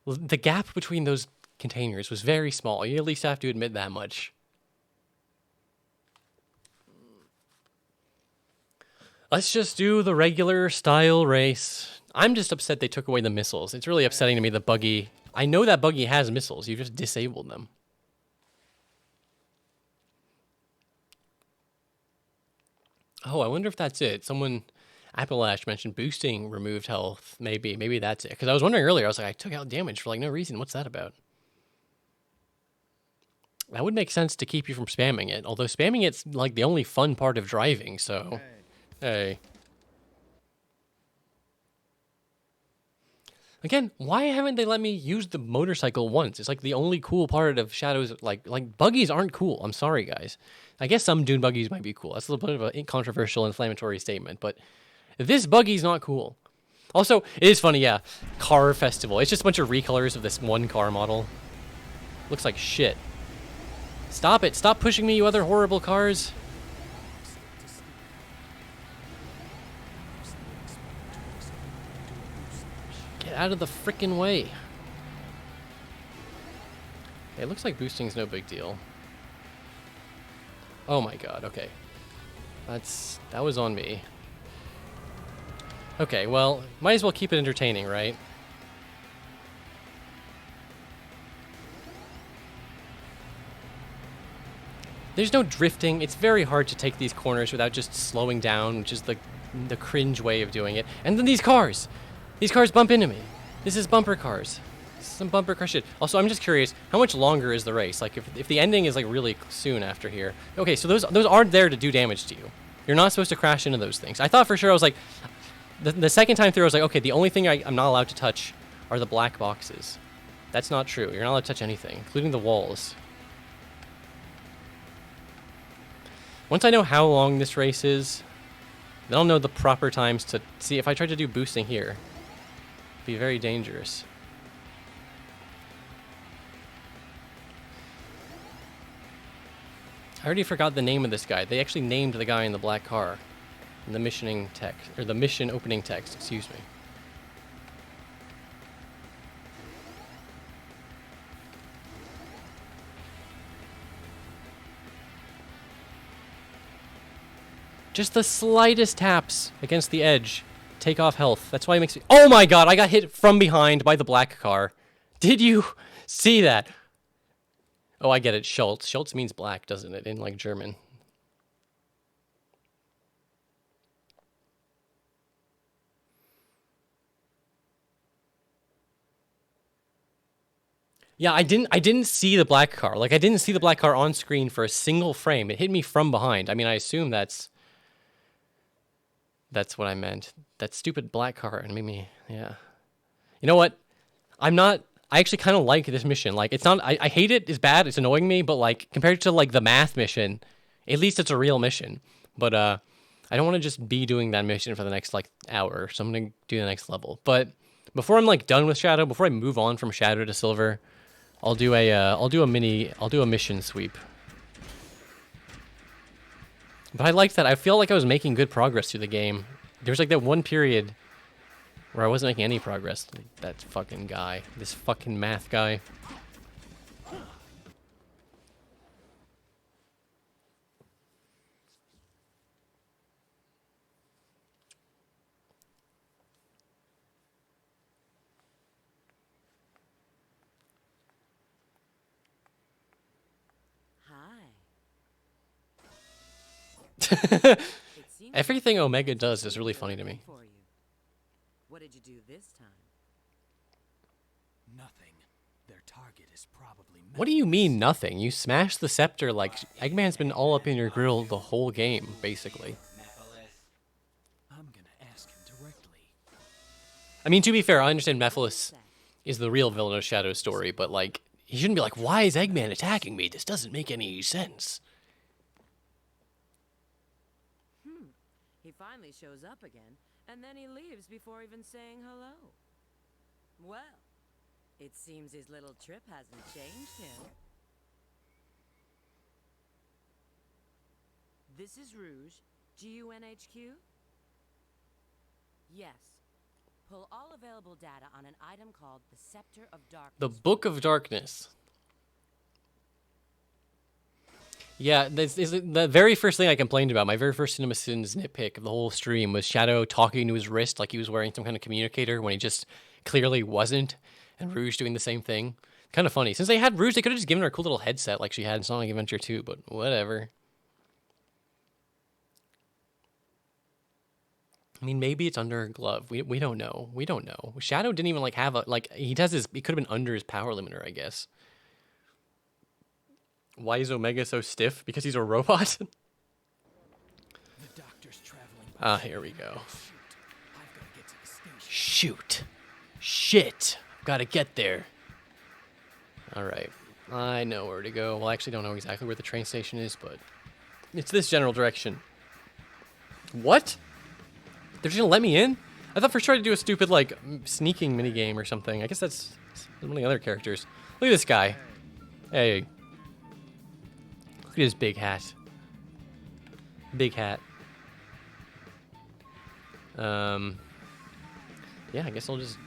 the gap between those containers was very small. You at least have to admit that much. Let's just do the regular style race. I'm just upset they took away the missiles. It's really upsetting to me, the buggy. I know that buggy has missiles. You just disabled them. Oh, I wonder if that's it. Someone Appalash mentioned boosting removed health. Maybe that's it. Because I was wondering earlier, I was like, I took out damage for like no reason. What's that about? That would make sense to keep you from spamming it. Although spamming it's like the only fun part of driving, so... Hey. Again, why haven't they let me use the motorcycle once? It's like the only cool part of Shadows. Like buggies aren't cool. I'm sorry, guys. I guess some dune buggies might be cool. That's a little bit of a controversial, inflammatory statement, but this buggy's not cool. Also, it is funny, yeah. Car festival. It's just a bunch of recolors of this one car model. Looks like shit. Stop it. Stop pushing me, you other horrible cars. Get out of the frickin' way. Okay, it looks like boosting's no big deal. Oh my god, okay. That was on me. Okay, well, might as well keep it entertaining, right? There's no drifting. It's very hard to take these corners without just slowing down, which is the cringe way of doing it. And then these cars! These cars bump into me. This is bumper cars. This is some bumper crush shit. Also, I'm just curious, how much longer is the race? Like, if the ending is, like, really soon after here. Okay, so those aren't there to do damage to you. You're not supposed to crash into those things. I thought for sure, I was like... The second time through, I was like, okay, the only thing I'm not allowed to touch are the black boxes. That's not true. You're not allowed to touch anything, including the walls. Once I know how long this race is, then I'll know the proper times to see if I try to do boosting here. It'd be very dangerous. I already forgot the name of this guy. They actually named the guy in the black car in the missioning text, or the mission opening text, excuse me. Just the slightest taps against the edge take off health. That's why it makes me... Oh my god, I got hit from behind by the black car. Did you see that? Oh, I get it. Schultz. Schultz means black, doesn't it? In, like, German. Yeah, I didn't see the black car. Like, I didn't see the black car on screen for a single frame. It hit me from behind. I mean, I assume that's what I meant. That stupid black car and made me, yeah. You know what? I actually kind of like this mission. Like, it's not, I hate it, it's bad, it's annoying me, but like, compared to like the math mission, at least it's a real mission. But, I don't want to just be doing that mission for the next like hour, so I'm going to do the next level. But before I'm like done with Shadow, before I move on from Shadow to Silver, I'll do a mission sweep. But I liked that. I feel like I was making good progress through the game. There was like that one period where I wasn't making any progress. That fucking guy. This fucking math guy. Everything Omega does is really funny to me. What did you do this time? Nothing. Their target is probably What do you mean nothing? You smashed the scepter like Eggman's been all up in your grill the whole game, basically. I'm gonna ask him directly. I mean, to be fair, I understand Mephiles is the real villain of Shadow's story, but like, he shouldn't be like, why is Eggman attacking me? This doesn't make any sense. He finally shows up again, and then he leaves before even saying hello. Well, it seems his little trip hasn't changed him. This is Rouge, GUNHQ? Yes. Pull all available data on an item called the Scepter of Darkness. The Book of Darkness. Yeah, this is the very first thing I complained about. My very first CinemaSins nitpick of the whole stream was Shadow talking to his wrist like he was wearing some kind of communicator when he just clearly wasn't, and Rouge doing the same thing. Kind of funny. Since they had Rouge, they could have just given her a cool little headset like she had in Sonic Adventure 2, but whatever. I mean, maybe it's under a glove. We don't know. We don't know. Shadow didn't even like have a like he does his. He could have been under his power limiter, I guess. Why is Omega so stiff? Because he's a robot. The doctor's traveling. Ah, here we go. I've got to get to the station. Shoot. Shit. Gotta get there. All right. I know where to go. Well, I actually don't know exactly where the train station is, but it's this general direction. What? They're just gonna let me in? I thought for sure to do a stupid, like, sneaking minigame or something. I guess that's one of the other characters. Look at this guy. Hey. Look at his big hat. Big hat. Yeah, I guess I'll just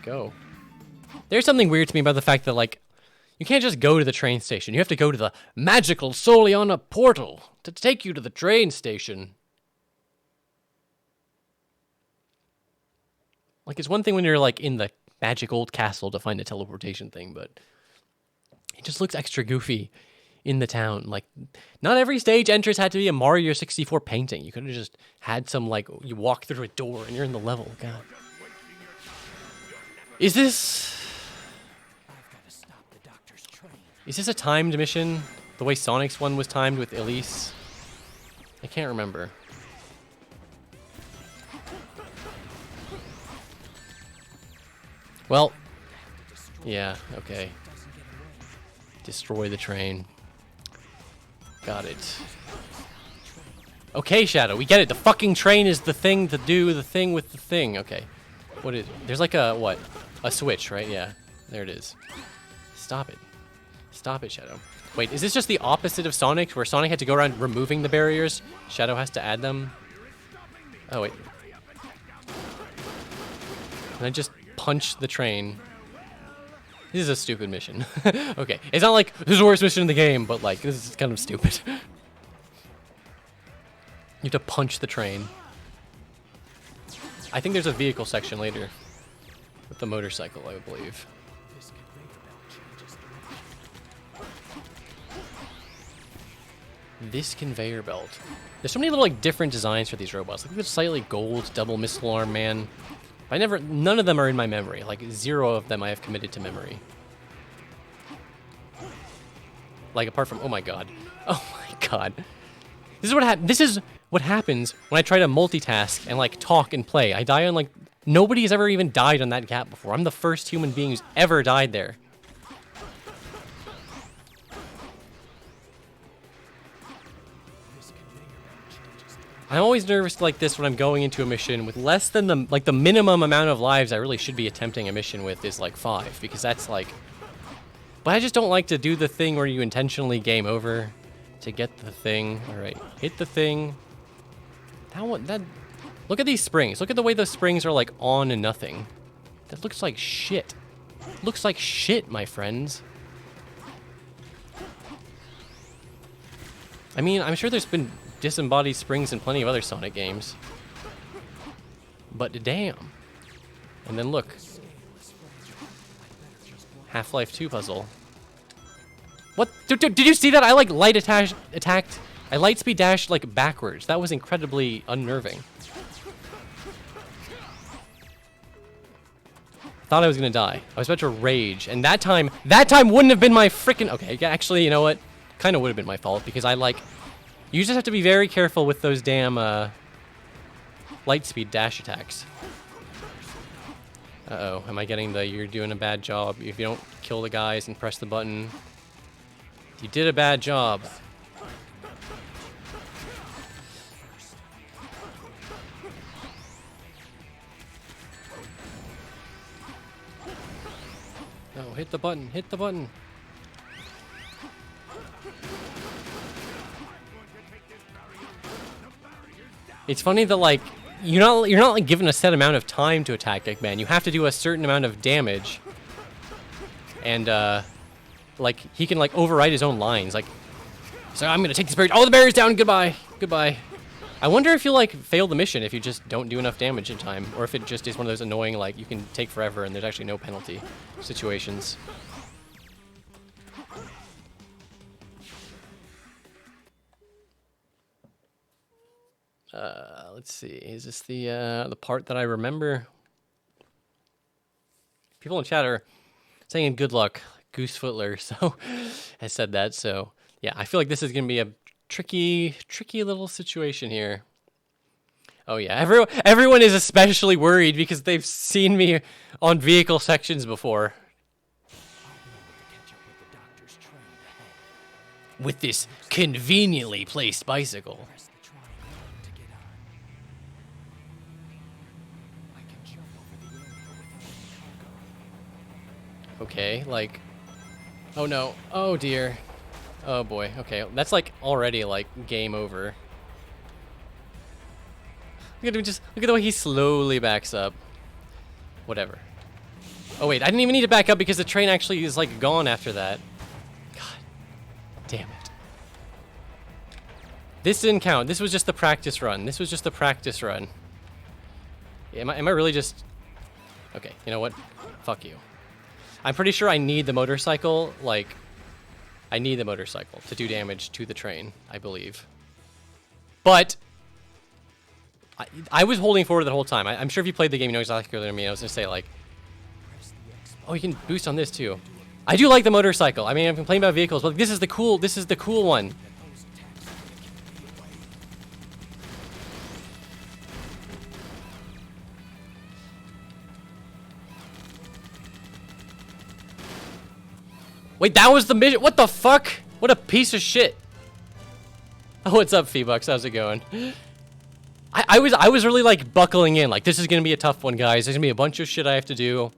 go. There's something weird to me about the fact that, like, you can't just go to the train station. You have to go to the magical Soliana portal to take you to the train station. Like, it's one thing when you're, like, in the magic old castle to find a teleportation thing, but it just looks extra goofy in the town. Like, not every stage entrance had to be a Mario 64 painting. You could have just had some, like, you walk through a door and you're in the level. God. Is this... I've got to stop the doctor's train. Is this a timed mission? The way Sonic's one was timed with Elise? I can't remember. Well, yeah, okay. Destroy the train. Got it. Okay, Shadow, we get it. The fucking train is the thing to do the thing with the thing. Okay. What is... There's like a, what? A switch, right? Yeah. There it is. Stop it. Stop it, Shadow. Wait, is this just the opposite of Sonic, where Sonic had to go around removing the barriers? Shadow has to add them? Oh, wait. And I just punch the train. This is a stupid mission. Okay. It's not like, this is the worst mission in the game, but, like, this is kind of stupid. You have to punch the train. I think there's a vehicle section later. With the motorcycle, I believe. This conveyor belt. There's so many little, like, different designs for these robots. Like, the slightly gold double missile arm man. None of them are in my memory. Like, 0 of them I have committed to memory. Like, apart from, oh my god. Oh my god. This is what happens when I try to multitask and, like, talk and play. I die on, like, nobody has ever even died on that gap before. I'm the first human being who's ever died there. I'm always nervous like this when I'm going into a mission with less than the minimum amount of lives I really should be attempting a mission with is like 5, because that's like... But I just don't like to do the thing where you intentionally game over to get the thing. Alright, hit the thing. Look at these springs. Look at the way those springs are like on and nothing. That looks like shit. Looks like shit, my friends. I mean, I'm sure there's been disembodied springs in plenty of other Sonic games. But damn. And then look. Half-Life 2 puzzle. What? Did you see that? I like attacked. I light speed dashed like backwards. That was incredibly unnerving. Thought I was gonna die. I was about to rage, and that time wouldn't have been my freaking. Okay, actually, you know what? Kind of would have been my fault because I like. You just have to be very careful with those damn light speed dash attacks. Uh-oh, am I getting the you're doing a bad job if you don't kill the guys and press the button? You did a bad job. Oh, hit the button, hit the button. It's funny that, like, you're not like given a set amount of time to attack Eggman. You have to do a certain amount of damage. And like he can like override his own lines. Like, so I'm gonna take this barrier. Oh, the barrier's down. Goodbye. Goodbye. I wonder if you'll like fail the mission if you just don't do enough damage in time, or if it just is one of those annoying like you can take forever and there's actually no penalty situations. Let's see. Is this the part that I remember? People in chat are saying good luck, Goose Footler. So I said that. So yeah, I feel like this is gonna be a tricky little situation here. Oh yeah, everyone is especially worried because they've seen me on vehicle sections before. Catch up with the doctor's train ahead. With this conveniently placed bicycle. Press the triangle to get on. I can jump over the area without any cargo. Okay, like, oh no, oh dear, oh boy. Okay, that's like already like game over. Look at him, just look at the way he slowly backs up. Whatever. Oh wait, I didn't even need to back up because the train actually is like gone after that. God damn it. This didn't count. This was just the practice run. This was just the practice run. Am I really just... Okay, you know what? Fuck you. I'm pretty sure I need the motorcycle, like... I need the motorcycle to do damage to the train, I believe. But... I was holding forward the whole time. I'm sure if you played the game, you know exactly what I mean. I was going to say, like... Oh, you can boost on this, too. I do like the motorcycle. I mean, I've been playing about vehicles, but this is the cool one. Wait, that was the mission? What the fuck? What a piece of shit. Oh, what's up, Feebucks? How's it going? I was really like buckling in, like this is gonna be a tough one, guys. There's gonna be a bunch of shit I have to do.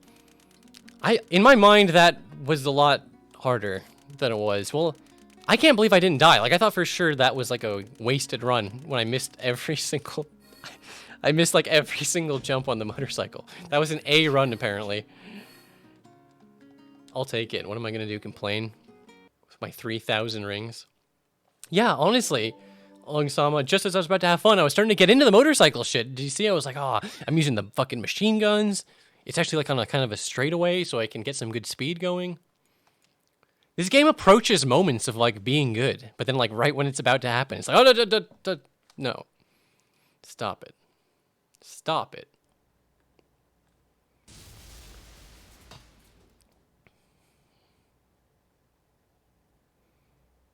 In my mind that was a lot harder than it was. Well, I can't believe I didn't die. Like I thought for sure that was like a wasted run when I missed every single I missed like every single jump on the motorcycle. That was an A run apparently. I'll take it. What am I gonna do? Complain? With my 3,000 rings? Yeah, honestly. Longsama, just as I was about to have fun, I was starting to get into the motorcycle shit. Did you see? I was like, oh, I'm using the fucking machine guns. It's actually like on a kind of a straightaway, so I can get some good speed going. This game approaches moments of like being good, but then like right when it's about to happen, it's like, oh, no. Stop it. Stop it.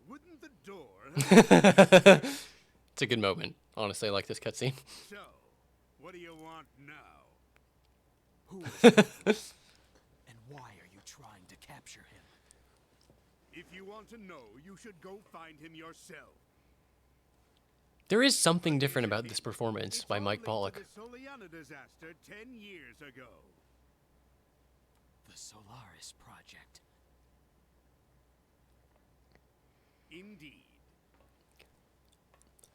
Wouldn't the door... It's a good moment. Honestly, I like this cutscene. So, what do you want now? Who is he? And why are you trying to capture him? If you want to know, you should go find him yourself. There is something different about this performance It's by all Mike linked Pollock. to the Soliana disaster 10 years ago. The Solaris Project. Indeed.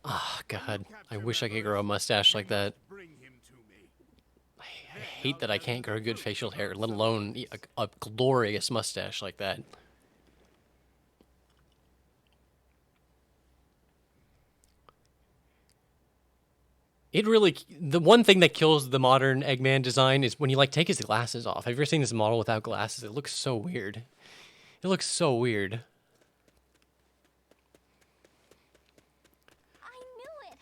Ah, God. I wish I could grow a mustache like that. Bring him to me. I hate that I can't grow good facial hair, let alone a glorious mustache like that. It really, the one thing that kills the modern Eggman design is when you like take his glasses off. Have you ever seen this model without glasses? It looks so weird. It looks so weird. I knew it.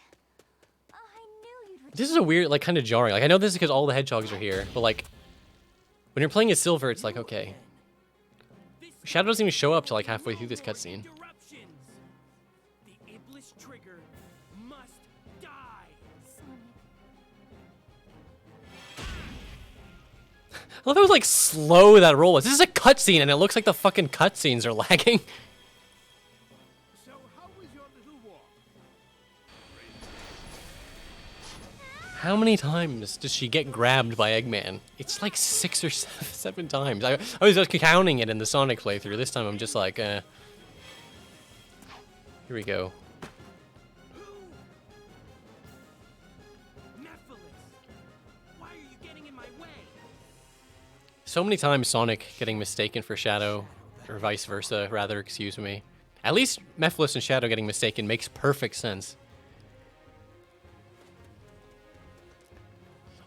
I knew you'd return. This is a weird, like, kind of jarring. Like, I know this is because all the hedgehogs are here, but like, when you're playing as Silver, it's like, okay. Shadow doesn't even show up till like halfway through this cutscene. Interruptions. The Iblis trigger must die. Sonic. I love how like slow that roll was. This is a cutscene, and it looks like the fucking cutscenes are lagging. So, how was your little walk? How many times does she get grabbed by Eggman? It's like 6 or 7 times. I was just counting it in the Sonic playthrough. This time I'm just like, Here we go. Nephilis, why are you getting in my way? So many times Sonic getting mistaken for Shadow, or vice versa, rather, excuse me. At least Mephiles and Shadow getting mistaken makes perfect sense.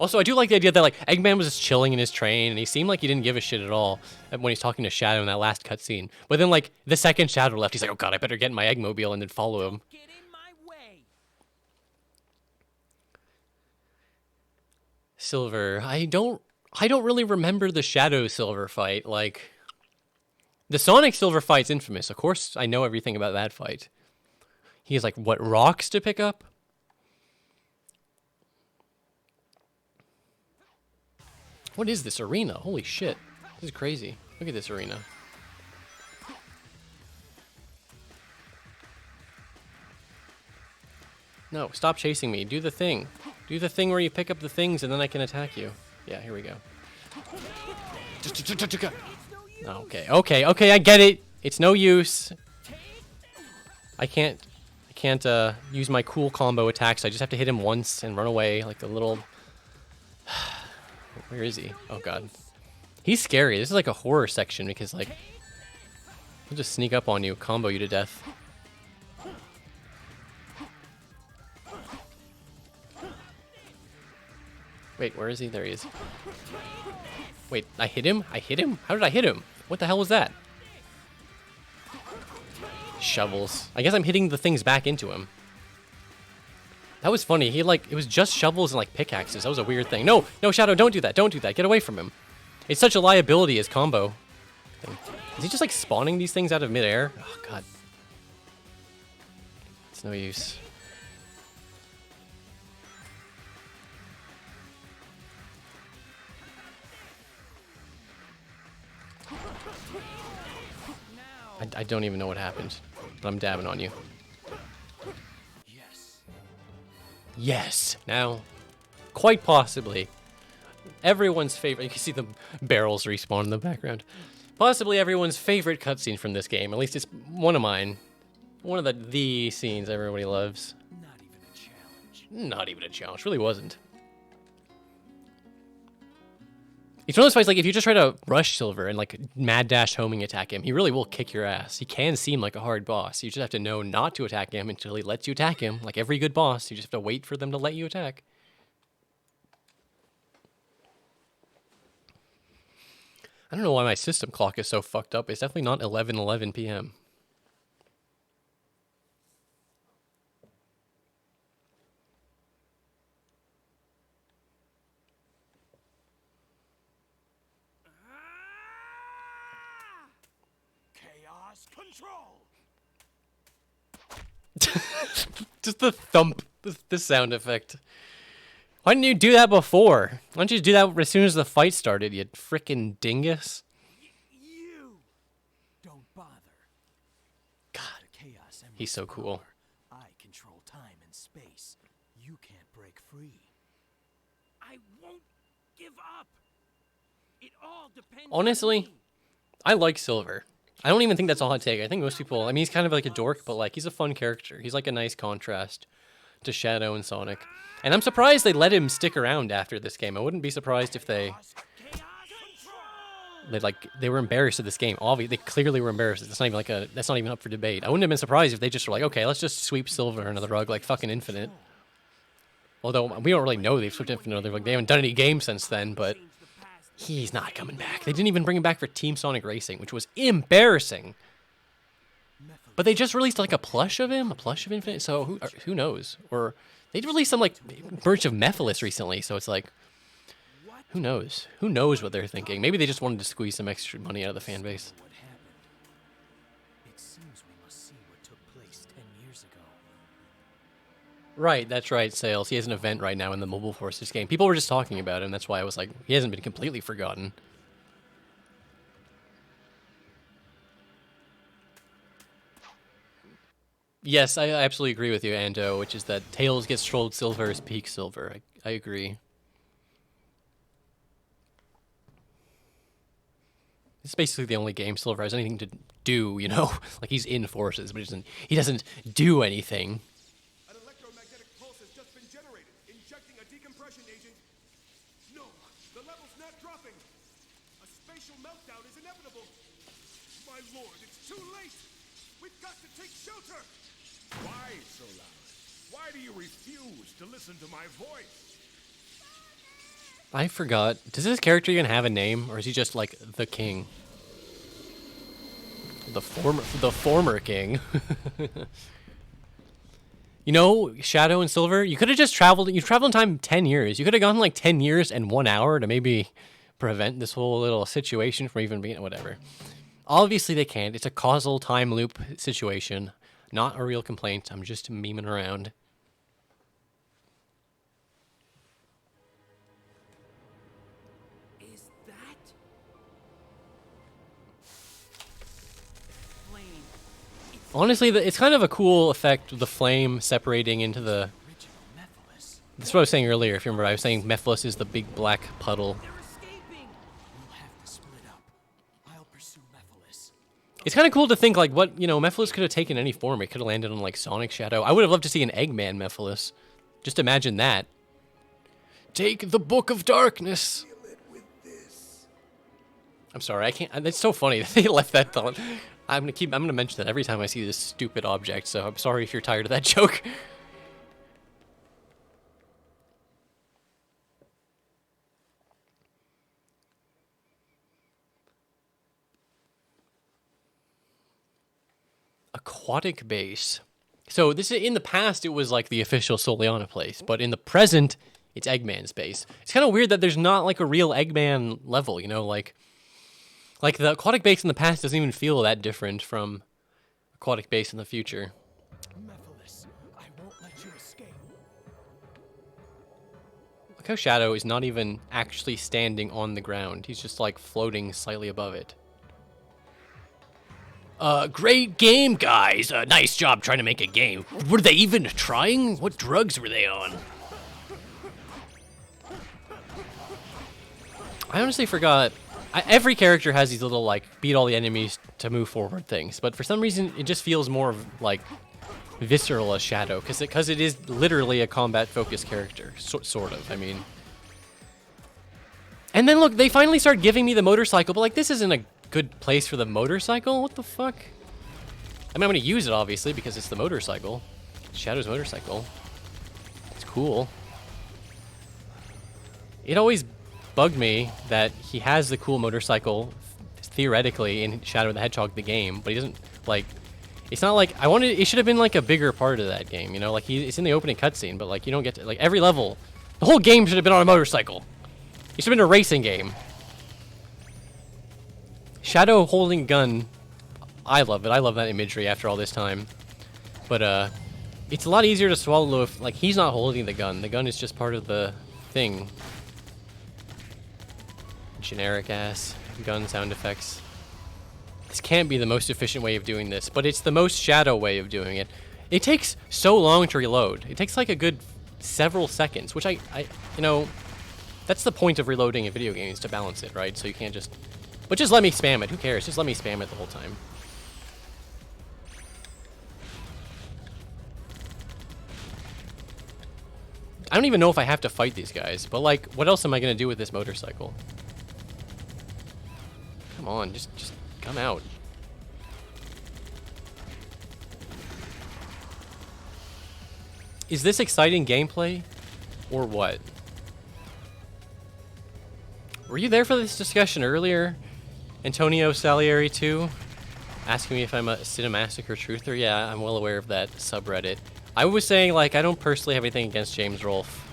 Also, I do like the idea that like Eggman was just chilling in his train, and he seemed like he didn't give a shit at all when he's talking to Shadow in that last cutscene. But then, like the second Shadow left, he's like, "Oh God, I better get in my Eggmobile and then follow him." Get in my way. Silver. I don't really remember the Shadow Silver fight. Like, the Sonic Silver fight's infamous. Of course, I know everything about that fight. He has, like, what, rocks to pick up? What is this arena? Holy shit. This is crazy. Look at this arena. No, stop chasing me. Do the thing. Do the thing where you pick up the things and then I can attack you. Yeah, here we go. Okay, I get it. It's no use. I can't use my cool combo attacks. I just have to hit him once and run away like a little... Where is he? Oh god. He's scary. This is like a horror section because, like, he'll just sneak up on you, combo you to death. Wait, where is he? There he is. Wait, I hit him? I hit him? How did I hit him? What the hell was that? Shovels. I guess I'm hitting the things back into him. That was funny. He, like, it was just shovels and, like, pickaxes. That was a weird thing. No, no, Shadow, don't do that. Don't do that. Get away from him. It's such a liability as combo thing. Is he just, like, spawning these things out of midair? Oh, god. It's no use. I don't even know what happened, but I'm dabbing on you. Yes. Yes. Now, quite possibly, everyone's favorite... You can see the barrels respawn in the background. Possibly everyone's favorite cutscene from this game. At least it's one of mine. One of the scenes everybody loves. Not even a challenge. Not even a challenge. Really wasn't. It's one of those fights, like, if you just try to rush Silver and, like, mad dash homing attack him, he really will kick your ass. He can seem like a hard boss. You just have to know not to attack him until he lets you attack him. Like every good boss, you just have to wait for them to let you attack. I don't know why my system clock is so fucked up. It's definitely not 11:11 p.m. Chaos control. Just the thump, the sound effect. Why didn't you do that before? Why don't you do that as soon as the fight started, you frickin' dingus? You don't bother. God, The chaos emerald's he's so cool. power. I control time and space. You can't break free. I won't give up. It all depends Honestly, on me. I like Silver. I don't even think that's all I take. I think most people, I mean, he's kind of like a dork, but, like, he's a fun character. He's like a nice contrast to Shadow and Sonic. And I'm surprised they let him stick around after this game. I wouldn't be surprised if they were embarrassed of this game. Obviously, they clearly were embarrassed. That's not even up for debate. I wouldn't have been surprised if they just were like, okay, let's just sweep Silver under the rug like fucking Infinite. Although we don't really know they've swept Infinite under the rug. They haven't done any games since then, but he's not coming back. They didn't even bring him back for Team Sonic Racing, which was embarrassing. But they just released like a plush of him, a plush of Infinite. So who knows? Or they released some like merch of Mephiles recently. So it's like, who knows? Who knows what they're thinking? Maybe they just wanted to squeeze some extra money out of the fan base. What happened? It seems we must see what took place 10 years ago. Right, that's right, Sales. He has an event right now in the Mobile Forces game. People were just talking about him. That's why I was like, he hasn't been completely forgotten. Yes, I absolutely agree with you, Ando, which is that Tails gets trolled Silver is peak Silver. I agree. It's basically the only game Silver has anything to do, you know? Like, he's in forces, but he doesn't do anything. An electromagnetic pulse has just been generated, injecting a decompression agent. No, the level's not dropping. A spatial meltdown is inevitable. My lord, it's too late. We've got to take shelter. Why so loud? Why do you refuse to listen to my voice? I forgot. Does this character even have a name, or is he just like the king? The former king. You know, Shadow and Silver, you could have just traveled. You traveled in time 10 years. You could have gone like 10 years and 1 hour to maybe prevent this whole little situation from even being whatever. Obviously, they can't. It's a causal time loop situation, not a real complaint. I'm just memeing around. Is that flame? Honestly, it's kind of a cool effect, the flame separating into the... Original Mephiles. That's what I was saying earlier, if you remember. I was saying Mephiles is the big black puddle. They're escaping. We'll have to split up. I'll pursue Mephiles. It's kind of cool to think, like, what, you know, Mephiles could have taken any form. It could have landed on, like, Sonic Shadow. I would have loved to see an Eggman Mephiles. Just imagine that. Take the Book of Darkness. I'm sorry, I can't. It's so funny that they left that thought. I'm gonna mention that every time I see this stupid object, so I'm sorry if you're tired of that joke. Aquatic base. So this is in the past it was like the official Soliana place, but in the present it's Eggman's base. It's kind of weird that there's not like a real Eggman level, you know, like the aquatic base in the past doesn't even feel that different from aquatic base in the future. Mephiles, I won't let you escape. Look how Shadow is not even actually standing on the ground. He's just like floating slightly above it. Great game, guys. Nice job trying to make a game. Were they even trying? What drugs were they on? I honestly forgot. Every character has these little, like, beat all the enemies to move forward things, but for some reason, it just feels more, like, visceral as Shadow, because it is literally a combat-focused character, sort of, I mean. And then, look, they finally start giving me the motorcycle, but, like, this isn't a good place for the motorcycle? What the fuck? I mean, I'm gonna use it, obviously, because it's the motorcycle. Shadow's motorcycle. It's cool. It always bugged me that he has the cool motorcycle theoretically in Shadow the Hedgehog the game, but he doesn't, like, it's not like it should have been like a bigger part of that game, you know, like it's in the opening cutscene, but like you don't get to, like, every level, the whole game should have been on a motorcycle. It should have been a racing game. Shadow holding a gun, I love it. I love that imagery after all this time, but it's a lot easier to swallow if, like, he's not holding the gun. The gun is just part of the thing. Generic ass gun sound effects. This can't be the most efficient way of doing this, but it's the most Shadow way of doing it. It takes so long to reload. It takes like a good several seconds, which I you know, that's the point of reloading in video games, to balance it, right? So you can't just, but just let me spam it. Who cares? Just let me spam it the whole time. I don't even know if I have to fight these guys, but like, what else am I gonna do with this motorcycle? Come on, just come out. Is this exciting gameplay, or what? Were you there for this discussion earlier? Antonio Salieri 2, asking me if I'm a Cinemassacre truther. Yeah, I'm well aware of that subreddit. I was saying, like, I don't personally have anything against James Rolfe.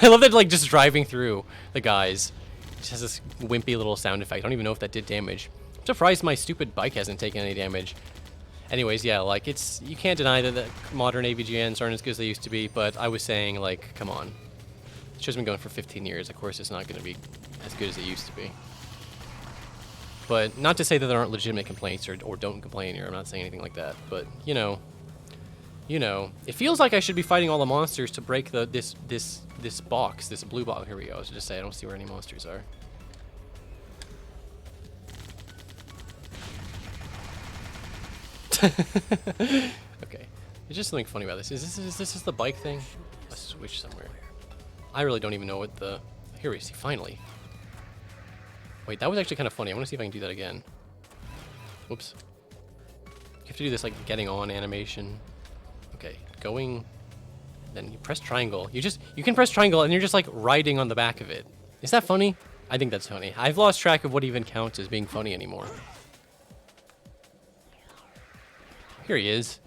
I love that, like, just driving through the guys. It just has this wimpy little sound effect. I don't even know if that did damage. I'm surprised my stupid bike hasn't taken any damage. Anyways, yeah, like, you can't deny that the modern AVGNs aren't as good as they used to be, but I was saying, like, come on. This show's been going for 15 years. Of course it's not going to be as good as it used to be. But not to say that there aren't legitimate complaints or don't complain here. I'm not saying anything like that. But, you know, it feels like I should be fighting all the monsters to break this box, this blue box. Here we go. I was just say I don't see where any monsters are. Okay. There's just something funny about this. Is this the bike thing? Let's switch somewhere. I really don't even know what the... Here we see, finally. Wait, that was actually kind of funny. I want to see if I can do that again. Whoops. You have to do this, like, getting on animation. Okay, going... Then you press triangle. You can press triangle and you're just, like, riding on the back of it. Is that funny? I think that's funny. I've lost track of what even counts as being funny anymore. Here he is.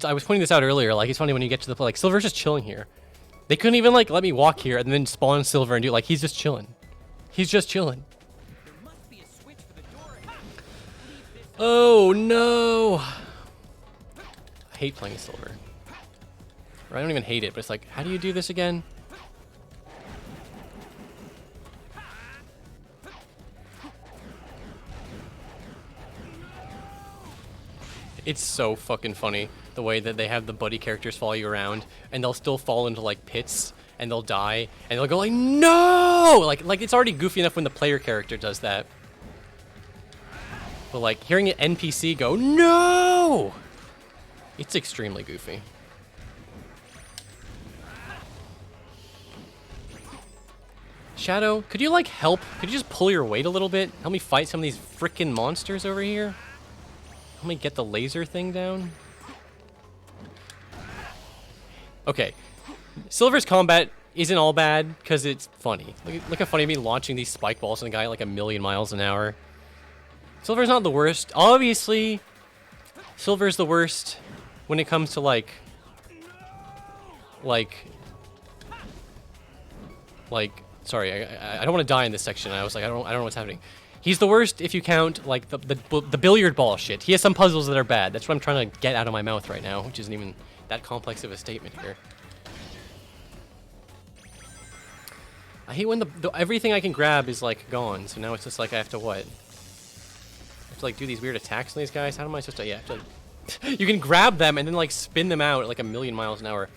I was pointing this out earlier. Like, it's funny when you get to the like Silver's just chilling here. They couldn't even like let me walk here and then spawn Silver and do like he's just chilling. He's just chilling. There must be a switch for the door. Ha! Leave this Oh no! I hate playing Silver. Or I don't even hate it, but it's like, how do you do this again? It's so fucking funny the way that they have the buddy characters follow you around, and they'll still fall into like pits, and they'll die, and they'll go like, no! Like it's already goofy enough when the player character does that. But like hearing an NPC go, no! It's extremely goofy. Shadow, could you like help? Could you just pull your weight a little bit? Help me fight some of these frickin' monsters over here? Help me get the laser thing down. Okay. Silver's combat isn't all bad because it's funny. Look how funny me launching these spike balls at a guy at like 1,000,000 miles an hour. Silver's not the worst. Obviously, Silver's the worst when it comes to like sorry, I don't want to die in this section. I was like, I don't know what's happening. He's the worst if you count like the billiard ball shit. He has some puzzles that are bad. That's what I'm trying to get out of my mouth right now, which isn't even that complex of a statement here. I hate when everything I can grab is like gone. So now it's just like I have to what? I have to like do these weird attacks on these guys. How am I supposed to? Yeah, you can grab them and then like spin them out at like 1,000,000 miles an hour.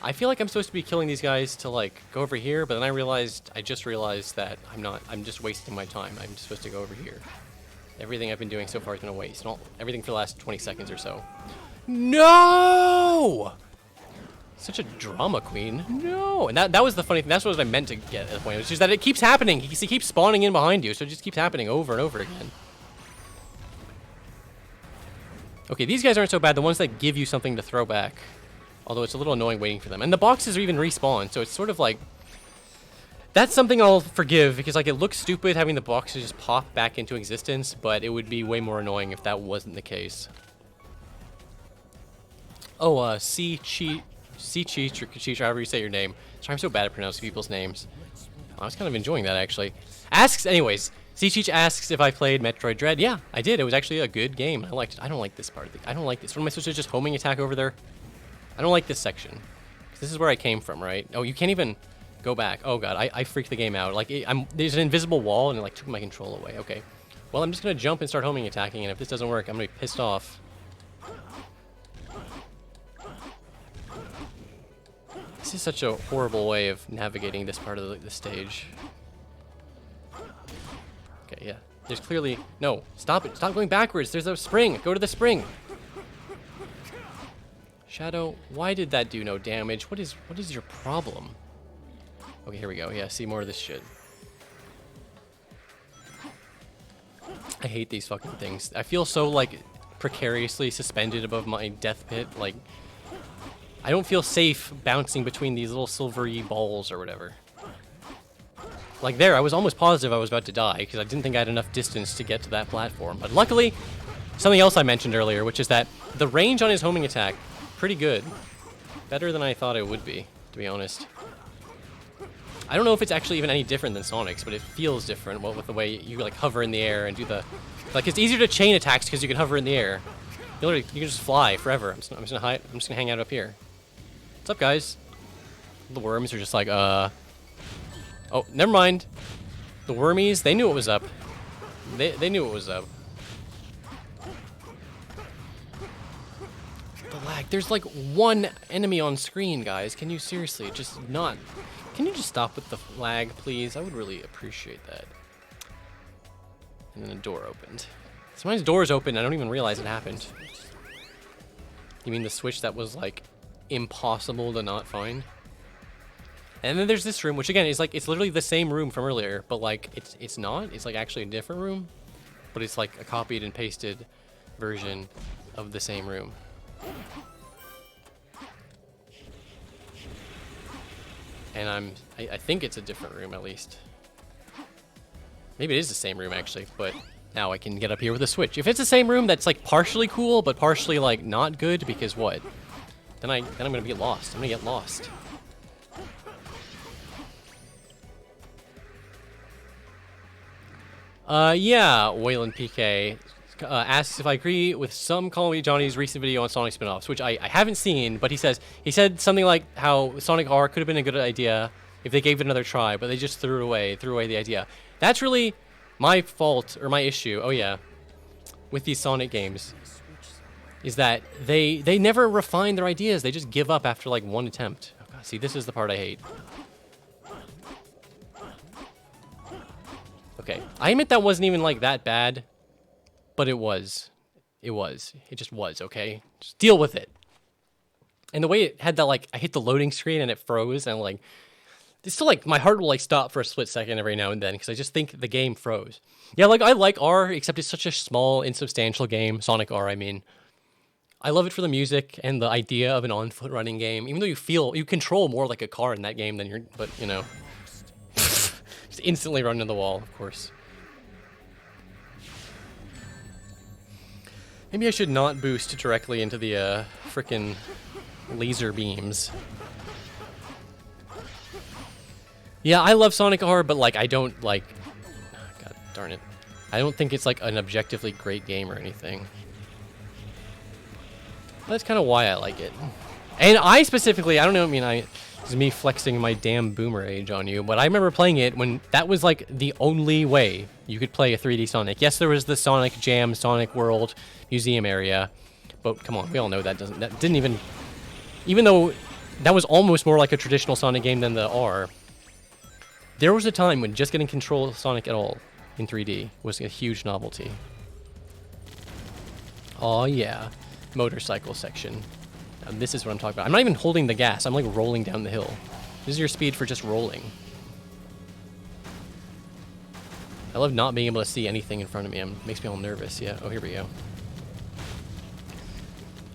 I feel like I'm supposed to be killing these guys to like go over here, but then I just realized that I'm just wasting my time. I'm just supposed to go over here. Everything I've been doing so far has been a waste. Everything for the last 20 seconds or so. No! Such a drama queen. No! And that was the funny thing. That's what I meant to get at the point. It's just that it keeps happening. He keeps spawning in behind you, so it just keeps happening over and over again. Okay, these guys aren't so bad. The ones that give you something to throw back. Although it's a little annoying waiting for them. And the boxes are even respawn, so it's sort of like... That's something I'll forgive, because like it looks stupid having the boxes just pop back into existence, but it would be way more annoying if that wasn't the case. Oh, C-Cheech, or Cheech, however you say your name. Sorry, I'm so bad at pronouncing people's names. I was kind of enjoying that, actually. Anyways, C-Cheech asks if I played Metroid Dread. Yeah, I did. It was actually a good game. I liked it. I don't like this part of I don't like this. What am I supposed to just homing attack over there? I don't like this section. This is where I came from, right? Oh, you can't even go back. Oh god, I freaked the game out. Like, there's an invisible wall and it like took my control away. Okay. Well, I'm just gonna jump and start homing attacking, and if this doesn't work, I'm gonna be pissed off. This is such a horrible way of navigating this part of the stage. Okay, yeah. There's clearly... No, stop it. Stop going backwards. There's a spring. Go to the spring. Shadow, why did that do no damage? What is your problem? Okay, here we go. Yeah, see more of this shit. I hate these fucking things. I feel so, like, precariously suspended above my death pit. Like, I don't feel safe bouncing between these little silvery balls or whatever. Like there, I was almost positive I was about to die because I didn't think I had enough distance to get to that platform. But luckily, something else I mentioned earlier, which is that the range on his homing attack, pretty good. Better than I thought it would be, to be honest. I don't know if it's actually even any different than Sonic's, but it feels different with the way you like hover in the air and do the... Like, it's easier to chain attacks because you can hover in the air. You can just fly forever. I'm just gonna hang out up here. What's up, guys? The worms are just like, Oh, never mind. The wormies, they knew what was up. They knew what was up. The lag. There's like one enemy on screen, guys. Can you seriously just not... Can you just stop with the lag, please? I would really appreciate that. And then a door opened. Sometimes doors open, I don't even realize it happened. You mean the switch that was like impossible to not find? And then there's this room, which again is like, it's literally the same room from earlier, but like it's not. It's like actually a different room, but it's like a copied and pasted version of the same room. And I think it's a different room at least. Maybe it is the same room actually, but Now I can get up here with a switch. If it's the same room that's like partially cool, but partially like not good, because what? Then I'm gonna be lost. I'm gonna get lost. Yeah, Waylon PK asks if I agree with some Call Me Johnny's recent video on Sonic spin-offs, which I haven't seen, but he said something like how Sonic R could have been a good idea if they gave it another try, but they just threw away the idea. That's really my fault, or my issue, oh yeah, with these Sonic games, is that they never refine their ideas. They just give up after like one attempt. Oh God, see, this is the part I hate. Okay, I admit that wasn't even like that bad, but it was. It just was, okay? Just deal with it. And the way it had that, like, I hit the loading screen and it froze, and like, it's still like, my heart will like stop for a split second every now and then, because I just think the game froze. Yeah, like, I like R, except it's such a small, insubstantial game, Sonic R, I mean. I love it for the music and the idea of an on-foot running game, even though you control more like a car in that game than but, you know. Just instantly run into the wall, of course. Maybe I should not boost directly into the frickin' laser beams. Yeah, I love Sonic R, but like I don't like. God darn it! I don't think it's like an objectively great game or anything. That's kind of why I like it. And I specifically, I don't know. I mean, this is me flexing my damn boomer age on you, but I remember playing it when that was like the only way you could play a 3D Sonic. Yes, there was the Sonic Jam, Sonic World Museum area, but come on, we all know that didn't even though that was almost more like a traditional Sonic game than the R. There was a time when just getting control of Sonic at all in 3D was a huge novelty. Oh yeah, motorcycle section. Now, this is what I'm talking about. I'm not even holding the gas. I'm like rolling down the hill. This is your speed for just rolling. I love not being able to see anything in front of me. It makes me all nervous. Yeah. Oh, here we go.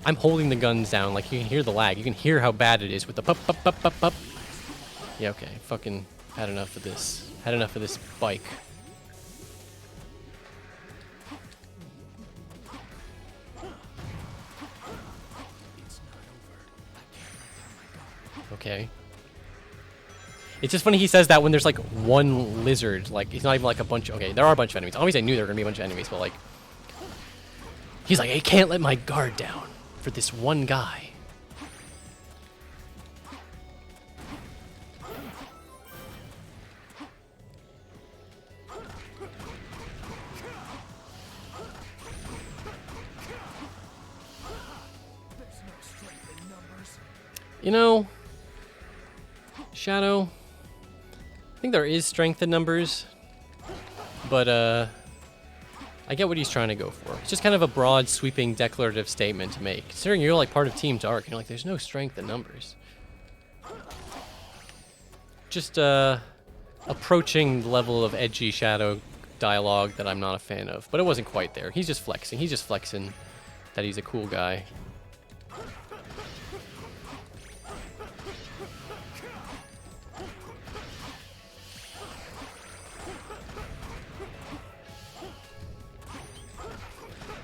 I'm holding the guns down. Like, you can hear the lag. You can hear how bad it is with the pup, pup, pup, pup, pup. Yeah, okay. Fucking had enough of this. Had enough of this bike. Okay. It's just funny he says that when there's like one lizard, like it's not even like a bunch. Okay, there are a bunch of enemies. Obviously, I knew there were gonna be a bunch of enemies, but like, he's like, I can't let my guard down for this one guy. You know, Shadow, I think there is strength in numbers, but I get what he's trying to go for. It's just kind of a broad, sweeping, declarative statement to make. Considering you're like part of Team Dark, and you're like, there's no strength in numbers. Just approaching the level of edgy Shadow dialogue that I'm not a fan of. But it wasn't quite there. He's just flexing. He's just flexing that he's a cool guy.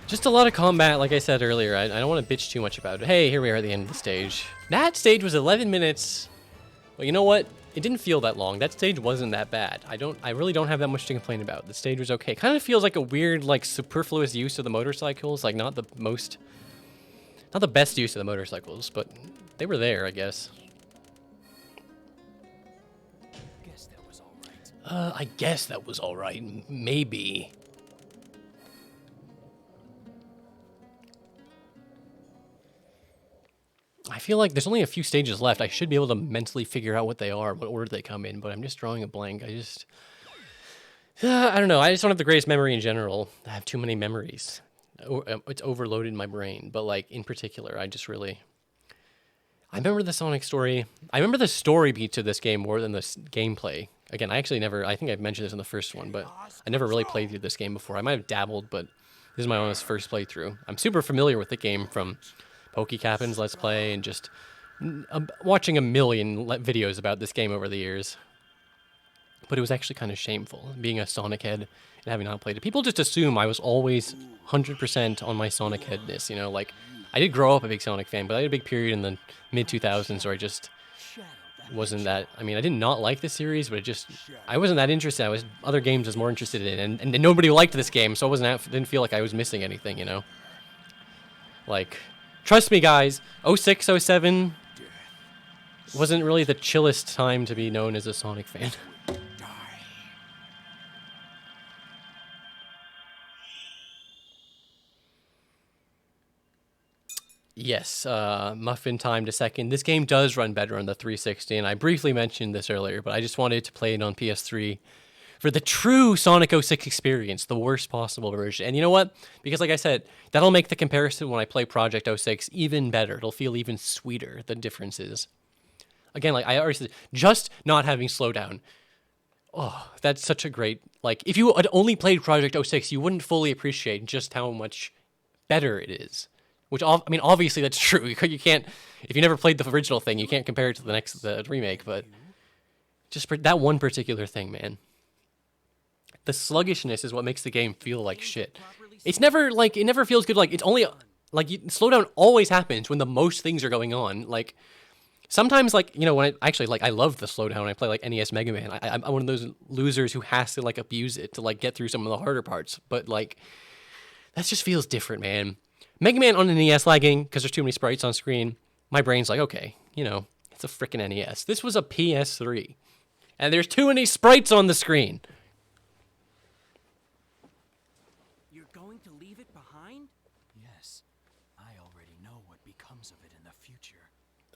Just a lot of combat, like I said earlier. I don't want to bitch too much about it. Hey, here we are at the end of the stage. That stage was 11 minutes. Well, you know what? It didn't feel that long. That stage wasn't that bad. I really don't have that much to complain about. The stage was okay. Kind of feels like a weird, like, superfluous use of the motorcycles. Like, not the best use of the motorcycles, but they were there, I guess. I guess that was all right. Maybe. I feel like there's only a few stages left. I should be able to mentally figure out what they are, what order they come in, but I'm just drawing a blank. I don't know. I just don't have the greatest memory in general. I have too many memories. It's overloaded in my brain, but like in particular, I remember the Sonic story. I remember the story beat to this game more than the gameplay. Again, I think I've mentioned this in the first one, but I never really played through this game before. I might have dabbled, but this is my honest first playthrough. I'm super familiar with the game from PokeCaptain's Let's Play and just watching a million videos about this game over the years. but it was actually kind of shameful being a Sonic head and having not played it. People just assume I was always 100% on my Sonic headness, you know, like I did grow up a big Sonic fan, but I had a big period in the mid 2000s where I just wasn't that. I mean, I did not like the series, but I wasn't that interested. Other games I was more interested in, and nobody liked this game, so didn't feel like I was missing anything, you know. Like, trust me, guys, 06, 07 wasn't really the chillest time to be known as a Sonic fan. Yes, Muffin time to second. This game does run better on the 360, and I briefly mentioned this earlier, but I just wanted to play it on PS3 for the true Sonic 06 experience, the worst possible version. And you know what? Because like I said, that'll make the comparison when I play Project 06 even better. It'll feel even sweeter, the differences. Again, like I already said, just not having slowdown. Oh, that's such a great... Like, if you had only played Project 06, you wouldn't fully appreciate just how much better it is. Which, I mean, obviously that's true. You can't, if you never played the original thing, you can't compare it to the remake. But just for that one particular thing, man, the sluggishness is what makes the game feel like shit. It's never like it never feels good. Like it's only like slowdown always happens when the most things are going on. Like sometimes, like you know, when I love the slowdown when I play like NES Mega Man. I'm one of those losers who has to like abuse it to like get through some of the harder parts. But like that just feels different, man. Mega Man on an NES lagging because there's too many sprites on screen. My brain's like, okay, you know, it's a freaking NES. This was a PS3, and there's too many sprites on the screen. You're going to leave it behind? Yes. I already know what becomes of it in the future.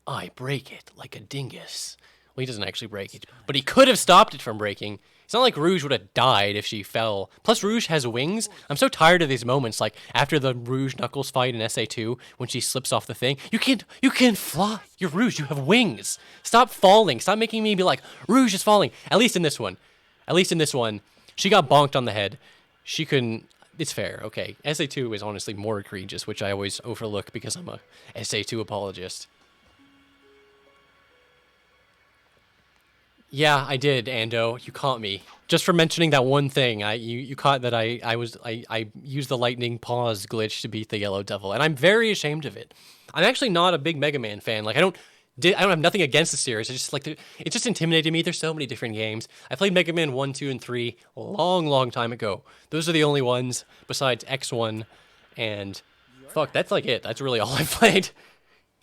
I break it like a dingus. Well, he doesn't actually break it, but he could have stopped it from breaking. It's not like Rouge would have died if she fell. Plus, Rouge has wings. I'm so tired of these moments, like after the Rouge Knuckles fight in SA2, when she slips off the thing. You can't fly. You're Rouge. You have wings. Stop falling. Stop making me be like, Rouge is falling. At least in this one, she got bonked on the head. She couldn't. It's fair, okay. SA2 is honestly more egregious, which I always overlook because I'm a SA2 apologist. Yeah, I did, Ando. You caught me. Just for mentioning that one thing, you caught that I used the lightning pause glitch to beat the Yellow Devil, and I'm very ashamed of it. I'm actually not a big Mega Man fan. Like I don't have nothing against the series. I just like it just intimidated me. There's so many different games. I played Mega Man 1, 2, and 3 a long time ago. Those are the only ones besides X1 and fuck, that's like it. That's really all I played.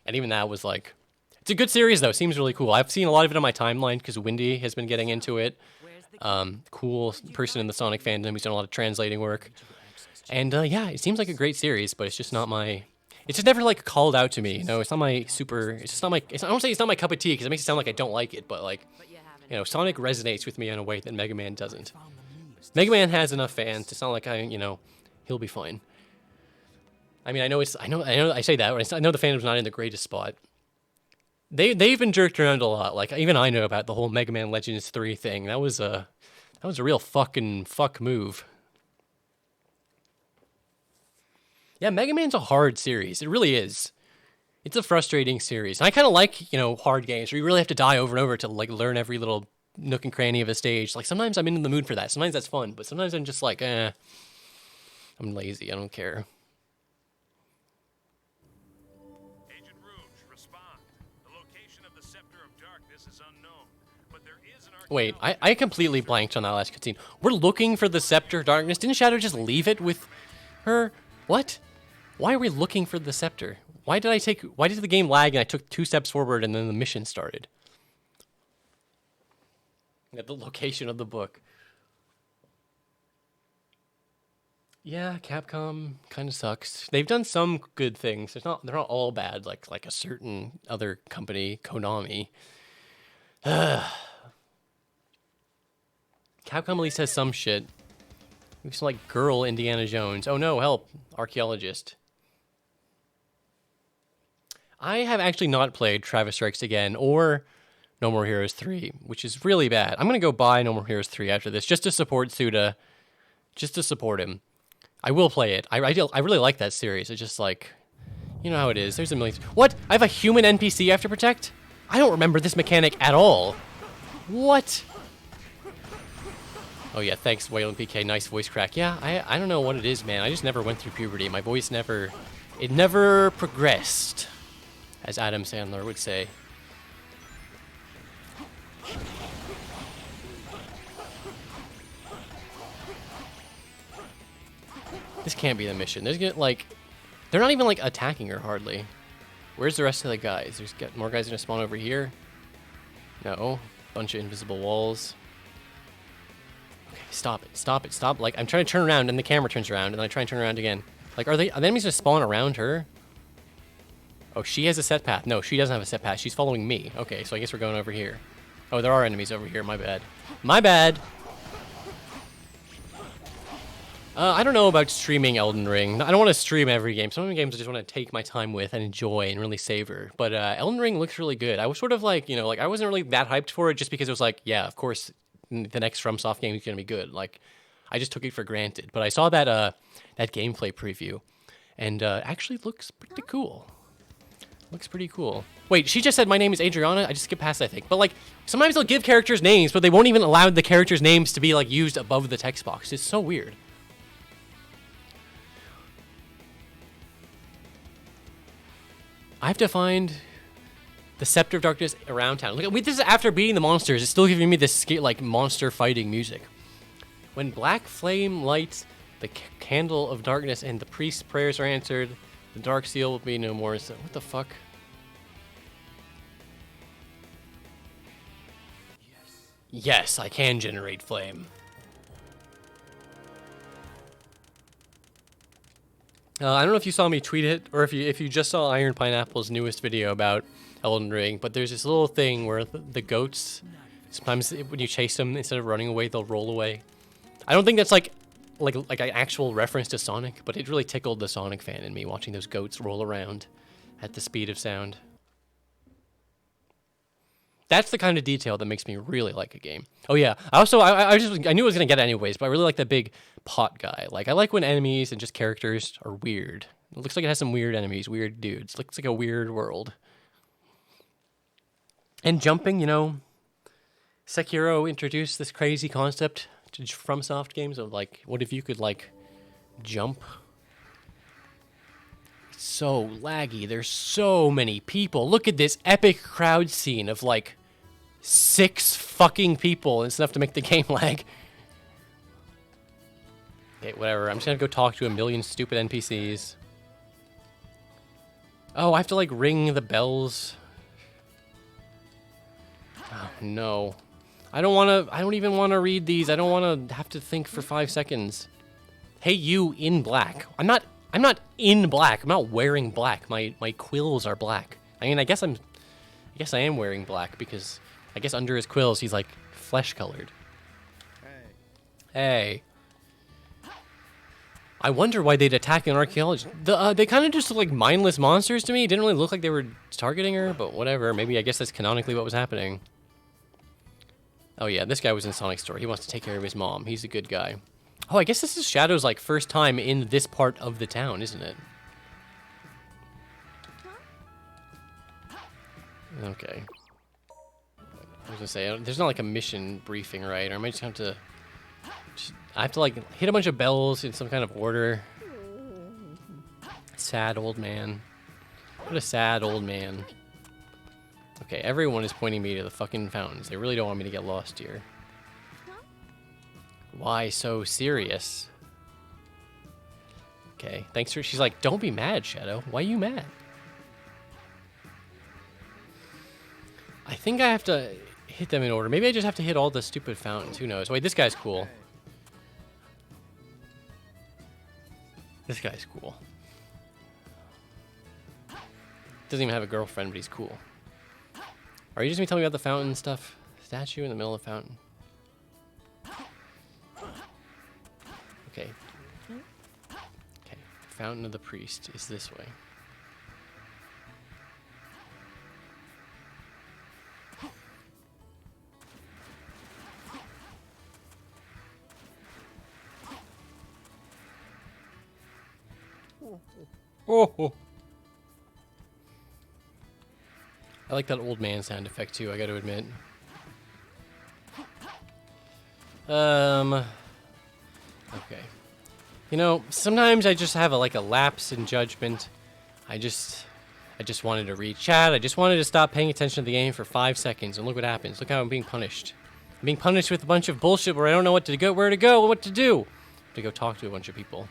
And even that was like it's a good series, though. Seems really cool. I've seen a lot of it on my timeline because Wendy has been getting into it. Cool person in the Sonic fandom. He's done a lot of translating work. And, yeah, it seems like a great series, but it's just not my... It's just never, like, called out to me, you know? It's not my super... It's just not my... I don't say it's not my cup of tea because it makes it sound like I don't like it, but, like, you know, Sonic resonates with me in a way that Mega Man doesn't. Mega Man has enough fans. It's not like he'll be fine. I mean, I know I say that, but I know the fandom's not in the greatest spot. They've been jerked around a lot. Like even I know about the whole Mega Man Legends 3 thing. That was a real fuck move. Yeah, Mega Man's a hard series. It really is. It's a frustrating series. And I kind of like, hard games where you really have to die over and over to like learn every little nook and cranny of a stage. Like sometimes I'm in the mood for that. Sometimes that's fun, but sometimes I'm just like, I'm lazy. I don't care. Wait, I completely blanked on that last cutscene. We're looking for the Scepter of Darkness. Didn't Shadow just leave it with her? What? Why are we looking for the Scepter? Why did the game lag and I took 2 steps forward and then the mission started? At the location of the book. Yeah, Capcom kind of sucks. They've done some good things. They're not all bad like a certain other company, Konami. Capcom at least has some shit. Looks like girl Indiana Jones. Oh no, help. Archaeologist. I have actually not played Travis Strikes Again or No More Heroes 3, which is really bad. I'm going to go buy No More Heroes 3 after this just to support Suda. Just to support him. I will play it. I really like that series. It's just like, you know how it is. There's a million... What? I have a human NPC I have to protect? I don't remember this mechanic at all. What? Oh yeah, thanks, Waylon PK. Nice voice crack. Yeah, I don't know what it is, man. I just never went through puberty. My voice never, it never progressed, as Adam Sandler would say. This can't be the mission. There's like, they're not even like attacking her hardly. Where's the rest of the guys? There's got more guys gonna spawn over here. No, bunch of invisible walls. Okay, stop it, stop it, stop. Like, I'm trying to turn around and the camera turns around and then I try and turn around again. Like, are the enemies gonna spawn around her? Oh, she has a set path. No, she doesn't have a set path. She's following me. Okay, so I guess we're going over here. Oh, there are enemies over here. My bad. My bad. I don't know about streaming Elden Ring. I don't want to stream every game. Some of the games I just want to take my time with and enjoy and really savor. But Elden Ring looks really good. I was sort of like, you know, like I wasn't really that hyped for it just because it was like, yeah, of course, the next FromSoft game is going to be good. Like, I just took it for granted. But I saw that that gameplay preview, and actually looks pretty cool. Looks pretty cool. Wait, she just said my name is Adriana? I just skipped past, I think. But, like, sometimes they'll give characters names, but they won't even allow the characters' names to be, like, used above the text box. It's so weird. I have to find the Scepter of Darkness around town. Look, this is after beating the monsters. It's still giving me this, like, monster fighting music. When black flame lights the candle of darkness and the priest's prayers are answered, the dark seal will be no more. So, what the fuck? Yes, I can generate flame. I don't know if you saw me tweet it, or if you just saw Iron Pineapple's newest video about Elden Ring, but there's this little thing where the goats, sometimes when you chase them, instead of running away, they'll roll away. I don't think that's like an actual reference to Sonic, but it really tickled the Sonic fan in me, watching those goats roll around at the speed of sound. That's the kind of detail that makes me really like a game. Oh yeah, I knew I was gonna get it anyways, but I really like the big pot guy. Like, I like when enemies and just characters are weird. It looks like it has some weird enemies, weird dudes. It looks like a weird world. And jumping, you know, Sekiro introduced this crazy concept to FromSoft games of, like, what if you could, like, jump? It's so laggy. There's so many people. Look at this epic crowd scene of, like, 6 fucking people. It's enough to make the game lag. Okay, whatever. I'm just gonna go talk to a million stupid NPCs. Oh, I have to, like, ring the bells. Oh, no. I don't even want to read these. I don't want to have to think for 5 seconds. Hey, you in black. I'm not in black. I'm not wearing black. My quills are black. I mean, I guess I am wearing black because I guess under his quills he's like flesh colored. Hey. I wonder why they'd attack an archaeologist. They kind of just look like mindless monsters to me. It didn't really look like they were targeting her, but whatever. Maybe I guess that's canonically what was happening. Oh yeah, this guy was in Sonic's store. He wants to take care of his mom. He's a good guy. Oh, I guess this is Shadow's, like, first time in this part of the town, isn't it? Okay. I was gonna say, there's not, like, a mission briefing, right? Or am I just going to... I have to, like, hit a bunch of bells in some kind of order. Sad old man. What a sad old man. Okay, everyone is pointing me to the fucking fountains. They really don't want me to get lost here. Why so serious? Okay, thanks for... She's like, don't be mad, Shadow. Why are you mad? I think I have to hit them in order. Maybe I just have to hit all the stupid fountains. Who knows? Wait, this guy's cool. This guy's cool. Doesn't even have a girlfriend, but he's cool. Are you just gonna tell me about the fountain stuff? Statue in the middle of the fountain. Okay. Okay. Fountain of the Priest is this way. Oh. I like that old man sound effect too, I gotta admit. Okay. You know, sometimes I just have a lapse in judgment. I just wanted to read chat. I just wanted to stop paying attention to the game for 5 seconds, and look what happens. Look how I'm being punished. I'm being punished with a bunch of bullshit where I don't know what to go, where to go, what to do. I have to go talk to a bunch of people.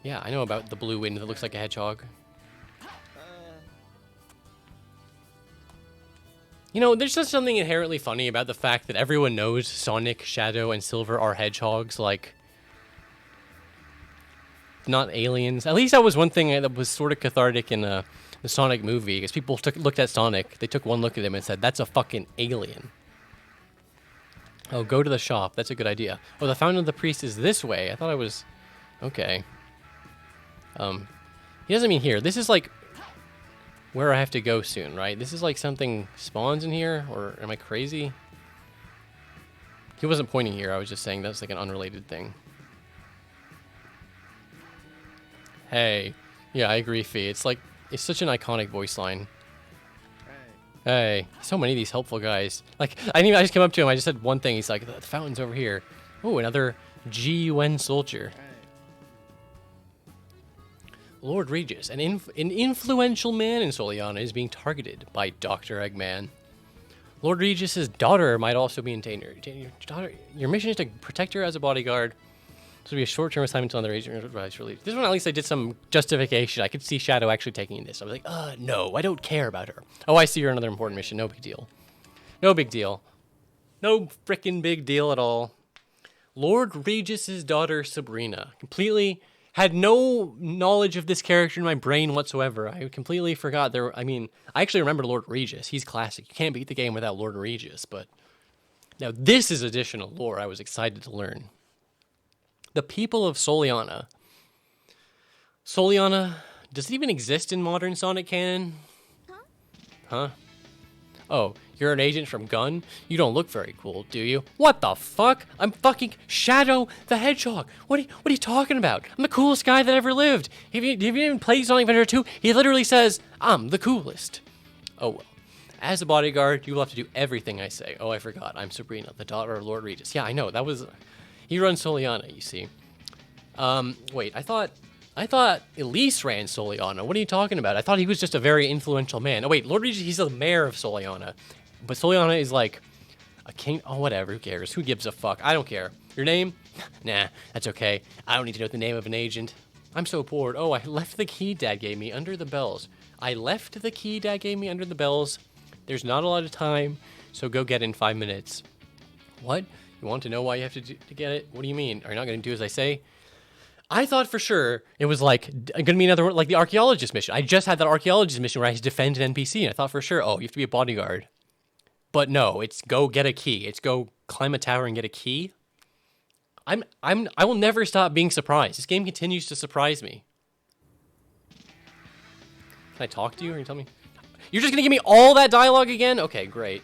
Yeah, I know about the blue wind that looks like a hedgehog. You know, there's just something inherently funny about the fact that everyone knows Sonic, Shadow, and Silver are hedgehogs, like, not aliens. At least that was one thing that was sort of cathartic in the Sonic movie, because people looked at Sonic, they took one look at him and said, that's a fucking alien. Oh, go to the shop. That's a good idea. Oh, the Fountain of the Priest is this way. I thought I was... Okay. He doesn't mean here. This is like where I have to go soon, right? This is like something spawns in here, or am I crazy? He wasn't pointing here. I was just saying that's like an unrelated thing. Hey. Yeah, I agree, Fee. It's like, it's such an iconic voice line. Hey. So many of these helpful guys. Like, I just came up to him. I just said one thing. He's like, the fountain's over here. Oh, another GUN soldier. Lord Regis, an influential man in Soliana, is being targeted by Dr. Eggman. Lord Regis's daughter might also be in danger. Your mission is to protect her as a bodyguard. This will be a short-term assignment until the agent is released. This one, at least I did some justification. I could see Shadow actually taking this. I was like, no, I don't care about her. Oh, I see you're another important mission. No big deal. No big deal. No frickin' big deal at all. Lord Regis's daughter, Sabrina, completely... had no knowledge of this character in my brain whatsoever. I completely forgot I actually remember Lord Regis. He's classic. You can't beat the game without Lord Regis, but now this is additional lore I was excited to learn. The people of Soliana. Soliana, does it even exist in modern Sonic canon? Huh? Oh, you're an agent from Gun? You don't look very cool, do you? What the fuck? I'm fucking Shadow the Hedgehog. What are you talking about? I'm the coolest guy that ever lived. Have you even played Sonic Adventure 2? He literally says, I'm the coolest. Oh well. As a bodyguard, you will have to do everything I say. Oh, I forgot. I'm Sabrina, the daughter of Lord Regis. Yeah, I know. That was... He runs Soliana, you see. Wait, I thought Elise ran Soliana. What are you talking about? I thought he was just a very influential man. Oh, wait, Lord Regis, he's the mayor of Soliana. But Soliana is like a king. Oh, whatever. Who cares? Who gives a fuck? I don't care. Your name? Nah, that's okay. I don't need to know the name of an agent. I'm so bored. Oh, I left the key Dad gave me under the bells. I left the key Dad gave me under the bells. There's not a lot of time, so go get it in 5 minutes. What? You want to know why you have to get it? What do you mean? Are you not going to do as I say? I thought for sure it was like going to be another, like the archaeologist mission. I just had that archaeologist mission where I had to defend an NPC, and I thought for sure, oh, you have to be a bodyguard. But no, it's go get a key. It's go climb a tower and get a key. I will never stop being surprised. This game continues to surprise me. Can I talk to you or you tell me? You're just going to give me all that dialogue again? Okay, great.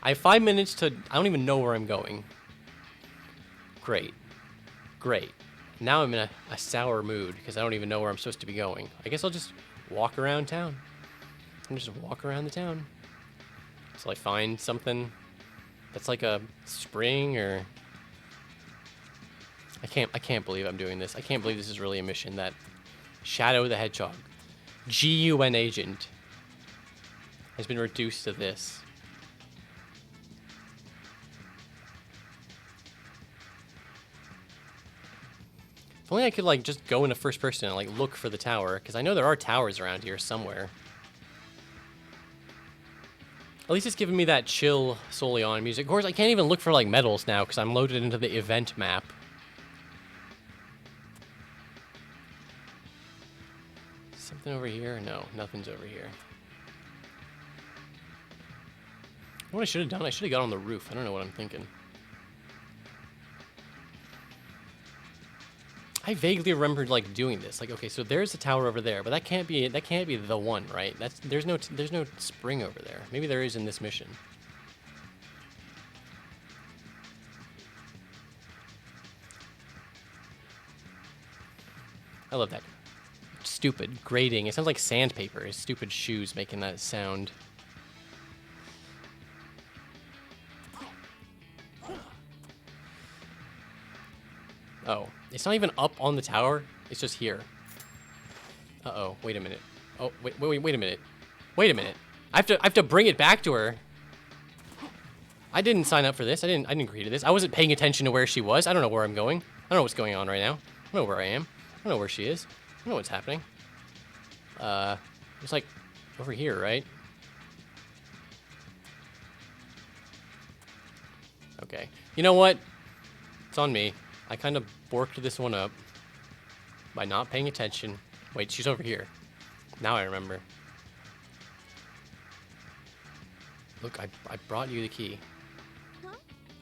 I have 5 minutes to... I don't even know where I'm going. Great. Great. Now I'm in a sour mood because I don't even know where I'm supposed to be going. I guess I'll just walk around town. I'll just walk around the town. Till I find something that's like a spring or... I can't believe I'm doing this. I can't believe this is really a mission that Shadow the Hedgehog, GUN agent, has been reduced to this. If only I could like just go into first person and like look for the tower, because I know there are towers around here somewhere. At least it's giving me that chill Soliana music. Of course, I can't even look for like medals now because I'm loaded into the event map. Something over here? No, nothing's over here. What I should have done, I should have got on the roof. I don't know what I'm thinking. I vaguely remembered like doing this. Like, okay, so there's a tower over there, but that can't be the one, right? There's no spring over there. Maybe there is in this mission. I love that. Stupid grating. It sounds like sandpaper. His stupid shoes making that sound. Oh, it's not even up on the tower. It's just here. Uh-oh, wait a minute. Oh, wait a minute. Wait a minute. I have to bring it back to her. I didn't sign up for this. I didn't agree to this. I wasn't paying attention to where she was. I don't know where I'm going. I don't know what's going on right now. I don't know where I am. I don't know where she is. I don't know what's happening. It's like over here, right? Okay. You know what? It's on me. I kind of borked this one up by not paying attention. Wait, she's over here. Now I remember. Look, I brought you the key. Huh?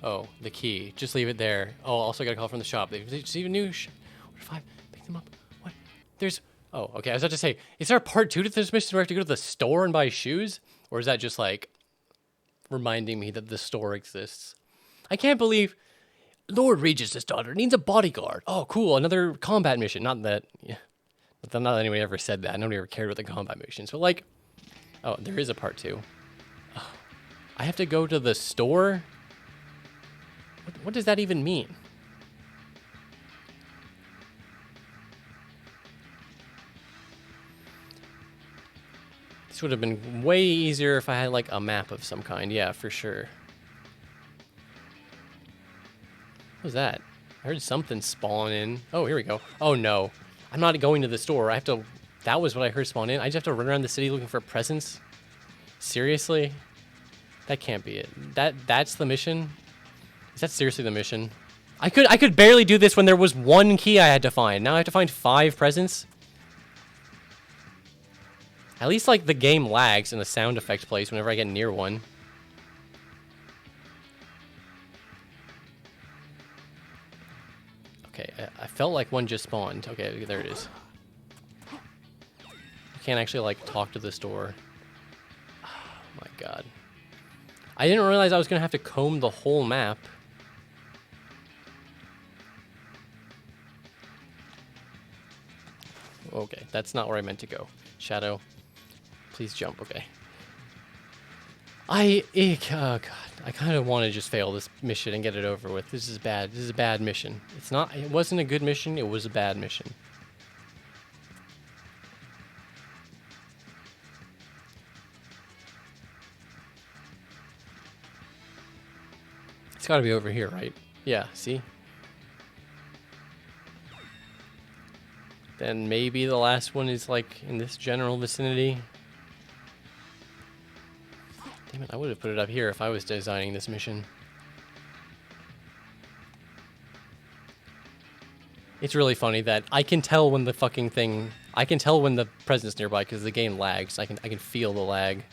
Oh, the key. Just leave it there. Oh, also got a call from the shop. They received a new What if I pick them up? What? There's... Oh, okay. I was about to say, is there a part 2 to this mission where I have to go to the store and buy shoes? Or is that just, like, reminding me that the store exists? I can't believe... Lord Regis' daughter needs a bodyguard. Oh, cool. Another combat mission. Not that... Yeah. Not that anybody ever said that. Nobody ever cared about the combat missions. But, like... Oh, there is a part 2. Oh, I have to go to the store? What does that even mean? This would have been way easier if I had, like, a map of some kind. Yeah, for sure. What was that? I heard something spawn in. Oh, here we go. Oh, no. I'm not going to the store. I have to... That was what I heard spawn in. I just have to run around the city looking for presents? Seriously? That can't be it. That's the mission? Is that seriously the mission? I could barely do this when there was one key I had to find. Now I have to find 5 presents? At least, like, the game lags and the sound effect plays whenever I get near one. Okay, I felt like one just spawned. Okay, there it is. I can't actually, like, talk to the store. Oh, my God. I didn't realize I was going to have to comb the whole map. Okay, that's not where I meant to go. Shadow, please jump. Okay. Oh God, I kind of want to just fail this mission and get it over with. This is bad. This is a bad mission. It wasn't a good mission. It was a bad mission. It's got to be over here, right? Yeah, see? Then maybe the last one is, like, in this general vicinity. Damn it, I would have put it up here if I was designing this mission. It's really funny that I can tell when the fucking thing... I can tell when the present's nearby because the game lags. I can feel the lag.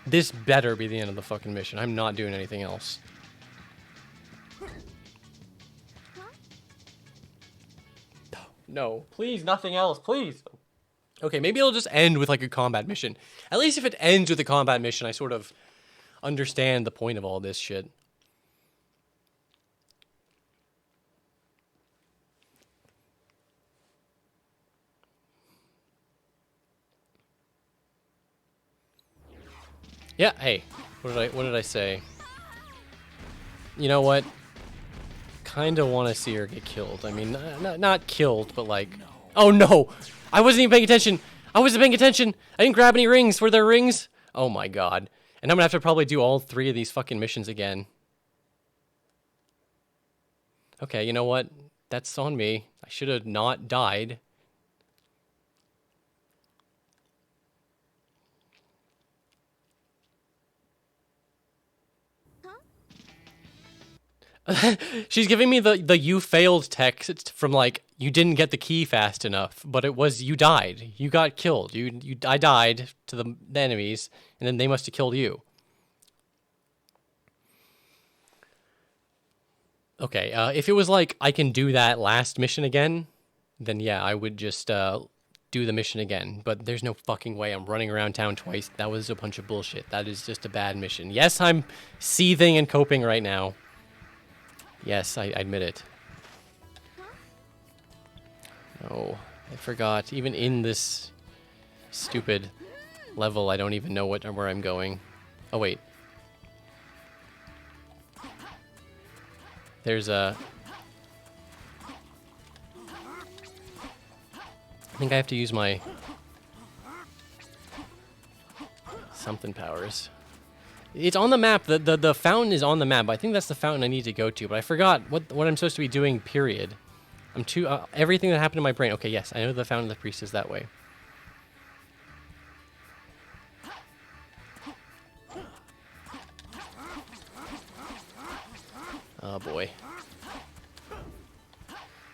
This better be the end of the fucking mission. I'm not doing anything else. No, please, nothing else, please. Okay, maybe it'll just end with, like, a combat mission. At least if it ends with a combat mission, I sort of understand the point of all this shit. Yeah, hey, what did I say? You know what? Kind of want to see her get killed. I mean, not killed, but like... Oh, no! I wasn't even paying attention! I wasn't paying attention! I didn't grab any rings! Were there rings? Oh my God. And I'm gonna have to probably do all 3 of these fucking missions again. Okay, you know what? That's on me. I should have not died. She's giving me the you failed text from, like, you didn't get the key fast enough, but it was you died. You got killed. I died to the enemies, and then they must have killed you. Okay, if it was like, I can do that last mission again, then yeah, I would just do the mission again. But there's no fucking way I'm running around town twice. That was a bunch of bullshit. That is just a bad mission. Yes, I'm seething and coping right now. Yes, I admit it. Oh, I forgot. Even in this stupid level, I don't even know where I'm going. Oh, wait. There's a... I think I have to use my... something powers. It's on the map. The fountain is on the map. I think that's the fountain I need to go to, but I forgot what I'm supposed to be doing, period. I'm too... everything that happened in my brain. Okay, yes, I know the fountain of the priest is that way. Oh, boy.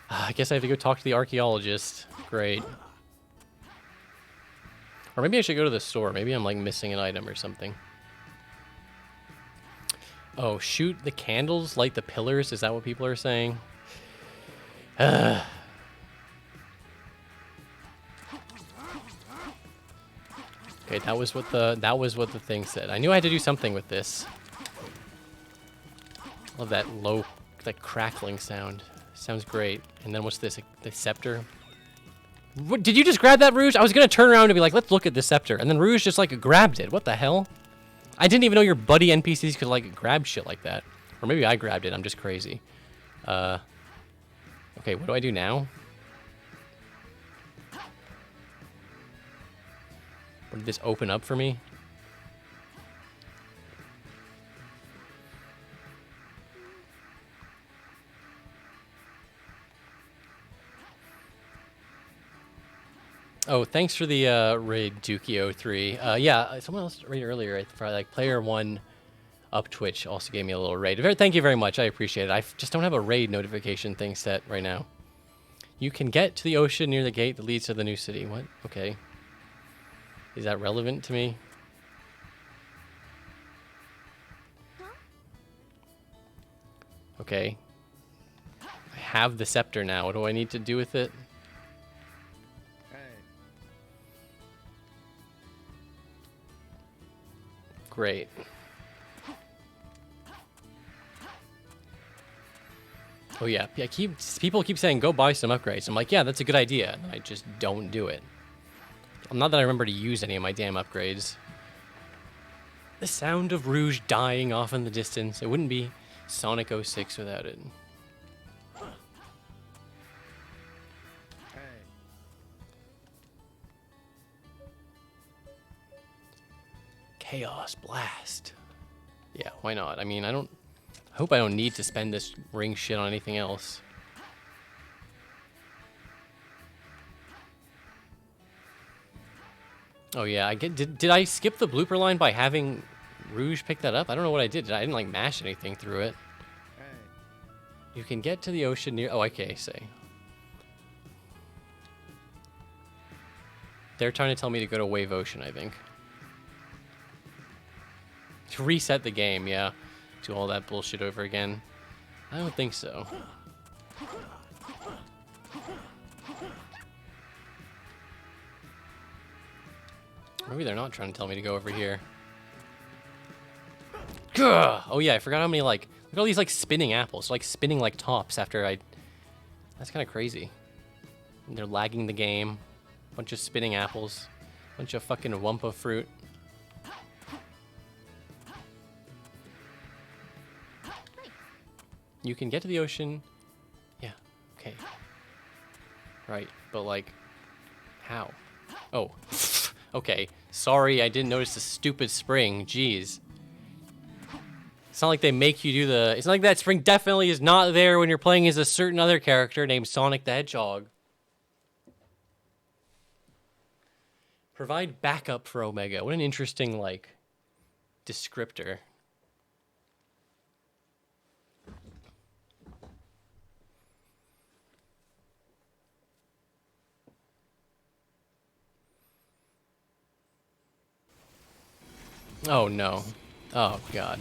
I guess I have to go talk to the archaeologist. Great. Or maybe I should go to the store. Maybe I'm, like, missing an item or something. Oh, shoot the candles, light the pillars? Is that what people are saying? Okay, that was what the thing said. I knew I had to do something with this. Love that low, that crackling sound. Sounds great. And then what's this? The scepter? What, did you just grab that, Rouge? I was gonna turn around and be like, let's look at the scepter. And then Rouge just like grabbed it. What the hell? I didn't even know your buddy NPCs could like grab shit like that. Or maybe I grabbed it. I'm just crazy. Okay, what do I do now? What, did this open up for me? Oh, thanks for the raid, Dukey03. Yeah, someone else raided earlier for like player 1 up Twitch also gave me a little raid. Thank you very much. I appreciate it. I just don't have a raid notification thing set right now. You can get to the ocean near the gate that leads to the new city. What? Okay. Is that relevant to me? Okay. I have the scepter now. What do I need to do with it? Great. Oh yeah, people keep saying go buy some upgrades. I'm like, yeah, that's a good idea. And I just don't do it. Not that I remember to use any of my damn upgrades. The sound of Rouge dying off in the distance. It wouldn't be Sonic 06 without it. Chaos Blast. Yeah, why not? I mean, I hope I don't need to spend this ring shit on anything else. Oh yeah, did I skip the blooper line by having Rouge pick that up? I don't know what I did. I didn't like mash anything through it. You can get to the ocean near... Oh, okay, say. They're trying to tell me to go to Wave Ocean, I think. To reset the game, yeah. Do all that bullshit over again. I don't think so. Maybe they're not trying to tell me to go over here. Gah! Oh yeah, I forgot how many, like... Look at all these, like, spinning apples. Like, spinning, like, tops after I... That's kind of crazy. And they're lagging the game. Bunch of spinning apples. Bunch of fucking Wumpa fruit. You can get to the ocean. Yeah, okay. Right, but, like... How? Oh. Okay. Sorry, I didn't notice the stupid spring. Jeez. It's not like they make you do the... It's not like that spring definitely is not there when you're playing as a certain other character named Sonic the Hedgehog. Provide backup for Omega. What an interesting, like, descriptor. Oh, no. Oh, God.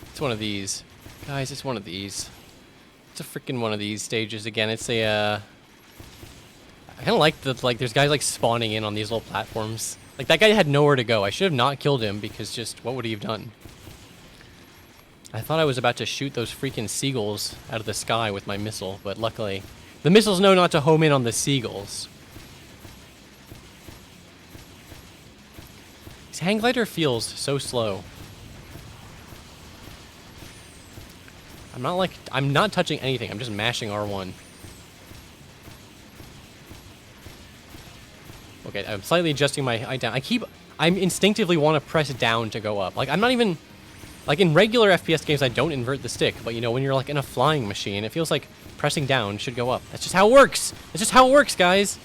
It's one of these. Guys, it's one of these. It's a freaking one of these stages again. It's a, I kind of like that, like, there's guys, like, spawning in on these little platforms. Like, that guy had nowhere to go. I should have not killed him because just, what would he have done? I thought I was about to shoot those freaking seagulls out of the sky with my missile, but luckily, the missiles know not to home in on the seagulls. This hang glider feels so slow. I'm not touching anything. I'm just mashing R1. Okay, I'm slightly adjusting my height down. I instinctively want to press down to go up. Like, I'm not even, like, in regular FPS games, I don't invert the stick. But, you know, when you're, like, in a flying machine, it feels like pressing down should go up. That's just how it works. That's just how it works, guys.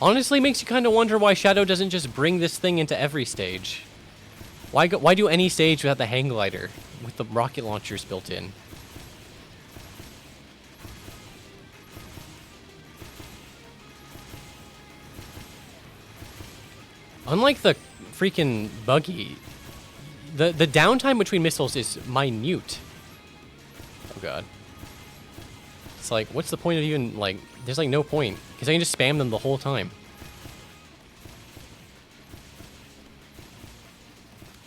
Honestly, makes you kind of wonder why Shadow doesn't just bring this thing into every stage. Why do any stage without the hang glider with the rocket launchers built in? Unlike the freaking buggy, the downtime between missiles is minute. Oh god. It's like, what's the point of even, like, there's like no point, because I can just spam them the whole time.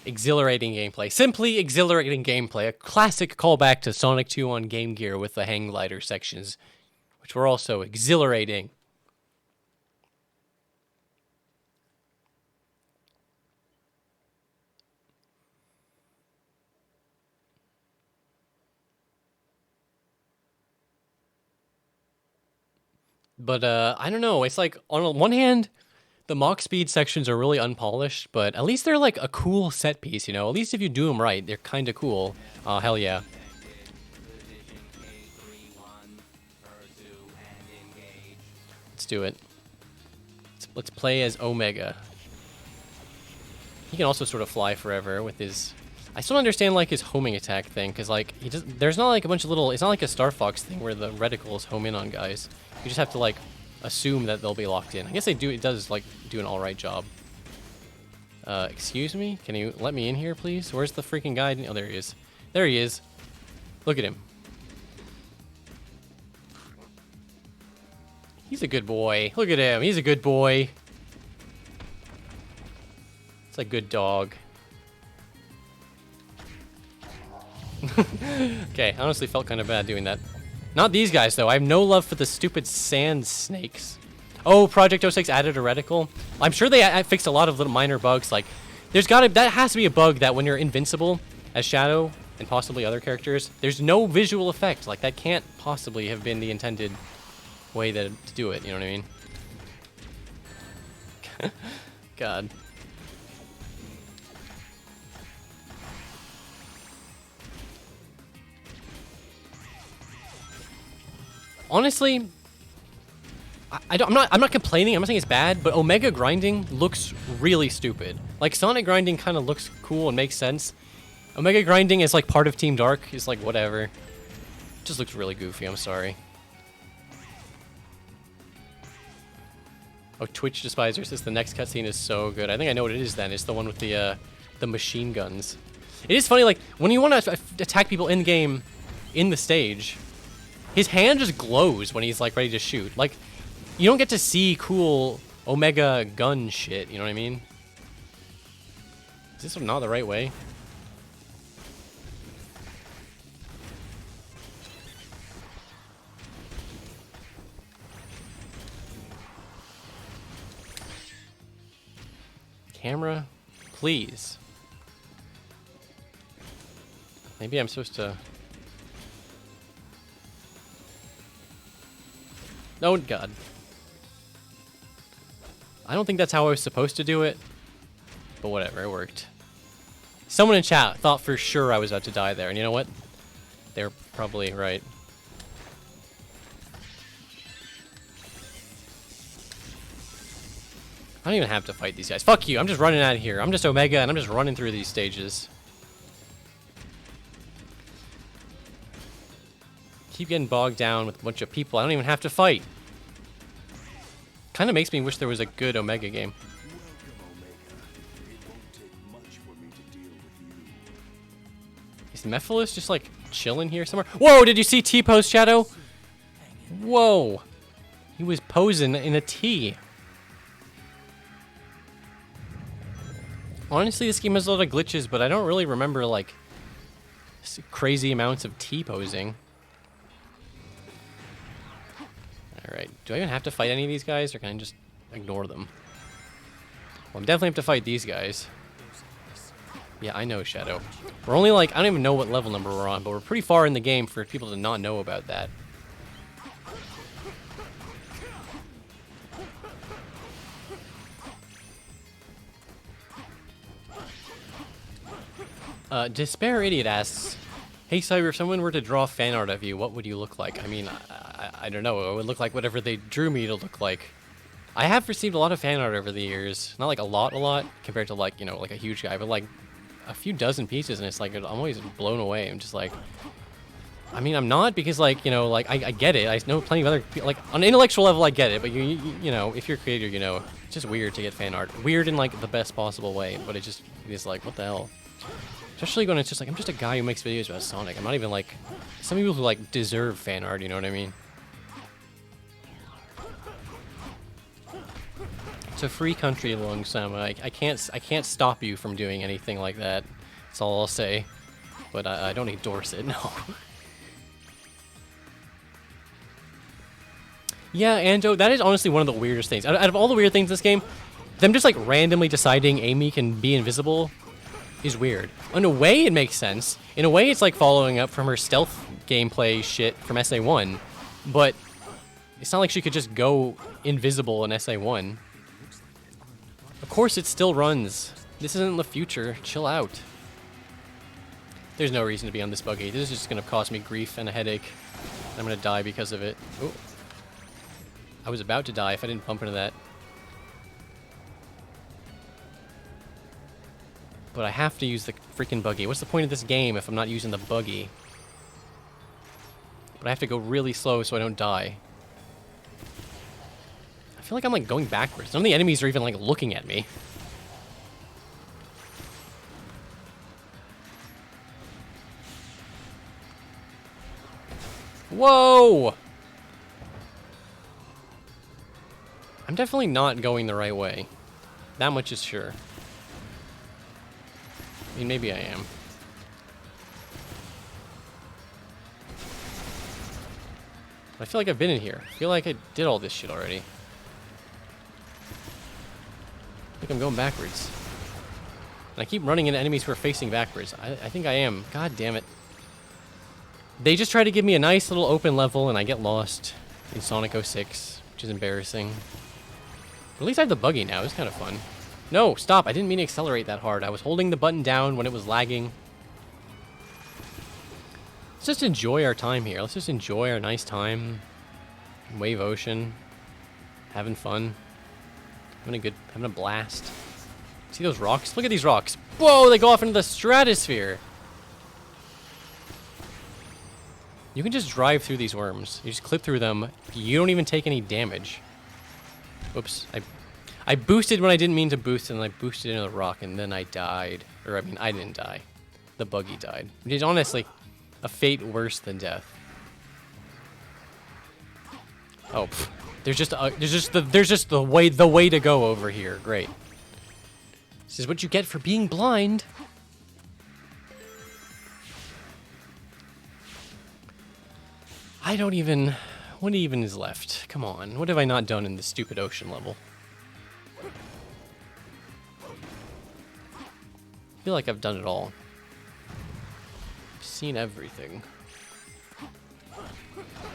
Exhilarating gameplay. Simply exhilarating gameplay. A classic callback to Sonic 2 on Game Gear with the hang glider sections, which were also exhilarating. But, I don't know. It's like, on one hand, the Mach Speed sections are really unpolished, but at least they're like a cool set piece, you know? At least if you do them right, they're kind of cool. Oh, hell yeah. Let's do it. Let's play as Omega. He can also sort of fly forever with his... I still don't understand, like, his homing attack thing, because, like, there's not, like, a bunch of little... It's not like a Star Fox thing where the reticles home in on guys. You just have to, like, assume that they'll be locked in. I guess it does, like, do an alright job. Excuse me? Can you let me in here, please? Where's the freaking guy? Oh, there he is. There he is. Look at him. He's a good boy. Look at him. He's a good boy. It's a good dog. Okay, I honestly felt kind of bad doing that. Not these guys, though. I have no love for the stupid sand snakes. Oh, Project 06 added a reticle. I'm sure they fixed a lot of little minor bugs. Like, that has to be a bug that when you're invincible as Shadow and possibly other characters, there's no visual effect. Like, that can't possibly have been the intended way to do it. You know what I mean? God. Honestly, I'm not complaining. I'm not saying it's bad, but Omega grinding looks really stupid. Like, Sonic grinding kind of looks cool and makes sense. Omega grinding is like part of Team Dark. Is like whatever. It just looks really goofy. I'm sorry. Oh, Twitch Despiser says the next cutscene is so good. I think I know what it is then. It's the one with the machine guns. It is funny, like, when you want to attack people in game, in the stage, his hand just glows when he's, like, ready to shoot. Like, you don't get to see cool Omega gun shit, you know what I mean? Is this not the right way? Camera, please. Maybe I'm supposed to... Oh, God. I don't think that's how I was supposed to do it, but whatever, it worked. Someone in chat thought for sure I was about to die there, and you know what? They're probably right. I don't even have to fight these guys. Fuck you, I'm just running out of here. I'm just Omega, and I'm just running through these stages. Keep getting bogged down with a bunch of people I don't even have to fight. Kind of makes me wish there was a good Omega game. Is Mephiles just like chilling here somewhere? Whoa, did you see T-pose, Shadow? Whoa. He was posing in a T. Honestly, this game has a lot of glitches, but I don't really remember like crazy amounts of T-posing. Alright, do I even have to fight any of these guys, or can I just ignore them? Well, I definitely have to fight these guys. Yeah, I know, Shadow. We're only like, I don't even know what level number we're on, but we're pretty far in the game for people to not know about that. Despair Idiot asks, hey Cyber, if someone were to draw fan art of you, what would you look like? I mean, I don't know. It would look like whatever they drew me to look like. I have received a lot of fan art over the years. Not like a lot, compared to like, you know, like a huge guy, but like a few dozen pieces, and it's like, I'm always blown away. I'm just like, I mean, I'm not, because like, you know, like, I get it. I know plenty of other people, like, on an intellectual level, I get it, but you know, if you're a creator, you know, it's just weird to get fan art. Weird in like the best possible way, but it is like, what the hell? Especially when it's just like, I'm just a guy who makes videos about Sonic. I'm not even like, some people who like deserve fan art, you know what I mean? It's a free country, Long Sama. I can't stop you from doing anything like that. That's all I'll say. But I don't endorse it, no. Yeah, Anjo, that is honestly one of the weirdest things. Out of all the weird things in this game, them just like randomly deciding Amy can be invisible is weird. In a way, it makes sense. In a way, it's like following up from her stealth gameplay shit from SA1. But it's not like she could just go invisible in SA1. Of course it still runs. This isn't the future. Chill out. There's no reason to be on this buggy. This is just going to cause me grief and a headache. I'm going to die because of it. Oh. I was about to die if I didn't bump into that. But I have to use the freaking buggy. What's the point of this game if I'm not using the buggy? But I have to go really slow so I don't die. I feel like I'm like going backwards. None of the enemies are even like looking at me. Whoa! I'm definitely not going the right way. That much is sure. I mean, maybe I am. I feel like I've been in here. I feel like I did all this shit already. I think I'm going backwards. And I keep running into enemies who are facing backwards. I think I am. God damn it. They just try to give me a nice little open level and I get lost in Sonic 06, which is embarrassing. But at least I have the buggy now. It's kind of fun. No, stop. I didn't mean to accelerate that hard. I was holding the button down when it was lagging. Let's just enjoy our time here. Let's just enjoy our nice time. Wave Ocean. Having fun. Having a blast. See those rocks? Look at these rocks. Whoa, they go off into the stratosphere. You can just drive through these worms. You just clip through them. You don't even take any damage. Oops. I boosted when I didn't mean to boost, and I boosted into the rock, and then I died. Or, I mean, I didn't die. The buggy died. Which is honestly a fate worse than death. Oh, pff. There's just the way to go over here. Great. This is what you get for being blind. I don't even... What even is left? Come on. What have I not done in this stupid ocean level? I feel like I've done it all. I've seen everything.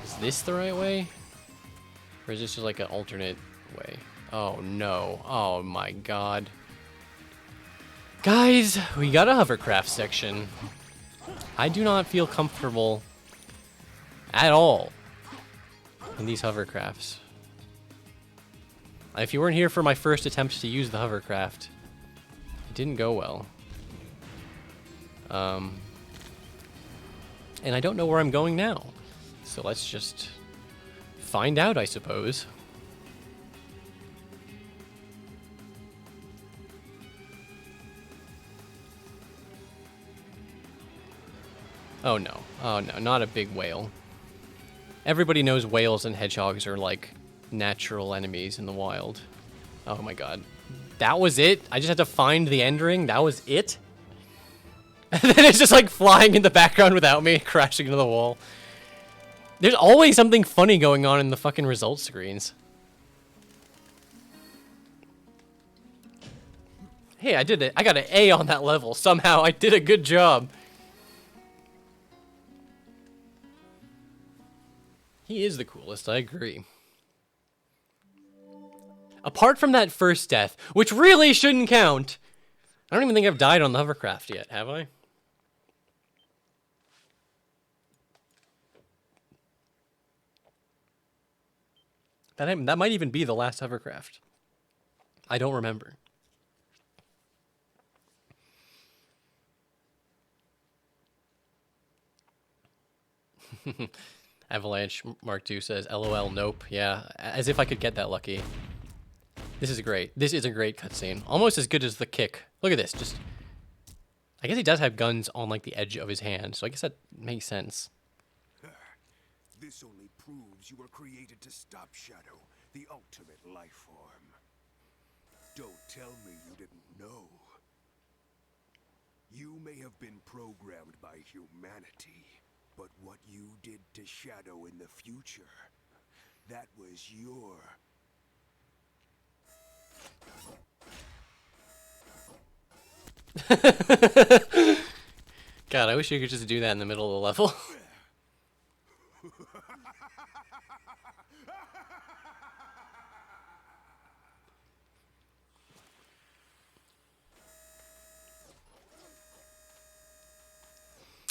Is this the right way? Or is this just like an alternate way? Oh no. Oh my god. Guys, we got a hovercraft section. I do not feel comfortable at all in these hovercrafts. If you weren't here for my first attempt to use the hovercraft, it didn't go well. And I don't know where I'm going now. So let's just find out, I suppose. Oh no. Oh no, not a big whale. Everybody knows whales and hedgehogs are like natural enemies in the wild. Oh my god. That was it? I just had to find the end ring? That was it? And then it's just like flying in the background without me, crashing into the wall. There's always something funny going on in the fucking results screens. Hey, I did it. I got an A on that level. Somehow I did a good job. He is the coolest, I agree. Apart from that first death, which really shouldn't count. I don't even think I've died on the hovercraft yet, have I? That might even be the last hovercraft. I don't remember. Avalanche Mark II says, LOL, nope. Yeah, as if I could get that lucky. This is great. This is a great cutscene. Almost as good as the kick. Look at this. Just, I guess he does have guns on like the edge of his hand, so I guess that makes sense. This only proves you were created to stop Shadow, the ultimate life form. Don't tell me you didn't know. You may have been programmed by humanity, but what you did to Shadow in the future, that was your... God, I wish you could just do that in the middle of the level.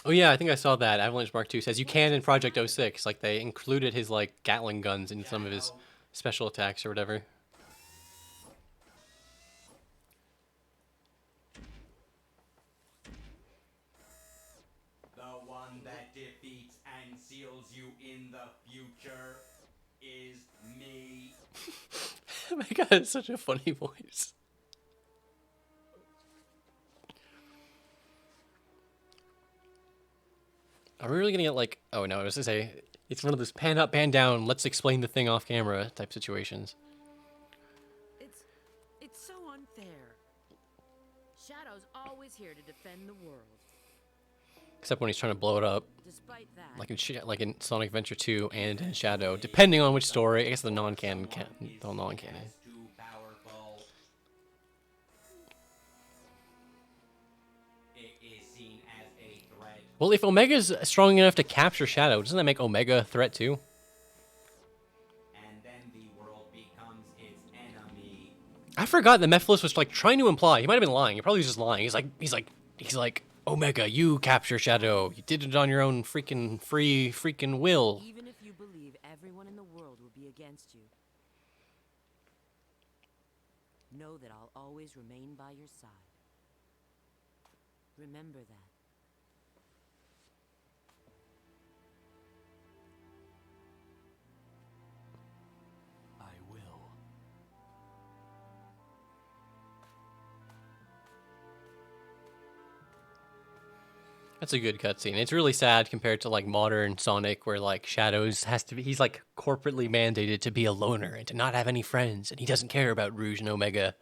Oh yeah, I think I saw that. Avalanche Mark II says you can in Project 06. Like they included his like Gatling guns in some of his special attacks or whatever. The one that defeats and seals you in the future is me. Oh my god, it's such a funny voice. Are we really gonna get like, oh no, I was gonna say, it's one of those pan up, pan down, let's explain the thing off camera type situations. It's so unfair. Shadow's always here to defend the world. Except when he's trying to blow it up, Despite that, like in Sonic Adventure 2 and in Shadow, depending on which story. I guess the non-canon, the non-canon. Too powerful. It is seen as a threat. Well, if Omega's strong enough to capture Shadow, doesn't that make Omega a threat too? And then the world becomes its enemy. I forgot that Mephiles was like trying to imply. He might have been lying. He probably was just lying. He's like, Omega, you capture Shadow. You did it on your own freaking will. even if you believe everyone in the world will be against you, know that I'll always remain by your side. Remember that. I will. That's a good cutscene. It's really sad compared to like modern Sonic, where like Shadows has to be, he's like corporately mandated to be a loner and to not have any friends, and he doesn't care about Rouge and Omega.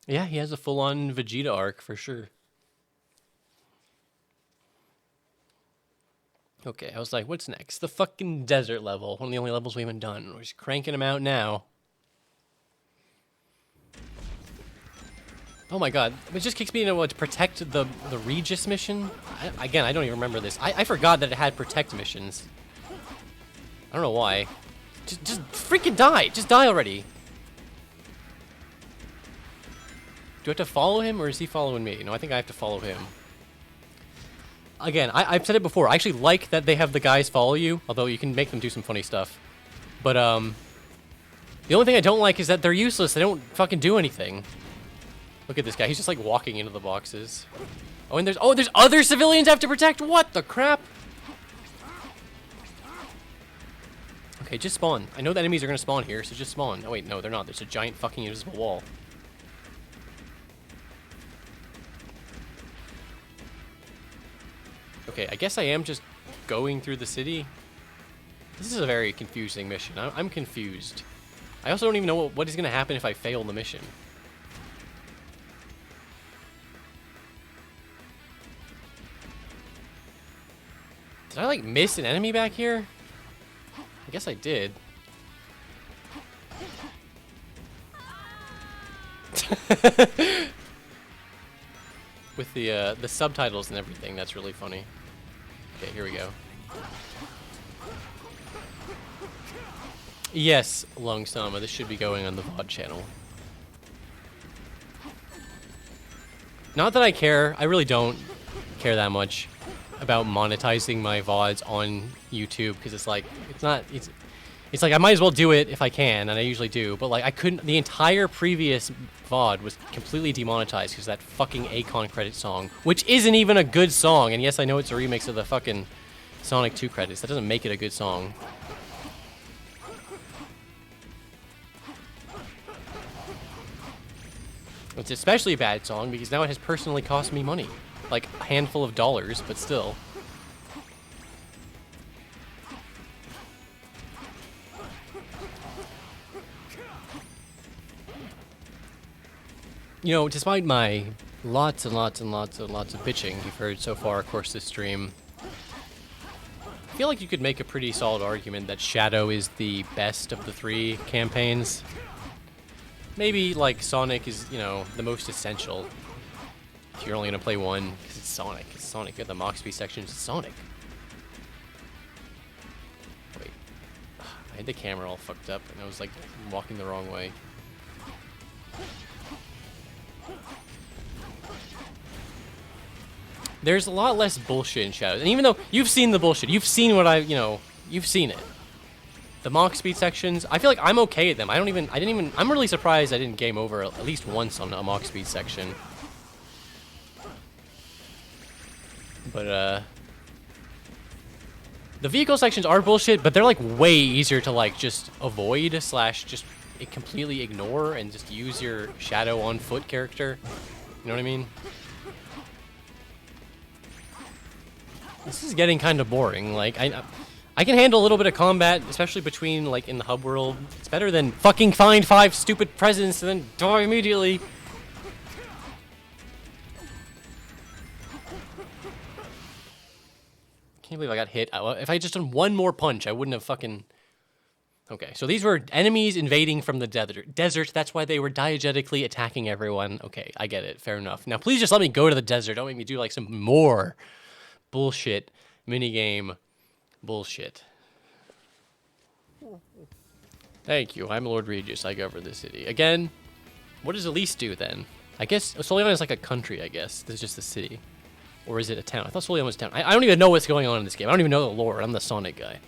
Yeah, he has a full-on Vegeta arc for sure. Okay, I was like, what's next? The fucking desert level. One of the only levels we haven't done. We're just cranking them out now. Oh my god. It just kicks me into what, to protect the Regis mission? Again, I don't even remember this. I forgot that it had protect missions. I don't know why. Just freaking die. Just die already. Do I have to follow him, or is he following me? No, I think I have to follow him. Again, I've said it before. I actually like that they have the guys follow you, although you can make them do some funny stuff. But, the only thing I don't like is that they're useless. They don't fucking do anything. Look at this guy. He's just, like, walking into the boxes. Oh, and there's other civilians I have to protect? What the crap? Okay, just spawn. I know the enemies are gonna spawn here, so just spawn. Oh, wait, no, they're not. There's a giant fucking invisible wall. Okay, I guess I am just going through the city. This is a very confusing mission. I'm confused. I also don't even know what is going to happen if I fail the mission. Did I, like, miss an enemy back here? I guess I did. With the subtitles and everything, that's really funny. Okay, here we go. Yes, Long Sama, this should be going on the VOD channel. Not that I care, I really don't care that much about monetizing my VODs on YouTube, because it's like, it's like I might as well do it if I can, and I usually do, but like I couldn't, the entire previous VOD was completely demonetized because that fucking Akon credit song, which isn't even a good song, and yes, I know it's a remix of the fucking Sonic 2 credits, that doesn't make it a good song. It's especially a bad song because now it has personally cost me money. Like a handful of dollars, but still. You know, despite my lots and lots and lots and lots of bitching you've heard so far across this stream, I feel like you could make a pretty solid argument that Shadow is the best of the three campaigns. Maybe, like, Sonic is, you know, the most essential. If you're only going to play one, because it's Sonic. It's Sonic. You got the Mach Speed sections. It's Sonic. Wait. I had the camera all fucked up, and I was, like, walking the wrong way. There's a lot less bullshit in Shadows. And even though you've seen the bullshit, you've seen what you've seen it. The Mach Speed sections, I feel like I'm okay at them. I'm really surprised I didn't game over at least once on a Mach Speed section. But, the vehicle sections are bullshit, but they're, like, way easier to, like, just avoid / just completely ignore and just use your Shadow on foot character. You know what I mean? This is getting kind of boring. Like, I can handle a little bit of combat, especially between, like, in the hub world. It's better than fucking find 5 stupid presents and then die immediately. Can't believe I got hit. If I just done one more punch, I wouldn't have fucking... Okay, so these were enemies invading from the desert. That's why they were diegetically attacking everyone. Okay, I get it. Fair enough. Now, please just let me go to the desert. Don't make me do, like, some more bullshit minigame bullshit. Thank you. I'm Lord Regis. I govern the city. Again, what does Elise do then? I guess Soliana is like a country, I guess. This is just a city. Or is it a town? I thought Soliana was a town. I don't even know what's going on in this game. I don't even know the lore. I'm the Sonic guy.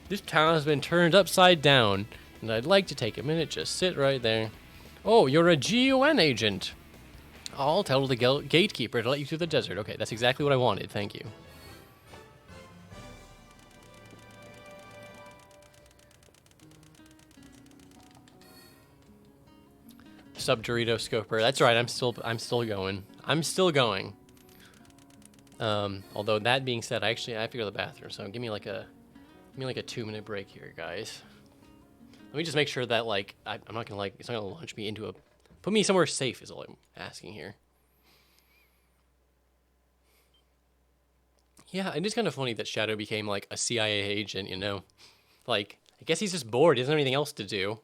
This town has been turned upside down, and I'd like to take a minute. Just sit right there. Oh, you're a GUN agent. I'll tell the gatekeeper to let you through the desert. Okay, that's exactly what I wanted. Thank you. Sub Dorito Scoper. That's right. I'm still going. I'm still going. Although that being said, I have to go to the bathroom. So give me like a 2-minute break here, guys. Let me just make sure that like I'm not gonna it's not gonna launch me into put me somewhere safe is all I'm asking here. Yeah, it is kind of funny that Shadow became like a CIA agent. You know, like I guess he's just bored. He doesn't have anything else to do.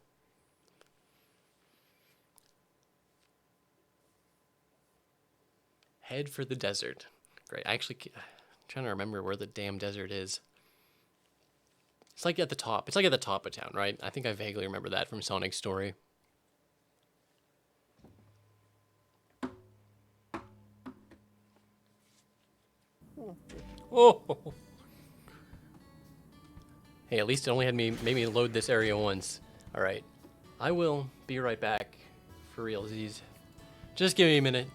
Head for the desert. Great. I'm trying to remember where the damn desert is. It's like at the top. It's like at the top of town, right? I think I vaguely remember that from Sonic's story. Oh. Hey, at least it only had made me load this area once. All right. I will be right back for realsies. Just give me a minute.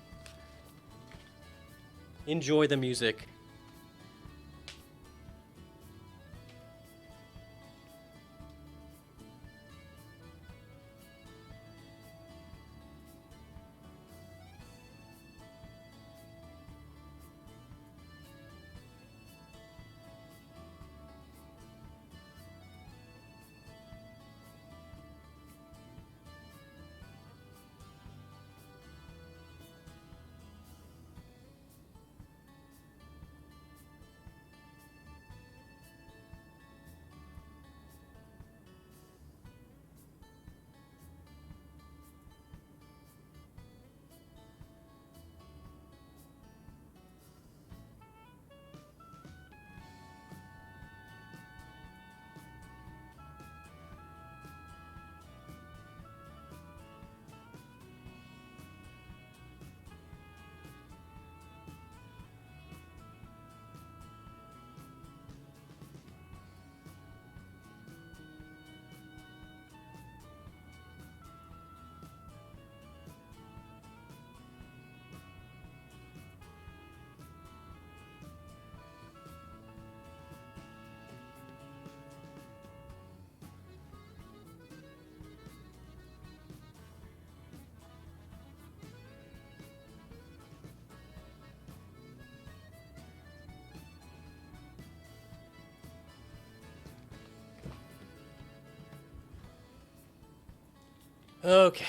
Enjoy the music. Okay.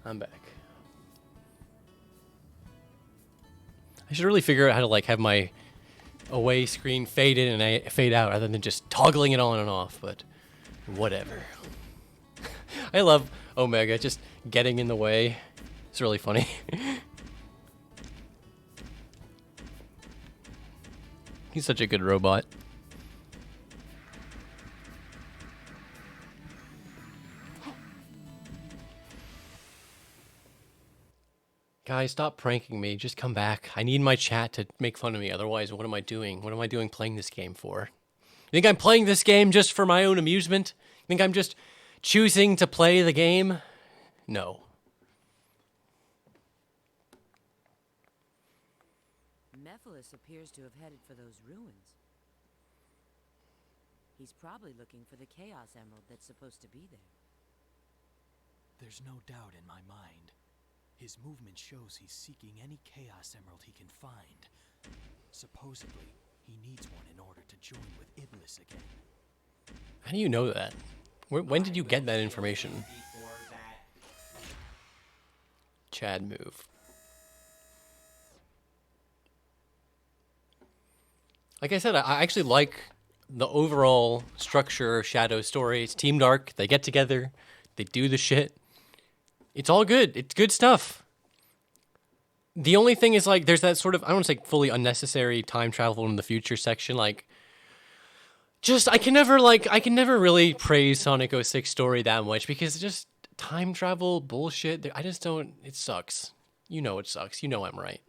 I'm back. I should really figure out how to like have my away screen fade in and fade out rather than just toggling it on and off, but whatever. I love Omega just getting in the way. It's really funny. He's such a good robot. Guys, stop pranking me. Just come back. I need my chat to make fun of me. Otherwise, what am I doing? What am I doing playing this game for? You think I'm playing this game just for my own amusement? You think I'm just choosing to play the game? No. Mephiles appears to have headed for those ruins. He's probably looking for the Chaos Emerald that's supposed to be there. There's no doubt in my mind. His movement shows he's seeking any Chaos Emerald he can find. Supposedly, he needs one in order to join with Iblis again. How do you know that? When did you get that information? Chad move. Like I said, I actually like the overall structure of Shadow's story. It's Team Dark. They get together. They do the shit. It's all good. It's good stuff. The only thing is, like, there's that sort of, I don't want to say fully unnecessary time travel in the future section. Like, just, I can never really praise Sonic 06 story that much because it's just time travel bullshit. I just don't, it sucks. You know it sucks. You know I'm right.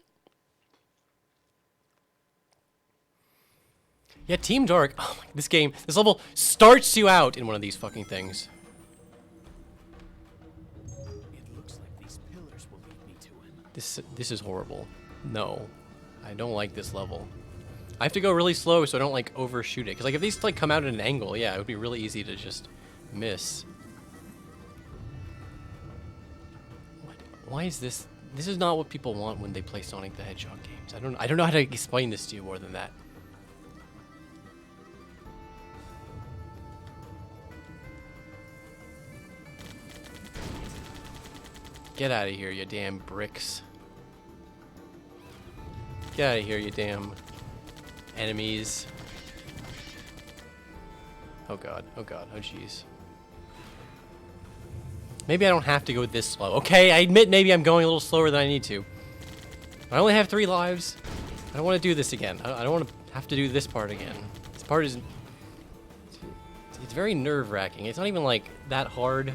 Yeah, Team Dark, oh, this level starts you out in one of these fucking things. This is horrible. No, I don't like this level. I have to go really slow so I don't like overshoot it. Because like if these like come out at an angle, yeah, it would be really easy to just miss. What? Why is this? This is not what people want when they play Sonic the Hedgehog games. I don't know how to explain this to you more than that. Get out of here, you damn bricks. Get out of here, you damn enemies. Oh god, oh god, oh jeez. Maybe I don't have to go this slow. Okay, I admit maybe I'm going a little slower than I need to. I only have 3 lives. I don't want to do this again. I don't want to have to do this part again. This part is... It's very nerve-wracking. It's not even, like, that hard.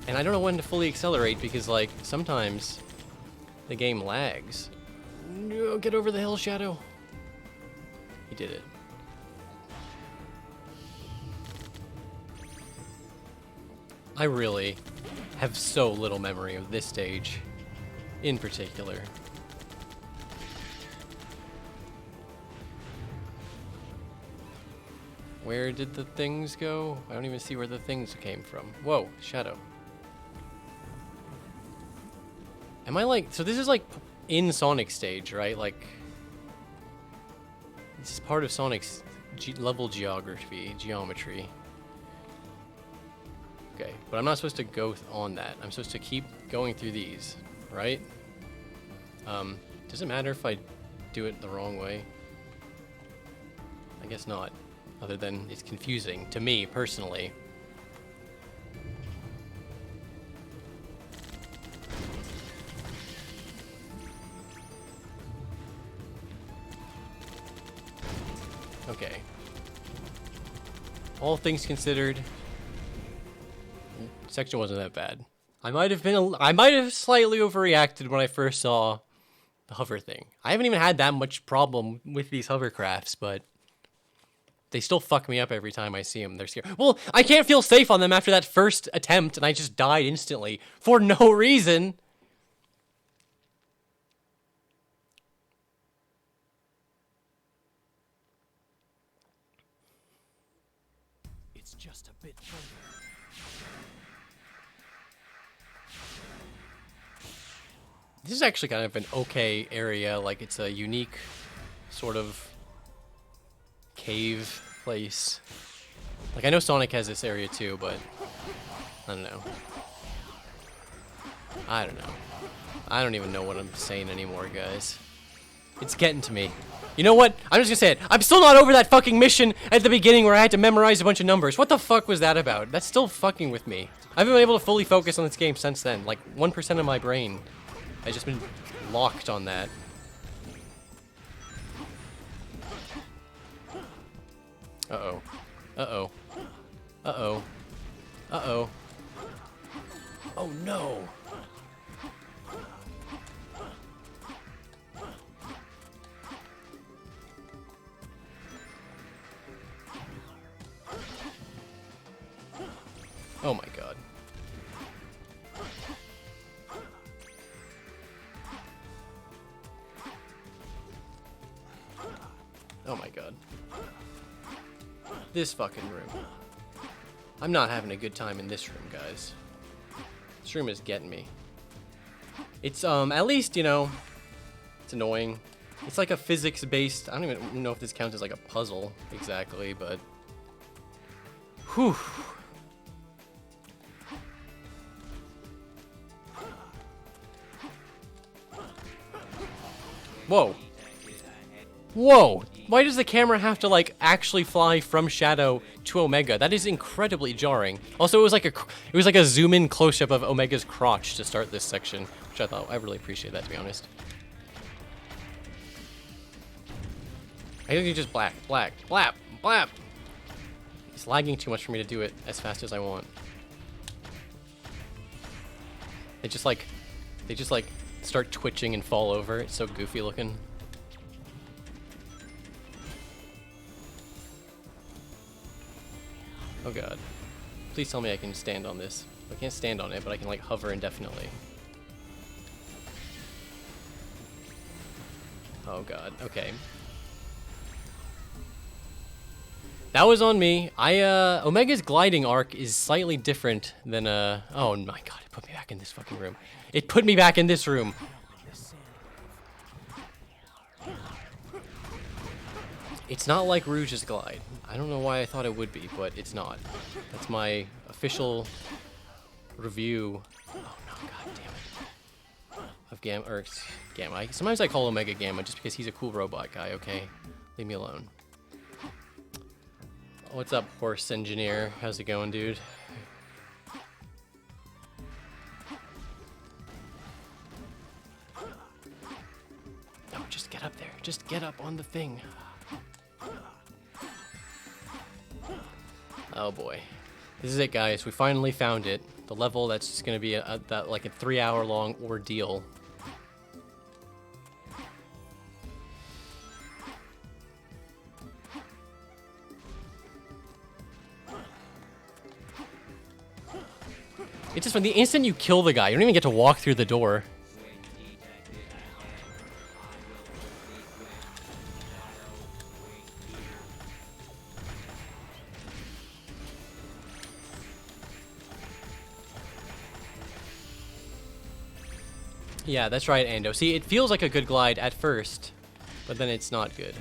And I don't know when to fully accelerate because, like, sometimes the game lags. No, get over the hill, Shadow. He did it. I really have so little memory of this stage in particular. Where did the things go? I don't even see where the things came from. Whoa, Shadow. Am I like, so this is like in Sonic stage, right? Like, this is part of Sonic's level geometry. Okay, but I'm not supposed to go on that. I'm supposed to keep going through these, right? Does it matter if I do it the wrong way? I guess not, other than it's confusing to me personally. Okay. All things considered, section wasn't that bad. I might have slightly overreacted when I first saw the hover thing. I haven't even had that much problem with these hovercrafts, but they still fuck me up every time I see them. They're scary. Well, I can't feel safe on them after that first attempt, and I just died instantly for no reason. It's just a bit further. This is actually kind of an okay area. Like, it's a unique sort of cave place. Like, I know Sonic has this area too, but I don't know. I don't know. I don't even know what I'm saying anymore, guys. It's getting to me. You know what? I'm just gonna say it. I'm still not over that fucking mission at the beginning where I had to memorize a bunch of numbers. What the fuck was that about? That's still fucking with me. I haven't been able to fully focus on this game since then. Like, 1% of my brain has just been locked on that. Uh-oh. Uh-oh. Uh-oh. Uh-oh. Oh, no. Oh my god. Oh my god. This fucking room. I'm not having a good time in this room, guys. This room is getting me. It's, at least, you know, it's annoying. It's like a physics-based, I don't even know if this counts as like a puzzle exactly, but... Whew. Whoa. Whoa! Why does the camera have to, like, actually fly from Shadow to Omega? That is incredibly jarring. Also, it was like a zoom-in close-up of Omega's crotch to start this section, which I really appreciate that, to be honest. I think you just blap. It's lagging too much for me to do it as fast as I want. They just like start twitching and fall over. It's so goofy looking. Oh god. Please tell me I can stand on this. I can't stand on it, but I can like hover indefinitely. Oh god, okay. That was on me. Omega's gliding arc is slightly different than, oh my god, it put me back in this fucking room. It put me back in this room. It's not like Rouge's glide. I don't know why I thought it would be, but it's not. That's my official review. Oh no, god damn it. Of Gamma. Sometimes I call Omega Gamma just because he's a cool robot guy, okay? Leave me alone. What's up, horse engineer? How's it going, dude? No, just get up there. Just get up on the thing. Oh boy. This is it, guys. We finally found it. The level that's just gonna be like a 3-hour-long ordeal. It's just when the instant you kill the guy, you don't even get to walk through the door. Yeah, that's right, Ando. See, it feels like a good glide at first, but then it's not good.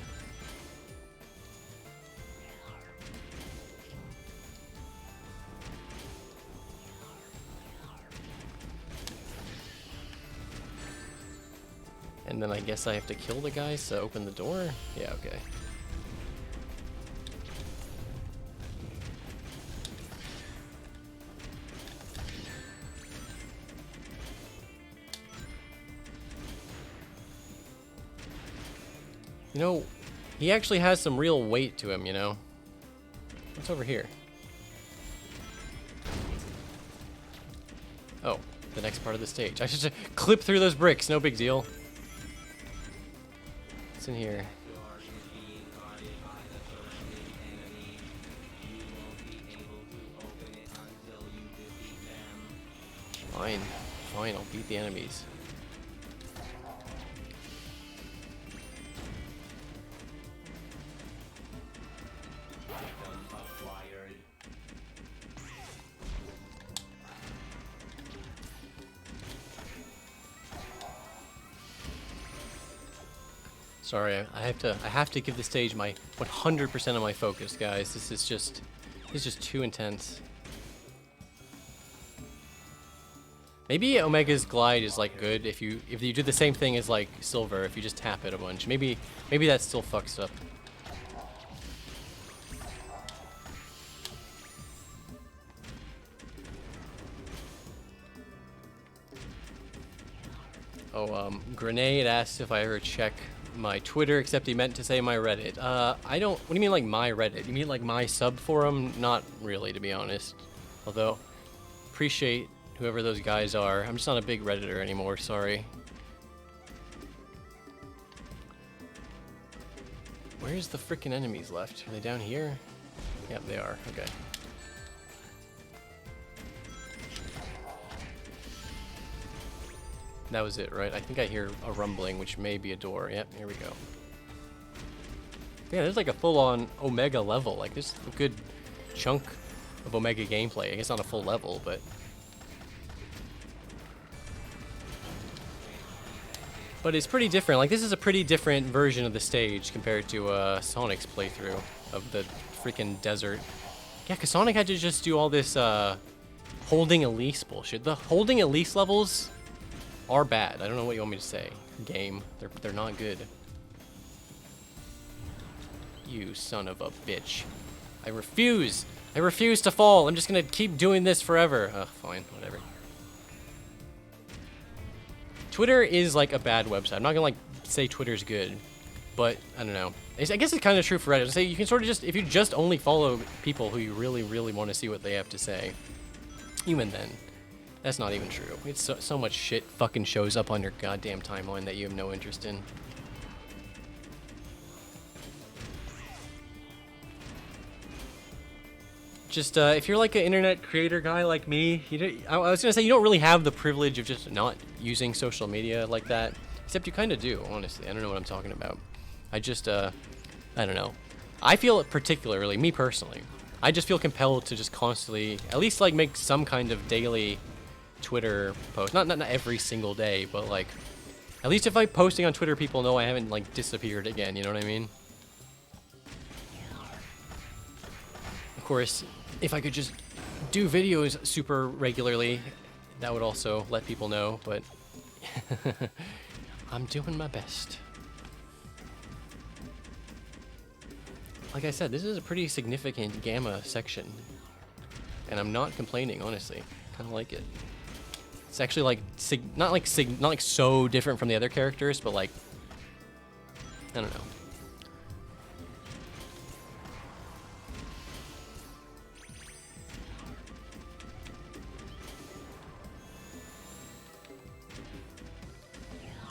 And then I guess I have to kill the guys to open the door? Yeah, okay. You know, he actually has some real weight to him, you know? What's over here? Oh, the next part of the stage. I should just clip through those bricks, no big deal. What's in here? Fine, fine, I'll beat the enemies. Sorry, I have to give the stage my 100% of my focus, guys. This He's just too intense. Maybe Omega's glide is like good if you do the same thing as like Silver, if you just tap it a bunch. Maybe that still fucks up. Oh, Grenade asked if I ever check my Twitter, except he meant to say my Reddit. I don't. What do you mean like my Reddit? You mean like my sub forum? Not really, to be honest. Although, appreciate whoever those guys are. I'm just not a big Redditor anymore, sorry. Where's the frickin' enemies left? Are they down here? Yep, they are. Okay. That was it, right? I think I hear a rumbling, which may be a door. Yep, here we go. Yeah, there's like a full-on Omega level. Like, there's a good chunk of Omega gameplay. I guess not a full level, but... But it's pretty different. Like, this is a pretty different version of the stage compared to Sonic's playthrough of the freaking desert. Yeah, because Sonic had to just do all this holding Elise bullshit. The holding Elise levels are bad. I don't know what you want me to say. Game. They're not good. You son of a bitch. I refuse. I refuse to fall. I'm just gonna keep doing this forever. Ugh, fine. Whatever. Twitter is like a bad website. I'm not gonna like say Twitter's good, but I don't know. I guess it's kind of true for Reddit. Say you can sort of just, if you just only follow people who you really, really want to see what they have to say, even then, that's not even true. It's so much shit fucking shows up on your goddamn timeline that you have no interest in. Just, if you're like an internet creator guy like me, I was gonna say you don't really have the privilege of just not using social media like that. Except you kind of do, honestly. I don't know what I'm talking about. I just, I don't know. I feel particularly, me personally, I just feel compelled to just constantly, at least like make some kind of daily Twitter post. Not every single day, but like, at least if I'm posting on Twitter, people know I haven't like disappeared again, you know what I mean? Of course, if I could just do videos super regularly, that would also let people know, but I'm doing my best. Like I said, this is a pretty significant Gamma section, and I'm not complaining, honestly. Kind of like it. It's actually like not like so different from the other characters, but like, I don't know.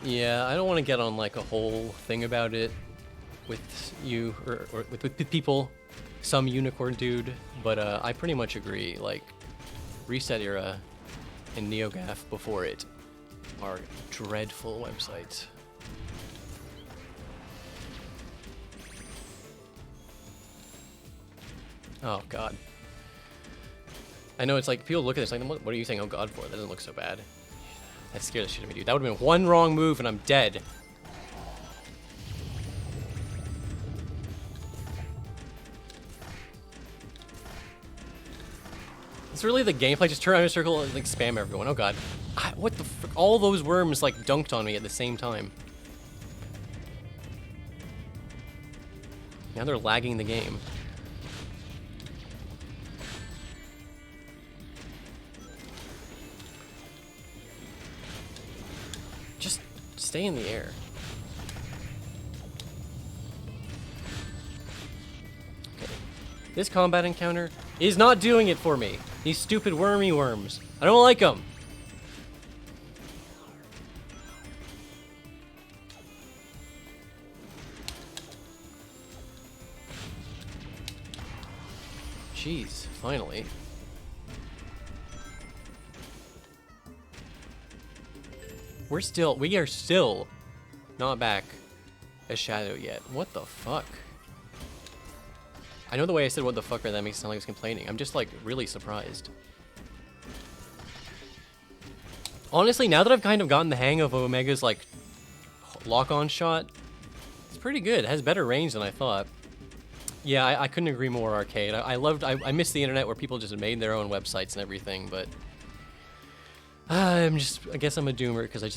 Yeah, I don't want to get on like a whole thing about it with you or with people, some unicorn dude, but I pretty much agree. Like, Reset Era and NeoGAF before it are dreadful websites. Oh god. I know it's like people look at this like, what are you saying oh god for? That doesn't look so bad. That scared the shit out of me, dude. That would have been one wrong move and I'm dead. It's really the gameplay. Just turn around in a circle and like spam everyone. Oh god. What the frick? All those worms like dunked on me at the same time. Now they're lagging the game. Just stay in the air. Okay. This combat encounter is not doing it for me. These stupid wormy worms. I don't like them. Jeez, finally. We are still not back as Shadow yet. What the fuck? I know the way I said what the fuck, that makes it sound like I was complaining. I'm just like really surprised. Honestly, now that I've kind of gotten the hang of Omega's like lock-on shot, it's pretty good. It has better range than I thought. Yeah, I couldn't agree more, Arcade. I miss the internet where people just made their own websites and everything, but I guess I'm a doomer because I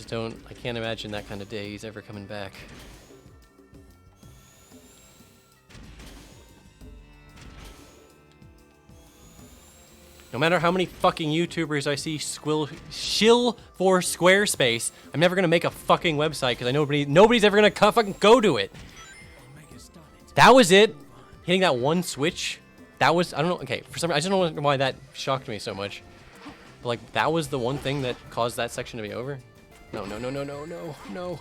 can't imagine that kind of days ever coming back. No matter how many fucking YouTubers I see shill for Squarespace, I'm never gonna make a fucking website because I know nobody's ever gonna fucking go to it. That was it. Hitting that one switch. That was, I don't know. Okay, for some reason, I just don't know why that shocked me so much. But like, that was the one thing that caused that section to be over. No, no, no, no, no, no, no.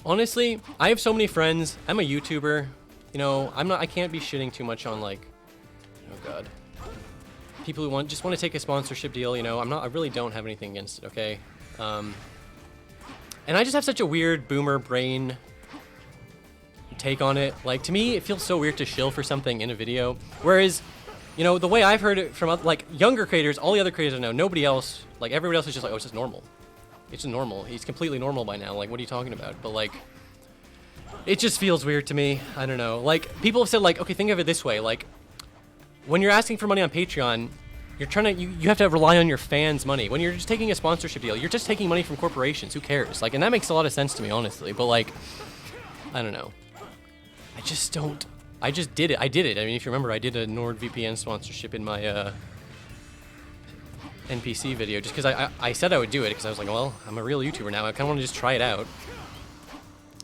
Honestly, I have so many friends. I'm a YouTuber. You know, I can't be shitting too much on like, oh god, people who just want to take a sponsorship deal. You know, I really don't have anything against it. Okay, and I just have such a weird boomer brain take on it. Like, to me, it feels so weird to shill for something in a video. Whereas, you know, the way I've heard it from like younger creators, all the other creators I know, nobody else, like everybody else is just like, oh, it's just normal. It's just normal. He's completely normal by now. Like, what are you talking about? But like, it just feels weird to me. I don't know. Like, people have said, like, okay, think of it this way. Like, when you're asking for money on Patreon, you're trying to, you have to rely on your fans' money. When you're just taking a sponsorship deal, you're just taking money from corporations. Who cares? Like, and that makes a lot of sense to me, honestly. But like, I don't know. I just don't. I just did it. I did it. I mean, if you remember, I did a NordVPN sponsorship in my NPC video just because I said I would do it because I was like, well, I'm a real YouTuber now. I kind of want to just try it out.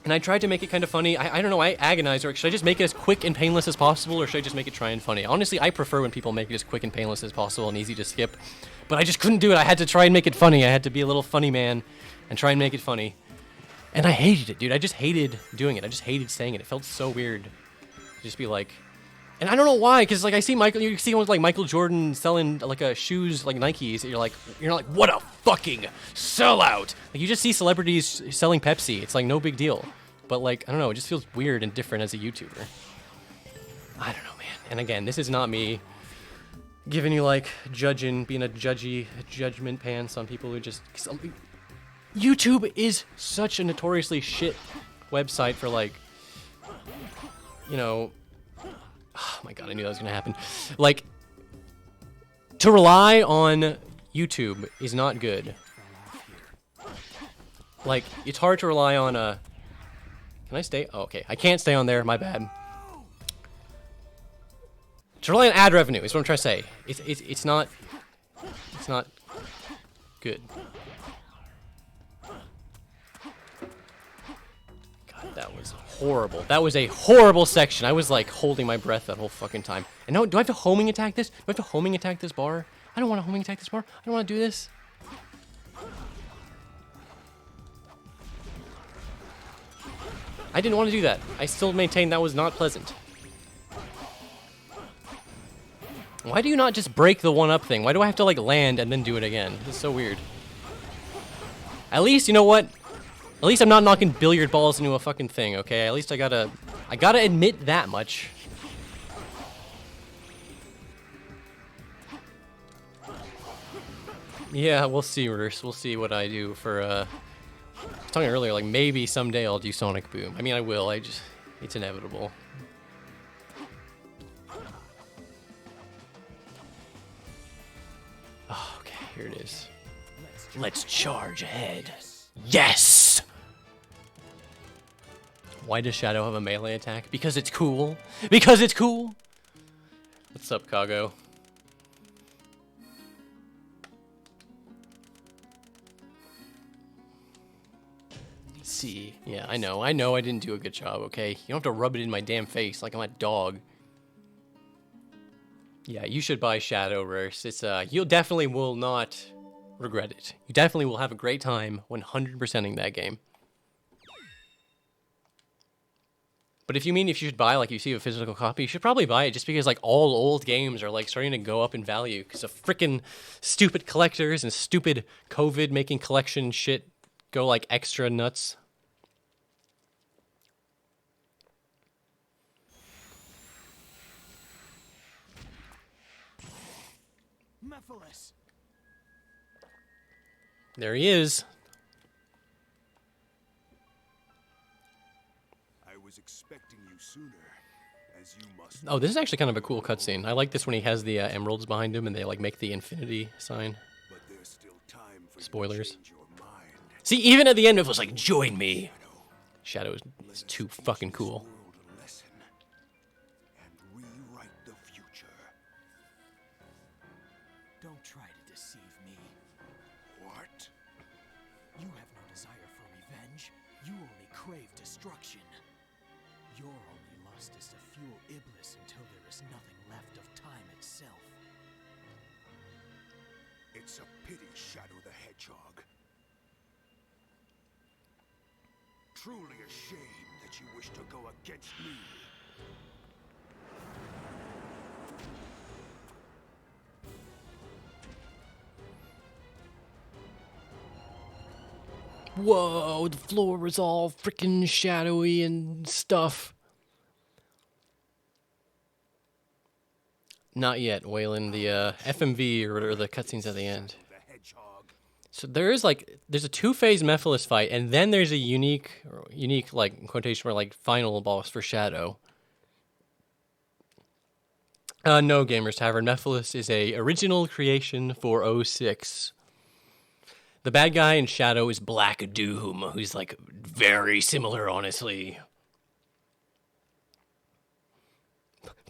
And I tried to make it kind of funny. I don't know, I agonized, or should I just make it as quick and painless as possible, or should I just make it try and funny? Honestly, I prefer when people make it as quick and painless as possible and easy to skip. But I just couldn't do it. I had to try and make it funny. I had to be a little funny man and try and make it funny. And I hated it, dude. I just hated doing it. I just hated saying it. It felt so weird to just be like... And I don't know why, because like I see you see ones like Michael Jordan selling like shoes, like Nikes, and you're not like, what a fucking sellout. Like, you just see celebrities selling Pepsi. It's like no big deal. But like, I don't know, it just feels weird and different as a YouTuber. I don't know, man. And again, this is not me giving you like being a judgment pants on people who just... YouTube is such a notoriously shit website for like, you know... Oh my god, I knew that was gonna happen. Like, to rely on YouTube is not good. Like, it's hard to rely on a... Can I stay? Oh, okay. I can't stay on there, my bad. To rely on ad revenue is what I'm trying to say. It's not good. That was horrible. That was a horrible section. I was like holding my breath that whole fucking time. And now, do I have to homing attack this? Do I have to homing attack this bar? I don't want to homing attack this bar. I don't want to do this. I didn't want to do that. I still maintain that was not pleasant. Why do you not just break the one-up thing? Why do I have to like land and then do it again? This is so weird. At least, you know what? At least I'm not knocking billiard balls into a fucking thing, okay? At least I gotta admit that much. Yeah, we'll see, Rurs. We'll see what I do for, I was talking earlier, like, maybe someday I'll do Sonic Boom. I mean, I will. It's inevitable. Oh, okay, here it is. Let's charge ahead. Yes! Why does Shadow have a melee attack? Because it's cool. Because it's cool! What's up, Kago? See, yeah, I know I didn't do a good job, okay? You don't have to rub it in my damn face like I'm a dog. Yeah, you should buy Shadowverse. It's, you definitely will not regret it. You definitely will have a great time 100%ing that game. But if you should buy, like, you see a physical copy, you should probably buy it just because, like, all old games are, like, starting to go up in value because of frickin' stupid collectors and stupid COVID making collection shit go, like, extra nuts. Mephiles. There he is. was expecting you sooner, as you must. Oh, this is actually kind of a cool cutscene. I like this when he has the emeralds behind him and they like make the infinity sign. But there's still time for Spoilers. you to change your mind. See, even at the end, it was like, join me. Shadow is too fucking cool. World a lesson and rewrite the future. Don't try to deceive me. What? You have no desire for revenge. You only crave destruction. Your only lust is to fuel Iblis until there is nothing left of time itself. It's a pity, Shadow the Hedgehog. Truly a shame that you wish to go against me. Whoa, the floor is all freaking shadowy and stuff. Not yet, Waylon. The FMV or the cutscenes at the end. The Hedgehog. So there's a two-phase Mephiles fight, and then there's a unique like in quotation mark like final boss for Shadow. No, Gamers Tavern. Mephiles is a original creation for 06. The bad guy in Shadow is Black Doom, who's like very similar, honestly.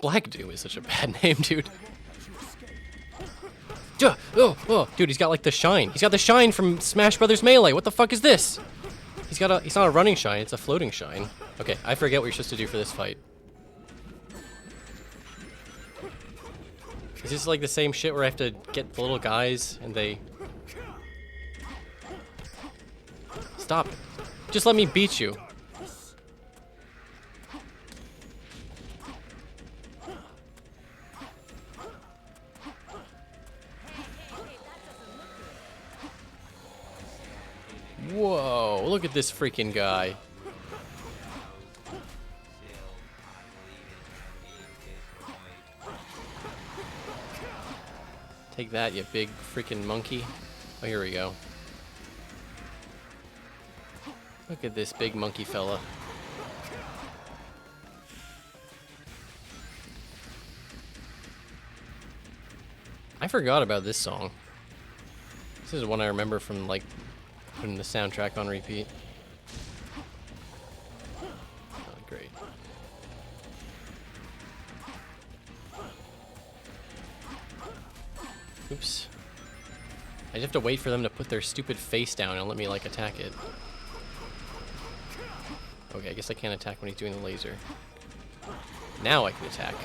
Black Doom is such a bad name, dude. Dude, he's got like the shine. He's got the shine from Smash Brothers Melee. What the fuck is this? He's not a running shine, it's a floating shine. Okay, I forget what you're supposed to do for this fight. Is this like the same shit where I have to get the little guys and they... Stop it. Just let me beat you. Whoa, look at this freaking guy. Take that, you big freaking monkey. Oh, here we go. Look at this big monkey fella. I forgot about this song. This is one I remember from, like, putting the soundtrack on repeat. Oh, great. Oops. I just have to wait for them to put their stupid face down and let me, like, attack it. Okay, I guess I can't attack when he's doing the laser. Now I can attack.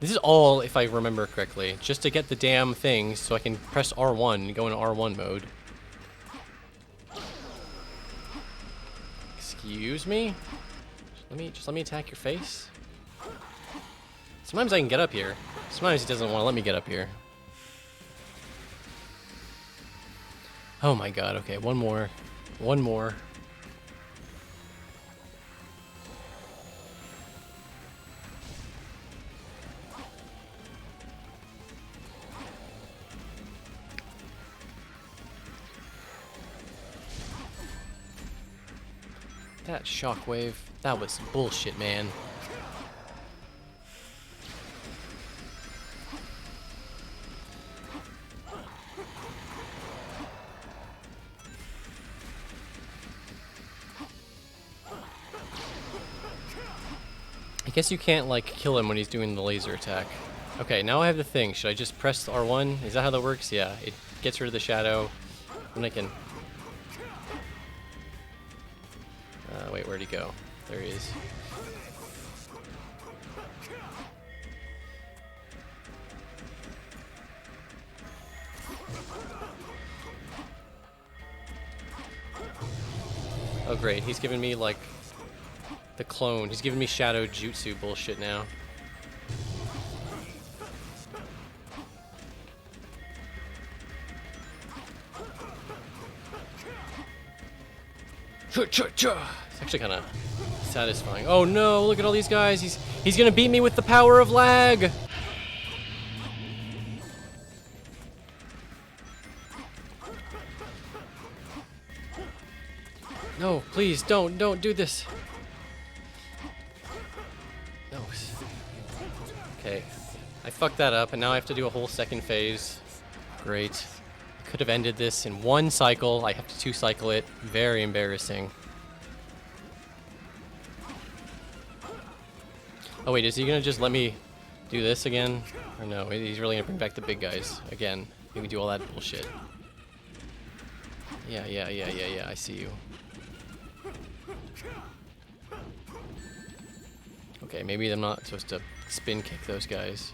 This is all, if I remember correctly, just to get the damn things so I can press R1 and go into R1 mode. Excuse me? Just let me attack your face. Sometimes I can get up here. Sometimes he doesn't want to let me get up here. Oh my god, okay, one more. One more. That shockwave, that was bullshit, man. I guess you can't, like, kill him when he's doing the laser attack. Okay, now I have the thing. Should I just press R1? Is that how that works? Yeah, it gets rid of the shadow. And I can... wait, where'd he go? There he is. Oh great, he's giving me like the clone. He's giving me shadow jutsu bullshit now. It's actually kind of satisfying. Oh no, look at all these guys. He's gonna beat me with the power of lag. No, please don't do this. fucked that up, and now I have to do a whole second phase. Great. Could have ended this in one cycle. I have to two-cycle it. Very embarrassing. Oh wait, is he gonna just let me do this again? Or no, he's really gonna bring back the big guys again. Maybe do all that bullshit. Yeah, I see you. Okay, maybe I'm not supposed to spin kick those guys.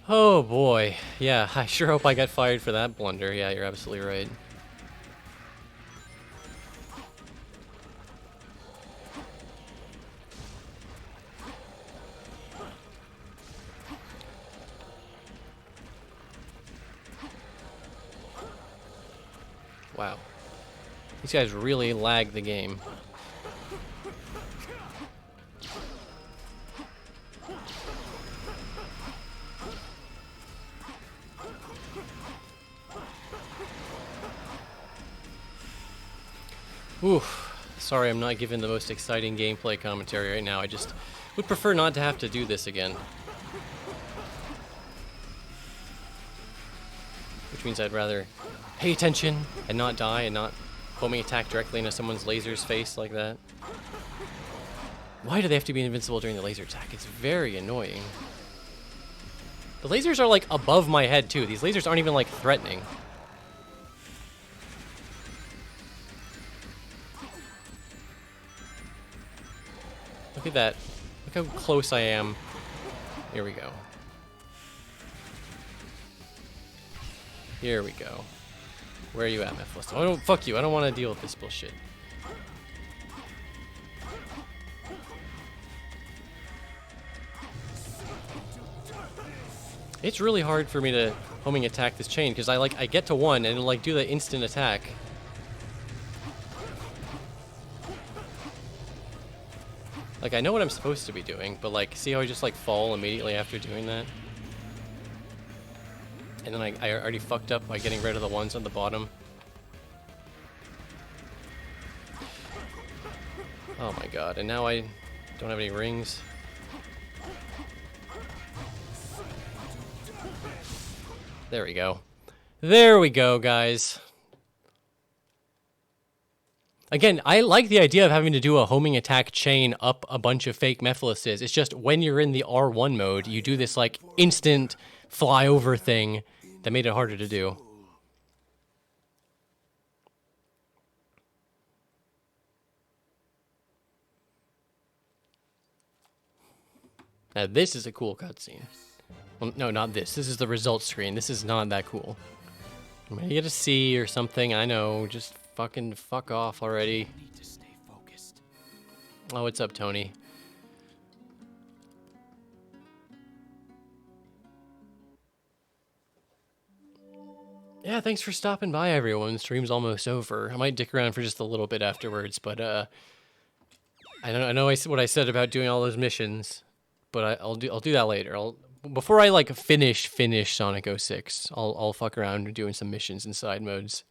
Oh boy. Yeah, I sure hope I got fired for that blunder. Yeah, you're absolutely right. Wow. These guys really lag the game. Oof. Sorry, I'm not giving the most exciting gameplay commentary right now. I just would prefer not to have to do this again. Which means I'd rather pay attention and not die and not homing attack directly into someone's laser's face like that. Why do they have to be invincible during the laser attack? It's very annoying. The lasers are like above my head too. These lasers aren't even like threatening. Look at that. Look how close I am. Here we go. Here we go. Where are you at, Mephisto? Oh, fuck you. I don't want to deal with this bullshit. It's really hard for me to homing attack this chain because I get to one and it'll like do the instant attack. Like I know what I'm supposed to be doing, but like see how I just like fall immediately after doing that? And then I already fucked up by getting rid of the ones on the bottom. Oh my god, and now I don't have any rings. There we go. There we go, guys. Again, I like the idea of having to do a homing attack chain up a bunch of fake Mephilises. It's just when you're in the R1 mode, you do this like instant flyover thing that made it harder to do. Now this is a cool cutscene. Well, no, not this. This is the results screen. This is not that cool. I'm gonna get a C or something. I know. Just fucking fuck off already. I need to stay focused. Oh, what's up, Tony? Yeah, thanks for stopping by, everyone. Stream's almost over. I might dick around for just a little bit afterwards, but I know what I said about doing all those missions, but I'll do that later. Before I like finish Sonic 06, I'll fuck around doing some missions and side modes.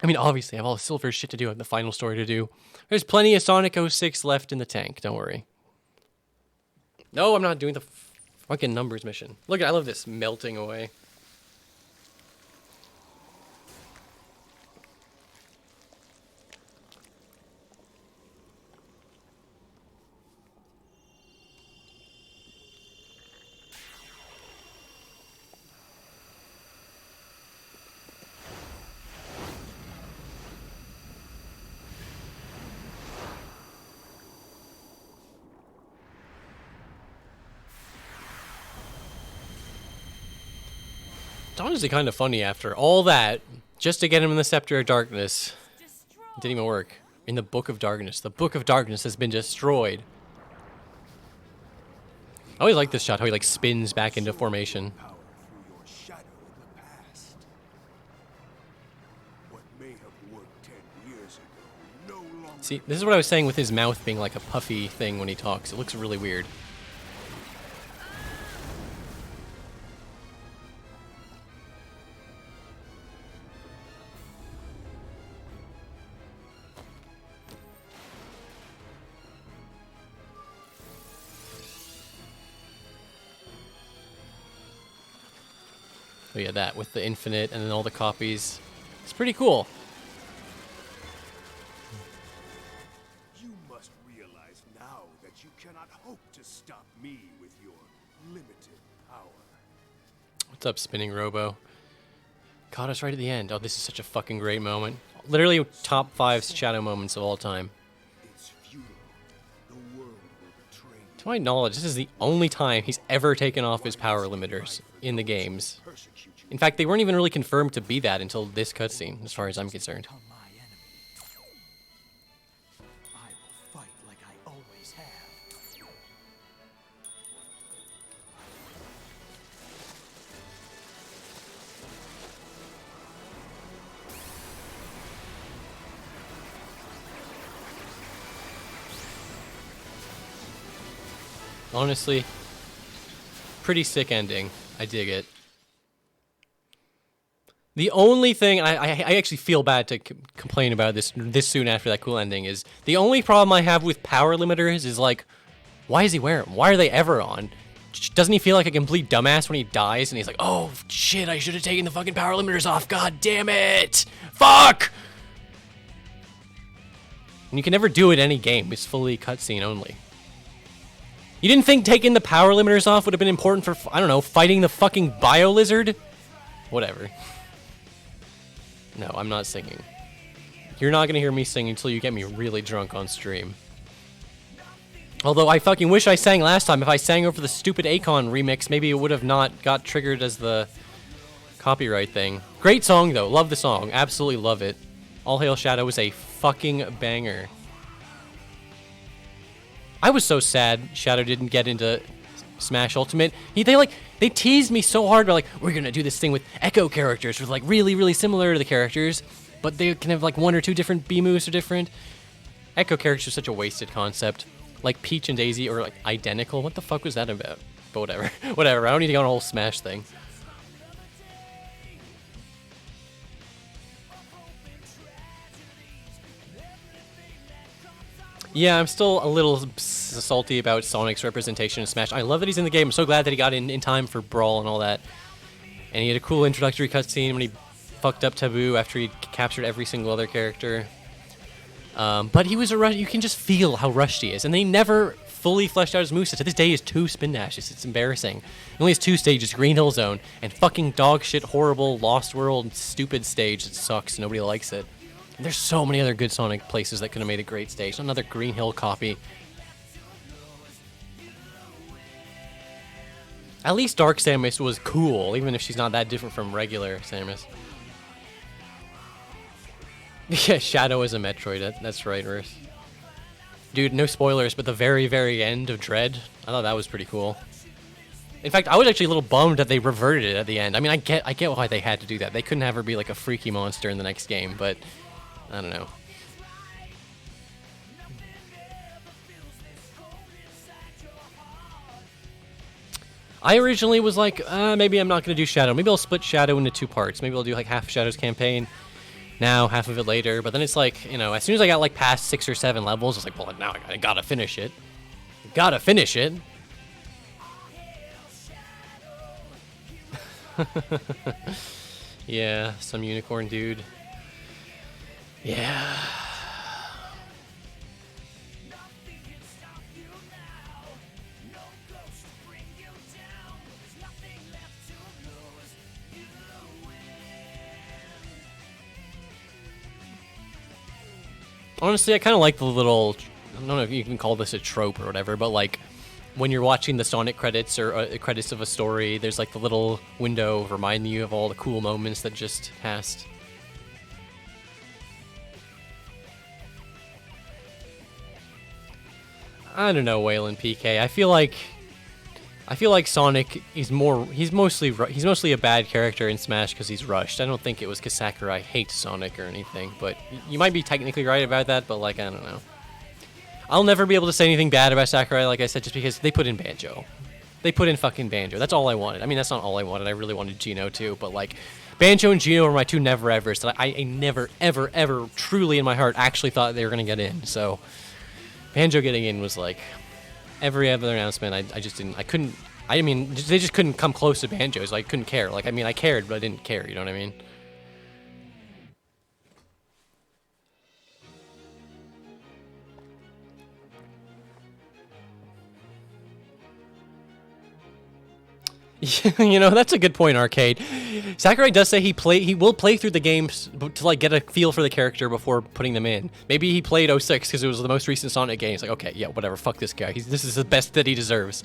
I mean, obviously, I have all the silver shit to do and the final story to do. There's plenty of Sonic 06 left in the tank. Don't worry. No, I'm not doing the fucking numbers mission. Look, I love this melting away. It's honestly kind of funny after all that, just to get him in the Scepter of Darkness. It didn't even work. In the Book of Darkness. The Book of Darkness has been destroyed. I always like this shot, how he like spins back into formation. Power through your shadow in the past. What may have worked 10 years ago no longer. See, this is what I was saying with his mouth being like a puffy thing when he talks. It looks really weird. Oh yeah, that with the infinite and then all the copies. It's pretty cool. You must realize now that you cannot hope to stop me with your limited power. What's up, Spinning Robo? Caught us right at the end. Oh, this is such a fucking great moment. Literally top 5 Shadow moments of all time. It's futile. The world will betray you. To my knowledge, this is the only time he's ever taken off his power limiters in the games. Persecute you. In fact, they weren't even really confirmed to be that until this cutscene, as far as I'm concerned. Become my enemy. I will fight like I always have. Honestly, pretty sick ending. I dig it. The only thing, I actually feel bad to complain about this soon after that cool ending, is the only problem I have with power limiters is like, why does he wear them? Why are they ever on? Doesn't he feel like a complete dumbass when he dies and he's like, oh shit, I should have taken the fucking power limiters off, god damn it! Fuck! And you can never do it in any game, it's fully cutscene only. You didn't think taking the power limiters off would have been important for, I don't know, fighting the fucking bio-lizard? Whatever. No, I'm not singing. You're not gonna hear me sing until you get me really drunk on stream. Although I fucking wish I sang last time. If I sang over the stupid Akon remix, maybe it would have not got triggered as the copyright thing. Great song though, love the song, absolutely love it. All Hail Shadow is a fucking banger. I was so sad Shadow didn't get into Smash Ultimate. They teased me so hard. They're like, we're gonna do this thing with Echo characters, with like really similar to the characters, but they can have like 1 or 2 different B moves are different. Echo characters are such a wasted concept. Like Peach and Daisy are like identical. What the fuck was that about? But whatever, whatever. I don't need to go on a whole Smash thing. Yeah, I'm still a little salty about Sonic's representation in Smash. I love that he's in the game. I'm so glad that he got in time for Brawl and all that. And he had a cool introductory cutscene when he fucked up Taboo after he captured every single other character. But he was you can just feel how rushed he is. And they never fully fleshed out his moveset. To this day, he has 2 spin dashes. It's embarrassing. He only has 2 stages, Green Hill Zone, and fucking dog shit, horrible, Lost World, stupid stage that sucks. Nobody likes it. There's so many other good Sonic places that could have made a great stage. Another Green Hill copy. At least Dark Samus was cool, even if she's not that different from regular Samus. Yeah, Shadow is a Metroid. That's right, Ruth. Dude, no spoilers, but the very end of Dread, I thought that was pretty cool. In fact, I was actually a little bummed that they reverted it at the end. I mean, I get why they had to do that. They couldn't have her be like a freaky monster in the next game, but I don't know. I originally was like, maybe I'm not going to do Shadow. Maybe I'll split Shadow into 2 parts. Maybe I'll do like half Shadow's campaign now, half of it later. But then it's like, you know, as soon as I got like past 6 or 7 levels, I was like, well, now I gotta finish it. Gotta finish it. Yeah, some unicorn dude. Yeah. Honestly, I kind of like the little, I don't know if you can call this a trope or whatever, but like when you're watching the Sonic credits or credits of a story, there's like the little window reminding you of all the cool moments that just passed. I don't know, Waylon PK. I feel like Sonic is he's mostly a bad character in Smash because he's rushed. I don't think it was because Sakurai hates Sonic or anything, but you might be technically right about that, but like, I don't know. I'll never be able to say anything bad about Sakurai, like I said, just because they put in Banjo. They put in fucking Banjo. That's all I wanted. I mean, that's not all I wanted. I really wanted Geno too, but like, Banjo and Geno are my 2 never-evers that I never, ever, truly in my heart actually thought they were going to get in, so Banjo getting in was like, every other announcement, I just didn't, I couldn't I mean, they just couldn't come close to banjos. I couldn't care. Like, I mean, I cared, but I didn't care. You know what I mean? You know, that's a good point, Arcade. Sakurai does say he will play through the games to like get a feel for the character before putting them in. Maybe he played 06 because it was the most recent Sonic game. He's like, okay, yeah, whatever, fuck this guy. This is the best that he deserves.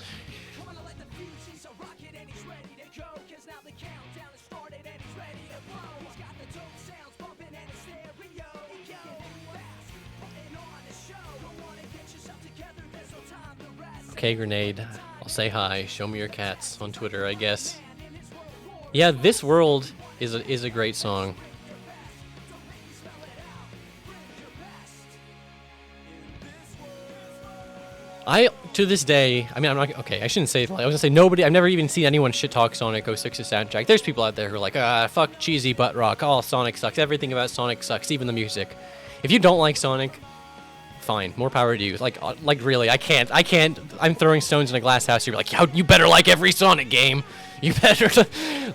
Okay, Grenade. I'll say hi. Show me your cats on Twitter, I guess. Yeah, This World is a great song. To this day, I mean, I'm not, okay, I shouldn't say, I was gonna say nobody, I've never even seen anyone shit talk Sonic 06's soundtrack. There's people out there who are like, fuck cheesy butt rock, all Sonic sucks, everything about Sonic sucks, even the music. If you don't like Sonic, fine, more power to you. Like really, I can't, I'm throwing stones in a glass house, you're like, you better like every Sonic game. You better,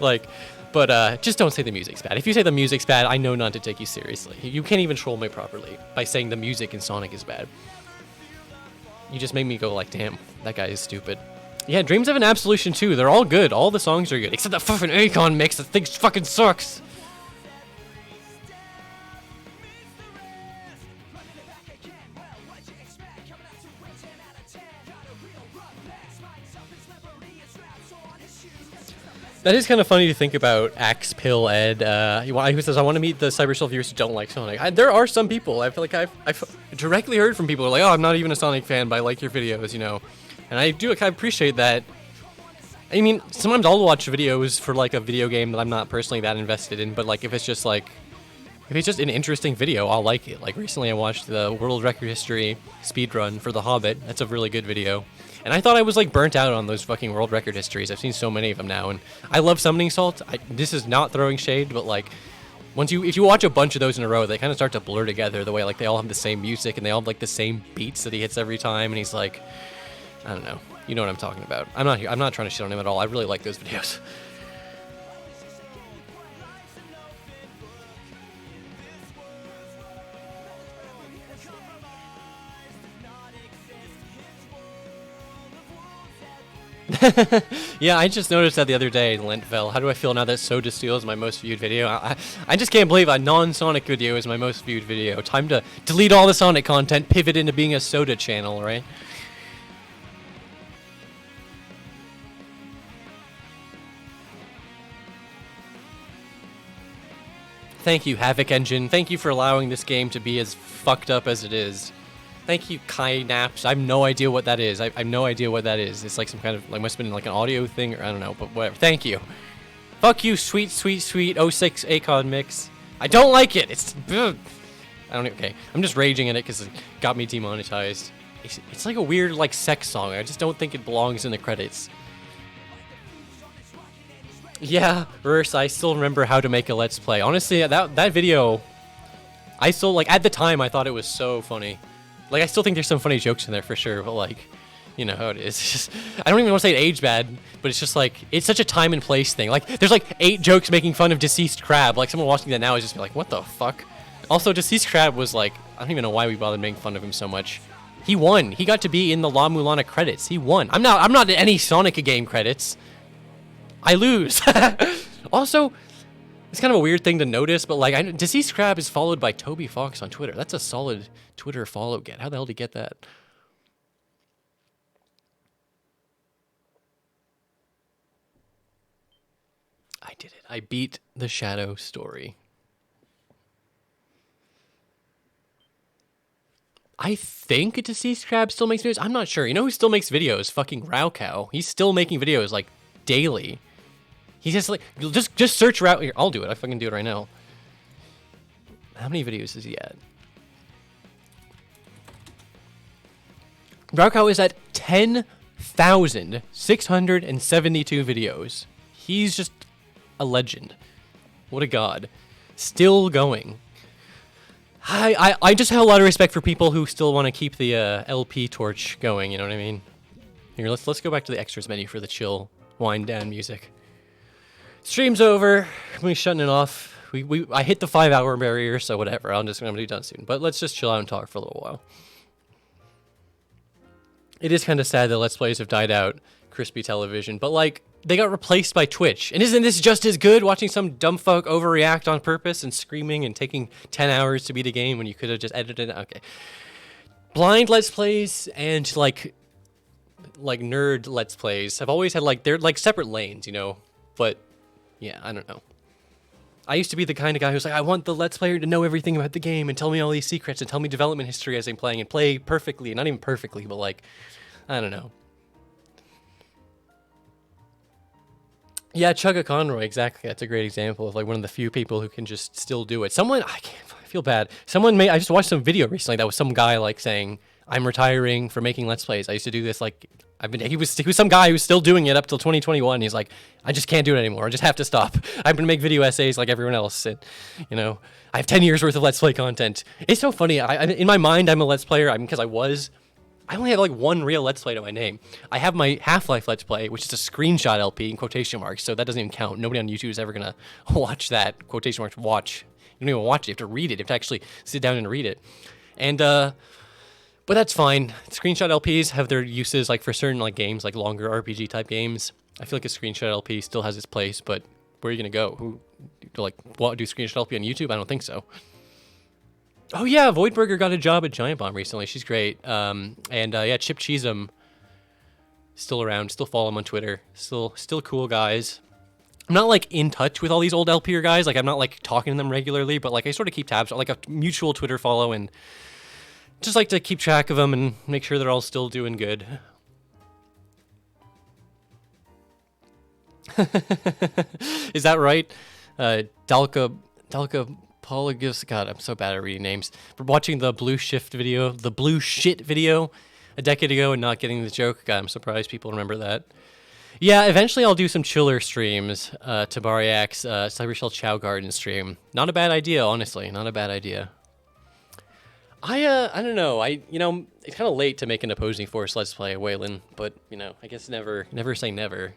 like, but just don't say the music's bad. If you say the music's bad, I know not to take you seriously. You can't even troll me properly by saying the music in Sonic is bad. You just made me go like, damn, that guy is stupid. Yeah, Dreams of an Absolution 2, they're all good. All the songs are good, except that fucking Akon mix, that thing fucking sucks. That is kind of funny to think about. Axe Pill Ed, who says, I want to meet the Cybersoul viewers who don't like Sonic. There are some people. I feel like I've directly heard from people who are like, oh, I'm not even a Sonic fan, but I like your videos, you know. And I do kind of appreciate that. I mean, sometimes I'll watch videos for like a video game that I'm not personally that invested in, but like if it's just an interesting video, I'll like it. Like recently I watched the World Record History speedrun for The Hobbit. That's a really good video. And I thought I was like burnt out on those fucking world record histories. I've seen so many of them now, and I love Summoning Salt. This is not throwing shade, but like, if you watch a bunch of those in a row, they kind of start to blur together. The way like they all have the same music and they all have like the same beats that he hits every time, and he's like, I don't know, you know what I'm talking about. I'm not trying to shit on him at all. I really like those videos. Yeah, I just noticed that the other day, Lentville. How do I feel now that Soda Steel is my most viewed video? I just can't believe a non-Sonic video is my most viewed video. Time to delete all the Sonic content, pivot into being a Soda channel, right? Thank you, Havoc Engine. Thank you for allowing this game to be as fucked up as it is. Thank you, Kai Naps. I have no idea what that is. I have no idea what that is. It's like some kind of, like, must have been like an audio thing, or I don't know, but whatever. Thank you. Fuck you, sweet 06 Akon mix. I don't like it. It's, ugh. Okay. I'm just raging in it because it got me demonetized. It's like a weird, like, sex song. I just don't think it belongs in the credits. Yeah, Verse, I still remember how to make a Let's Play. Honestly, that video, I still, like, at the time, I thought it was so funny. Like, I still think there's some funny jokes in there for sure, but, like, you know how it is. It's just, I don't even want to say it aged bad, but it's just, like, it's such a time and place thing. Like, there's, like, 8 jokes making fun of Deceased Crab. Like, someone watching that now is just like, what the fuck? Also, Deceased Crab was, like, I don't even know why we bothered making fun of him so much. He won. He got to be in the La Mulana credits. He won. I'm not in any Sonic game credits. I lose. Also, it's kind of a weird thing to notice, but like, Deceased Crab is followed by Toby Fox on Twitter. That's a solid Twitter follow get. How the hell did he get that? I did it. I beat the Shadow story. I think Deceased Crab still makes videos. I'm not sure. You know who still makes videos? Fucking Raucow. He's still making videos like daily. He's just like, just search Here, I'll do it. I fucking do it right now. How many videos is he at? Raucow is at 10,672 videos. He's just a legend. What a god. Still going. I just have a lot of respect for people who still want to keep the LP torch going, you know what I mean? Here, let's go back to the extras menu for the chill, wind down music. Stream's over. We're shutting it off. I hit the 5-hour barrier, so whatever. I'm gonna be done soon. But let's just chill out and talk for a little while. It is kind of sad that Let's Plays have died out, crispy television, but like, they got replaced by Twitch. And isn't this just as good, watching some dumb fuck overreact on purpose and screaming and taking 10 hours to beat a game when you could have just edited it? Okay. Blind Let's Plays and like nerd Let's Plays have always had like, they're like separate lanes, you know? But yeah, I don't know. I used to be the kind of guy who's like, I want the Let's Player to know everything about the game and tell me all these secrets and tell me development history as I'm playing and play perfectly. Not even perfectly, but like, I don't know. Yeah, Chugga Conroy, exactly. That's a great example of like one of the few people who can just still do it. I feel bad. I just watched some video recently that was some guy like saying, I'm retiring for making Let's Plays. I used to do this like, he was some guy who's still doing it up till 2021. He's like, I just can't do it anymore. I just have to stop. I'm gonna make video essays like everyone else. And, you know, I have 10 years worth of Let's Play content. It's so funny. In my mind, I'm a Let's Player because I only have like one real Let's Play to my name. I have my Half-Life Let's Play, which is a screenshot LP in quotation marks, so that doesn't even count. Nobody on YouTube is ever gonna watch that, quotation marks, watch. You don't even watch it, you have to read it. You have to actually sit down and read it. And, but that's fine. Screenshot LPs have their uses, like for certain like games, like longer RPG type games. I feel like a screenshot LP still has its place, but where are you gonna go? Do screenshot LP on YouTube? I don't think so. Oh yeah, Voidburger got a job at Giant Bomb recently. She's great. Yeah, Chip Cheesem, still around. Still follow him on Twitter. Still cool guys. I'm not like in touch with all these old LPer guys. Like I'm not like talking to them regularly, but like I sort of keep tabs on like a mutual Twitter follow and just like to keep track of them and make sure they're all still doing good. Is that right? Dalka Polygus. God, I'm so bad at reading names. For watching the blue shit video a decade ago and not getting the joke. God, I'm surprised people remember that. Yeah, eventually I'll do some chiller streams. Tabariak's Cybershell Chow Garden stream. Not a bad idea, honestly. Not a bad idea. I don't know. It's kind of late to make an opposing force Let's Play, Waylon, but, you know, I guess never say never.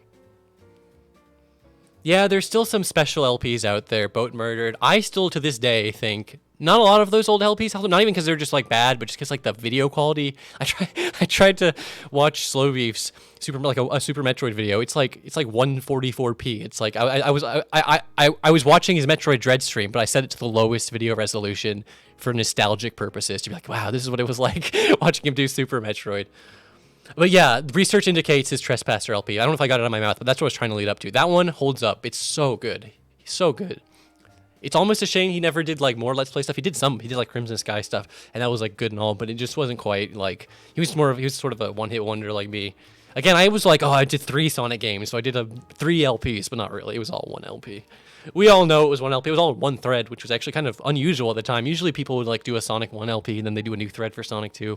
Yeah, there's still some special LPs out there, Boat Murdered. I still, to this day, think not a lot of those old LPs, not even because they're just, like, bad, but just because, like, the video quality. I tried to watch Slow Beef's a Super Metroid video. It's like 144p. It's like, I was watching his Metroid Dread stream, but I set it to the lowest video resolution for nostalgic purposes to be like, wow, this is what it was like watching him do Super Metroid. But yeah, research indicates his Trespasser LP. I don't know if I got it out of my mouth, but that's what I was trying to lead up to. That one holds up. It's so good. So good. It's almost a shame he never did like more Let's Play stuff. He did like Crimson Sky stuff, and that was like good and all, but it just wasn't quite like, he was sort of a one-hit wonder like me. Again, I was like, oh, I did 3 Sonic games, so I did 3 LPs, but not really. It was all one LP. We all know it was one LP. It was all one thread, which was actually kind of unusual at the time. Usually people would like do a Sonic 1 LP, and then they do a new thread for Sonic 2.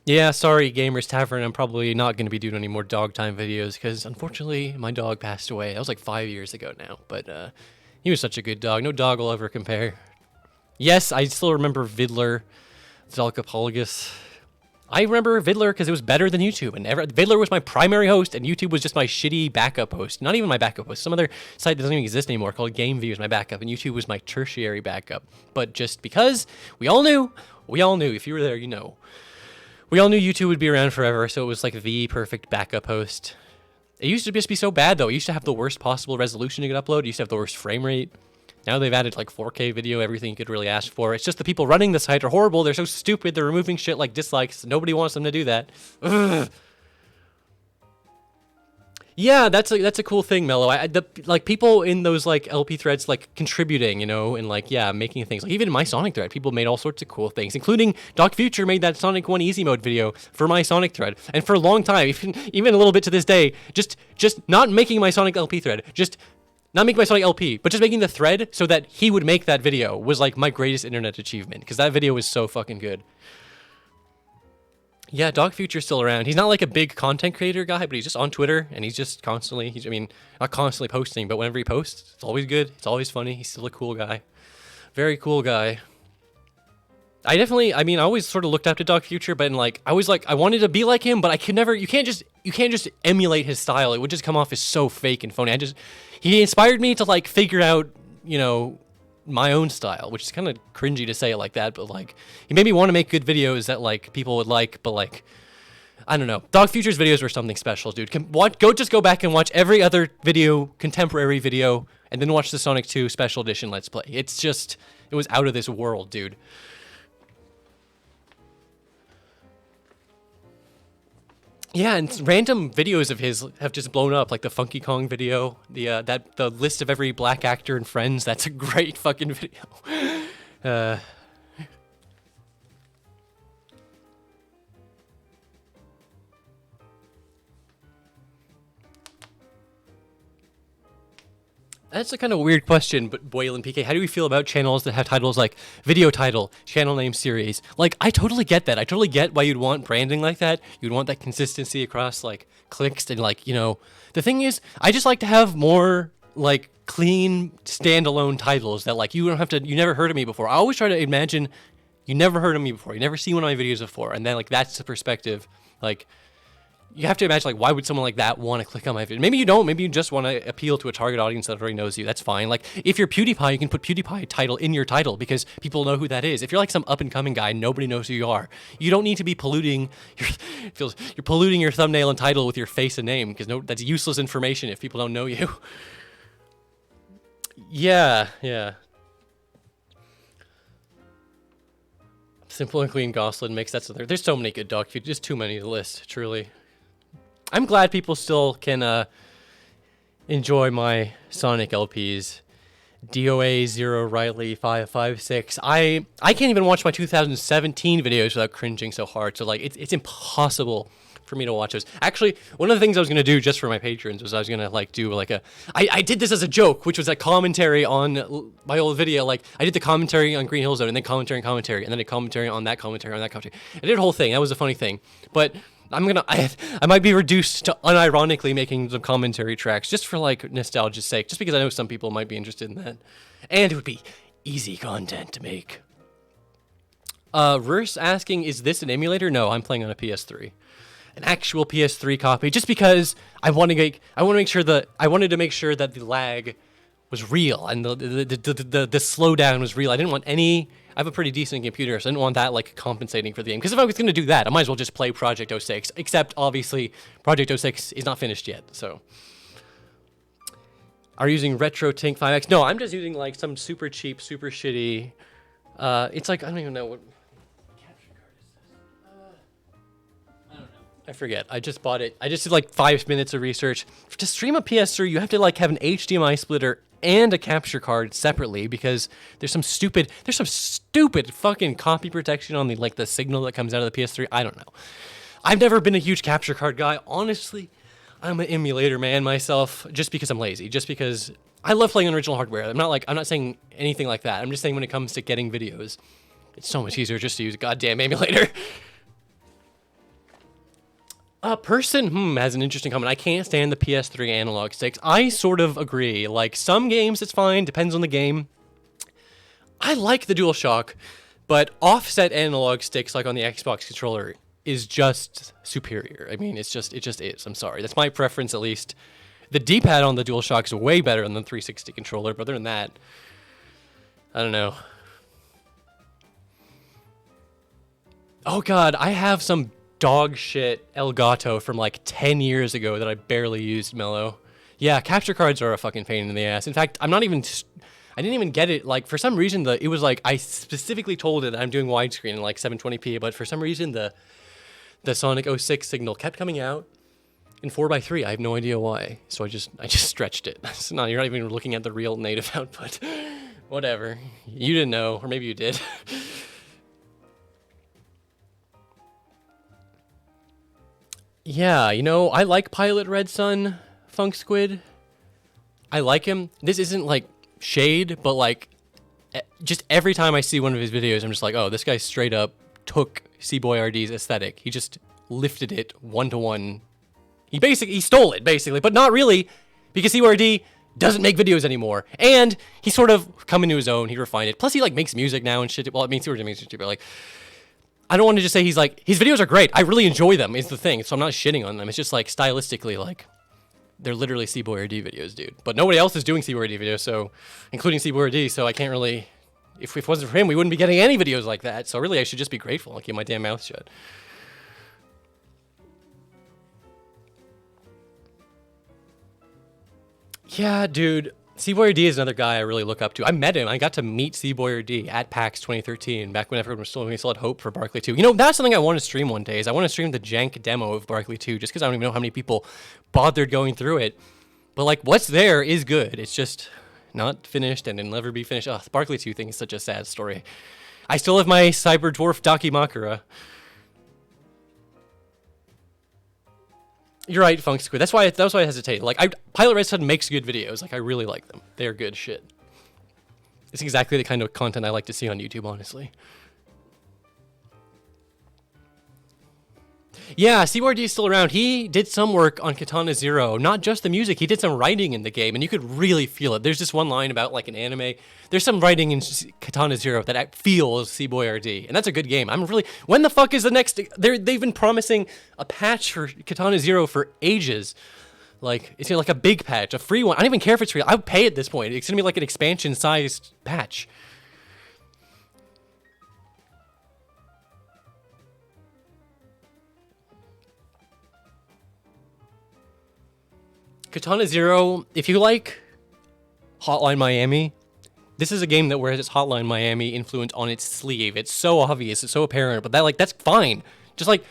Yeah, sorry, Gamers Tavern. I'm probably not going to be doing any more dog time videos because, unfortunately, my dog passed away. That was like 5 years ago now, but he was such a good dog. No dog will ever compare. Yes, I still remember Vidler, Zalkapolgus. I remember Vidler because it was better than YouTube, and Vidler was my primary host, and YouTube was just my shitty backup host. Not even my backup host. Some other site that doesn't even exist anymore called GameView was my backup, and YouTube was my tertiary backup. But just because we all knew, if you were there, you know. We all knew YouTube would be around forever, so it was like the perfect backup host. It used to just be so bad, though. It used to have the worst possible resolution you could upload. It used to have the worst frame rate. Now they've added like 4K video, everything you could really ask for. It's just the people running the site are horrible. They're so stupid. They're removing shit like dislikes. Nobody wants them to do that. Ugh. Yeah, that's a cool thing, Mello. Like people in those like LP threads like contributing, you know, and like making things. Like even in my Sonic thread, people made all sorts of cool things, including Doc Future made that Sonic 1 Easy Mode video for my Sonic thread, and for a long time, even a little bit to this day, just not making my Sonic LP thread, just not making my Sonic LP, but just making the thread so that he would make that video was like my greatest internet achievement because that video was so fucking good. Yeah, Dog Future's still around. He's not like a big content creator guy, but he's just on Twitter, and he's just constantly, not constantly posting, but whenever he posts, it's always good. It's always funny. He's still a cool guy. Very cool guy. I definitely, I mean, I always sort of looked up to Dog Future, but like, I was like, I wanted to be like him, but I could never, you can't just emulate his style. It would just come off as so fake and phony. He inspired me to like figure out, you know, my own style, which is kind of cringy to say it like that, but like, he made me want to make good videos that like people would like, but like, I don't know. Dog Future's videos were something special, dude. Go back and watch every other video, contemporary video, and then watch the Sonic 2 Special Edition Let's Play. It was out of this world, dude. Yeah, and random videos of his have just blown up, like the Funky Kong video, the list of every black actor in Friends. That's a great fucking video. That's a kind of weird question, but Boyle and PK, how do we feel about channels that have titles like video title, channel name series? Like, I totally get that. I totally get why you'd want branding like that. You'd want that consistency across, like, clicks and, like, you know. The thing is, I just like to have more, like, clean, standalone titles that, like, you never heard of me before. I always try to imagine you never heard of me before. You never seen one of my videos before. And then, like, that's the perspective, like, you have to imagine, like, why would someone like that want to click on my video? Maybe you don't. Maybe you just want to appeal to a target audience that already knows you. That's fine. Like, if you're PewDiePie, you can put PewDiePie title in your title because people know who that is. If you're like some up-and-coming guy, nobody knows who you are. You don't need to be polluting you're polluting your thumbnail and title with your face and name because that's useless information if people don't know you. Yeah. Simple and Clean Gosselin mix. There's so many good dog food. Just too many to list, truly. I'm glad people still can enjoy my Sonic LPs. DOA 0 Riley 556. I can't even watch my 2017 videos without cringing so hard. So like it's impossible for me to watch those. Actually, one of the things I was gonna do just for my patrons was I was gonna like do like I did this as a joke, which was a commentary on my old video. Like I did the commentary on Green Hill Zone and then commentary, and then a commentary on that commentary on that commentary. I did a whole thing. That was a funny thing, but. I might be reduced to unironically making some commentary tracks just for like nostalgia's sake, just because I know some people might be interested in that, and it would be easy content to make. Rurs asking, is this an emulator? No, I'm playing on a PS3, an actual PS3 copy, just because I wanted to make sure that the lag was real and the slowdown was real. I didn't want any. I have a pretty decent computer, so I didn't want that like compensating for the game. Because if I was going to do that, I might as well just play Project 06. Except obviously, Project 06 is not finished yet. So, are you using Retro Tink 5X? No, I'm just using like some super cheap, super shitty. It's like I don't even know what capture card is this. I don't know. I forget. I just bought it. I just did like 5 minutes of research to stream a PS3. You have to like have an HDMI splitter and a capture card separately because there's some stupid fucking copy protection on the signal that comes out of the PS3. I don't know. I've never been a huge capture card guy. Honestly, I'm an emulator man myself just because I'm lazy. Just because I love playing on original hardware. I'm not saying anything like that. I'm just saying when it comes to getting videos, it's so much easier just to use a goddamn emulator. Person has an interesting comment. I can't stand the PS3 analog sticks. I sort of agree. Like, some games it's fine, depends on the game. I like the DualShock, but offset analog sticks like on the Xbox controller is just superior. I mean, it just is. I'm sorry. That's my preference, at least. The D-pad on the DualShock is way better than the 360 controller, but other than that, I don't know. Oh god, I have some dog shit Elgato from like 10 years ago that I barely used, Mellow. Yeah, capture cards are a fucking pain in the ass. In fact, I didn't even get it. Like, for some reason, it was like, I specifically told it that I'm doing widescreen in like 720p, but for some reason, the Sonic 06 signal kept coming out in 4:3. I have no idea why. So I just stretched it. So no, you're not even looking at the real native output. Whatever. You didn't know, or maybe you did. Yeah, you know, I like Pilot Red Sun, Funk Squid. I like him. This isn't like shade, but like just every time I see one of his videos, I'm just like, oh, this guy straight up took C-Boy RD's aesthetic. He just lifted it 1-to-1. He stole it, basically, but not really, because C-Boy RD doesn't make videos anymore. And he's sort of come into his own. He refined it. Plus, he like makes music now and shit. Well, I mean, sort of makes music, but like, I don't want to just say he's like, his videos are great. I really enjoy them, is the thing. So I'm not shitting on them. It's just like stylistically, like, they're literally C-Boy-RD videos, dude. But nobody else is doing C-Boy-RD videos, so, including C-Boy-RD, so I can't really, if it wasn't for him, we wouldn't be getting any videos like that. So really, I should just be grateful and keep my damn mouth shut. Yeah, dude. C-Boy-RD is another guy I really look up to. I met him. I got to meet C-Boy-RD at PAX 2013, back when everyone was still, we still had hope for Barkley 2. You know, that's something I want to stream one day, is I want to stream the jank demo of Barkley 2, just because I don't even know how many people bothered going through it. But, like, what's there is good. It's just not finished and it'll never be finished. Oh, the Barkley 2 thing is such a sad story. I still have my Cyber Dwarf Dakimakura. You're right, Funk Squid. That's why I hesitate. Like, Pilot Red Sun makes good videos. Like, I really like them. They're good shit. It's exactly the kind of content I like to see on YouTube, honestly. Yeah, C-Boy-RD is still around. He did some work on Katana Zero. Not just the music. He did some writing in the game, and you could really feel it. There's this one line about, like, an anime. There's some writing in Katana Zero that feels C-Boy-RD, and that's a good game. I'm really... When the fuck is the next... They've been promising a patch for Katana Zero for ages. Like, it's like a big patch, a free one. I don't even care if it's free. I would pay at this point. It's gonna be like an expansion-sized patch. Katana Zero, if you like Hotline Miami, this is a game that wears its Hotline Miami influence on its sleeve. It's so obvious, it's so apparent, but that's fine. Just like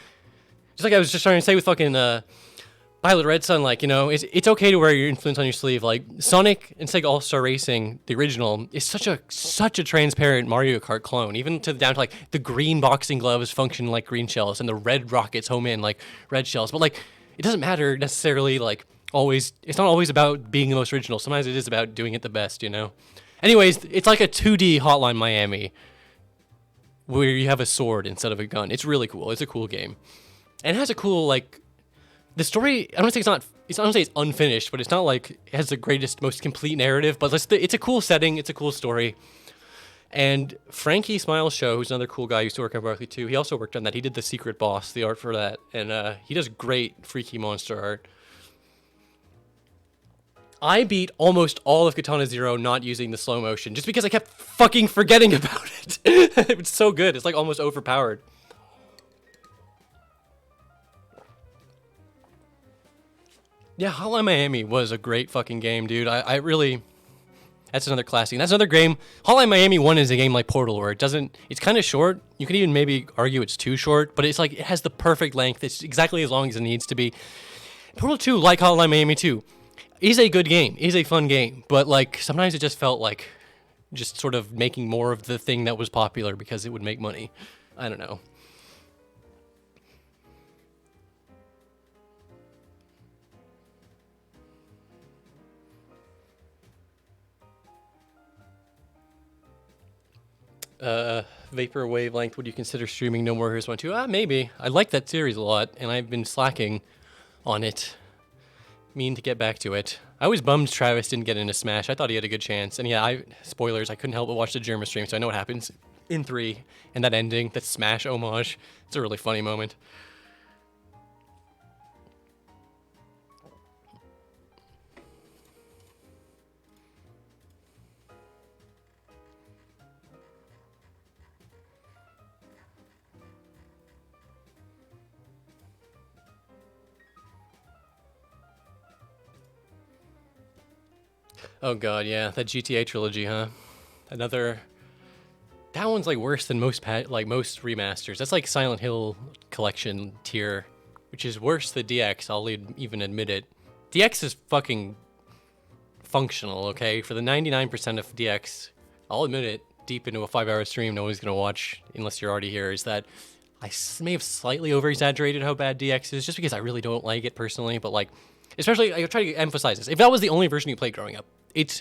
I was just trying to say with fucking Pilot Red Sun, like, you know, it's okay to wear your influence on your sleeve. Like, Sonic and Sega All-Star Racing, the original, is such a transparent Mario Kart clone, even down to like the green boxing gloves function like green shells and the red rockets home in like red shells. But like, it doesn't matter necessarily, like, always, it's not always about being the most original. Sometimes it is about doing it the best, you know? Anyways, it's like a 2D Hotline Miami where you have a sword instead of a gun. It's really cool. It's a cool game. And it has a cool, like, the story, I don't say I don't say it's unfinished, but it's not like it has the greatest, most complete narrative, but it's a cool setting, it's a cool story. And Frankie Smiles Show, who's another cool guy who used to work on Barkley 2, he also worked on that. He did the Secret Boss, the art for that, and he does great freaky monster art. I beat almost all of Katana Zero not using the slow motion, just because I kept fucking forgetting about it. It's so good, it's like almost overpowered. Yeah, Hotline Miami was a great fucking game, dude. I really... That's another classic. That's another game. Hotline Miami 1 is a game like Portal, where it's kind of short. You can even maybe argue it's too short, but it's like, it has the perfect length. It's exactly as long as it needs to be. Portal 2, like Hotline Miami 2, is a good game, is a fun game, but like sometimes it just felt like just sort of making more of the thing that was popular because it would make money. I don't know. Vapor Wavelength, would you consider streaming No More Heroes 1 2? Maybe. I like that series a lot, and I've been slacking on it. Mean to get back to it. I was bummed Travis didn't get into Smash. I thought he had a good chance. And yeah, spoilers, I couldn't help but watch the German stream, so I know what happens in 3. And that ending, that Smash homage, it's a really funny moment. Oh god, yeah, that GTA trilogy, huh? That one's like worse than most most remasters. That's like Silent Hill collection tier, which is worse than DX. I'll even admit it. DX is fucking functional, okay? For the 99% of DX, I'll admit it. Deep into a 5-hour stream, no one's gonna watch unless you're already here. Is that I may have slightly over-exaggerated how bad DX is, just because I really don't like it personally. But like, especially, I try to emphasize this. If that was the only version you played growing up,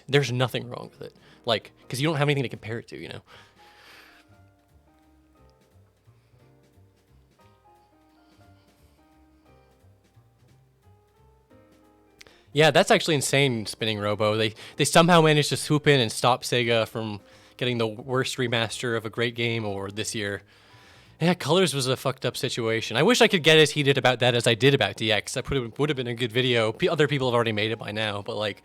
there's nothing wrong with it. Like, because you don't have anything to compare it to, you know? Yeah, that's actually insane, Spinning Robo. They somehow managed to swoop in and stop Sega from getting the worst remaster of a great game award this year. Yeah, Colors was a fucked up situation. I wish I could get as heated about that as I did about DX. That would have been a good video. Other people have already made it by now, but like,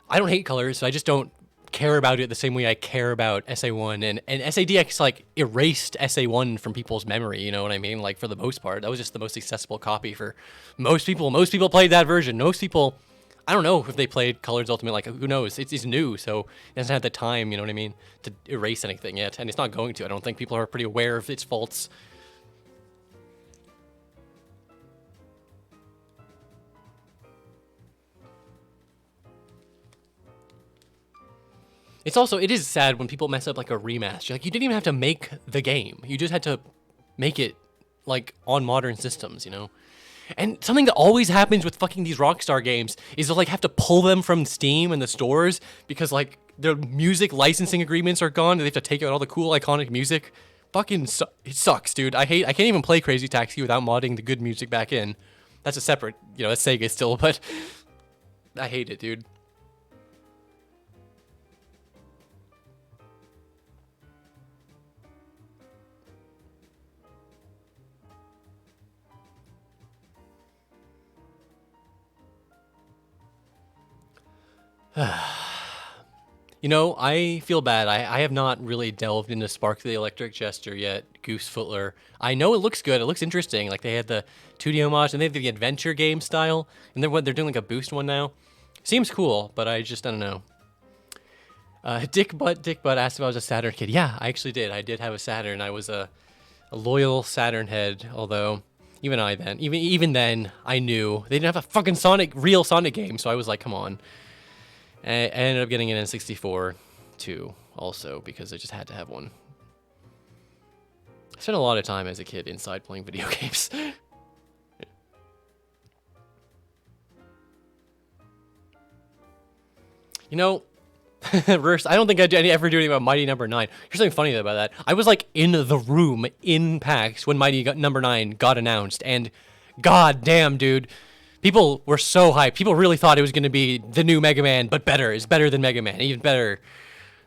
I don't hate Colors, so I just don't care about it the same way I care about SA1. And SADX, like, erased SA1 from people's memory, you know what I mean? Like, for the most part. That was just the most accessible copy for most people. Most people played that version. Most people, I don't know if they played Colors Ultimate, like, who knows? It's new, so it doesn't have the time, you know what I mean, to erase anything yet. And it's not going to. I don't think people are pretty aware of its faults. It's also, it is sad when people mess up like a remaster. Like, you didn't even have to make the game. You just had to make it, like, on modern systems, you know? And something that always happens with fucking these Rockstar games is they'll, like, have to pull them from Steam and the stores because, like, their music licensing agreements are gone and they have to take out all the cool, iconic music. Fucking it sucks, dude. I can't even play Crazy Taxi without modding the good music back in. That's a separate, you know, that's Sega still, but I hate it, dude. You know, I feel bad. I have not really delved into Spark the Electric Jester yet, Goose Footler. I know it looks good. It looks interesting. Like, they had the 2D homage, and they have the adventure game style, and they're doing like a boost one now. Seems cool, but I don't know. Dick Butt asked if I was a Saturn kid. Yeah, I actually did. I did have a Saturn. I was a loyal Saturn head, although even then, I knew they didn't have a fucking real Sonic game, so I was like, come on. I ended up getting an N64 too, also, because I just had to have one. I spent a lot of time as a kid inside playing video games. You know, Rurst, I don't think I ever do anything about Mighty Number 9. Here's something funny about that. I was like in the room in PAX when Mighty Number 9 got announced, and god damn, dude. People were so hyped. People really thought it was going to be the new Mega Man, but better. It's better than Mega Man. Even better.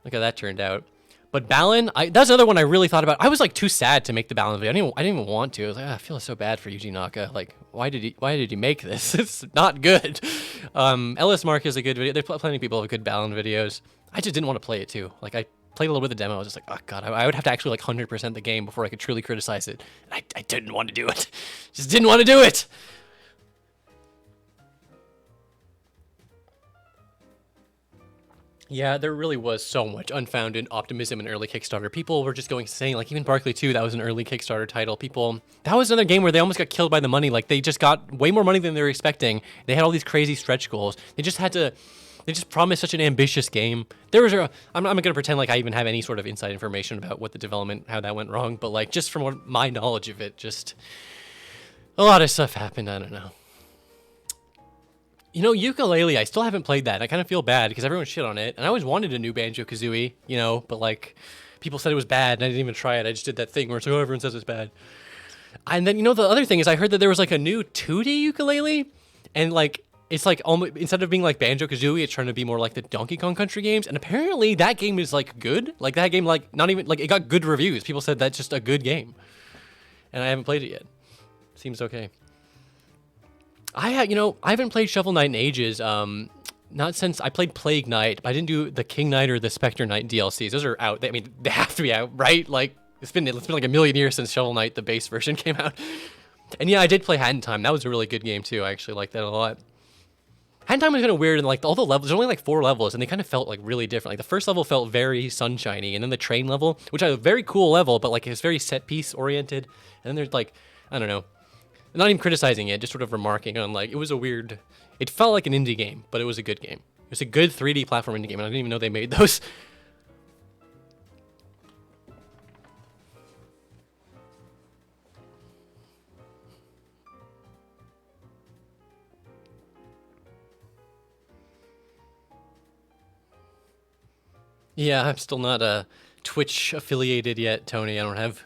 Look how that turned out. But Balan, that's another one I really thought about. I was like too sad to make the Balan video. I didn't even want to. I was like, I feel so bad for Yuji Naka. Like, why did he make this? It's not good. Ellis Mark is a good video. There's plenty of people have good Balan videos. I just didn't want to play it too. Like, I played a little bit of the demo. I was just like, oh god, I would have to actually like 100% the game before I could truly criticize it. And I didn't want to do it. Just didn't want to do it. Yeah, there really was so much unfounded optimism in early Kickstarter. People were just saying, like, even Barkley 2, that was an early Kickstarter title. That was another game where they almost got killed by the money. Like, they just got way more money than they were expecting. They had all these crazy stretch goals. They just promised such an ambitious game. I'm not going to pretend like I even have any sort of inside information about what the development, how that went wrong. But, like, just from my knowledge of it, just a lot of stuff happened. I don't know. You know, Yooka-Laylee, I still haven't played that. I kind of feel bad because everyone shit on it. And I always wanted a new Banjo-Kazooie, you know, but, like, people said it was bad and I didn't even try it. I just did that thing where it's like, oh, everyone says it's bad. And then, you know, the other thing is I heard that there was, like, a new 2D Yooka-Laylee. And, like, it's, like, almost, instead of being, like, Banjo-Kazooie, it's trying to be more like the Donkey Kong Country games. And apparently that game is, like, good. Like, that game, like, not even, like, it got good reviews. People said that's just a good game. And I haven't played it yet. Seems okay. I haven't played Shovel Knight in ages. Not since I played Plague Knight, but I didn't do the King Knight or the Spectre Knight DLCs. Those are out. They have to be out, right? Like, it's been like a million years since Shovel Knight, the base version, came out. And yeah, I did play Hat in Time. That was a really good game too. I actually liked that a lot. Hat in Time was kind of weird, and like all the levels, there's only like 4 levels, and they kind of felt like really different. Like the first level felt very sunshiny, and then the train level, which is a very cool level, but like it's very set piece oriented. And then there's like, I don't know. Not even criticizing it, just sort of remarking on, like, it felt like an indie game, but it was a good game. It was a good 3D platform indie game, and I didn't even know they made those. Yeah, I'm still not Twitch affiliated yet, Tony. I don't have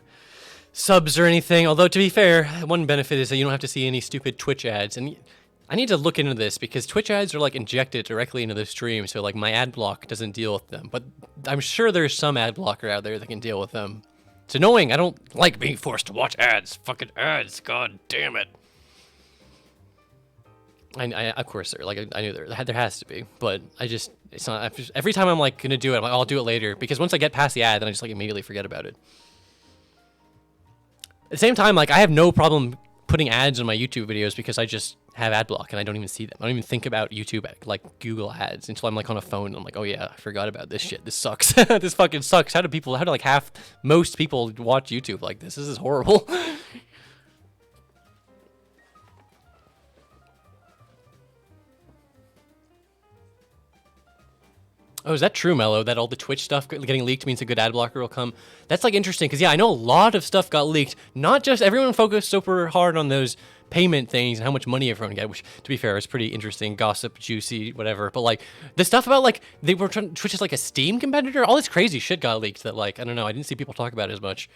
subs or anything, although to be fair, one benefit is that you don't have to see any stupid Twitch ads, and I need to look into this because Twitch ads are like injected directly into the stream, so like my ad block doesn't deal with them. But I'm sure there's some ad blocker out there that can deal with them. It's annoying. I don't like being forced to watch ads. Fucking ads. God damn it. I of course there. Like I knew there has to be, but it's not. Every time I'm like gonna do it, I'm like, oh, I'll do it later because once I get past the ad, then I just like immediately forget about it. At the same time, like I have no problem putting ads on my YouTube videos because I just have ad block and I don't even see them. I don't even think about YouTube like Google ads until I'm like on a phone and I'm like, oh yeah, I forgot about this shit. This sucks. This fucking sucks. How do like most people watch YouTube like this? This is horrible. Oh, is that true, Mello? That all the Twitch stuff getting leaked means a good ad blocker will come? That's like interesting because yeah, I know a lot of stuff got leaked. Not just everyone focused super hard on those payment things and how much money everyone got, which to be fair is pretty interesting, gossip, juicy, whatever. But like the stuff about like they were trying Twitch is like a Steam competitor, all this crazy shit got leaked that like I don't know, I didn't see people talk about it as much.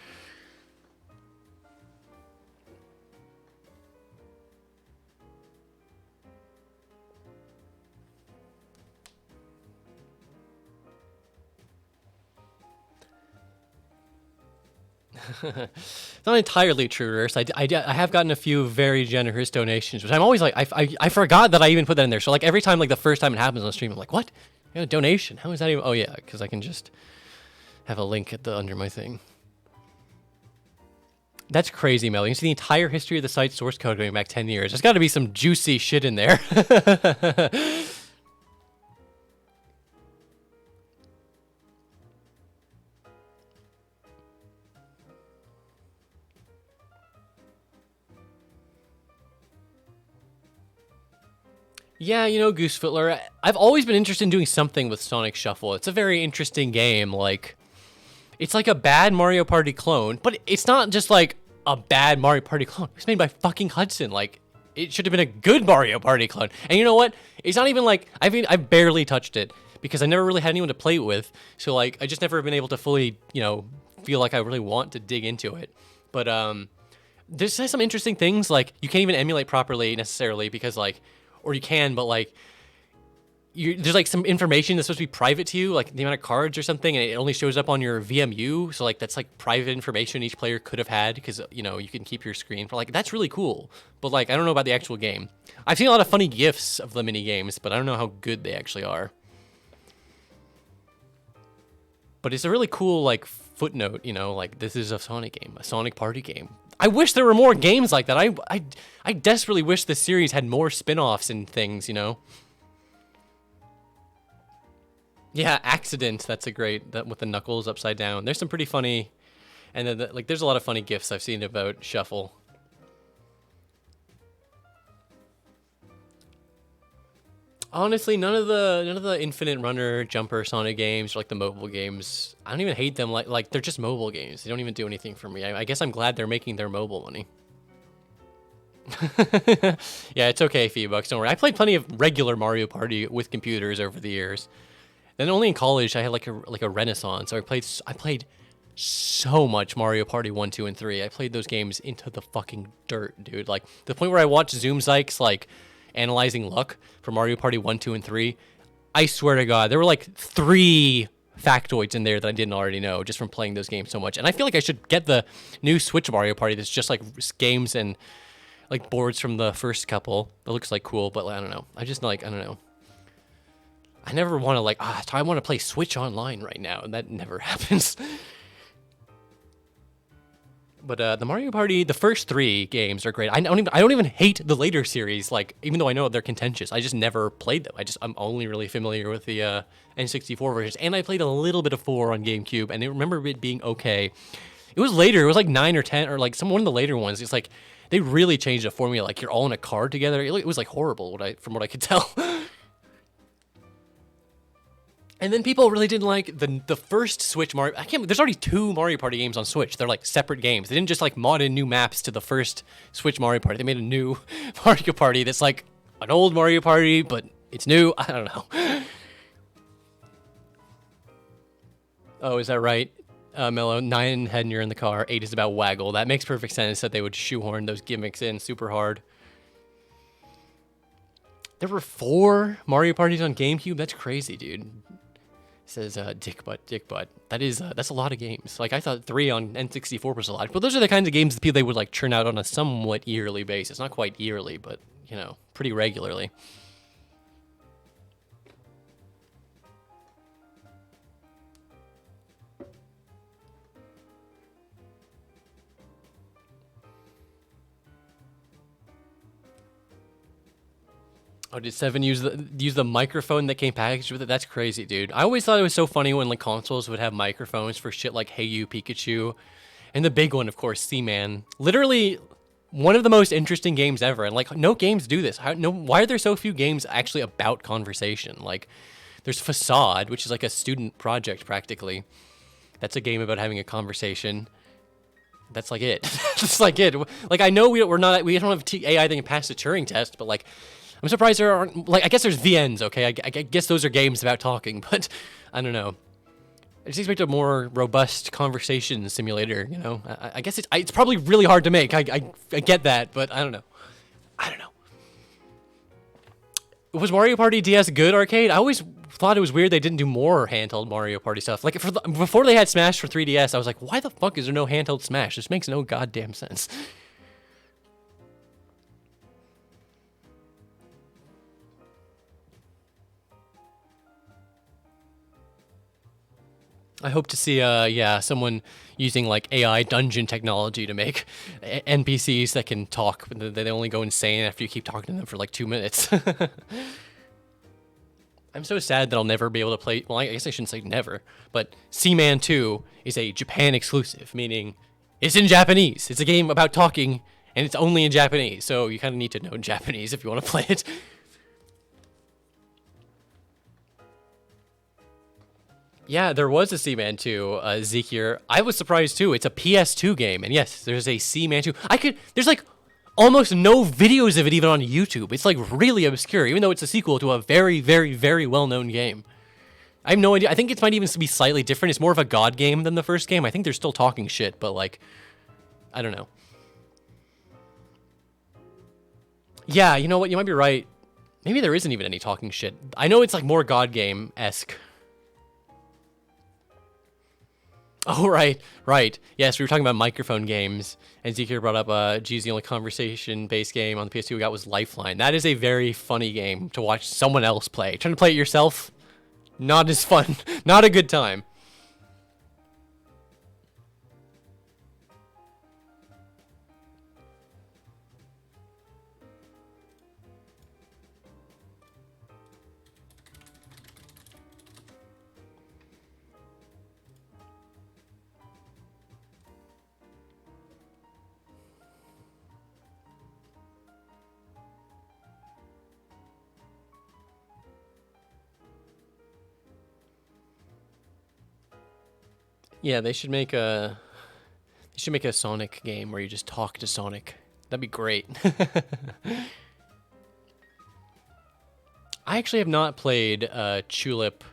It's not entirely true, Rurst. I have gotten a few very generous donations, which I'm always like, I forgot that I even put that in there. So like every time, like the first time it happens on the stream, I'm like, what? You know, donation? How is that even? Oh yeah, because I can just have a link at the under my thing. That's crazy, Mel. You can see the entire history of the site's source code going back 10 years. There's got to be some juicy shit in there. Yeah, you know, Goosefootler, I've always been interested in doing something with Sonic Shuffle. It's a very interesting game. Like, it's like a bad Mario Party clone, but it's not just like a bad Mario Party clone. It was made by fucking Hudson. Like, it should have been a good Mario Party clone. And you know what? It's not even like, I've barely touched it because I never really had anyone to play it with. So like, I just never been able to fully, you know, feel like I really want to dig into it. But there's some interesting things. Like, you can't even emulate properly necessarily because like, or you can, but like, there's like some information that's supposed to be private to you, like the amount of cards or something, and it only shows up on your VMU. So like, that's like private information each player could have had because, you know, you can keep your screen for like, that's really cool. But like, I don't know about the actual game. I've seen a lot of funny GIFs of the mini games, but I don't know how good they actually are. But it's a really cool like footnote, you know, like this is a Sonic game, a Sonic party game. I wish there were more games like that. I desperately wish the series had more spin-offs and things, you know. Yeah, Accident. That's a great, that with the knuckles upside down. There's some pretty funny, and then like there's a lot of funny GIFs I've seen about Shuffle. Honestly, none of the Infinite Runner, Jumper, Sonic games, or like the mobile games, I don't even hate them. Like they're just mobile games. They don't even do anything for me. I guess I'm glad they're making their mobile money. Yeah, it's okay, Feebucks. Don't worry. I played plenty of regular Mario Party with computers over the years. Then only in college I had like a renaissance. So I played so much Mario Party 1, 2, and 3. I played those games into the fucking dirt, dude. Like the point where I watched Zoom Zykes like analyzing luck for Mario Party 1, 2, and 3. I swear to God, there were like 3 factoids in there that I didn't already know just from playing those games so much. And I feel like I should get the new Switch Mario Party that's just like games and like boards from the first couple. That looks like cool, but I don't know. I just like, I don't know. I never want to like, I want to play Switch Online right now, and that never happens. But the Mario Party, the first 3 games are great. I don't even hate the later series, like even though I know they're contentious. I just never played them. I'm only really familiar with the N64 versions, and I played a little bit of 4 on GameCube, and I remember it being okay. It was later. It was like 9 or 10, or like one of the later ones. It's like they really changed the formula. Like you're all in a car together. It was like horrible. From what I could tell. And then people really didn't like the first Switch Mario. There's already 2 Mario Party games on Switch. They're like separate games. They didn't just like mod in new maps to the first Switch Mario Party. They made a new Mario Party that's like an old Mario Party, but it's new. I don't know. Oh, is that right? Mello, 9 head and you're in the car. 8 is about Waggle. That makes perfect sense that they would shoehorn those gimmicks in super hard. There were 4 Mario parties on GameCube. That's crazy, dude. Says Dick Butt. That is that's a lot of games. Like I thought 3 on N64 was a lot, but those are the kinds of games that people they would like churn out on a somewhat yearly basis. Not quite yearly, but you know, pretty regularly. Oh, did 7 use the microphone that came packaged with it? That's crazy, dude. I always thought it was so funny when like consoles would have microphones for shit like Hey You Pikachu, and the big one, of course, Seaman. Literally one of the most interesting games ever, and like no games do this. Why are there so few games actually about conversation? Like, there's Facade, which is like a student project practically. That's a game about having a conversation. That's like it. That's like it. Like I know we don't have AI that can pass the Turing test, but like. I'm surprised there aren't, like, I guess there's VNs, okay? I guess those are games about talking, but I don't know. I just expect a more robust conversation simulator, you know? I guess it's probably really hard to make. I get that, but I don't know. Was Mario Party DS good, Arcade? I always thought it was weird they didn't do more handheld Mario Party stuff. Like, before they had Smash for 3DS, I was like, why the fuck is there no handheld Smash? This makes no goddamn sense. I hope to see, someone using like AI dungeon technology to make NPCs that can talk. They only go insane after you keep talking to them for like 2 minutes. I'm so sad that I'll never be able to play. Well, I guess I shouldn't say never, but Seaman 2 is a Japan exclusive, meaning it's in Japanese. It's a game about talking, and it's only in Japanese. So you kind of need to know Japanese if you want to play it. Yeah, there was a Seaman 2, Zekier. I was surprised too. It's a PS2 game, and yes, there's a Seaman 2. There's like almost no videos of it even on YouTube. It's like really obscure, even though it's a sequel to a very, very, very well-known game. I have no idea. I think it might even be slightly different. It's more of a god game than the first game. I think they're still talking shit, but like, I don't know. Yeah, you know what? You might be right. Maybe there isn't even any talking shit. I know it's like more god game-esque. Oh, right. Yes, we were talking about microphone games, and Zeke brought up, geez, the only conversation-based game on the PS2 we got was Lifeline. That is a very funny game to watch someone else play. Trying to play it yourself, not as fun. Not a good time. Yeah, they should make a Sonic game where you just talk to Sonic. That'd be great. I actually have not played Tulip,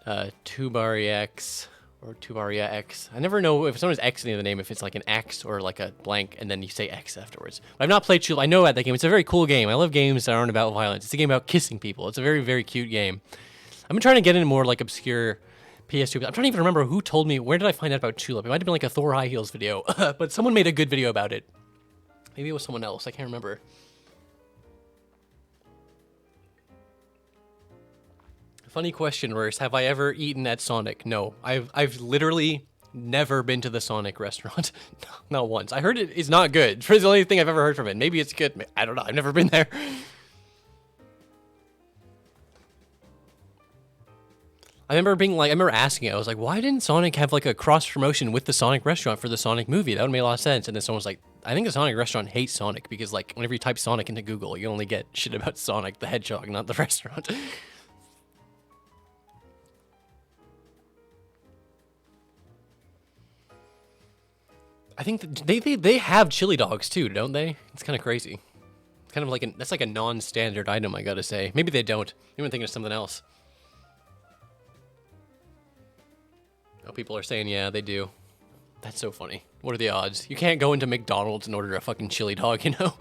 Tubaria X or Tubaria X. I never know if someone's X in the name, if it's like an X or like a blank, and then you say X afterwards. But I've not played Tulip. I know about that game. It's a very cool game. I love games that aren't about violence. It's a game about kissing people. It's a very, very cute game. I've been trying to get into more like obscure PS2. I'm trying to even remember who told me. Where did I find out about Tulip? It might have been like a Thor High Heels video, but someone made a good video about it. Maybe it was someone else. I can't remember. Funny question, Royce. Have I ever eaten at Sonic? No. I've literally never been to the Sonic restaurant. Not once. I heard it is not good. It's the only thing I've ever heard from it. Maybe it's good. I don't know. I've never been there. I remember asking it. I was like, why didn't Sonic have like a cross promotion with the Sonic restaurant for the Sonic movie? That would make a lot of sense. And then someone was like, I think the Sonic restaurant hates Sonic because like whenever you type Sonic into Google, you only get shit about Sonic the Hedgehog, not the restaurant. I think they have chili dogs too, don't they? It's kind of crazy. It's kind of like that's like a non-standard item, I gotta say. Maybe they don't. Maybe I'm thinking of something else. Oh, people are saying, yeah, they do. That's so funny. What are the odds? You can't go into McDonald's and order a fucking chili dog, you know?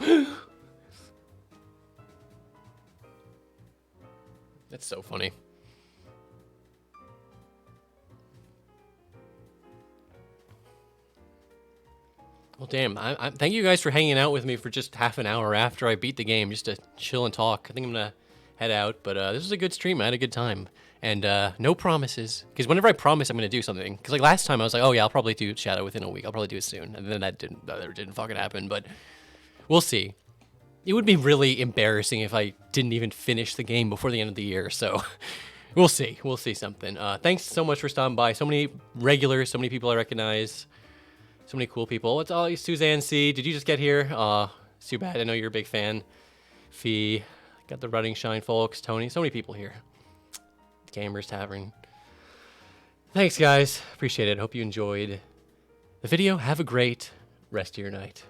That's so funny. Well, damn. Thank you guys for hanging out with me for just half an hour after I beat the game, just to chill and talk. I think I'm going to head out, but this was a good stream. I had a good time. And no promises, because whenever I promise I'm going to do something, because like last time I was like, oh yeah, I'll probably do Shadow within a week. I'll probably do it soon. And then that didn't fucking happen, but we'll see. It would be really embarrassing if I didn't even finish the game before the end of the year, so we'll see. We'll see something. Thanks so much for stopping by. So many regulars, so many people I recognize. So many cool people. What's all Suzanne C? Did you just get here? It's too bad. I know you're a big fan. Fee, got the Running Shine folks. Tony, so many people here. Gamers Tavern. Thanks, guys. Appreciate it. Hope you enjoyed the video. Have a great rest of your night.